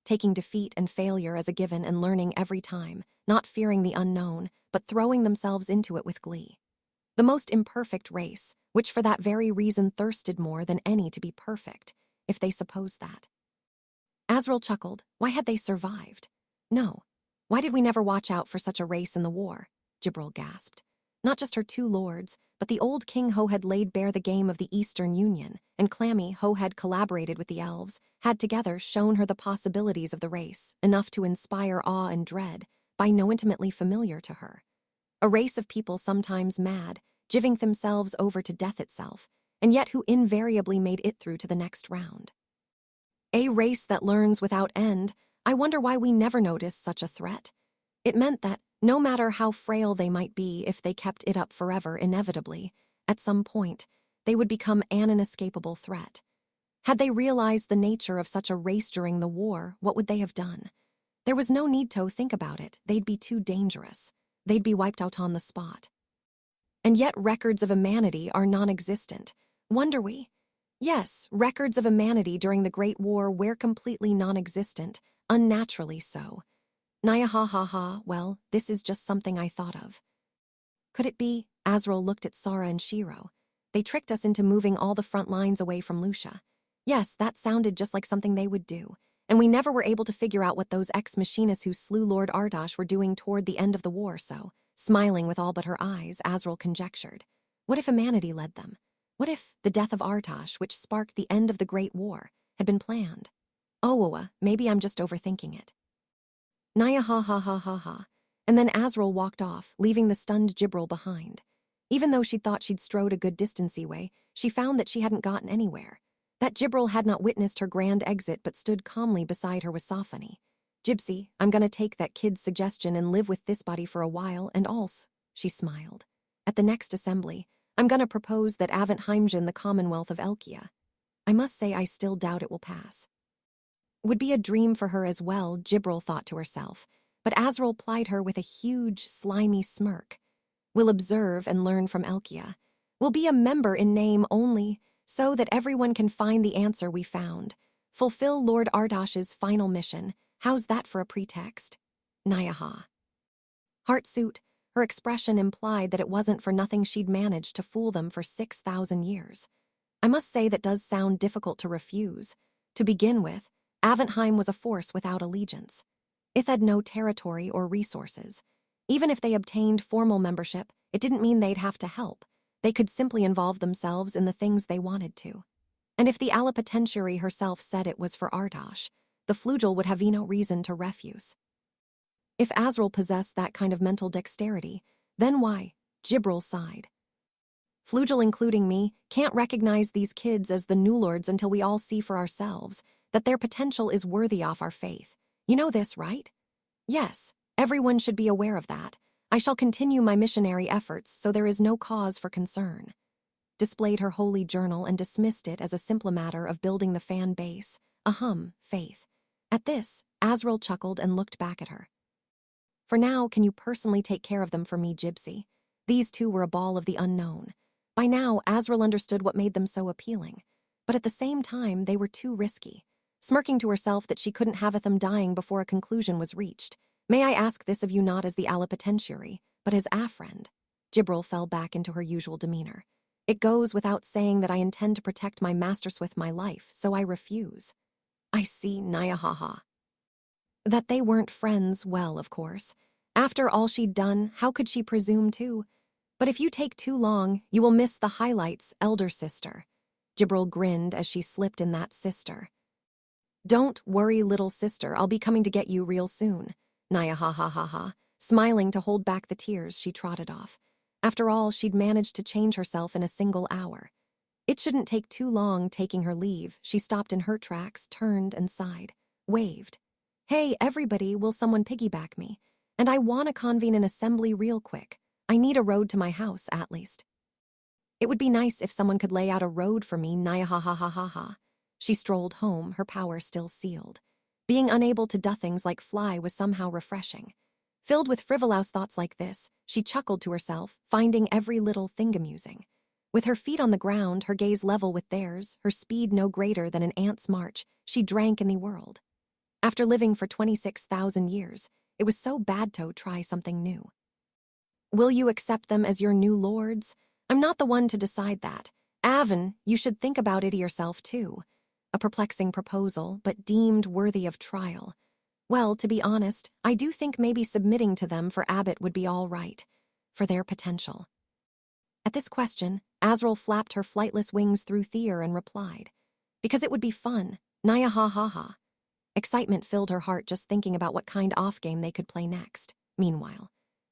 Speaker 1: Taking defeat and failure as a given and learning every time, not fearing the unknown, but throwing themselves into it with glee. The most imperfect race, which for that very reason thirsted more than any to be perfect, if they supposed that. Azrael chuckled. Why had they survived? No. Why did we never watch out for such a race in the war? Jibril gasped. Not just her two lords, but the old King Ho had laid bare the game of the Eastern Union, and Clammy Ho had collaborated with the elves, had together shown her the possibilities of the race, enough to inspire awe and dread, by no intimately familiar to her. A race of people sometimes mad, giving themselves over to death itself, and yet who invariably made it through to the next round. A race that learns without end. I wonder why we never noticed such a threat. It meant that, no matter how frail they might be, if they kept it up forever, inevitably, at some point, they would become an inescapable threat. Had they realized the nature of such a race during the war, what would they have done? There was no need to think about it. They'd be too dangerous. They'd be wiped out on the spot. And yet records of humanity are non-existent. Wonder we? Yes, records of humanity during the Great War were completely non-existent, unnaturally so. Naya ha ha ha, well, this is just something I thought of. Could it be? Azrael looked at Sora and Shiro. They tricked us into moving all the front lines away from Lucia. Yes, that sounded just like something they would do. And we never were able to figure out what those ex-machinists who slew Lord Ardosh were doing toward the end of the war, so, smiling with all but her eyes, Azrael conjectured. What if humanity led them? What if the death of Artosh, which sparked the end of the Great War, had been planned? Oh, maybe I'm just overthinking it. Naya ha ha ha ha ha. And then Azrael walked off, leaving the stunned Jibril behind. Even though she thought she'd strode a good distance away, she found that she hadn't gotten anywhere. That Jibril had not witnessed her grand exit but stood calmly beside her with Safani. Gypsy, I'm gonna take that kid's suggestion and live with this body for a while, and also, she smiled. At the next assembly, I'm gonna propose that Avent Heimjan the Commonwealth of Elkia. I must say I still doubt it will pass. Would be a dream for her as well, Jibril thought to herself, but Azrael plied her with a huge, slimy smirk. We'll observe and learn from Elkia. We'll be a member in name only, so that everyone can find the answer we found. Fulfill Lord Ardosh's final mission. How's that for a pretext? Nayaha. Heartsuit, her expression implied that it wasn't for nothing she'd managed to fool them for 6,000 years. I must say that does sound difficult to refuse. To begin with, Aventheim was a force without allegiance. It had no territory or resources. Even if they obtained formal membership, it didn't mean they'd have to help. They could simply involve themselves in the things they wanted to. And if the Alipotentiary herself said it was for Ardosh, the Flugel would have no reason to refuse. If Azrael possessed that kind of mental dexterity, then why? Jibril sighed. Flugel, including me, can't recognize these kids as the new lords until we all see for ourselves that their potential is worthy of our faith. You know this, right? Yes, everyone should be aware of that. I shall continue my missionary efforts, so there is no cause for concern. Displayed her holy journal and dismissed it as a simple matter of building the fan base. Faith. At this, Azrael chuckled and looked back at her. For now, can you personally take care of them for me, Gypsy? These two were a ball of the unknown. By now, Azrael understood what made them so appealing. But at the same time, they were too risky. smirking to herself that she couldn't have them dying before a conclusion was reached. May I ask this of you not as the alipotentiary, but as a friend? Jibril fell back into her usual demeanor. It goes without saying that I intend to protect my masters with my life, so I refuse. I see, Naya haha. That they weren't friends, well, of course. After all she'd done, how could she presume to? But if you take too long, you will miss the highlights, elder sister. Jibril grinned as she slipped in that sister. Don't worry, little sister, I'll be coming to get you real soon. Naya ha ha ha ha. Smiling to hold back the tears, she trotted off. After all, she'd managed to change herself in a single hour. It shouldn't take too long taking her leave. She stopped in her tracks, turned and sighed, waved. Hey, everybody, will someone piggyback me? And I want to convene an assembly real quick. I need a road to my house, at least. It would be nice if someone could lay out a road for me, Naya ha ha ha ha ha. She strolled home, her power still sealed. Being unable to do things like fly was somehow refreshing. Filled with frivolous thoughts like this, she chuckled to herself, finding every little thing amusing. With her feet on the ground, her gaze level with theirs, her speed no greater than an ant's march, she drank in the world. After living for 26,000 years, it was so bad to try something new. Will you accept them as your new lords? I'm not the one to decide that. Avon, you should think about it yourself too. A perplexing proposal, but deemed worthy of trial. Well, to be honest, I do think maybe submitting to them for Abbot would be all right, for their potential. At this question, Azrael flapped her flightless wings through Thyr and replied, because it would be fun, Naya ha ha ha. Excitement filled her heart just thinking about what kind off game they could play next. Meanwhile,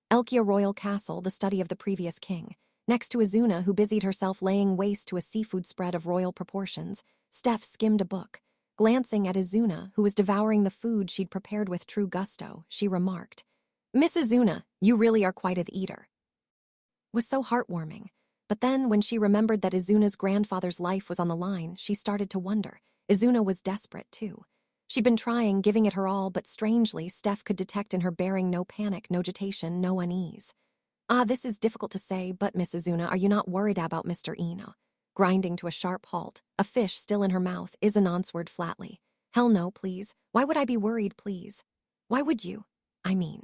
Speaker 1: Elkia Royal Castle, the study of the previous king, next to Izuna, who busied herself laying waste to a seafood spread of royal proportions, Steph skimmed a book. Glancing at Izuna, who was devouring the food she'd prepared with true gusto, she remarked, Miss Izuna, you really are quite the eater. Was so heartwarming. But then, when she remembered that Izuna's grandfather's life was on the line, she started to wonder. Izuna was desperate, too. She'd been trying, giving it her all, but strangely, Steph could detect in her bearing no panic, no agitation, no unease. This is difficult to say, but Miss Izuna, are you not worried about Mr. Eno? Grinding to a sharp halt, a fish still in her mouth, Izuna answered flatly. Hell no, please. Why would I be worried, please? Why would you? I mean.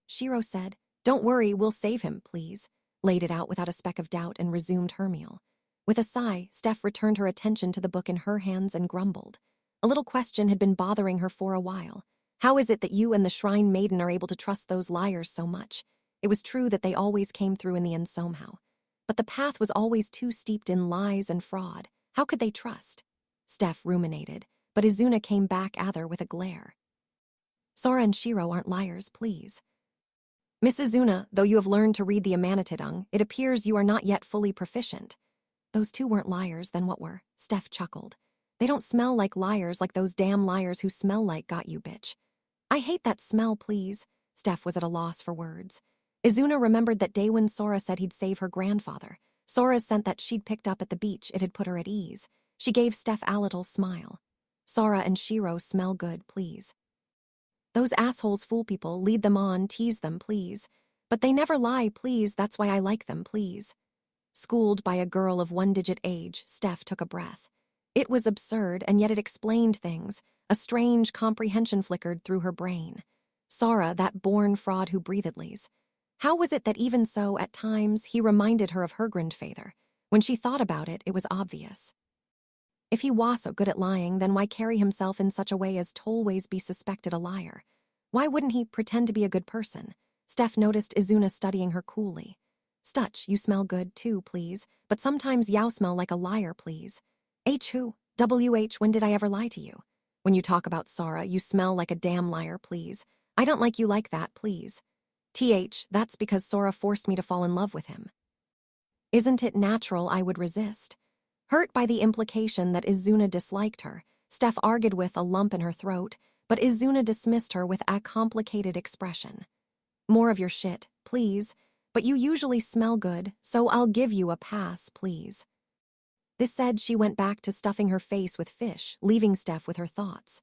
Speaker 1: Shiro said, Don't worry, we'll save him, please. Laid it out without a speck of doubt and resumed her meal. With a sigh, Steph returned her attention to the book in her hands and grumbled. A little question had been bothering her for a while. How is it that you and the Shrine Maiden are able to trust those liars so much? It was true that they always came through in the end somehow. But the path was always too steeped in lies and fraud. How could they trust? Steph ruminated, but Izuna came back at her with a glare. Sora and Shiro aren't liars, please. Miss Izuna, though you have learned to read the Amanatidung, it appears you are not yet fully proficient. Those two weren't liars, then what were? Steph chuckled. They don't smell like liars like those damn liars who smell like got you, bitch. I hate that smell, please. Steph was at a loss for words. Izuna remembered that day when Sora said he'd save her grandfather. Sora's scent that she'd picked up at the beach, it had put her at ease. She gave Steph a little smile. Sora and Shiro smell good, please. Those assholes fool people, lead them on, tease them, please. But they never lie, please, that's why I like them, please. Schooled by a girl of 1-digit age, Steph took a breath. It was absurd, and yet it explained things. A strange comprehension flickered through her brain. Sora, that born fraud who breathedlies. How was it that even so, at times, he reminded her of her grandfather? When she thought about it, it was obvious. If he was so good at lying, then why carry himself in such a way as to always be suspected a liar? Why wouldn't he pretend to be a good person? Steph noticed Izuna studying her coolly. Stutch, you smell good too, please, but sometimes you smell like a liar, please. H who? WH, when did I ever lie to you? When you talk about Sora, you smell like a damn liar, please. I don't like you like that, please. TH, that's because Sora forced me to fall in love with him. Isn't it natural I would resist? Hurt by the implication that Izuna disliked her, Steph argued with a lump in her throat, but Izuna dismissed her with a complicated expression. More of your shit, please, but you usually smell good, so I'll give you a pass, please. This said, she went back to stuffing her face with fish, leaving Steph with her thoughts.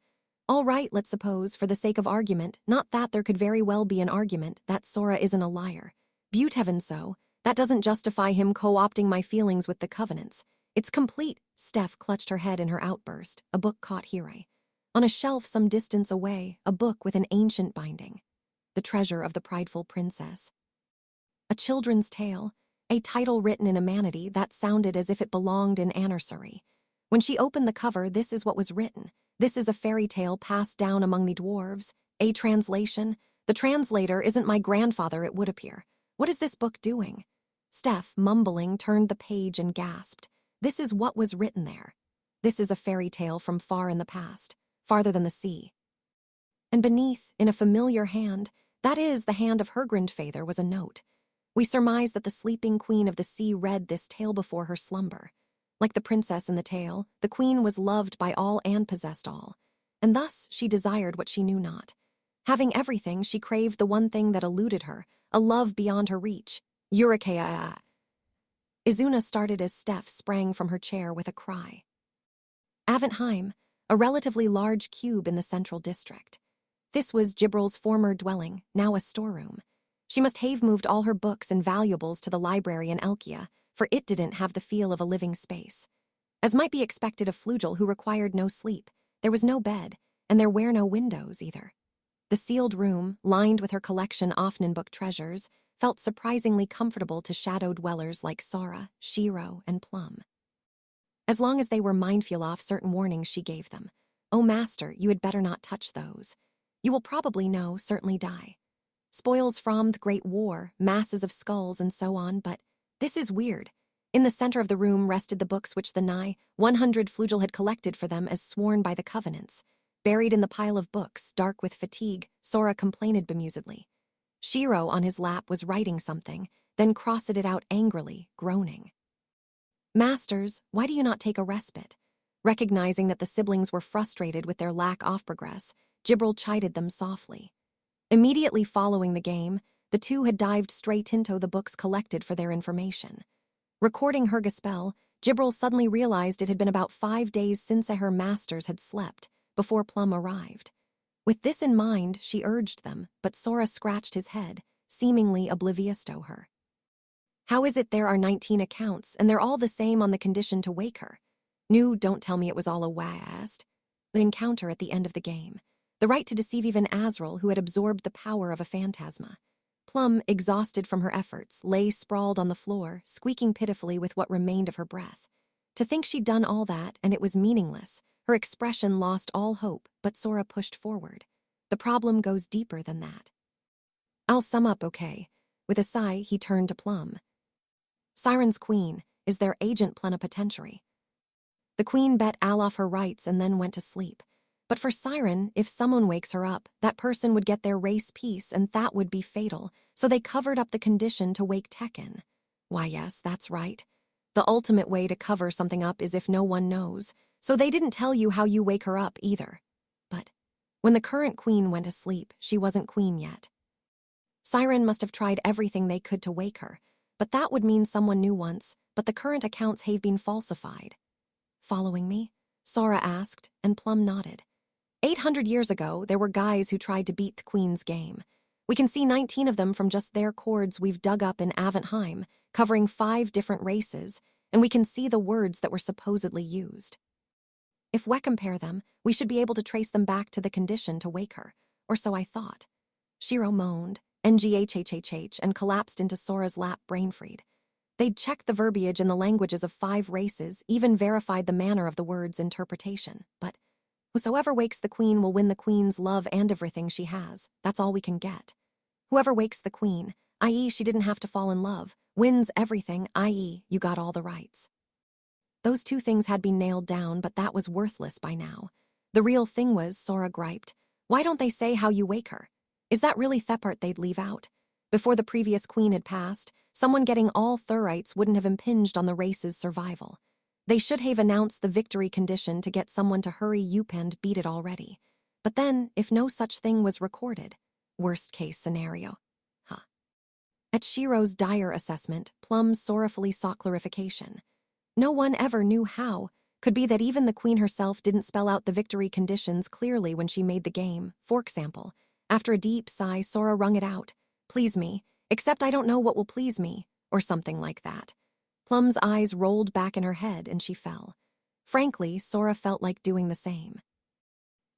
Speaker 1: All right, let's suppose, for the sake of argument, not that there could very well be an argument, that Sora isn't a liar. Butte heaven so, that doesn't justify him co-opting my feelings with the covenants. It's complete. Steph clutched her head in her outburst. A book caught her eye. On a shelf some distance away, a book with an ancient binding. The Treasure of the Prideful Princess. A children's tale, a title written in Amanity that sounded as if it belonged in a nursery. When she opened the cover, this is what was written. This is a fairy tale passed down among the dwarves. A translation. The translator isn't my grandfather, it would appear. What is this book doing? Steph, mumbling, turned the page and gasped. This is what was written there. This is a fairy tale from far in the past, farther than the sea. And beneath, in a familiar hand, that is, the hand of her grandfather, was a note. We surmise that the sleeping queen of the sea read this tale before her slumber. Like the princess in the tale, the queen was loved by all and possessed all, and thus she desired what she knew not. Having everything, she craved the one thing that eluded her, a love beyond her reach. Eureka! Izuna started as Steph sprang from her chair with a cry. Aventheim, a relatively large cube in the central district. This was Gibral's former dwelling, now a storeroom. She must have moved all her books and valuables to the library in Elkia, for it didn't have the feel of a living space. As might be expected of Flugel, who required no sleep, there was no bed, and there were no windows either. The sealed room, lined with her collection Offnenbook treasures, felt surprisingly comfortable to shadow dwellers like Sora, Shiro, and Plum. As long as they were mindful of certain warnings she gave them. "Oh, master, you had better not touch those. You will probably certainly die. Spoils from the Great War, masses of skulls and so on, but this is weird." In the center of the room rested the books which the nigh 100 Flugel had collected for them as sworn by the covenants. Buried in the pile of books, dark with fatigue, Sora complained bemusedly. Shiro on his lap was writing something, then crossed it out angrily, groaning. "Masters, why do you not take a respite?" Recognizing that the siblings were frustrated with their lack of progress, Gibral chided them softly. Immediately following the game, the two had dived straight into the books collected for their information. Recording her spell, Gibral suddenly realized it had been about 5 days since her masters had slept, before Plum arrived. With this in mind, she urged them, but Sora scratched his head, seemingly oblivious to her. "How is it there are 19 accounts, and they're all the same on the condition to wake her? No, don't tell me it was all a waste." The encounter at the end of the game. The right to deceive even Azrael, who had absorbed the power of a phantasma. Plum, exhausted from her efforts, lay sprawled on the floor, squeaking pitifully with what remained of her breath. To think she'd done all that, and it was meaningless. Her expression lost all hope, but Sora pushed forward. The problem goes deeper than that. "I'll sum up, okay?" With a sigh, he turned to Plum. "Siren's queen is their agent plenipotentiary. The queen bet all off her rights and then went to sleep. But for Siren, if someone wakes her up, that person would get their race piece, and that would be fatal, so they covered up the condition to wake Tekken." "Why, yes, that's right. The ultimate way to cover something up is if no one knows, so they didn't tell you how you wake her up either. But when the current queen went to sleep, she wasn't queen yet. Siren must have tried everything they could to wake her, but that would mean someone knew once, but the current accounts have been falsified." "Following me?" Sora asked, and Plum nodded. 800 years ago, there were guys who tried to beat the Queen's game. We can see 19 of them from just their cords we've dug up in Aventheim, covering 5 different races, and we can see the words that were supposedly used. If we compare them, we should be able to trace them back to the condition to wake her, or so I thought. Shiro moaned, NGHHHH, and collapsed into Sora's lap, brain-freed. They'd checked the verbiage in the languages of 5 races, even verified the manner of the word's interpretation, but whosoever wakes the queen will win the queen's love and everything she has. That's all we can get. Whoever wakes the queen, i.e. she didn't have to fall in love, wins everything, i.e. you got all the rights. Those 2 things had been nailed down, but that was worthless by now. The real thing was, Sora griped, why don't they say how you wake her? Is that really the part they'd leave out? Before the previous queen had passed, someone getting all Thurites wouldn't have impinged on the race's survival. They should have announced the victory condition to get someone to hurry up and beat it already. But then, if no such thing was recorded, worst-case scenario. At Shiro's dire assessment, Plum sorrowfully sought clarification. No one ever knew how. Could be that even the queen herself didn't spell out the victory conditions clearly when she made the game. For example, after a deep sigh, Sora wrung it out. "Please me, except I don't know what will please me," or something like that. Plum's eyes rolled back in her head and she fell. Frankly, Sora felt like doing the same.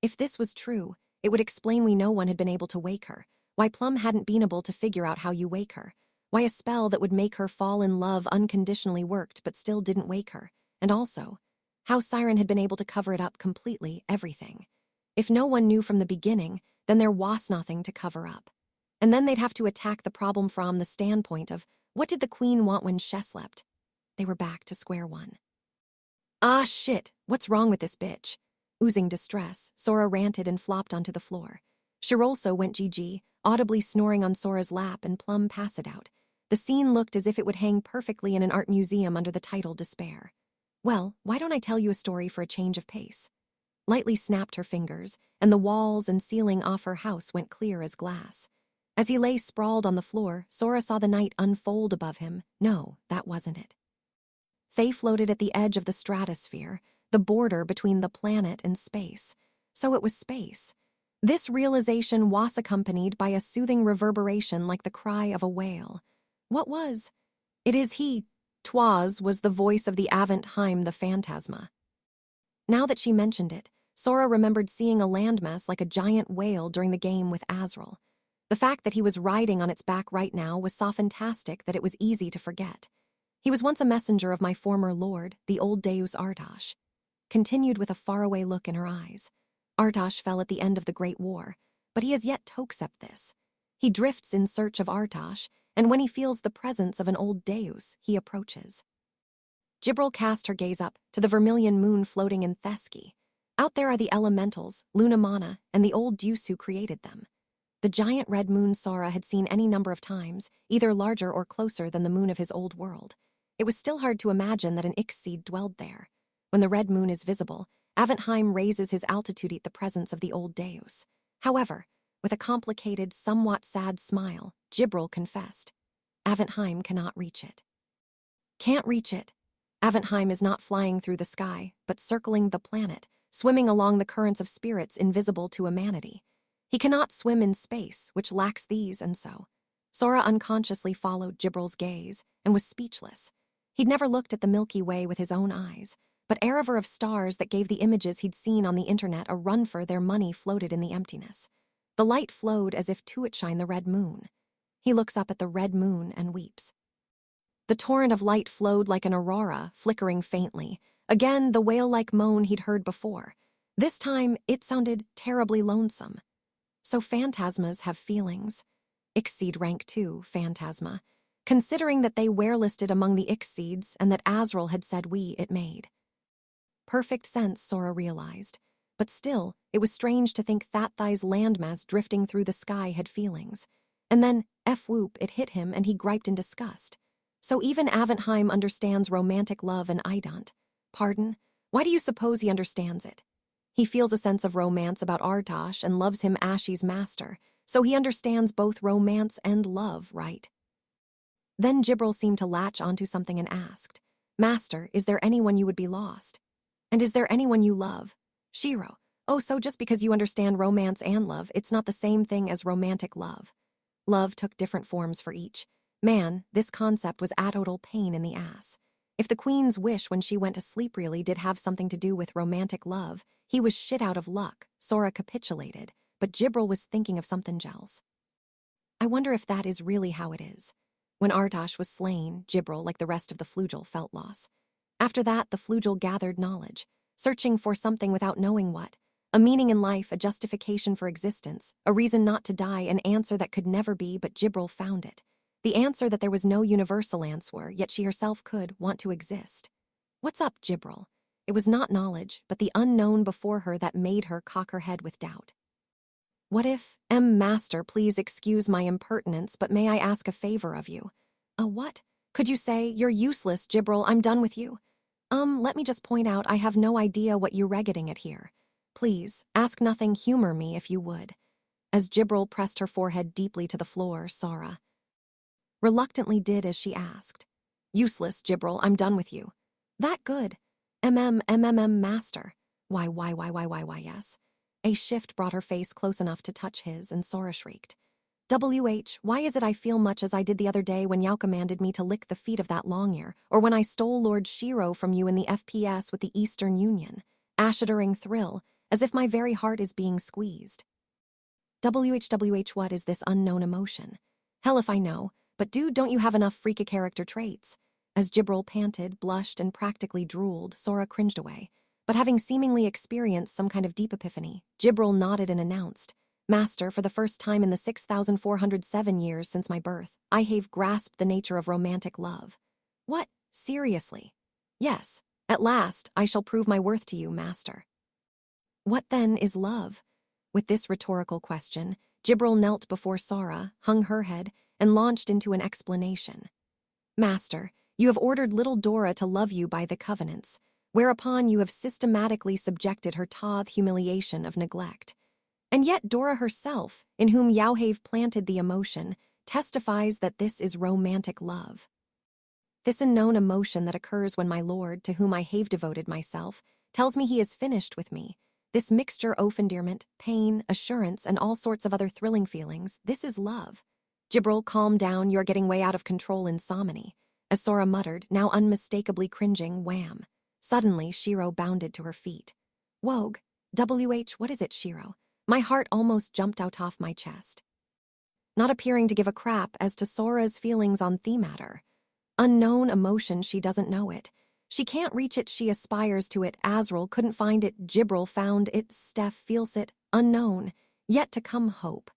Speaker 1: If this was true, it would explain why no one had been able to wake her, why Plum hadn't been able to figure out how you wake her, why a spell that would make her fall in love unconditionally worked but still didn't wake her, and also, how Siren had been able to cover it up completely, everything. If no one knew from the beginning, then there was nothing to cover up. And then they'd have to attack the problem from the standpoint of, what did the Queen want when she slept? They were back to square one. Ah, shit, what's wrong with this bitch? Oozing distress, Sora ranted and flopped onto the floor. Shirolso went GG, audibly snoring on Sora's lap, and Plum passed out. The scene looked as if it would hang perfectly in an art museum under the title Despair. Well, why don't I tell you a story for a change of pace? Lightly snapped her fingers, and the walls and ceiling off her house went clear as glass. As he lay sprawled on the floor, Sora saw the night unfold above him. No, that wasn't it. They floated at the edge of the stratosphere, the border between the planet and space. So it was space. This realization was accompanied by a soothing reverberation like the cry of a whale. What was? It is he. Twas was the voice of the Aventheim the Phantasma. Now that she mentioned it, Sora remembered seeing a landmass like a giant whale during the game with Azrael. The fact that he was riding on its back right now was so fantastic that it was easy to forget. He was once a messenger of my former lord, the old Deus Artosh. Continued with a faraway look in her eyes. Artosh fell at the end of the Great War, but he has yet to accept this. He drifts in search of Artosh, and when he feels the presence of an old Deus, he approaches. Gibril cast her gaze up to the vermilion moon floating in Thesky. Out there are the elementals, Lunamana, and the old Deus who created them. The giant red moon Sora had seen any number of times, either larger or closer than the moon of his old world. It was still hard to imagine that an Ixseed dwelled there. When the red moon is visible, Aventheim raises his altitude at the presence of the old Deus. However, with a complicated, somewhat sad smile, Gibril confessed, Aventheim cannot reach it. Can't reach it. Aventheim is not flying through the sky, but circling the planet, swimming along the currents of spirits invisible to humanity. He cannot swim in space, which lacks these, and so. Sora unconsciously followed Gibril's gaze and was speechless. He'd never looked at the Milky Way with his own eyes, but erever of stars that gave the images he'd seen on the internet a run for their money floated in the emptiness. The light flowed as if to it shine the red moon. He looks up at the red moon and weeps. The torrent of light flowed like an aurora, flickering faintly. Again, the whale-like moan he'd heard before. This time, it sounded terribly lonesome. So phantasmas have feelings. Ixseed rank 2, Phantasma. Considering that they were listed among the Ixseeds and that Azrael had said it made. Perfect sense, Sora realized. But still, it was strange to think that Thai's landmass drifting through the sky had feelings. And then, F-whoop, it hit him and he griped in disgust. So even Aventheim understands romantic love and I don't. Pardon? Why do you suppose he understands it? He feels a sense of romance about Artosh and loves him Ashi's master, so he understands both romance and love, right? Then Gibril seemed to latch onto something and asked, Master, is there anyone you would be lost? And is there anyone you love? Shiro, oh, so just because you understand romance and love, it's not the same thing as romantic love. Love took different forms for each. Man, this concept was a total pain in the ass. If the Queen's wish when she went to sleep really did have something to do with romantic love, he was shit out of luck. Sora capitulated, but Gibril was thinking of something else. I wonder if that is really how it is. When Artosh was slain, Gibril, like the rest of the Flugel, felt loss. After that, the Flugel gathered knowledge, searching for something without knowing what. A meaning in life, a justification for existence, a reason not to die, an answer that could never be, but Gibril found it. The answer that there was no universal answer, yet she herself could want to exist. What's up, Gibril? It was not knowledge, but the unknown before her that made her cock her head with doubt. What if, Master, please excuse my impertinence, but may I ask a favor of you? A what? Could you say, you're useless, Gibril, I'm done with you. Let me just point out I have no idea what you're getting at here. Please, ask nothing, humor me if you would. As Gibril pressed her forehead deeply to the floor, Sora reluctantly did as she asked. Useless, Gibril, I'm done with you. That good. Master. Why, yes. A shift brought her face close enough to touch his, and Sora shrieked. Why is it I feel much as I did the other day when Yao commanded me to lick the feet of that long-ear, or when I stole Lord Shiro from you in the FPS with the Eastern Union? A shuddering thrill, as if my very heart is being squeezed. What is this unknown emotion? Hell if I know, but dude, don't you have enough freaka character traits? As Jibril panted, blushed, and practically drooled, Sora cringed away. But having seemingly experienced some kind of deep epiphany, Jibril nodded and announced, Master, for the first time in the 6,407 years since my birth, I have grasped the nature of romantic love. What? Seriously? Yes. At last, I shall prove my worth to you, Master. What then is love? With this rhetorical question, Jibril knelt before Sora, hung her head, and launched into an explanation. Master, you have ordered little Dora to love you by the covenants, whereupon you have systematically subjected her to the humiliation of neglect. And yet Dora herself, in whom Yao have planted the emotion, testifies that this is romantic love. This unknown emotion that occurs when my lord, to whom I have devoted myself, tells me he is finished with me. This mixture of endearment, pain, assurance, and all sorts of other thrilling feelings, this is love. Jibril, calm down, you're getting way out of control in Somni. As Sora muttered, now unmistakably cringing, wham. Suddenly, Shiro bounded to her feet. Wogue, what is it, Shiro? My heart almost jumped out off my chest. Not appearing to give a crap as to Sora's feelings on the matter. Unknown emotion, she doesn't know it. She can't reach it, she aspires to it. Azrael couldn't find it, Jibril found it, Steph feels it, unknown, yet to come hope.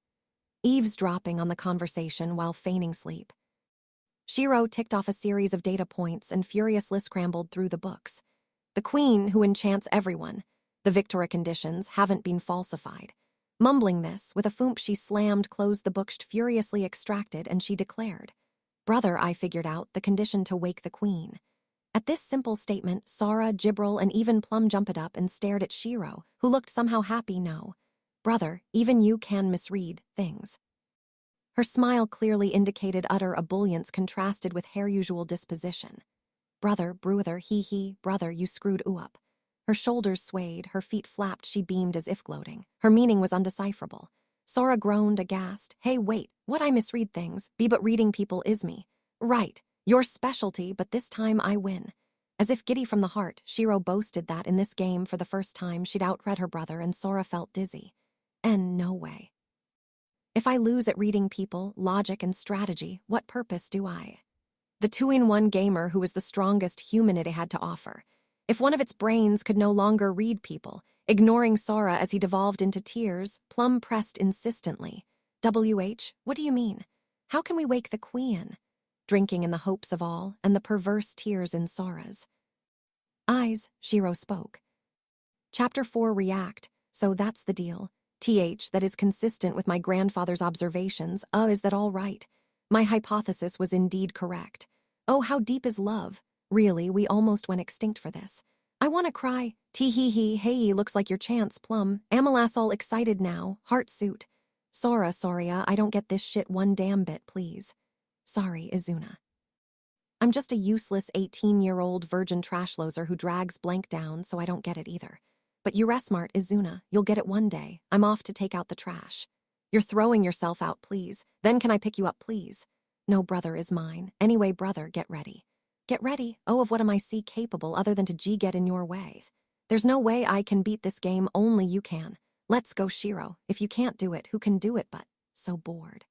Speaker 1: Eavesdropping on the conversation while feigning sleep. Shiro ticked off a series of data points and furiously scrambled through the books. The queen who enchants everyone. The Victoria conditions haven't been falsified. Mumbling this, with a foomp she slammed closed the book, furiously extracted, and she declared, Brother, I figured out the condition to wake the queen. At this simple statement, Sora, Jibril, and even Plum jumped up and stared at Shiro, who looked somehow happy. No. Brother, even you can misread things. Her smile clearly indicated utter ebullience contrasted with her usual disposition. Brother, brother, you screwed up. Her shoulders swayed, her feet flapped, she beamed as if gloating. Her meaning was undecipherable. Sora groaned, aghast. Hey, wait, what I misread things, be but reading people is me. Right, your specialty, but this time I win. As if giddy from the heart, Shiro boasted that in this game for the first time she'd outread her brother, and Sora felt dizzy. And no way. If I lose at reading people, logic, and strategy, what purpose do I? The two-in-one gamer who was the strongest human it had to offer. If one of its brains could no longer read people, ignoring Sora as he devolved into tears, Plum pressed insistently. What do you mean? How can we wake the queen? Drinking in the hopes of all, and the perverse tears in Sora's eyes, Shiro spoke. Chapter 4 React, so that's the deal. That is consistent with my grandfather's observations. Is that all right? My hypothesis was indeed correct. Oh, how deep is love? Really, we almost went extinct for this. I want to cry. Tee-hee-hee, hey, looks like your chance, Plum. Amalas all excited now, heart suit. Soria, I don't get this shit one damn bit, please. Sorry, Izuna. I'm just a useless 18-year-old virgin trashloser who drags blank down, so I don't get it either. But you're smart, Izuna. You'll get it one day. I'm off to take out the trash. You're throwing yourself out, please. Then can I pick you up, please? No, brother is mine. Anyway, brother, get ready. Get ready? Oh, of what am I capable other than to get in your way? There's no way I can beat this game, only you can. Let's go, Shiro. If you can't do it, who can do it but? So bored.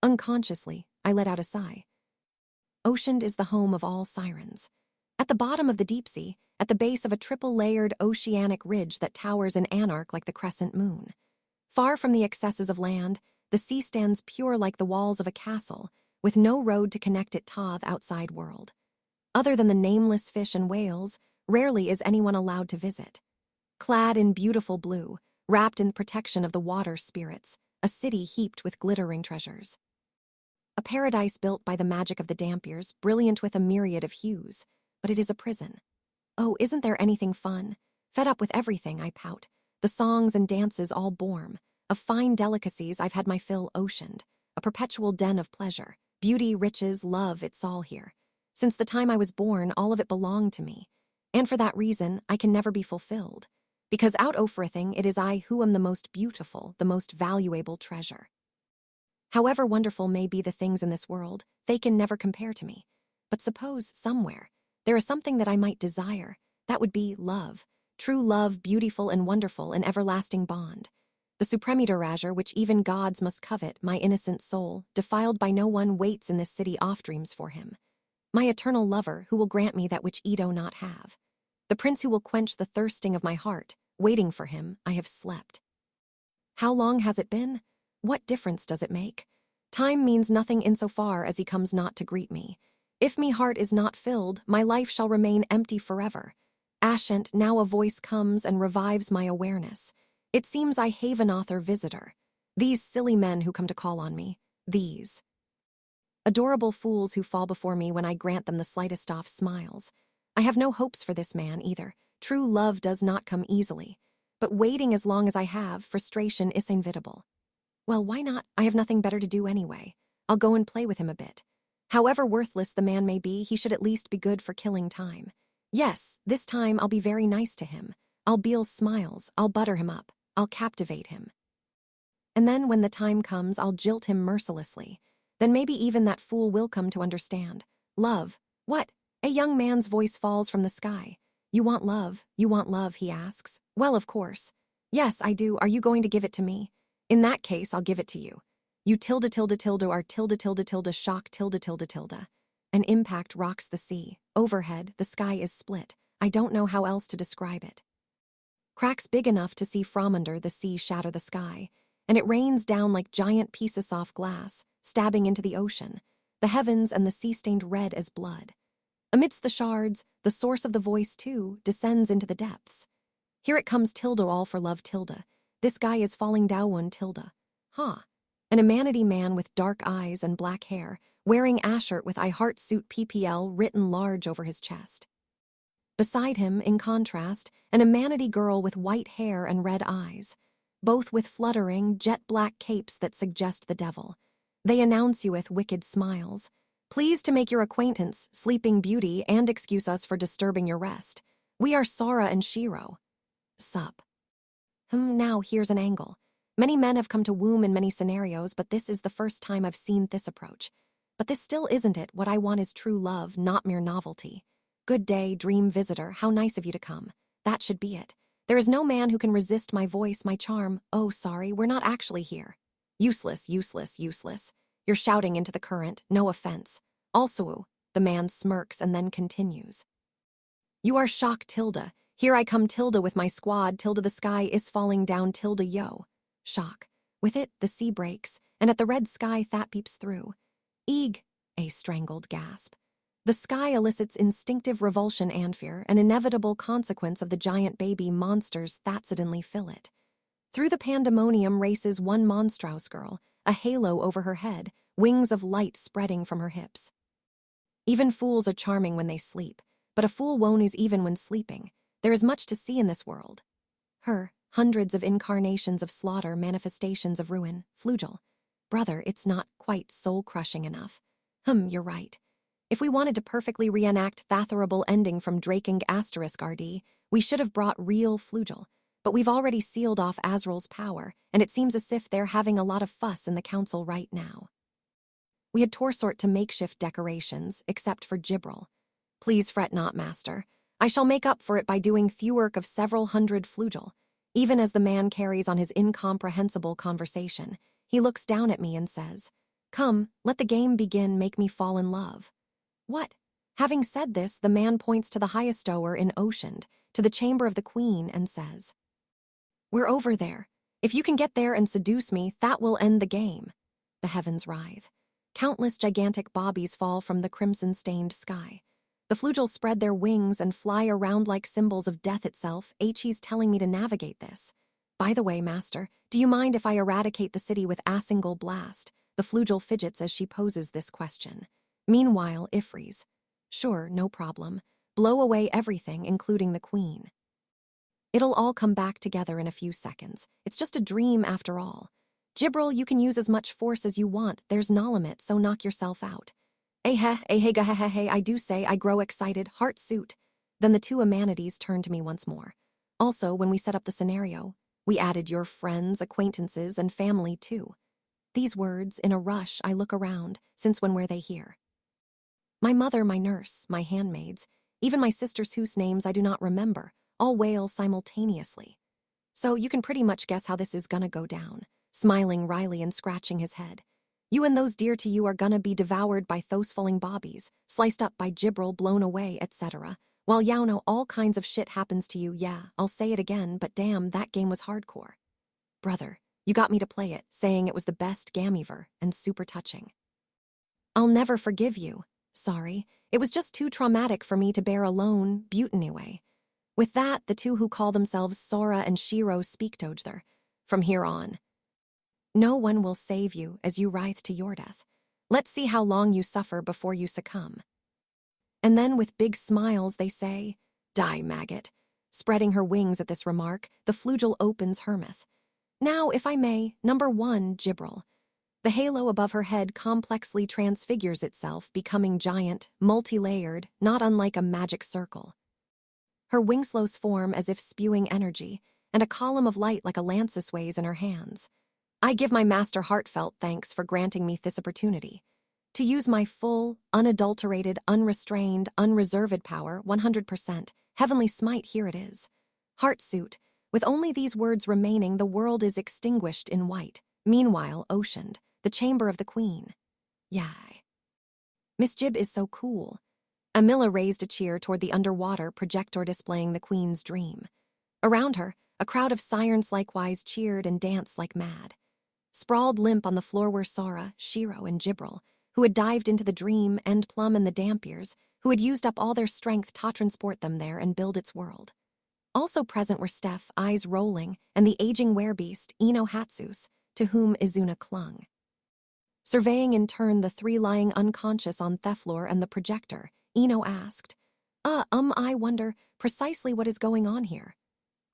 Speaker 1: Unconsciously, I let out a sigh. Ocean is the home of all sirens. At the bottom of the deep sea, at the base of a triple-layered oceanic ridge that towers in anarch like the crescent moon. Far from the excesses of land, the sea stands pure like the walls of a castle, with no road to connect it to the outside world. Other than the nameless fish and whales, rarely is anyone allowed to visit. Clad in beautiful blue, wrapped in protection of the water spirits, a city heaped with glittering treasures. A paradise built by the magic of the Dampiers, brilliant with a myriad of hues, but it is a prison. Oh, isn't there anything fun? Fed up with everything, I pout. The songs and dances all born. Of fine delicacies I've had my fill oceaned. A perpetual den of pleasure. Beauty, riches, love, it's all here. Since the time I was born, all of it belonged to me. And for that reason, I can never be fulfilled. Because out o' frithing, it is I who am the most beautiful, the most valuable treasure. However wonderful may be the things in this world, they can never compare to me. But suppose, somewhere, there is something that I might desire. That would be love. True love, beautiful and wonderful, an everlasting bond. The supremiter which even gods must covet, my innocent soul, defiled by no one, waits in this city off dreams for him. My eternal lover, who will grant me that which Edo not have. The prince who will quench the thirsting of my heart, waiting for him, I have slept. How long has it been? What difference does it make? Time means nothing insofar as he comes not to greet me. If me heart is not filled, my life shall remain empty forever. Aschent, now a voice comes and revives my awareness. It seems I have an author visitor. These silly men who come to call on me. These adorable fools who fall before me when I grant them the slightest off smiles. I have no hopes for this man, either. True love does not come easily. But waiting as long as I have, frustration is inevitable. Well, why not? I have nothing better to do anyway. I'll go and play with him a bit. However worthless the man may be, he should at least be good for killing time. Yes, this time I'll be very nice to him. I'll Beal's smiles, I'll butter him up, I'll captivate him. And then when the time comes, I'll jilt him mercilessly. Then maybe even that fool will come to understand. Love. What? A young man's voice falls from the sky. You want love, he asks. Well, of course. Yes, I do. Are you going to give it to me? In that case, I'll give it to you. You tilde tilde tilde are tilde tilde tilde shock tilde tilde tilde. An impact rocks the sea. Overhead, the sky is split. I don't know how else to describe it. Cracks big enough to see from under the sea shatter the sky, and it rains down like giant pieces of glass, stabbing into the ocean, the heavens and the sea stained red as blood. Amidst the shards, the source of the voice, too, descends into the depths. Here it comes tilde all for love tilde. This guy is falling down tilde. Huh. An humanity man with dark eyes and black hair, wearing a shirt with I Heart Suit PPL written large over his chest. Beside him, in contrast, an humanity girl with white hair and red eyes, both with fluttering, jet-black capes that suggest the devil. They announce you with wicked smiles. Pleased to make your acquaintance, Sleeping Beauty, and excuse us for disturbing your rest. We are Sora and Shiro. Sup. Now here's an angle. Many men have come to womb in many scenarios, but this is the first time I've seen this approach. But this still isn't it. What I want is true love, not mere novelty. Good day, dream visitor. How nice of you to come. That should be it. There is no man who can resist my voice, my charm. Oh, sorry, we're not actually here. Useless, useless, useless. You're shouting into the current, no offense. Also, the man smirks and then continues. You are shock tilde. Here I come tilde with my squad tilde the sky is falling down tilde yo. Shock. With it, the sea breaks, and at the red sky that peeps through. Eeg, a strangled gasp. The sky elicits instinctive revulsion and fear, an inevitable consequence of the giant baby monsters that suddenly fill it. Through the pandemonium races one monstrous girl, a halo over her head, wings of light spreading from her hips. Even fools are charming when they sleep, but a fool won't is even when sleeping. There is much to see in this world. Her, hundreds of incarnations of slaughter, manifestations of ruin, flugel. Brother, it's not quite soul-crushing enough. You're right. If we wanted to perfectly reenact that horrible ending from Draking *RD, we should have brought real flugel. But we've already sealed off Azrael's power, and it seems as if they're having a lot of fuss in the council right now. We had sort to makeshift decorations, except for Gibril. Please fret not, master. I shall make up for it by doing thework of several hundred flugel. Even as the man carries on his incomprehensible conversation, he looks down at me and says, Come, let the game begin, make me fall in love. What? Having said this, the man points to the highest tower in Ocean, to the chamber of the queen, and says, We're over there. If you can get there and seduce me, that will end the game. The heavens writhe. Countless gigantic bobbies fall from the crimson-stained sky. The flugels spread their wings and fly around like symbols of death itself. He's telling me to navigate this. By the way, master, do you mind if I eradicate the city with a single blast? The flugel fidgets as she poses this question. Meanwhile, Ifries. Sure, no problem. Blow away everything, including the queen. It'll all come back together in a few seconds. It's just a dream after all. Gibril, you can use as much force as you want. There's no limit, so knock yourself out. I do say, I grow excited, heart suit. Then the two amenities turn to me once more. Also, when we set up the scenario, we added your friends, acquaintances, and family too. These words, in a rush, I look around, since when were they here? My mother, my nurse, my handmaids, even my sisters whose names I do not remember, all wail simultaneously. So you can pretty much guess how this is gonna go down, smiling wryly and scratching his head. You and those dear to you are gonna be devoured by those falling bobbies, sliced up by gibral, blown away, etc. While Yauno, all kinds of shit happens to you. Yeah, I'll say it again, but damn, that game was hardcore. Brother, you got me to play it, saying it was the best gamever and super touching. I'll never forgive you. Sorry, it was just too traumatic for me to bear alone, Butte anyway. With that, the two who call themselves Sora and Shiro speak to each other. From here on, no one will save you as you writhe to your death. Let's see how long you suffer before you succumb. And then with big smiles they say, die, maggot. Spreading her wings at this remark, the flugel opens her mouth. Now, if I may, number 1, Gibral. The halo above her head complexly transfigures itself, becoming giant, multi-layered, not unlike a magic circle. Her wingslows form as if spewing energy, and a column of light like a lance sways in her hands. I give my master heartfelt thanks for granting me this opportunity. To use my full, unadulterated, unrestrained, unreserved power, 100%, heavenly smite, here it is. Heartsuit, with only these words remaining, the world is extinguished in white, meanwhile oceaned, the chamber of the queen. Yay. Miss Jib is so cool. Amila raised a cheer toward the underwater projector displaying the queen's dream. Around her, a crowd of sirens likewise cheered and danced like mad. Sprawled limp on the floor were Sora, Shiro, and Gibral, who had dived into the dream, and Plum and the Dampiers, who had used up all their strength to transport them there and build its world. Also present were Steph, eyes rolling, and the aging werebeast, Ino Hatsus, to whom Izuna clung. Surveying in turn the three lying unconscious on the floor and the projector, Ino asked, I wonder precisely what is going on here.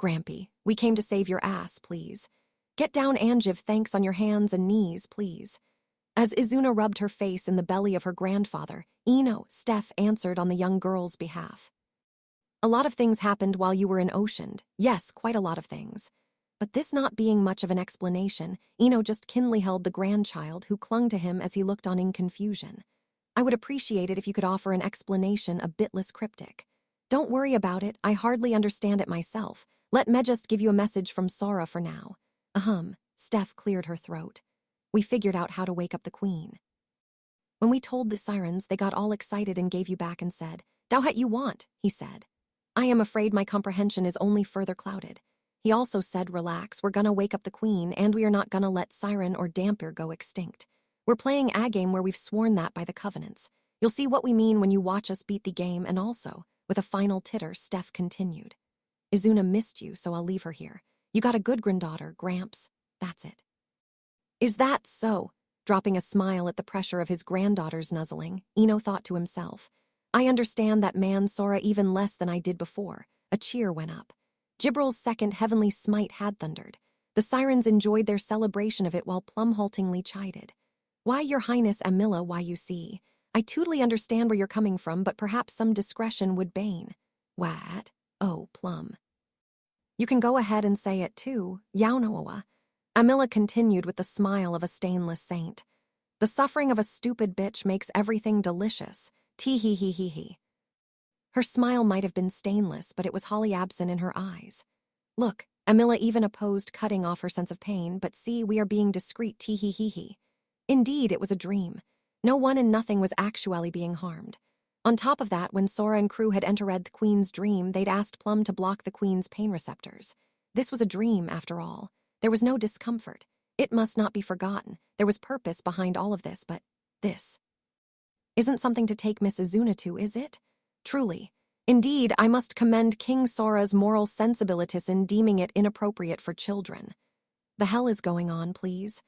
Speaker 1: Grampy, we came to save your ass, please. Get down and give thanks on your hands and knees, please. As Izuna rubbed her face in the belly of her grandfather, Ino, Steph answered on the young girl's behalf. A lot of things happened while you were in Ocean. Yes, quite a lot of things. But this not being much of an explanation, Ino just kinly held the grandchild, who clung to him as he looked on in confusion. I would appreciate it if you could offer an explanation a bit less cryptic. Don't worry about it, I hardly understand it myself. Let me just give you a message from Sora for now. Steph cleared her throat. We figured out how to wake up the queen. When we told the sirens, they got all excited and gave you back and said, "Dow what you want," he said. I am afraid my comprehension is only further clouded. He also said, relax, we're gonna wake up the queen, and we are not gonna let Siren or Dampier go extinct. We're playing a game where we've sworn that by the covenants. You'll see what we mean when you watch us beat the game, and also, with a final titter, Steph continued. Izuna missed you, so I'll leave her here. You got a good granddaughter, Gramps. That's it. Is that so? Dropping a smile at the pressure of his granddaughter's nuzzling, Ino thought to himself. I understand that man Sora even less than I did before. A cheer went up. Gibral's second heavenly smite had thundered. The sirens enjoyed their celebration of it while Plum haltingly chided. Why, your highness Amila, why you see. I totally understand where you're coming from, but perhaps some discretion would bane. What? Oh, Plum. You can go ahead and say it too, Yaunoa. Amila continued with the smile of a stainless saint. The suffering of a stupid bitch makes everything delicious. Tee-hee-hee-hee-hee. Her smile might have been stainless, but it was wholly absent in her eyes. Look, Amila even opposed cutting off her sense of pain, but see, we are being discreet, tee-hee-hee-hee. Indeed, it was a dream. No one and nothing was actually being harmed. On top of that, when Sora and crew had entered the queen's dream, they'd asked Plum to block the queen's pain receptors. This was a dream, after all. There was no discomfort. It must not be forgotten. There was purpose behind all of this, but this isn't something to take Miss Izuna to, is it? Truly. Indeed, I must commend King Sora's moral sensibilities in deeming it inappropriate for children. The hell is going on, please?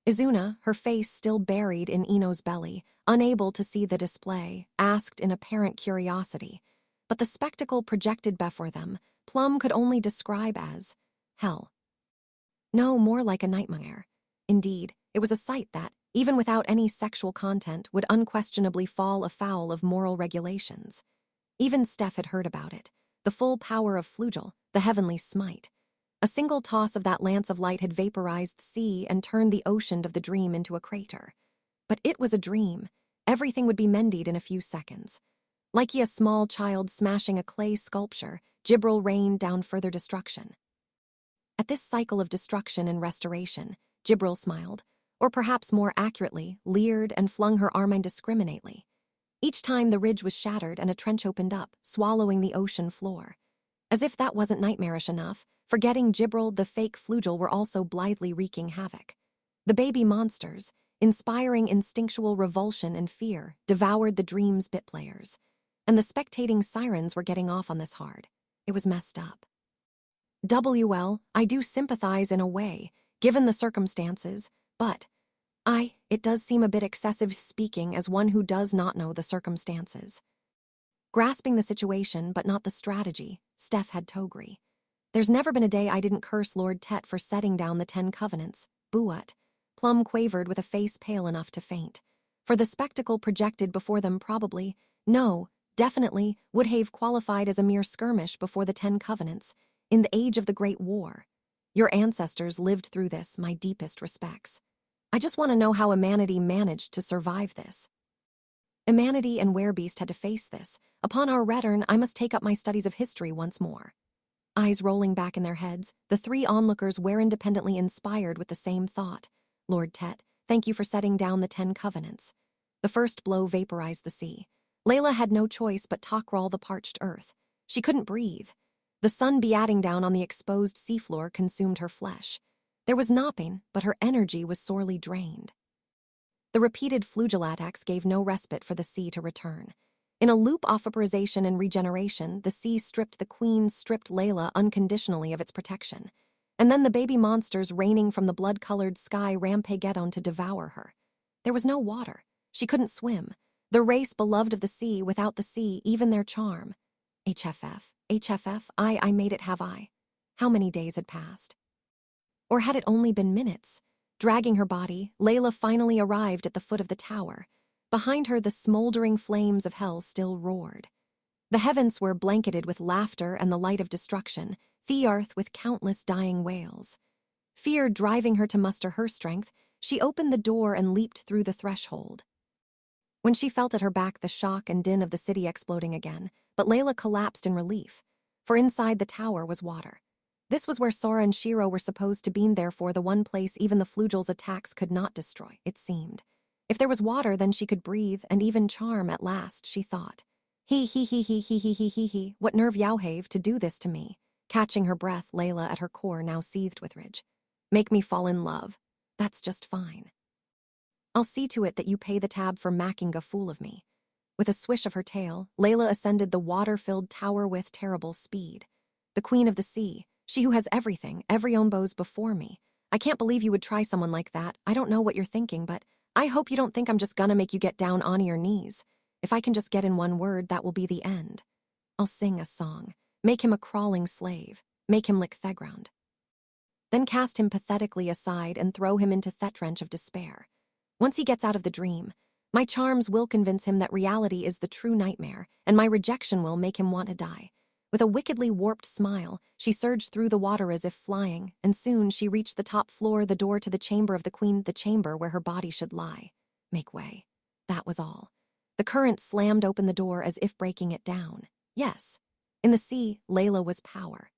Speaker 1: Izuna, her face still buried in Ino's belly, unable to see the display, asked in apparent curiosity. But the spectacle projected before them, Plum could only describe as hell. No, more like a nightmare. Indeed, it was a sight that, even without any sexual content, would unquestionably fall afoul of moral regulations. Even Steph had heard about it. The full power of Flugel, the heavenly smite. A single toss of that lance of light had vaporized the sea and turned the ocean of the dream into a crater. But it was a dream. Everything would be mended in a few seconds. Like a small child smashing a clay sculpture, Jibril rained down further destruction. At this cycle of destruction and restoration, Jibril smiled, or perhaps more accurately, leered and flung her arm indiscriminately. Each time the ridge was shattered and a trench opened up, swallowing the ocean floor. As if that wasn't nightmarish enough, forgetting Jibril, the fake Flugel were also blithely wreaking havoc. The baby monsters, inspiring instinctual revulsion and fear, devoured the dream's bit players. And the spectating sirens were getting off on this hard. It was messed up. I do sympathize in a way, given the circumstances, but it does seem a bit excessive speaking as one who does not know the circumstances. Grasping the situation but not the strategy, Steph had Togri. There's never been a day I didn't curse Lord Tet for setting down the 10 Covenants. Buat. Plum quavered with a face pale enough to faint. For the spectacle projected before them probably, no, definitely, would have qualified as a mere skirmish before the 10 Covenants, in the age of the Great War. Your ancestors lived through this, my deepest respects. I just want to know how humanity managed to survive this. Humanity and Werebeast had to face this. Upon our return, I must take up my studies of history once more. Eyes rolling back in their heads, the 3 onlookers were independently inspired with the same thought. Lord Tet, thank you for setting down the 10 Covenants. The first blow vaporized the sea. Layla had no choice but tocrawl the parched earth. She couldn't breathe. The sun beating down on the exposed seafloor consumed her flesh. There was napping, but her energy was sorely drained. The repeated Flugel attacks gave no respite for the sea to return. In a loop of vaporization and regeneration, the sea stripped Layla unconditionally of its protection. And then the baby monsters raining from the blood-colored sky rampageed on to devour her. There was no water. She couldn't swim. The race beloved of the sea, without the sea, even their charm. HFF, I made it, have I? How many days had passed? Or had it only been minutes? Dragging her body, Layla finally arrived at the foot of the tower. Behind her, the smoldering flames of hell still roared. The heavens were blanketed with laughter and the light of destruction, the earth with countless dying wails. Fear driving her to muster her strength, she opened the door and leaped through the threshold. When she felt at her back the shock and din of the city exploding again, but Layla collapsed in relief, for inside the tower was water. This was where Sora and Shiro were supposed to be, therefore the one place even the Flugel's attacks could not destroy, it seemed. If there was water, then she could breathe and even charm at last, she thought. He, what nerve you have to do this to me? Catching her breath, Layla at her core now seethed with rage. Make me fall in love. That's just fine. I'll see to it that you pay the tab for macking a fool of me. With a swish of her tail, Layla ascended the water-filled tower with terrible speed. The queen of the sea, she who has everything, every ombos before me. I can't believe you would try someone like that. I don't know what you're thinking, but I hope you don't think I'm just gonna make you get down on your knees. If I can just get in one word, that will be the end. I'll sing a song. Make him a crawling slave. Make him lick Theground. Then cast him pathetically aside and throw him into Thetrench of despair. Once he gets out of the dream, my charms will convince him that reality is the true nightmare, and my rejection will make him want to die. With a wickedly warped smile, she surged through the water as if flying, and soon she reached the top floor, the door to the chamber of the queen, the chamber where her body should lie. Make way. That was all. The current slammed open the door as if breaking it down. Yes. In the sea, Layla was power.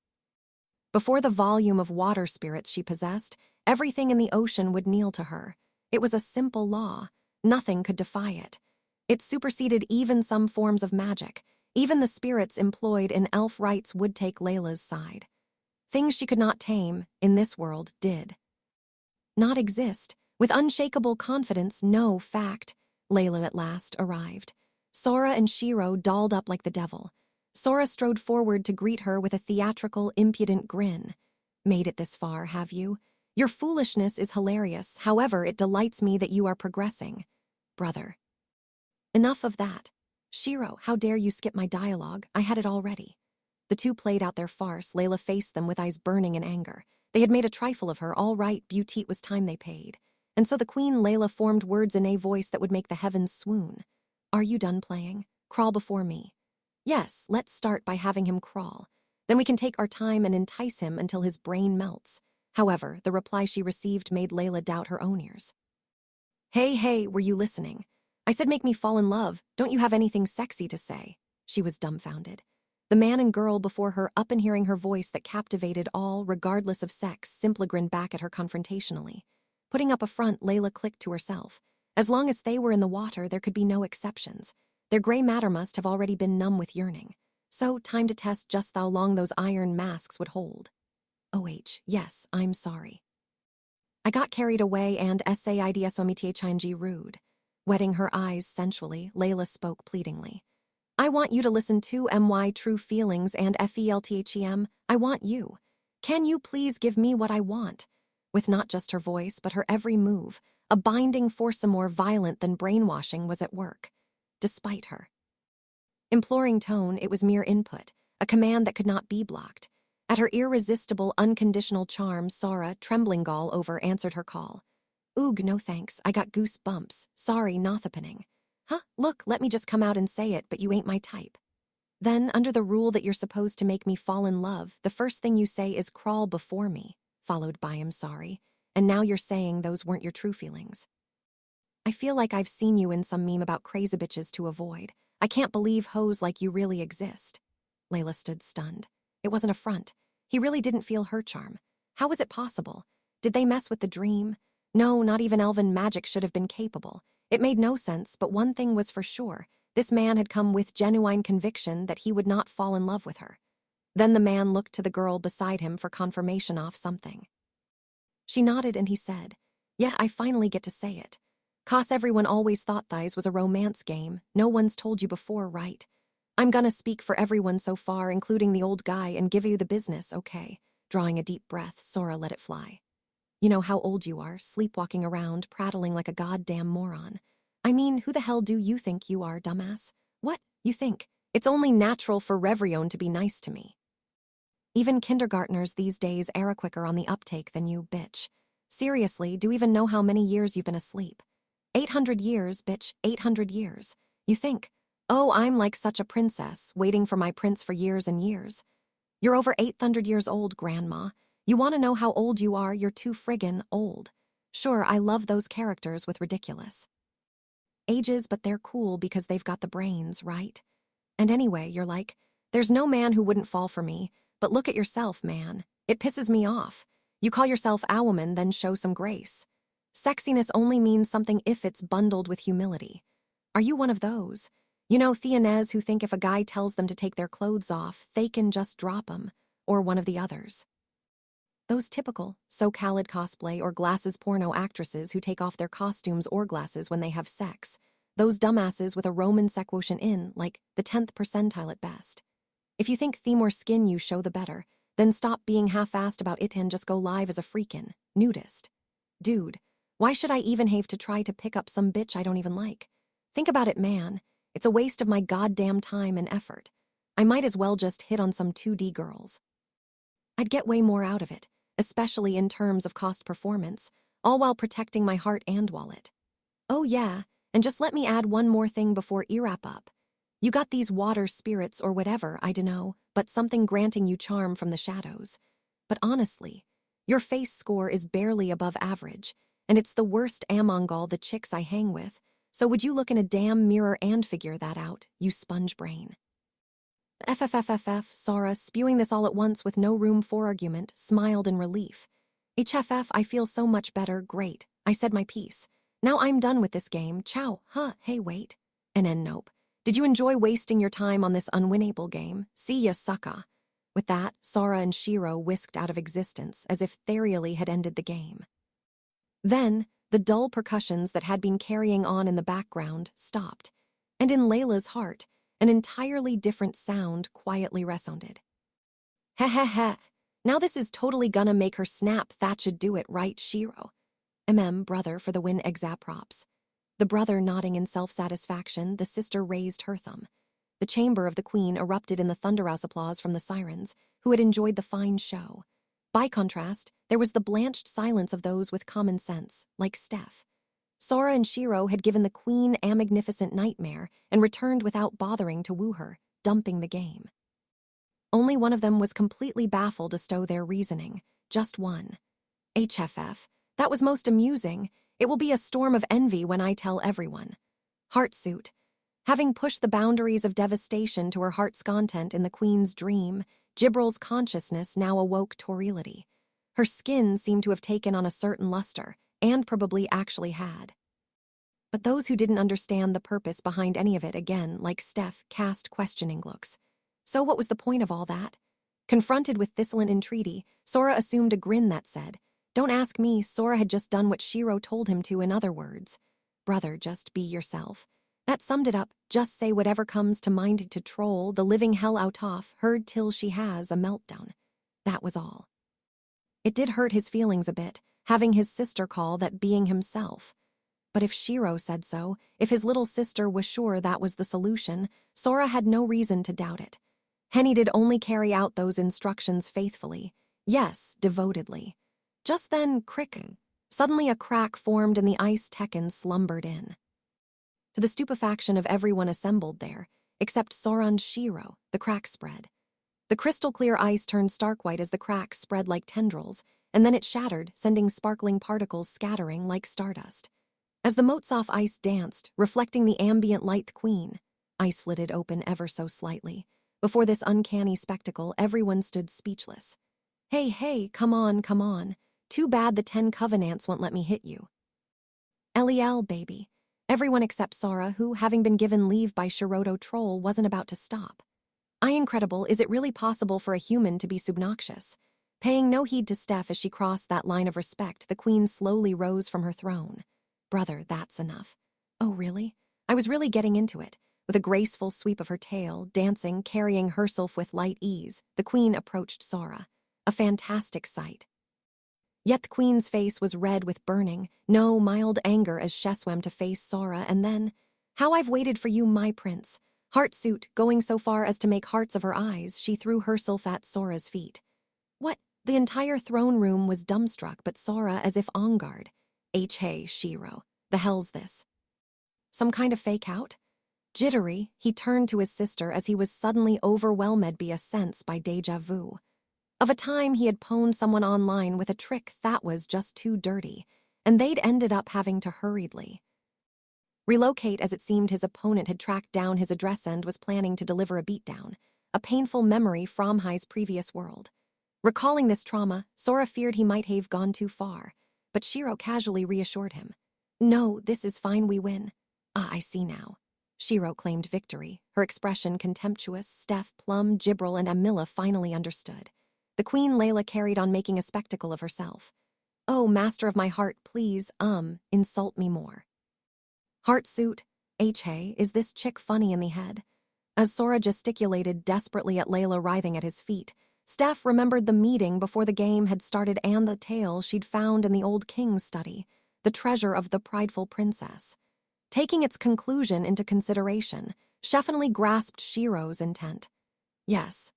Speaker 1: Before the volume of water spirits she possessed, everything in the ocean would kneel to her. It was a simple law. Nothing could defy it. It superseded even some forms of magic. Even the spirits employed in elf rites would take Layla's side. Things she could not tame, in this world, did not exist. With unshakable confidence, no fact, Layla at last arrived. Sora and Shiro dolled up like the devil. Sora strode forward to greet her with a theatrical, impudent grin. Made it this far, have you? Your foolishness is hilarious. However, it delights me that you are progressing. Brother. Enough of that. Shiro, how dare you skip my dialogue? I had it already. The two played out their farce. Layla faced them with eyes burning in anger. They had made a trifle of her. All right, beauty, it was time they paid. And so the queen Layla formed words in a voice that would make the heavens swoon. Are you done playing? Crawl before me. Yes, let's start by having him crawl. Then we can take our time and entice him until his brain melts. However, the reply she received made Layla doubt her own ears. Hey, were you listening? I said make me fall in love. Don't you have anything sexy to say? She was dumbfounded. The man and girl before her, up and hearing her voice that captivated all, regardless of sex, simply grinned back at her confrontationally. Putting up a front, Layla clicked to herself. As long as they were in the water, there could be no exceptions. Their gray matter must have already been numb with yearning. So, time to test just how long those iron masks would hold. Yes, I'm sorry. I got carried away and SAIDSOMETHING rude. Wetting her eyes sensually, Layla spoke pleadingly. I want you to listen to my true feelings and FELTHEM. I want you. Can you please give me what I want? With not just her voice, but her every move, a binding force more violent than brainwashing was at work. Despite her imploring tone, it was mere input, a command that could not be blocked. At her irresistible, unconditional charm, Sora, trembling all over, answered her call. Oog, no thanks, I got goosebumps. Sorry, not happening. Huh, look, let me just come out and say it, but you ain't my type. Then, under the rule that you're supposed to make me fall in love, the first thing you say is crawl before me, followed by I'm sorry, and now you're saying those weren't your true feelings. I feel like I've seen you in some meme about crazy bitches to avoid. I can't believe hoes like you really exist. Layla stood stunned. It wasn't a front. He really didn't feel her charm. How was it possible? Did they mess with the dream? No, not even elven magic should have been capable. It made no sense, but one thing was for sure. This man had come with genuine conviction that he would not fall in love with her. Then the man looked to the girl beside him for confirmation off something. She nodded and he said, Yeah, I finally get to say it. 'Cause everyone always thought thighs was a romance game. No one's told you before, right? I'm gonna speak for everyone so far, including the old guy, and give you the business, okay? Drawing a deep breath, Sora let it fly. You know how old you are, sleepwalking around, prattling like a goddamn moron. I mean, who the hell do you think you are, dumbass? What? You think? It's only natural for Revrion to be nice to me. Even kindergartners these days are quicker on the uptake than you, bitch. Seriously, do you even know how many years you've been asleep? 800 years, bitch, 800 years. You think, oh, I'm like such a princess, waiting for my prince for years and years. You're over 800 years old, Grandma. You want to know how old you are? You're too friggin' old. Sure, I love those characters with ridiculous ages, but they're cool because they've got the brains, right? And anyway, you're like, there's no man who wouldn't fall for me, but look at yourself, man. It pisses me off. You call yourself a woman, then show some grace. Sexiness only means something if it's bundled with humility. Are you one of those? You know, Theanez who think if a guy tells them to take their clothes off, they can just drop 'em, or one of the others. Those typical, so-called cosplay or glasses porno actresses who take off their costumes or glasses when they have sex. Those dumbasses with a Roman sequotian in, like, the 10th percentile at best. If you think the more skin you show the better, then stop being half-assed about it and just go live as a freakin' nudist. Dude, why should I even have to try to pick up some bitch I don't even like? Think about it, man. It's a waste of my goddamn time and effort. I might as well just hit on some 2D girls. I'd get way more out of it, especially in terms of cost performance, all while protecting my heart and wallet. Oh yeah, and just let me add one more thing before I wrap up. You got these water spirits or whatever, I dunno, but something granting you charm from the shadows. But honestly, your face score is barely above average, and it's the worst Amongal the chicks I hang with, so would you look in a damn mirror and figure that out, you sponge brain? FFFFF, Sora, spewing this all at once with no room for argument, smiled in relief. HFF, I feel so much better, great. I said my piece. Now I'm done with this game, ciao, hey wait. And then nope. Did you enjoy wasting your time on this unwinnable game? See ya, sucka. With that, Sora and Shiro whisked out of existence as if Therioli had ended the game. Then, the dull percussions that had been carrying on in the background stopped, and in Layla's heart, an entirely different sound quietly resounded. Heh. Now this is totally gonna make her snap. That should do it, right, Shiro? Brother for the win exa props. The brother nodding in self-satisfaction, the sister raised her thumb. The chamber of the queen erupted in the thunderous applause from the sirens, who had enjoyed the fine show. By contrast, there was the blanched silence of those with common sense, like Steph. Sora and Shiro had given the queen a magnificent nightmare and returned without bothering to woo her, dumping the game. Only one of them was completely baffled as to their reasoning. Just one. HFF. That was most amusing. It will be a storm of envy when I tell everyone. Heartsuit. Having pushed the boundaries of devastation to her heart's content in the Queen's dream, Gibril's consciousness now awoke Torility. Her skin seemed to have taken on a certain luster, and probably actually had. But those who didn't understand the purpose behind any of it again, like Steph, cast questioning looks. So what was the point of all that? Confronted with Thistleant entreaty, Sora assumed a grin that said, "Don't ask me, Sora had just done what Shiro told him to in other words. Brother, just be yourself." That summed it up, just say whatever comes to mind to troll the living hell out off, heard till she has a meltdown. That was all. It did hurt his feelings a bit, having his sister call that being himself. But if Shiro said so, if his little sister was sure that was the solution, Sora had no reason to doubt it. Henny did only carry out those instructions faithfully. Yes, devotedly. Just then, crick. Suddenly a crack formed and the ice Tekken slumbered in. To the stupefaction of everyone assembled there, except Sora and Shiro, the crack spread. The crystal-clear ice turned stark white as the cracks spread like tendrils, and then it shattered, sending sparkling particles scattering like stardust. As the Motsoff ice danced, reflecting the ambient light, the Queen, ice flitted open ever so slightly. Before this uncanny spectacle, everyone stood speechless. Hey, come on, come on. Too bad the 10 Covenants won't let me hit you. LEL, baby. Everyone except Sora, who, having been given leave by Shiroto Troll, wasn't about to stop. Incredible, is it really possible for a human to be subnoxious? Paying no heed to Steph as she crossed that line of respect, the Queen slowly rose from her throne. Brother, that's enough. Oh, really? I was really getting into it. With a graceful sweep of her tail, dancing, carrying herself with light ease, the Queen approached Sora. A fantastic sight. Yet the Queen's face was red with burning, no mild anger as she swam to face Sora, and then, "How I've waited for you, my prince." Heartsuit, going so far as to make hearts of her eyes, she threw herself at Sora's feet. What? The entire throne room was dumbstruck, but Sora as if on guard. Hey, Shiro. The hell's this? Some kind of fake out? Jittery, he turned to his sister as he was suddenly overwhelmed by a sense by deja vu. Of a time he had pwned someone online with a trick that was just too dirty, and they'd ended up having to hurriedly relocate as it seemed his opponent had tracked down his address and was planning to deliver a beatdown, a painful memory from his previous world. Recalling this trauma, Sora feared he might have gone too far, but Shiro casually reassured him. "No, this is fine, we win." I see now. Shiro claimed victory, her expression contemptuous. Steph, Plum, Gibril, and Amilla finally understood. The Queen Layla carried on making a spectacle of herself. "Oh, master of my heart, please, insult me more." Heartsuit, hey, is this chick funny in the head? As Sora gesticulated desperately at Layla writhing at his feet, Steph remembered the meeting before the game had started and the tale she'd found in the old king's study, the treasure of the prideful princess. Taking its conclusion into consideration, she definitely grasped Shiro's intent. Yes,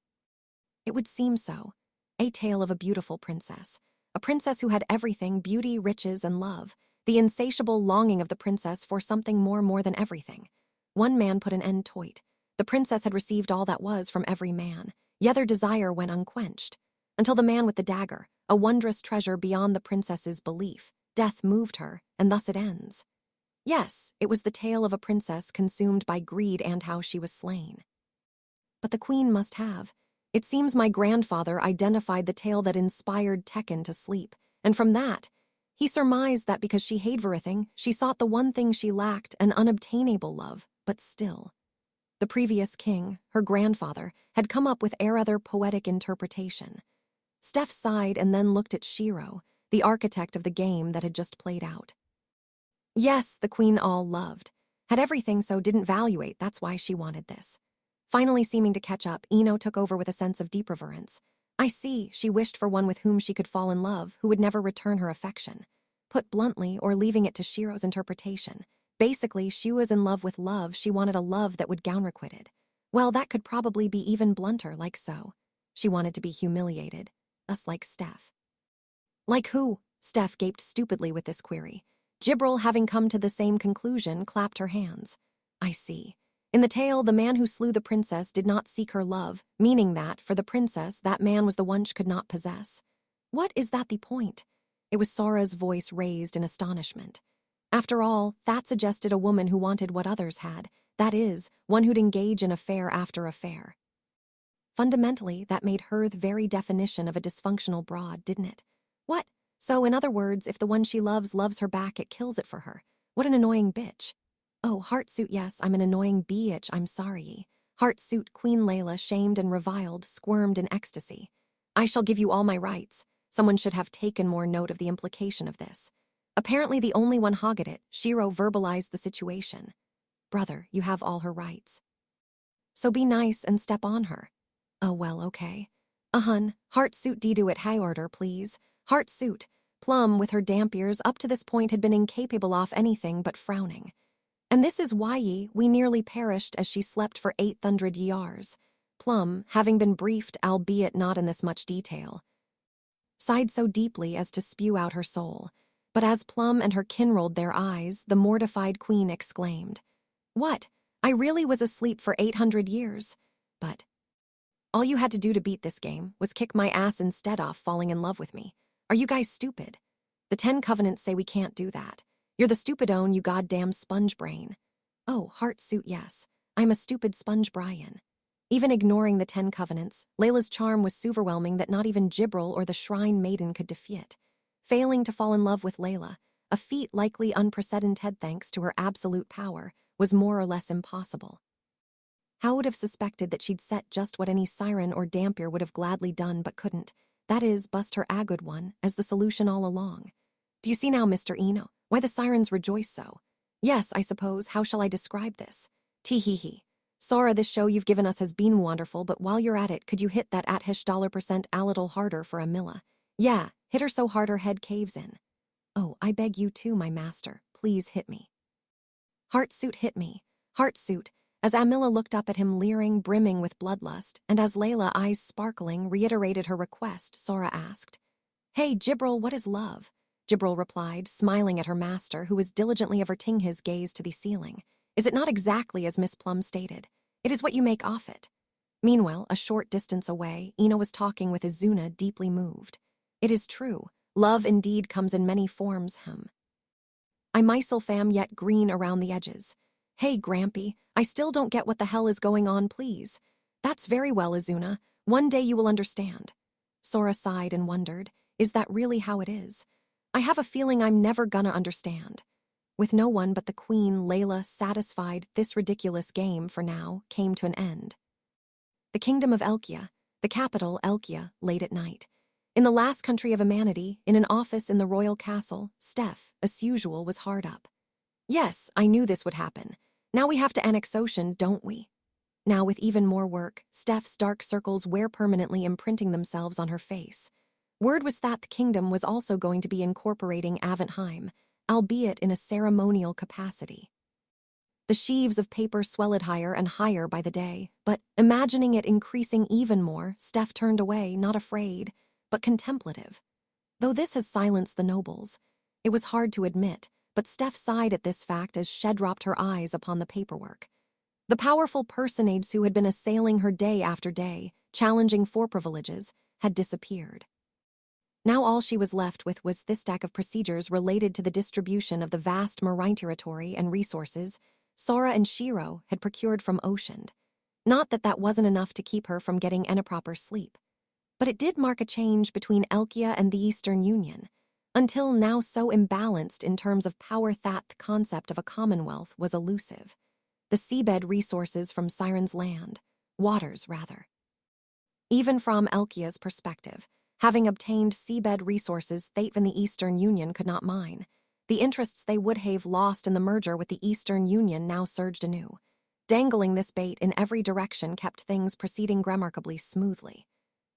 Speaker 1: it would seem so. A tale of a beautiful princess. A princess who had everything, beauty, riches, and love. The insatiable longing of the princess for something more than everything. One man put an end to it. The princess had received all that was from every man, yet their desire went unquenched. Until the man with the dagger, a wondrous treasure beyond the princess's belief. Death moved her, and thus it ends. Yes, it was the tale of a princess consumed by greed and how she was slain. But the Queen must have. It seems my grandfather identified the tale that inspired Tekken to sleep, and from that, he surmised that because she hated everything, she sought the one thing she lacked, an unobtainable love, but still. The previous king, her grandfather, had come up with a rather poetic interpretation. Steph sighed and then looked at Shiro, the architect of the game that had just played out. Yes, the Queen all loved. Had everything so didn't valuate, that's why she wanted this. Finally seeming to catch up, Ino took over with a sense of deep reverence. I see, she wished for one with whom she could fall in love, who would never return her affection. Put bluntly, or leaving it to Shiro's interpretation, basically, she was in love with love, she wanted a love that would gown requited. Well, that could probably be even blunter, like so. She wanted to be humiliated. Us like Steph. Like who? Steph gaped stupidly with this query. Gibril, having come to the same conclusion, clapped her hands. I see. In the tale, the man who slew the princess did not seek her love, meaning that, for the princess, that man was the one she could not possess. What is that the point? It was Sora's voice raised in astonishment. After all, that suggested a woman who wanted what others had, that is, one who'd engage in affair after affair. Fundamentally, that made her the very definition of a dysfunctional broad, didn't it? What? So, in other words, if the one she loves her back, it kills it for her. What an annoying bitch. Oh, Heartsuit, yes, I'm an annoying bitch, I'm sorry. Heartsuit, Queen Layla, shamed and reviled, squirmed in ecstasy. I shall give you all my rights. Someone should have taken more note of the implication of this. Apparently the only one hogged it, Shiro verbalized the situation. Brother, you have all her rights. So be nice and step on her. Oh, well, okay. Hun, Heartsuit do it high order, please. Heartsuit. Plum, with her damp ears, up to this point had been incapable of anything but frowning. And this is why we nearly perished as she slept for 800 years. Plum, having been briefed, albeit not in this much detail, sighed so deeply as to spew out her soul. But as Plum and her kin rolled their eyes, the mortified queen exclaimed, "What? I really was asleep for 800 years. But all you had to do to beat this game was kick my ass instead of falling in love with me. Are you guys stupid? The 10 Covenants say we can't do that. You're the stupid-own, you goddamn sponge brain." Oh, Heartsuit, yes. I'm a stupid sponge Brian. Even ignoring the 10 Covenants, Layla's charm was so overwhelming that not even Jibril or the Shrine Maiden could defeat. Failing to fall in love with Layla, a feat likely unprecedented thanks to her absolute power, was more or less impossible. How would have suspected that she'd set just what any siren or dampier would have gladly done but couldn't, that is, bust her a good one, as the solution all along. Do you see now, Mr. Eno, why the sirens rejoice so? Yes, I suppose, how shall I describe this? Tee-hee-hee. Sora, this show you've given us has been wonderful, but while you're at it, could you hit that $% a little harder for Amilla? Yeah, hit her so hard her head caves in. Oh, I beg you too, my master, please hit me. Heartsuit, hit me. Heartsuit, as Amilla looked up at him leering, brimming with bloodlust, and as Layla, eyes sparkling, reiterated her request, Sora asked, "Hey, Jibril, what is love?" Jibril replied, smiling at her master, who was diligently averting his gaze to the ceiling. "Is it not exactly as Miss Plum stated? It is what you make off it." Meanwhile, a short distance away, Eno was talking with Izuna, deeply moved. "It is true. Love indeed comes in many forms, I mysel fam yet green around the edges. Hey, Grampy, I still don't get what the hell is going on, please." "That's very well, Izuna. One day you will understand." Sora sighed and wondered, is that really how it is? I have a feeling I'm never gonna understand. With no one but the Queen, Layla, satisfied, this ridiculous game, for now, came to an end. The kingdom of Elkia, the capital, Elkia, late at night. In the last country of humanity, in an office in the royal castle, Steph, as usual, was hard up. "Yes, I knew this would happen. Now we have to annex Ocean, don't we?" Now, with even more work, Steph's dark circles were permanently imprinting themselves on her face. Word was that the kingdom was also going to be incorporating Aventheim, albeit in a ceremonial capacity. The sheaves of paper swelled higher and higher by the day, but, imagining it increasing even more, Steph turned away, not afraid, but contemplative. Though this has silenced the nobles, it was hard to admit, but Steph sighed at this fact as she dropped her eyes upon the paperwork. The powerful personages who had been assailing her day after day, challenging for privileges, had disappeared. Now all she was left with was this stack of procedures related to the distribution of the vast marine territory and resources Sora and Shiro had procured from Ocean. Not that that wasn't enough to keep her from getting any proper sleep, but it did mark a change between Elkia and the Eastern Union, until now so imbalanced in terms of power that the concept of a commonwealth was elusive. The seabed resources from Siren's land, waters rather. Even from Elkia's perspective, having obtained seabed resources Thatvan the Eastern Union could not mine, the interests they would have lost in the merger with the Eastern Union now surged anew. Dangling this bait in every direction kept things proceeding remarkably smoothly.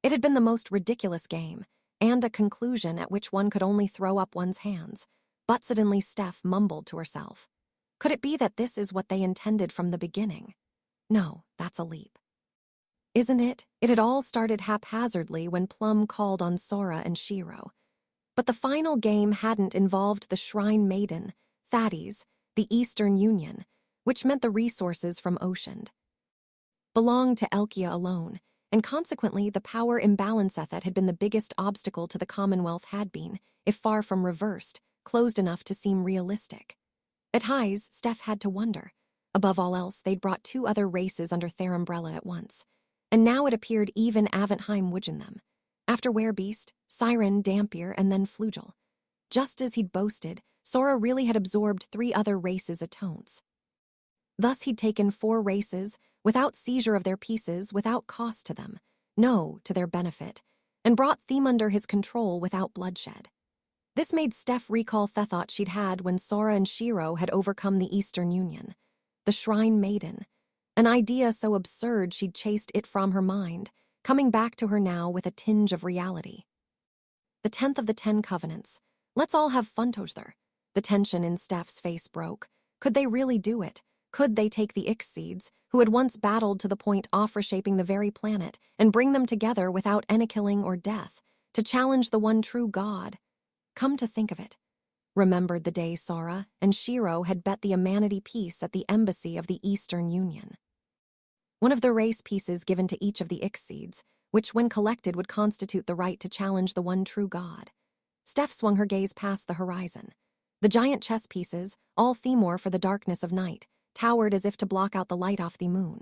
Speaker 1: It had been the most ridiculous game, and a conclusion at which one could only throw up one's hands, but suddenly Steph mumbled to herself. Could it be that this is what they intended from the beginning? No, that's a leap. Isn't it? It had all started haphazardly when Plum called on Sora and Shiro. But the final game hadn't involved the Shrine Maiden, Thaddeus, the Eastern Union, which meant the resources from Ocean belonged to Elkia alone, and consequently the power imbalance that had been the biggest obstacle to the Commonwealth had been, if far from reversed, closed enough to seem realistic. At highs, Steph had to wonder. Above all else, they'd brought two other races under their umbrella at once, and now it appeared even Aventheim would join them. After Werebeast, Siren, Dampier, and then Flugel. Just as he'd boasted, Sora really had absorbed 3 other races at once. Thus he'd taken 4 races, without seizure of their pieces, without cost to them, no, to their benefit, and brought them under his control without bloodshed. This made Steph recall the thought she'd had when Sora and Shiro had overcome the Eastern Union. The Shrine Maiden, an idea so absurd she'd chased it from her mind, coming back to her now with a tinge of reality. The 10th of the 10 Covenants. Let's all have fun together. The tension in Steph's face broke. Could they really do it? Could they take the Ix-Seeds, who had once battled to the point of reshaping the very planet, and bring them together without any killing or death, to challenge the one true God? Come to think of it, remembered the day Sora and Shiro had bet the Amanity piece at the embassy of the Eastern Union. One of the race pieces given to each of the Ix-Seeds, which when collected would constitute the right to challenge the one true God. Steph swung her gaze past the horizon. The giant chess pieces, all Themor for the darkness of night, towered as if to block out the light off the moon.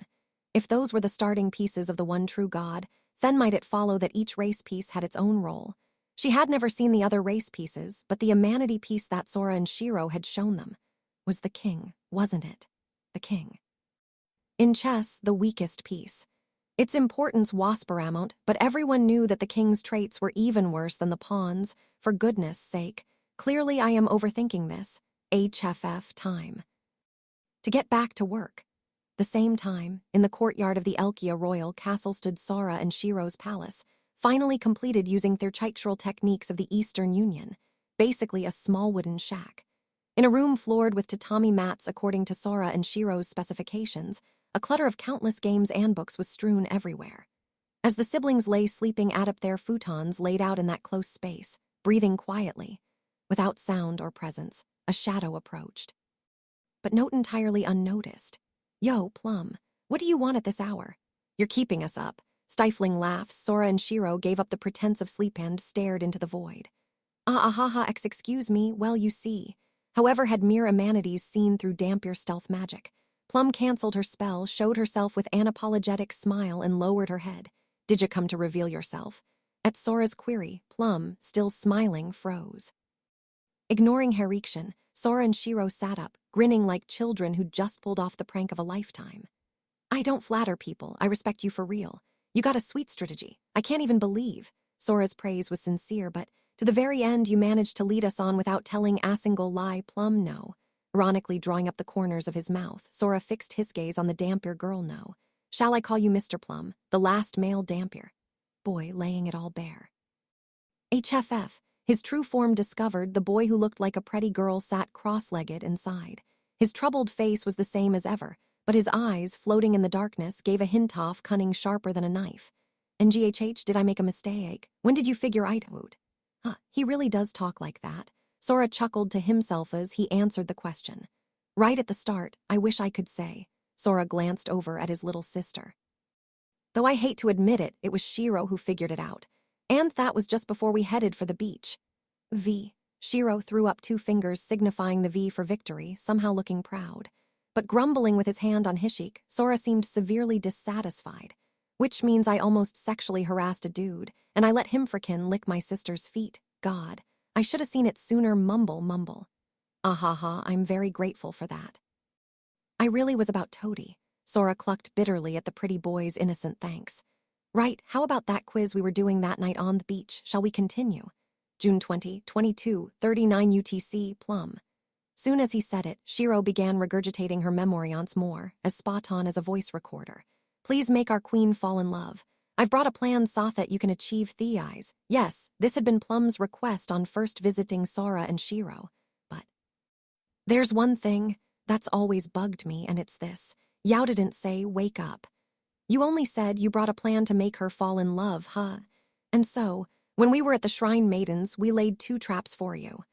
Speaker 1: If those were the starting pieces of the one true God, then might it follow that each race piece had its own role. She had never seen the other race pieces, but the Amanity piece that Sora and Shiro had shown them was the king, wasn't it? The king. In chess, the weakest piece. Its importance was paramount, but everyone knew that the king's traits were even worse than the pawn's. For goodness sake, clearly I am overthinking this. HFF time. To get back to work. The same time, in the courtyard of the Elkia royal castle stood Sora and Shiro's palace, finally completed using their architectural techniques of the Eastern Union, basically a small wooden shack. In a room floored with tatami mats according to Sora and Shiro's specifications, a clutter of countless games and books was strewn everywhere. As the siblings lay sleeping atop their futons laid out in that close space, breathing quietly, without sound or presence, a shadow approached. But not entirely unnoticed. "Yo, Plum, what do you want at this hour? You're keeping us up." Stifling laughs, Sora and Shiro gave up the pretense of sleep and stared into the void. Excuse me, well you see. However had mere Amanities seen through Dampier's stealth magic. Plum cancelled her spell, showed herself with an apologetic smile and lowered her head. "Did you come to reveal yourself?" At Sora's query, Plum, still smiling, froze. Ignoring her reaction, Sora and Shiro sat up, grinning like children who'd just pulled off the prank of a lifetime. "I don't flatter people, I respect you for real. You got a sweet strategy. I can't even believe." Sora's praise was sincere, but to the very end you managed to lead us on without telling a single lie. Plum, no. Ironically drawing up the corners of his mouth, Sora fixed his gaze on the Dampier girl, no. "Shall I call you Mr. Plum, the last male Dampier?" Boy, laying it all bare. HFF, his true form discovered, the boy who looked like a pretty girl sat cross-legged and sighed. His troubled face was the same as ever, but his eyes, floating in the darkness, gave a hint of cunning sharper than a knife. "NGHH, did I make a mistake? When did you figure I'd out?" He really does talk like that. Sora chuckled to himself as he answered the question. "Right at the start, I wish I could say." Sora glanced over at his little sister. "Though I hate to admit it, it was Shiro who figured it out. And that was just before we headed for the beach." V. Shiro threw up 2 fingers signifying the V for victory, somehow looking proud. But grumbling with his hand on Hishik, Sora seemed severely dissatisfied. "Which means I almost sexually harassed a dude, and I let him frickin' lick my sister's feet. God, I should have seen it sooner." Mumble. I'm very grateful for that." "I really was about Toady." Sora clucked bitterly at the pretty boy's innocent thanks. "Right, how about that quiz we were doing that night on the beach? Shall we continue?" June 20, 22:39 UTC, Plum. Soon as he said it, Shiro began regurgitating her memory once more, as spot-on as a voice recorder. "Please make our queen fall in love. I've brought a plan so that you can achieve the eyes." Yes, this had been Plum's request on first visiting Sora and Shiro. But there's one thing that's always bugged me, and it's this. You didn't say wake up. You only said you brought a plan to make her fall in love, huh? And so, when we were at the Shrine Maidens, we laid 2 traps for you.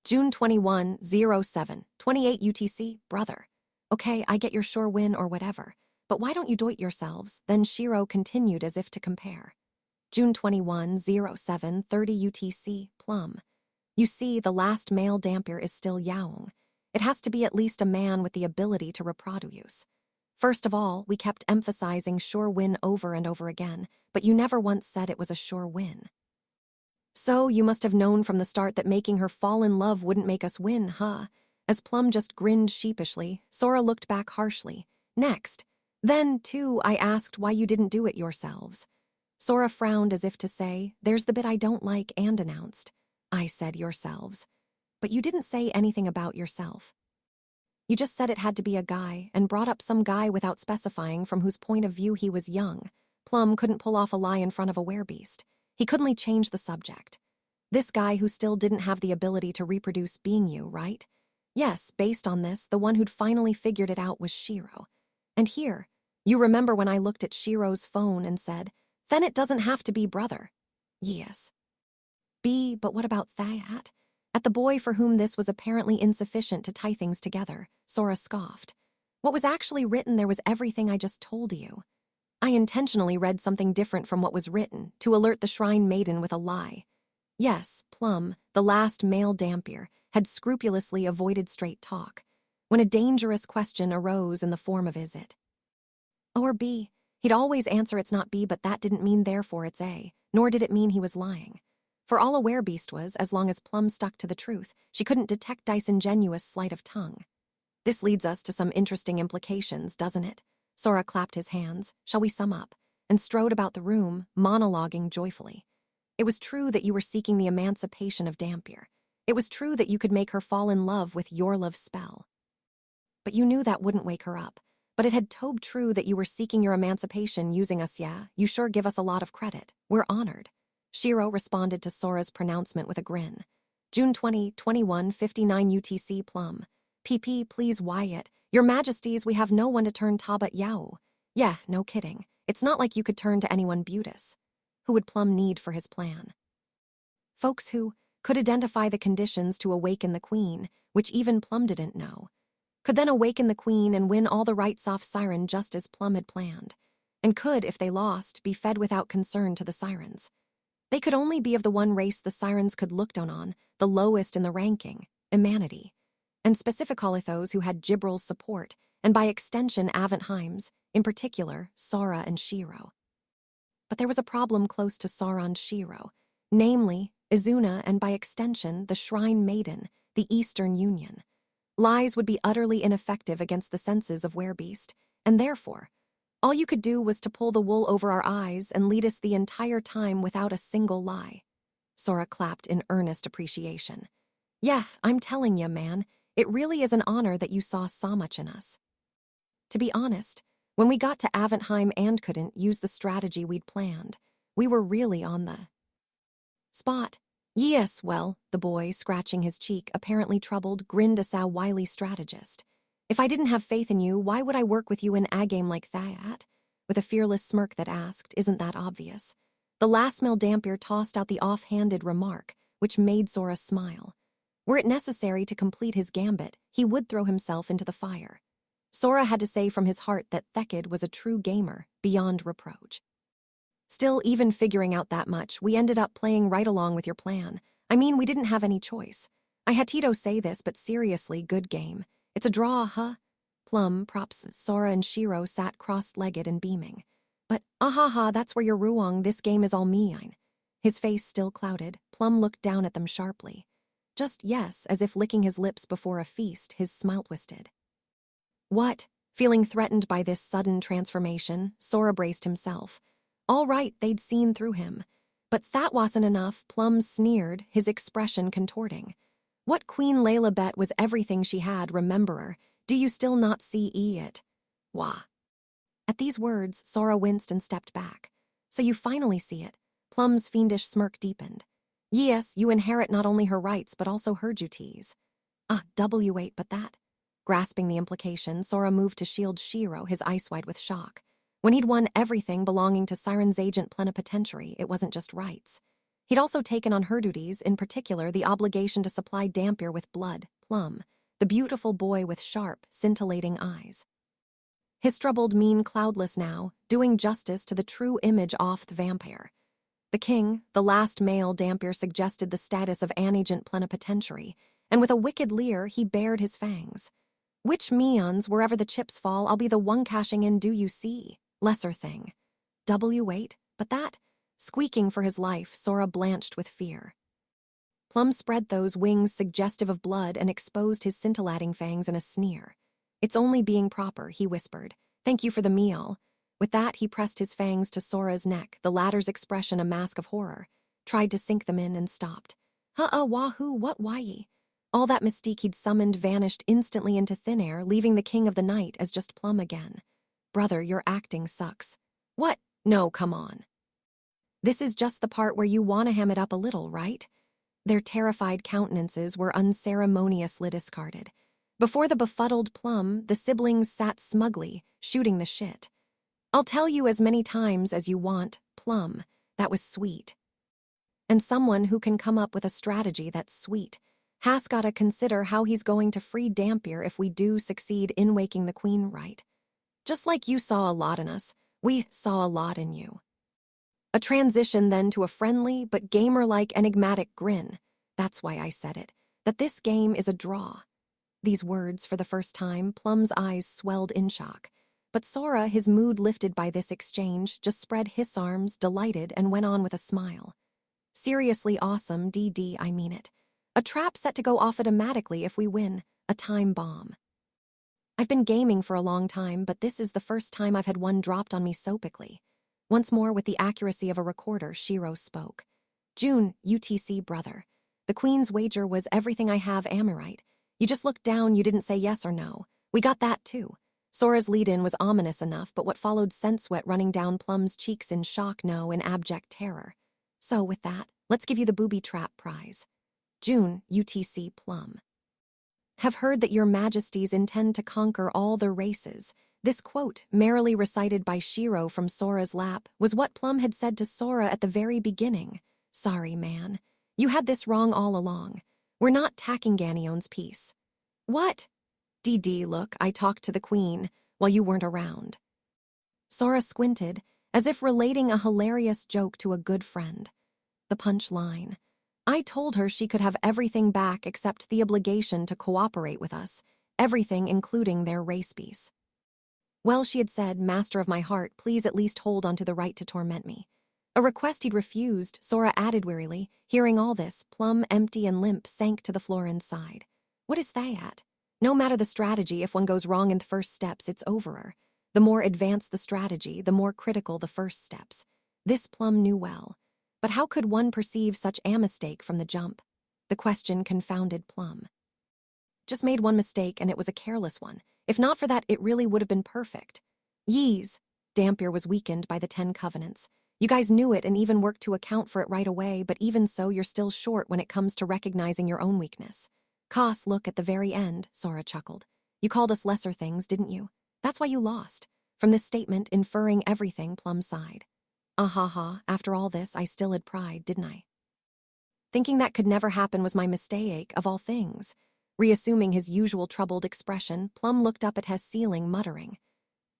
Speaker 1: June 21, 07, 28 UTC, brother. Okay, I get your sure win or whatever, but why don't you do it yourselves? Then Shiro continued as if to compare. June 21, 07:30 UTC, Plum. You see, the last male Dampier is still Yaung. It has to be at least a man with the ability to reproduce. First of all, we kept emphasizing sure win over and over again, but you never once said it was a sure win. So you must have known from the start that making her fall in love wouldn't make us win, huh? As Plum just grinned sheepishly, Sora looked back harshly. Next. Then, too, I asked why you didn't do it yourselves. Sora frowned as if to say, there's the bit I don't like, and announced, I said yourselves. But you didn't say anything about yourself. You just said it had to be a guy, and brought up some guy without specifying from whose point of view he was young. Plum couldn't pull off a lie in front of a werebeast. He couldn't change the subject. This guy who still didn't have the ability to reproduce being you, right? Yes, based on this, the one who'd finally figured it out was Shiro. And here, you remember when I looked at Shiro's phone and said, then it doesn't have to be brother. Yes. But what about that? At the boy for whom this was apparently insufficient to tie things together, Sora scoffed. What was actually written there was everything I just told you. I intentionally read something different from what was written to alert the Shrine Maiden with a lie. Yes, Plum, the last male Dampier, had scrupulously avoided straight talk when a dangerous question arose in the form of is it? Or B. He'd always answer it's not B, but that didn't mean therefore it's A, nor did it mean he was lying. For all a werebeast was, as long as Plum stuck to the truth, she couldn't detect Dice's ingenuous sleight of tongue. This leads us to some interesting implications, doesn't it? Sora clapped his hands, shall we sum up, and strode about the room, monologuing joyfully. It was true that you were seeking the emancipation of Dampier. It was true that you could make her fall in love with your love spell. But you knew that wouldn't wake her up. But it had tobe true that you were seeking your emancipation using us, yeah? You sure give us a lot of credit. We're honored. Shiro responded to Sora's pronouncement with a grin. June 20, 21:59 UTC Plum. PP, please Wyatt. Your Majesties, we have no one to turn Tabat Yao. Yeah, no kidding. It's not like you could turn to anyone beauteous. Who would Plum need for his plan? Folks who could identify the conditions to awaken the queen, which even Plum didn't know. Could then awaken the queen and win all the rights off Siren just as Plum had planned. And could, if they lost, be fed without concern to the Sirens. They could only be of the one race the Sirens could look down on, the lowest in the ranking, humanity. And specifically those who had Gibral's support, and by extension Aventheim's, in particular, Sora and Shiro. But there was a problem close to Sora and Shiro, namely, Izuna and by extension, the Shrine Maiden, the Eastern Union. Lies would be utterly ineffective against the senses of Werebeast, and therefore, all you could do was to pull the wool over our eyes and lead us the entire time without a single lie. Sora clapped in earnest appreciation. Yeah, I'm telling you, man, it really is an honor that you saw so much in us. To be honest, when we got to Aventheim and couldn't use the strategy we'd planned, we were really on the spot. Yes, well, the boy, scratching his cheek, apparently troubled, grinned as a wily strategist. If I didn't have faith in you, why would I work with you in a game like that? With a fearless smirk that asked, isn't that obvious? The last male Dampier tossed out the off-handed remark, which made Sora smile. Were it necessary to complete his gambit, he would throw himself into the fire. Sora had to say from his heart that Thekid was a true gamer, beyond reproach. Still, even figuring out that much, we ended up playing right along with your plan. I mean, we didn't have any choice. I had Tito say this, but seriously, good game. It's a draw, huh? Plum, props, Sora and Shiro sat cross-legged and beaming. But, ahaha, that's where you're wrong, this game is all mine. His face still clouded, Plum looked down at them sharply. Just yes, as if licking his lips before a feast, his smile twisted. What? Feeling threatened by this sudden transformation, Sora braced himself. All right, they'd seen through him. But that wasn't enough, Plum sneered, his expression contorting. What Queen Layla bet was everything she had, rememberer. Do you still not see it? Wah. At these words, Sora winced and stepped back. So you finally see it. Plum's fiendish smirk deepened. Yes, you inherit not only her rights, but also her duties. W8, but that. Grasping the implication, Sora moved to shield Shiro, his eyes wide with shock. When he'd won everything belonging to Siren's agent plenipotentiary, it wasn't just rights. He'd also taken on her duties, in particular the obligation to supply Dampier with blood, Plum. the beautiful boy with sharp, scintillating eyes. His troubled mien cloudless now, doing justice to the true image of the vampire. The king, the last male Dampier, suggested the status of agent plenipotentiary, and with a wicked leer he bared his fangs. Which meons, wherever the chips fall, I'll be the one cashing in, do you see? Lesser thing. Wait, but that? Squeaking for his life, Sora blanched with fear. Plum spread those wings suggestive of blood and exposed his scintillating fangs in a sneer. It's only being proper, he whispered. Thank you for the meal. With that, he pressed his fangs to Sora's neck, the latter's expression a mask of horror. Tried to sink them in and stopped. Wahoo, what why? All that mystique he'd summoned vanished instantly into thin air, leaving the king of the night as just Plum again. Brother, your acting sucks. What? No, come on. This is just the part where you want to ham it up a little, right? Their terrified countenances were unceremoniously discarded. Before the befuddled Plum, the siblings sat smugly, shooting the shit. I'll tell you as many times as you want, Plum. That was sweet. And someone who can come up with a strategy that's sweet has gotta consider how he's going to free Dampier if we do succeed in waking the queen right. Just like you saw a lot in us, we saw a lot in you. A transition then to a friendly but gamer-like enigmatic grin. That's why I said it, that this game is a draw. These words, for the first time, Plum's eyes swelled in shock. But Sora, his mood lifted by this exchange, just spread his arms, delighted, and went on with a smile. Seriously awesome, DD, I mean it. A trap set to go off automatically if we win, a time bomb. I've been gaming for a long time, but this is the first time I've had one dropped on me so quickly. Once more, with the accuracy of a recorder, Shiro spoke. June, UTC brother. The queen's wager was everything I have Amorite. You just looked down, you didn't say yes or no. We got that too. Sora's lead-in was ominous enough, but what followed sent sweat running down Plum's cheeks in shock, no, in abject terror. So with that, let's give you the booby trap prize. June, UTC Plum. Have heard that your majesties intend to conquer all the races. This quote, merrily recited by Shiro from Sora's lap, was what Plum had said to Sora at the very beginning. Sorry, man. You had this wrong all along. We're not tacking Ganion's piece. What? DD, look, I talked to the queen while you weren't around. Sora squinted, as if relating a hilarious joke to a good friend. The punchline. I told her she could have everything back except the obligation to cooperate with us, everything including their race piece. Well, she had said, master of my heart, please at least hold on to the right to torment me. A request he'd refused, Sora added wearily. Hearing all this, Plum, empty and limp, sank to the floor inside. What is that? No matter the strategy, if one goes wrong in the first steps, it's over. The more advanced the strategy, the more critical the first steps. This Plum knew well. But how could one perceive such a mistake from the jump? The question confounded Plum. Just made one mistake, and it was a careless one. If not for that, it really would have been perfect. Yees. Dampier was weakened by the 10 covenants. You guys knew it and even worked to account for it right away, but even so, you're still short when it comes to recognizing your own weakness. Koss, look at the very end, Sora chuckled. You called us lesser things, didn't you? That's why you lost. From this statement, inferring everything, Plum sighed. After all this, I still had pride, didn't I? Thinking that could never happen was my mistake, of all things. Reassuming his usual troubled expression, Plum looked up at his ceiling, muttering.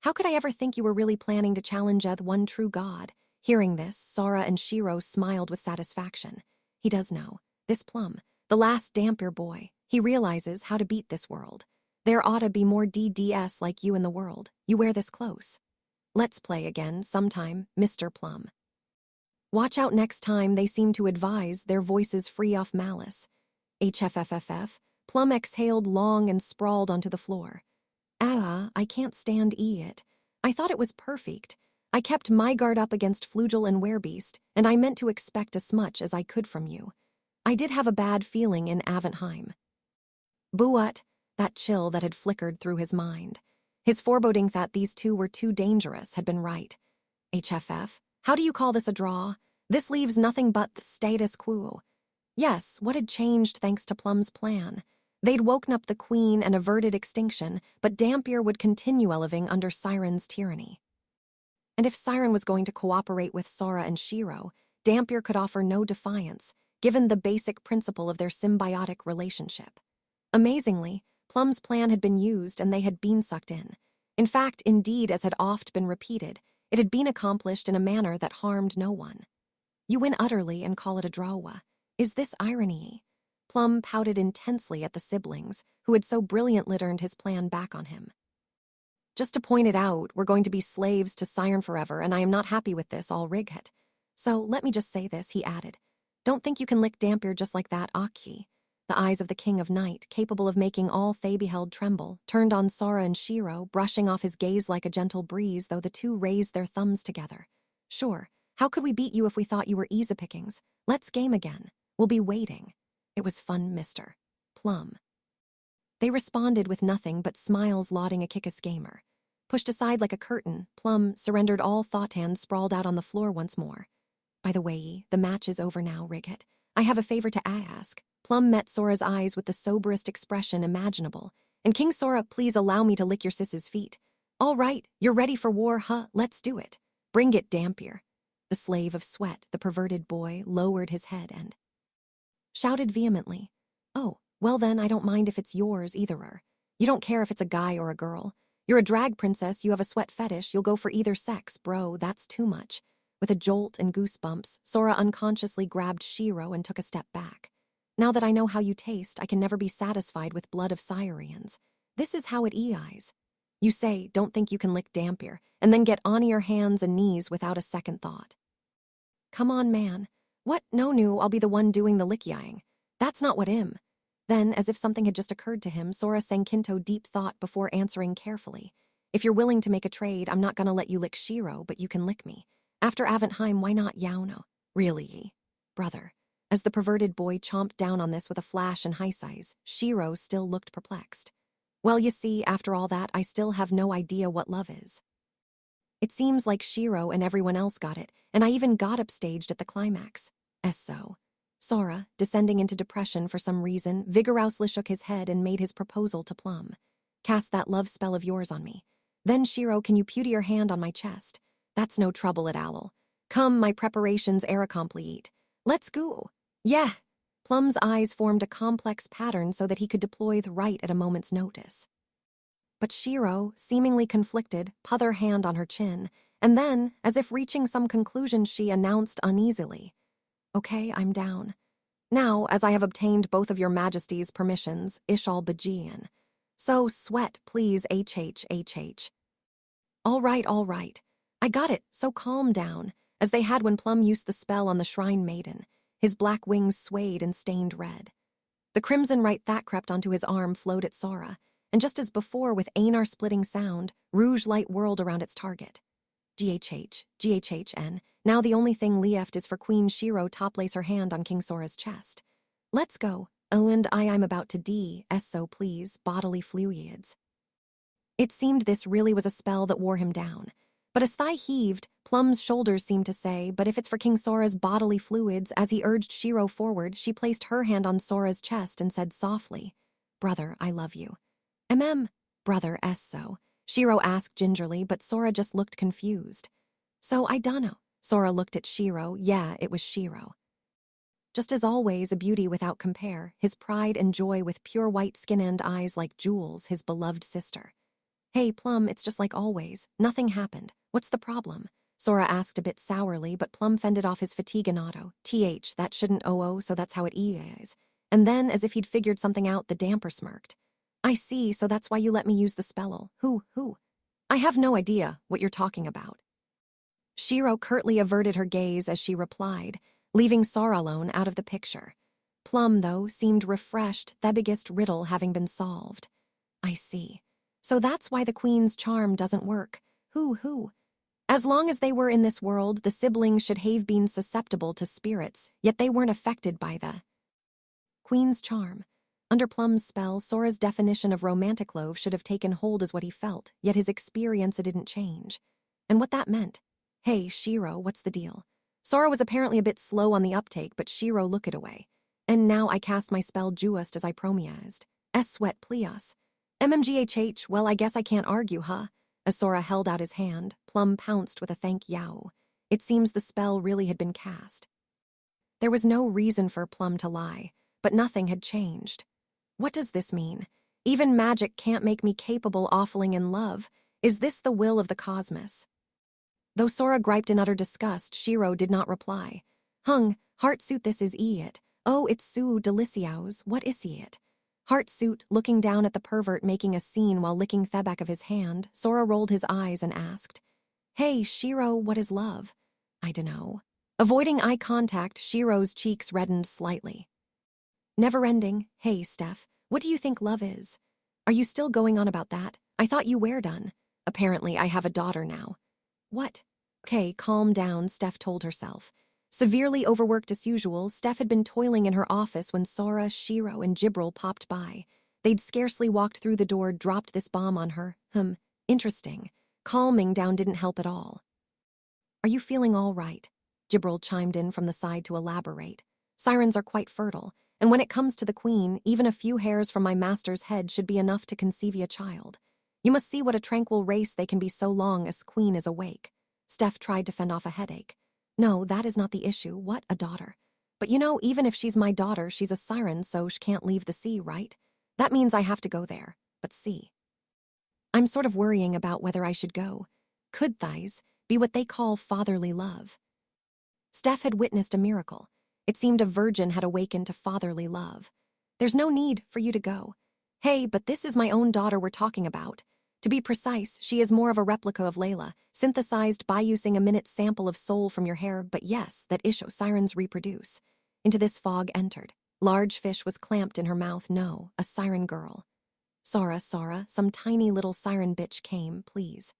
Speaker 1: How could I ever think you were really planning to challenge the one true God? Hearing this, Sora and Shiro smiled with satisfaction. He does know. This Plum, the last Dampier boy, he realizes how to beat this world. There ought to be more DDS like you in the world. You wear this close. Let's play again, sometime, Mr. Plum. Watch out next time, they seem to advise, their voices free off malice. HFFFF, Plum exhaled long and sprawled onto the floor. I can't stand it. I thought it was perfect. I kept my guard up against Flugel and Werebeast, and I meant to expect as much as I could from you. I did have a bad feeling in Aventheim. Buat, that chill that had flickered through his mind. His foreboding that these two were too dangerous had been right. HFF, how do you call this a draw? This leaves nothing but the status quo. Yes, what had changed thanks to Plum's plan? They'd woken up the queen and averted extinction, but Dampier would continue living under Siren's tyranny. And if Siren was going to cooperate with Sora and Shiro, Dampier could offer no defiance, given the basic principle of their symbiotic relationship. Amazingly, Plum's plan had been used and they had been sucked in. In fact, indeed, as had oft been repeated, it had been accomplished in a manner that harmed no one. You win utterly and call it a drawa. Is this irony? Plum pouted intensely at the siblings, who had so brilliantly turned his plan back on him. Just to point it out, we're going to be slaves to Siren forever, and I am not happy with this, all Righet. So let me just say this, he added. Don't think you can lick Dampier just like that, Aki. The eyes of the King of Night, capable of making all they beheld tremble, turned on Sora and Shiro, brushing off his gaze like a gentle breeze, though the two raised their thumbs together. Sure, how could we beat you if we thought you were easy pickings? Let's game again. We'll be waiting. It was fun, Mr. Plum. They responded with nothing but smiles lauding a Kickus gamer. Pushed aside like a curtain, Plum surrendered all thought and sprawled out on the floor once more. By the way, the match is over now, Righet. I have a favor to ask. Plum met Sora's eyes with the soberest expression imaginable. And King Sora, please allow me to lick your sis's feet. All right, you're ready for war, huh? Let's do it. Bring it, Dampier. The slave of sweat, the perverted boy, lowered his head and shouted vehemently. Oh, well then, I don't mind if it's yours either. You don't care if it's a guy or a girl. You're a drag princess, you have a sweat fetish, you'll go for either sex, bro, that's too much. With a jolt and goosebumps, Sora unconsciously grabbed Shiro and took a step back. Now that I know how you taste, I can never be satisfied with blood of Sirens. This is how it eyes. You say, don't think you can lick Dampier, and then get on your hands and knees without a second thought. Come on, man. What? No, I'll be the one doing the lick-ying. That's not what im. Then, as if something had just occurred to him, Sora sank into deep thought before answering carefully. If you're willing to make a trade, I'm not gonna let you lick Shiro, but you can lick me. After Aventheim, why not Yauno? Really? Brother. As the perverted boy chomped down on this with a flash and high size, Shiro still looked perplexed. Well, you see, after all that, I still have no idea what love is. It seems like Shiro and everyone else got it, and I even got upstaged at the climax. So. Sora, descending into depression for some reason, vigorously shook his head and made his proposal to Plum. Cast that love spell of yours on me. Then, Shiro, can you pewter your hand on my chest? That's no trouble at Owl. Come, my preparations are complete. Let's go. Yeah. Plum's eyes formed a complex pattern so that he could deploy the right at a moment's notice. But Shiro, seemingly conflicted, put her hand on her chin, and then, as if reaching some conclusion, she announced uneasily, Okay, I'm down. Now, as I have obtained both of your majesty's permissions, Ishal Bajian. So, sweat, please, HHHH. All right. I got it, so calm down, as they had when Plum used the spell on the Shrine Maiden. His black wings swayed and stained red. The crimson right that crept onto his arm flowed at Sora, and just as before with Anar-splitting sound, rouge light whirled around its target. GHN. Now the only thing left is for Queen Shiro to place her hand on King Sora's chest. Let's go. Oh, and I'm about to so please, bodily fluids. It seemed this really was a spell that wore him down. But as thigh heaved, Plum's shoulders seemed to say, but if it's for King Sora's bodily fluids, as he urged Shiro forward, she placed her hand on Sora's chest and said softly, Brother, I love you. Brother, so. Shiro asked gingerly, but Sora just looked confused. So I dunno. Sora looked at Shiro. Yeah, it was Shiro. Just as always, a beauty without compare, his pride and joy with pure white skin and eyes like jewels, his beloved sister. Hey, Plum, it's just like always. Nothing happened. What's the problem? Sora asked a bit sourly, but Plum fended off his fatigue in auto. That shouldn't so that's how it is. And then, as if he'd figured something out, the damper smirked. I see, so that's why you let me use the spell. Who? I have no idea what you're talking about. Shiro curtly averted her gaze as she replied, leaving Sora alone out of the picture. Plum, though, seemed refreshed, the biggest riddle having been solved. I see. So that's why the Queen's charm doesn't work. Who? As long as they were in this world, the siblings should have been susceptible to spirits, yet they weren't affected by the Queen's charm. Under Plum's spell, Sora's definition of romantic love should have taken hold as what he felt, yet his experience didn't change. And what that meant. Hey, Shiro, what's the deal? Sora was apparently a bit slow on the uptake, but Shiro looked it away. And now I cast my spell just as I promised. Sweat plios. MMGHH, well, I guess I can't argue, huh? As Sora held out his hand, Plum pounced with a thank yow. It seems the spell really had been cast. There was no reason for Plum to lie, but nothing had changed. What does this mean? Even magic can't make me capable of falling in love. Is this the will of the cosmos? Though Sora griped in utter disgust, Shiro did not reply. Hung, heartsuit this is it. Oh, it's so delicious, what is it? Heartsuit, looking down at the pervert making a scene while licking the back of his hand, Sora rolled his eyes and asked, Hey, Shiro, what is love? I dunno. Avoiding eye contact, Shiro's cheeks reddened slightly. Never-ending. Hey, Steph, what do you think love is? Are you still going on about that? I thought you were done. Apparently, I have a daughter now. What? Okay, calm down, Steph told herself. Severely overworked as usual, Steph had been toiling in her office when Sora, Shiro, and Jibril popped by. They'd scarcely walked through the door, dropped this bomb on her. Interesting. Calming down didn't help at all. Are you feeling all right? Jibril chimed in from the side to elaborate. Sirens are quite fertile, and when it comes to the queen, even a few hairs from my master's head should be enough to conceive a child. You must see what a tranquil race they can be so long as queen is awake. Steph tried to fend off a headache. No, that is not the issue. What, a daughter? But you know, even if she's my daughter, she's a siren, so she can't leave the sea, right? That means I have to go there. But see. I'm sort of worrying about whether I should go. Could thighs be what they call fatherly love? Steph had witnessed a miracle. It seemed a virgin had awakened to fatherly love. There's no need for you to go. Hey, but this is my own daughter we're talking about. To be precise, she is more of a replica of Layla, synthesized by using a minute sample of soul from your hair, but yes, that issue sirens reproduce. Into this fog entered. Large fish was clamped in her mouth. No, a siren girl. Sora, some tiny little siren bitch came, please.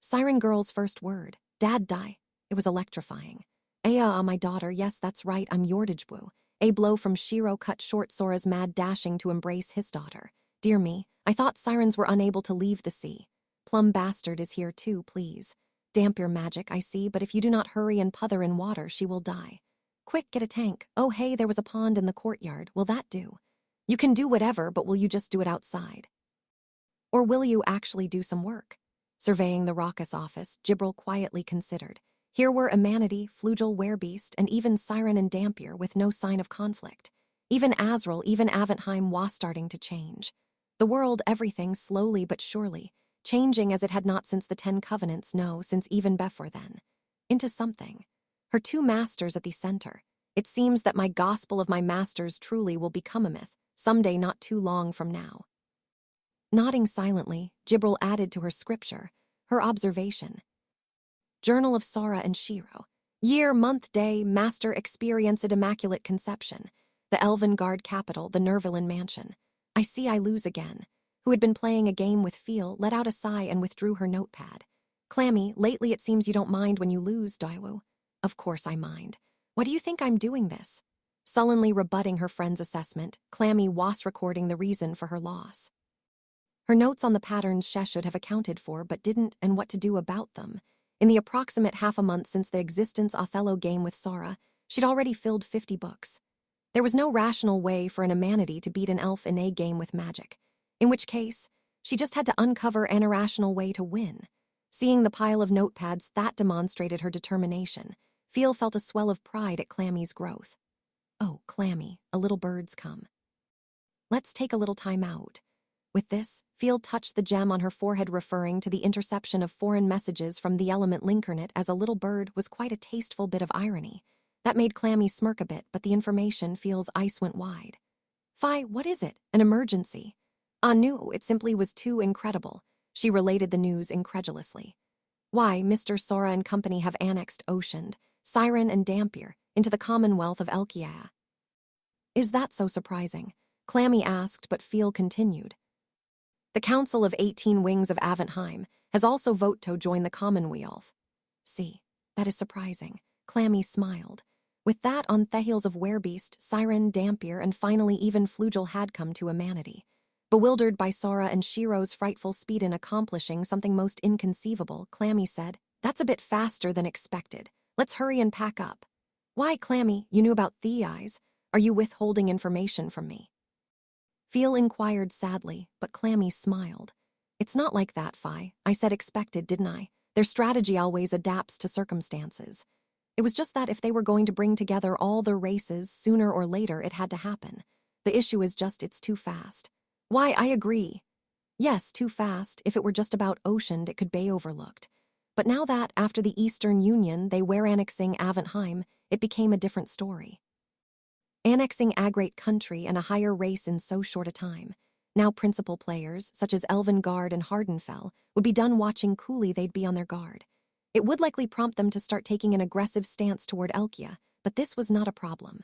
Speaker 1: Siren girl's first word. Dad die. It was electrifying. Aya, my daughter, yes, that's right, I'm Yordijbu. A blow from Shiro cut short Sora's mad dashing to embrace his daughter. Dear me, I thought sirens were unable to leave the sea. Plum bastard is here too, please. Damp your magic, I see, but if you do not hurry and puther in water, she will die. Quick, get a tank. Oh, hey, there was a pond in the courtyard. Will that do? You can do whatever, but will you just do it outside? Or will you actually do some work? Surveying the raucous office, Jibril quietly considered. Here were Amanity, Flugel Werebeast, and even Siren and Dampier with no sign of conflict. Even Azrael, even Aventheim was starting to change. The world, everything, slowly but surely, changing as it had not since the 10 Covenants, no, since even before then. Into something. Her 2 masters at the center. It seems that my gospel of my masters truly will become a myth, someday not too long from now. Nodding silently, Jibril added to her scripture, her observation. Journal of Sora and Shiro. Year, month, day, master experienced immaculate conception. The Elven Guard capital, the Nervillan mansion. I see I lose again. Who had been playing a game with Feel, let out a sigh and withdrew her notepad. Clammy, lately it seems you don't mind when you lose, Daiwu. Of course I mind. Why do you think I'm doing this? Sullenly rebutting her friend's assessment, Clammy was recording the reason for her loss. Her notes on the patterns she should have accounted for but didn't, and what to do about them. In the approximate half a month since the existence Othello game with Sora, she'd already filled 50 books. There was no rational way for an Amanity to beat an elf in a game with magic, in which case, she just had to uncover an irrational way to win. Seeing the pile of notepads, that demonstrated her determination. Feel felt a swell of pride at Clammy's growth. Oh, Clammy, a little bird's come. Let's take a little time out. With this, Feel touched the gem on her forehead, referring to the interception of foreign messages from the element Linkernet as a little bird was quite a tasteful bit of irony. That made Clammy smirk a bit, but the information Feel's eyes went wide. Fi, what is it? An emergency? No, it simply was too incredible. She related the news incredulously. Why, Mr. Sora and company have annexed Ocean, Siren and Dampier into the Commonwealth of Elkia. Is that so surprising? Clammy asked, but Feel continued. The Council of 18 Wings of Aventheim has also voted to join the Commonwealth. See, that is surprising. Clammy smiled. With that, on the heels of Werebeast, Siren, Dampier, and finally even Flugel had come to Amanity. Bewildered by Sora and Shiro's frightful speed in accomplishing something most inconceivable, Clammy said, That's a bit faster than expected. Let's hurry and pack up. Why, Clammy, you knew about the eyes. Are you withholding information from me? Feel inquired sadly, but Clammy smiled. It's not like that, Fi. I said expected, didn't I? Their strategy always adapts to circumstances. It was just that if they were going to bring together all the races, sooner or later it had to happen. The issue is just it's too fast. Why, I agree. Yes, too fast. If it were just about oceaned, it could be overlooked. But now that, after the Eastern Union, they were annexing Aventheim, it became a different story. Annexing a great country and a higher race in so short a time. Now principal players, such as Elvengard and Hardenfell, would be done watching coolly they'd be on their guard. It would likely prompt them to start taking an aggressive stance toward Elkia, but this was not a problem.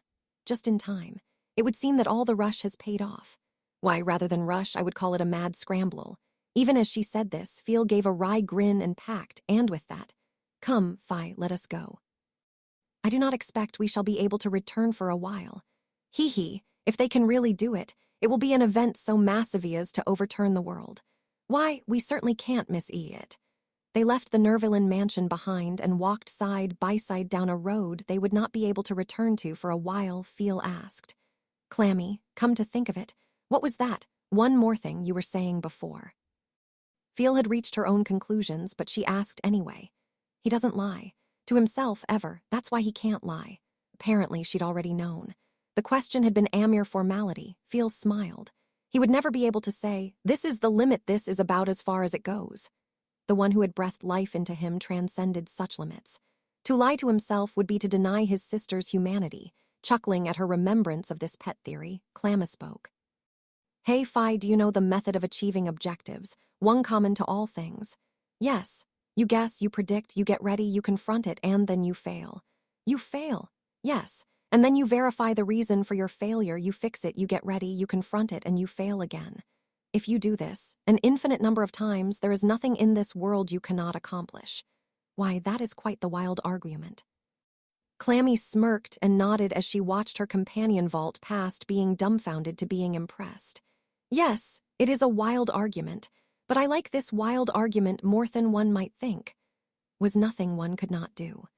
Speaker 1: Just in time. It would seem that all the rush has paid off. Why, rather than rush, I would call it a mad scramble. Even as she said this, Feel gave a wry grin and packed, and with that, "Come, Fi, let us go. I do not expect we shall be able to return for a while. Hee, if they can really do it, it will be an event so massive as to overturn the world. Why, we certainly can't miss it." They left the Nervillen mansion behind and walked side by side down a road they would not be able to return to for a while. Feel asked, "Clammy, come to think of it, what was that one more thing you were saying before?" Feel had reached her own conclusions, but she asked anyway. He doesn't lie. To himself, ever. That's why he can't lie. Apparently, she'd already known. The question had been a mere formality. Feel smiled. He would never be able to say, "This is the limit, this is about as far as it goes." The one who had breathed life into him transcended such limits. To lie to himself would be to deny his sister's humanity. Chuckling at her remembrance of this pet theory, Clamma spoke. "Hey, Fi, do you know the method of achieving objectives, one common to all things? Yes. You guess, you predict, you get ready, you confront it, and then you fail. You fail. Yes. And then you verify the reason for your failure, you fix it, you get ready, you confront it, and you fail again. If you do this an infinite number of times, there is nothing in this world you cannot accomplish. Why, that is quite the wild argument." Clammy smirked and nodded as she watched her companion vault past, being dumbfounded to being impressed. "Yes, it is a wild argument, but I like this wild argument more than one might think. Was nothing one could not do.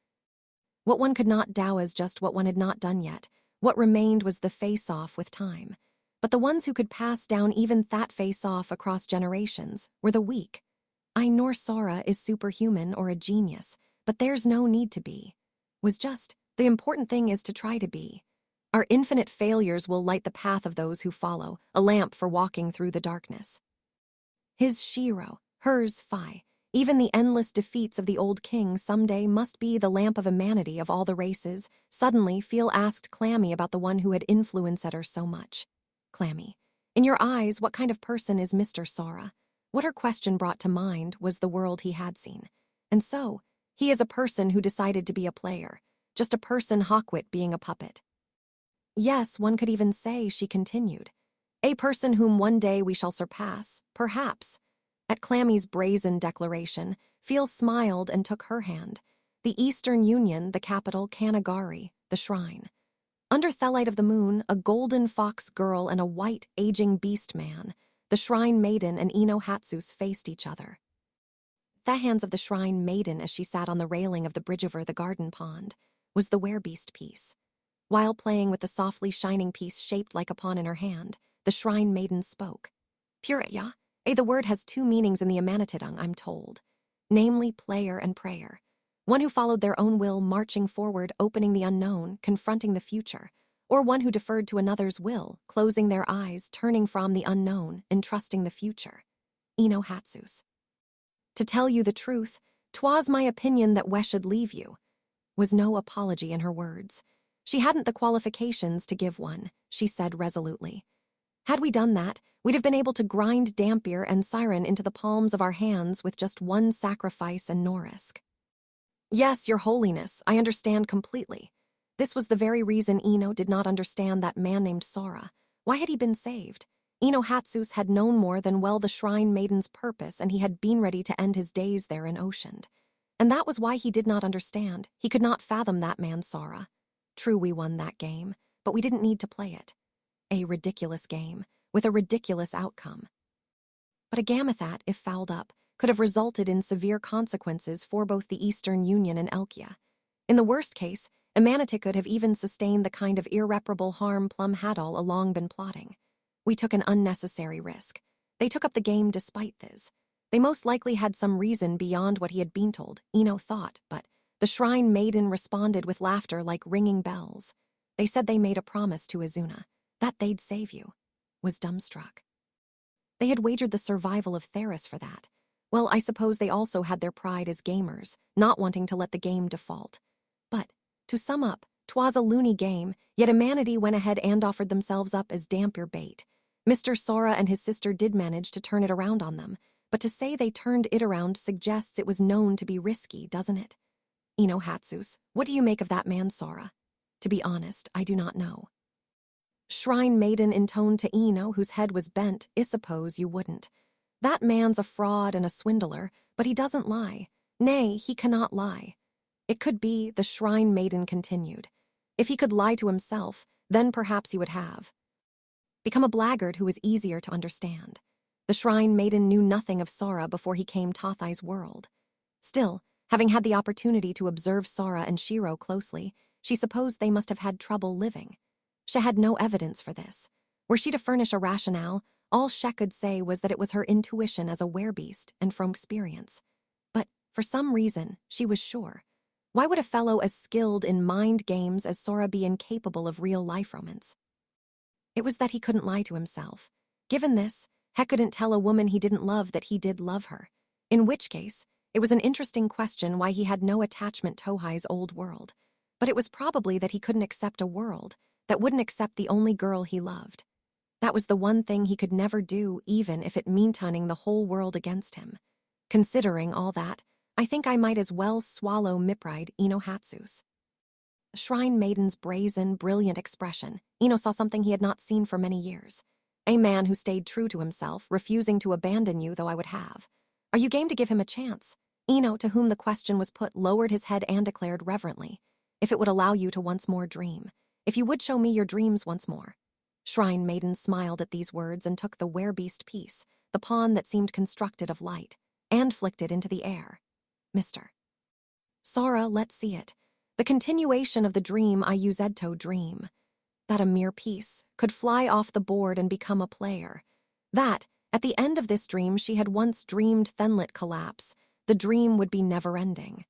Speaker 1: What one could not do is just what one had not done yet. What remained was the face-off with time. But the ones who could pass down even that face-off across generations were the weak. I nor Sora is superhuman or a genius, but there's no need to be. Was just, the important thing is to try to be. Our infinite failures will light the path of those who follow, a lamp for walking through the darkness. His Shiro, hers Fi. Even the endless defeats of the old king someday must be the lamp of humanity of all the races. Suddenly, Feel asked Clammy about the one who had influenced her so much. Clammy, in your eyes, what kind of person is Mr. Sora? What her question brought to mind was the world he had seen. And so, he is a person who decided to be a player, just a person Hawkwit being a puppet. Yes, one could even say, she continued, a person whom one day we shall surpass, perhaps. At Clammy's brazen declaration, Feel smiled and took her hand. The Eastern Union, the capital, Kanagari, the shrine. Under Thelite of the Moon, a golden fox girl and a white, aging beast man, the shrine maiden and Ino Hatsus faced each other. The hands of the shrine maiden as she sat on the railing of the bridge over the garden pond was the werebeast piece. While playing with the softly shining piece shaped like a pawn in her hand, the shrine maiden spoke. Purya, the word has two meanings in the Amanitidung, I'm told. Namely, player and prayer. One who followed their own will, marching forward, opening the unknown, confronting the future. Or one who deferred to another's will, closing their eyes, turning from the unknown, entrusting the future. Ino Hatsus. To tell you the truth, 'twas my opinion that we should leave you. Was no apology in her words. She hadn't the qualifications to give one, she said resolutely. Had we done that, we'd have been able to grind Dampier and Siren into the palms of our hands with just one sacrifice and no risk. Yes, your holiness, I understand completely. This was the very reason Ino did not understand that man named Sora. Why had he been saved? Ino Hatsus had known more than well the shrine maiden's purpose, and he had been ready to end his days there in Oceaned. And that was why he did not understand. He could not fathom that man Sora. True, we won that game, but we didn't need to play it. A ridiculous game, with a ridiculous outcome. But a Gamathat, if fouled up, could have resulted in severe consequences for both the Eastern Union and Elkia. In the worst case, Amanati could have even sustained the kind of irreparable harm Plum had all along been plotting. We took an unnecessary risk. They took up the game despite this. They most likely had some reason beyond what he had been told, Ino thought, but the shrine maiden responded with laughter like ringing bells. They said they made a promise to Azuna, that they'd save you. Was dumbstruck. They had wagered the survival of Theris for that. Well, I suppose they also had their pride as gamers, not wanting to let the game default. But, to sum up, 'twas a loony game, yet humanity went ahead and offered themselves up as dampier bait. Mr. Sora and his sister did manage to turn it around on them, but to say they turned it around suggests it was known to be risky, doesn't it? Hatsus, what do you make of that man, Sora? To be honest, I do not know. Shrine Maiden intoned to Eno, whose head was bent, I suppose you wouldn't. That man's a fraud and a swindler, but he doesn't lie. Nay, he cannot lie. It could be, the Shrine Maiden continued. If he could lie to himself, then perhaps he would have become a blackguard who was easier to understand. The Shrine Maiden knew nothing of Sora before he came Tothai's world. Still, having had the opportunity to observe Sora and Shiro closely, she supposed they must have had trouble living. She had no evidence for this. Were she to furnish a rationale, all she could say was that it was her intuition as a werebeast and from experience. But, for some reason, she was sure. Why would a fellow as skilled in mind games as Sora be incapable of real-life romance? It was that he couldn't lie to himself. Given this, he couldn't tell a woman he didn't love that he did love her. In which case, it was an interesting question why he had no attachment to Tohai's old world. But it was probably that he couldn't accept a world that wouldn't accept the only girl he loved. That was the one thing he could never do, even if it meant turning the whole world against him. Considering all that, I think I might as well swallow Mipride Eno Hatsus. Shrine Maiden's brazen, brilliant expression, Eno saw something he had not seen for many years. A man who stayed true to himself, refusing to abandon you though I would have. Are you game to give him a chance? Eno, to whom the question was put, lowered his head and declared reverently, if it would allow you to once more dream. If you would show me your dreams once more. Shrine Maiden smiled at these words and took the werebeast piece, the pawn that seemed constructed of light, and flicked it into the air. Mr. Sora, let's see it. The continuation of the dream I Uzedto dream. That a mere piece could fly off the board and become a player. That, at the end of this dream she had once dreamed Thenlet collapse, the dream would be never-ending.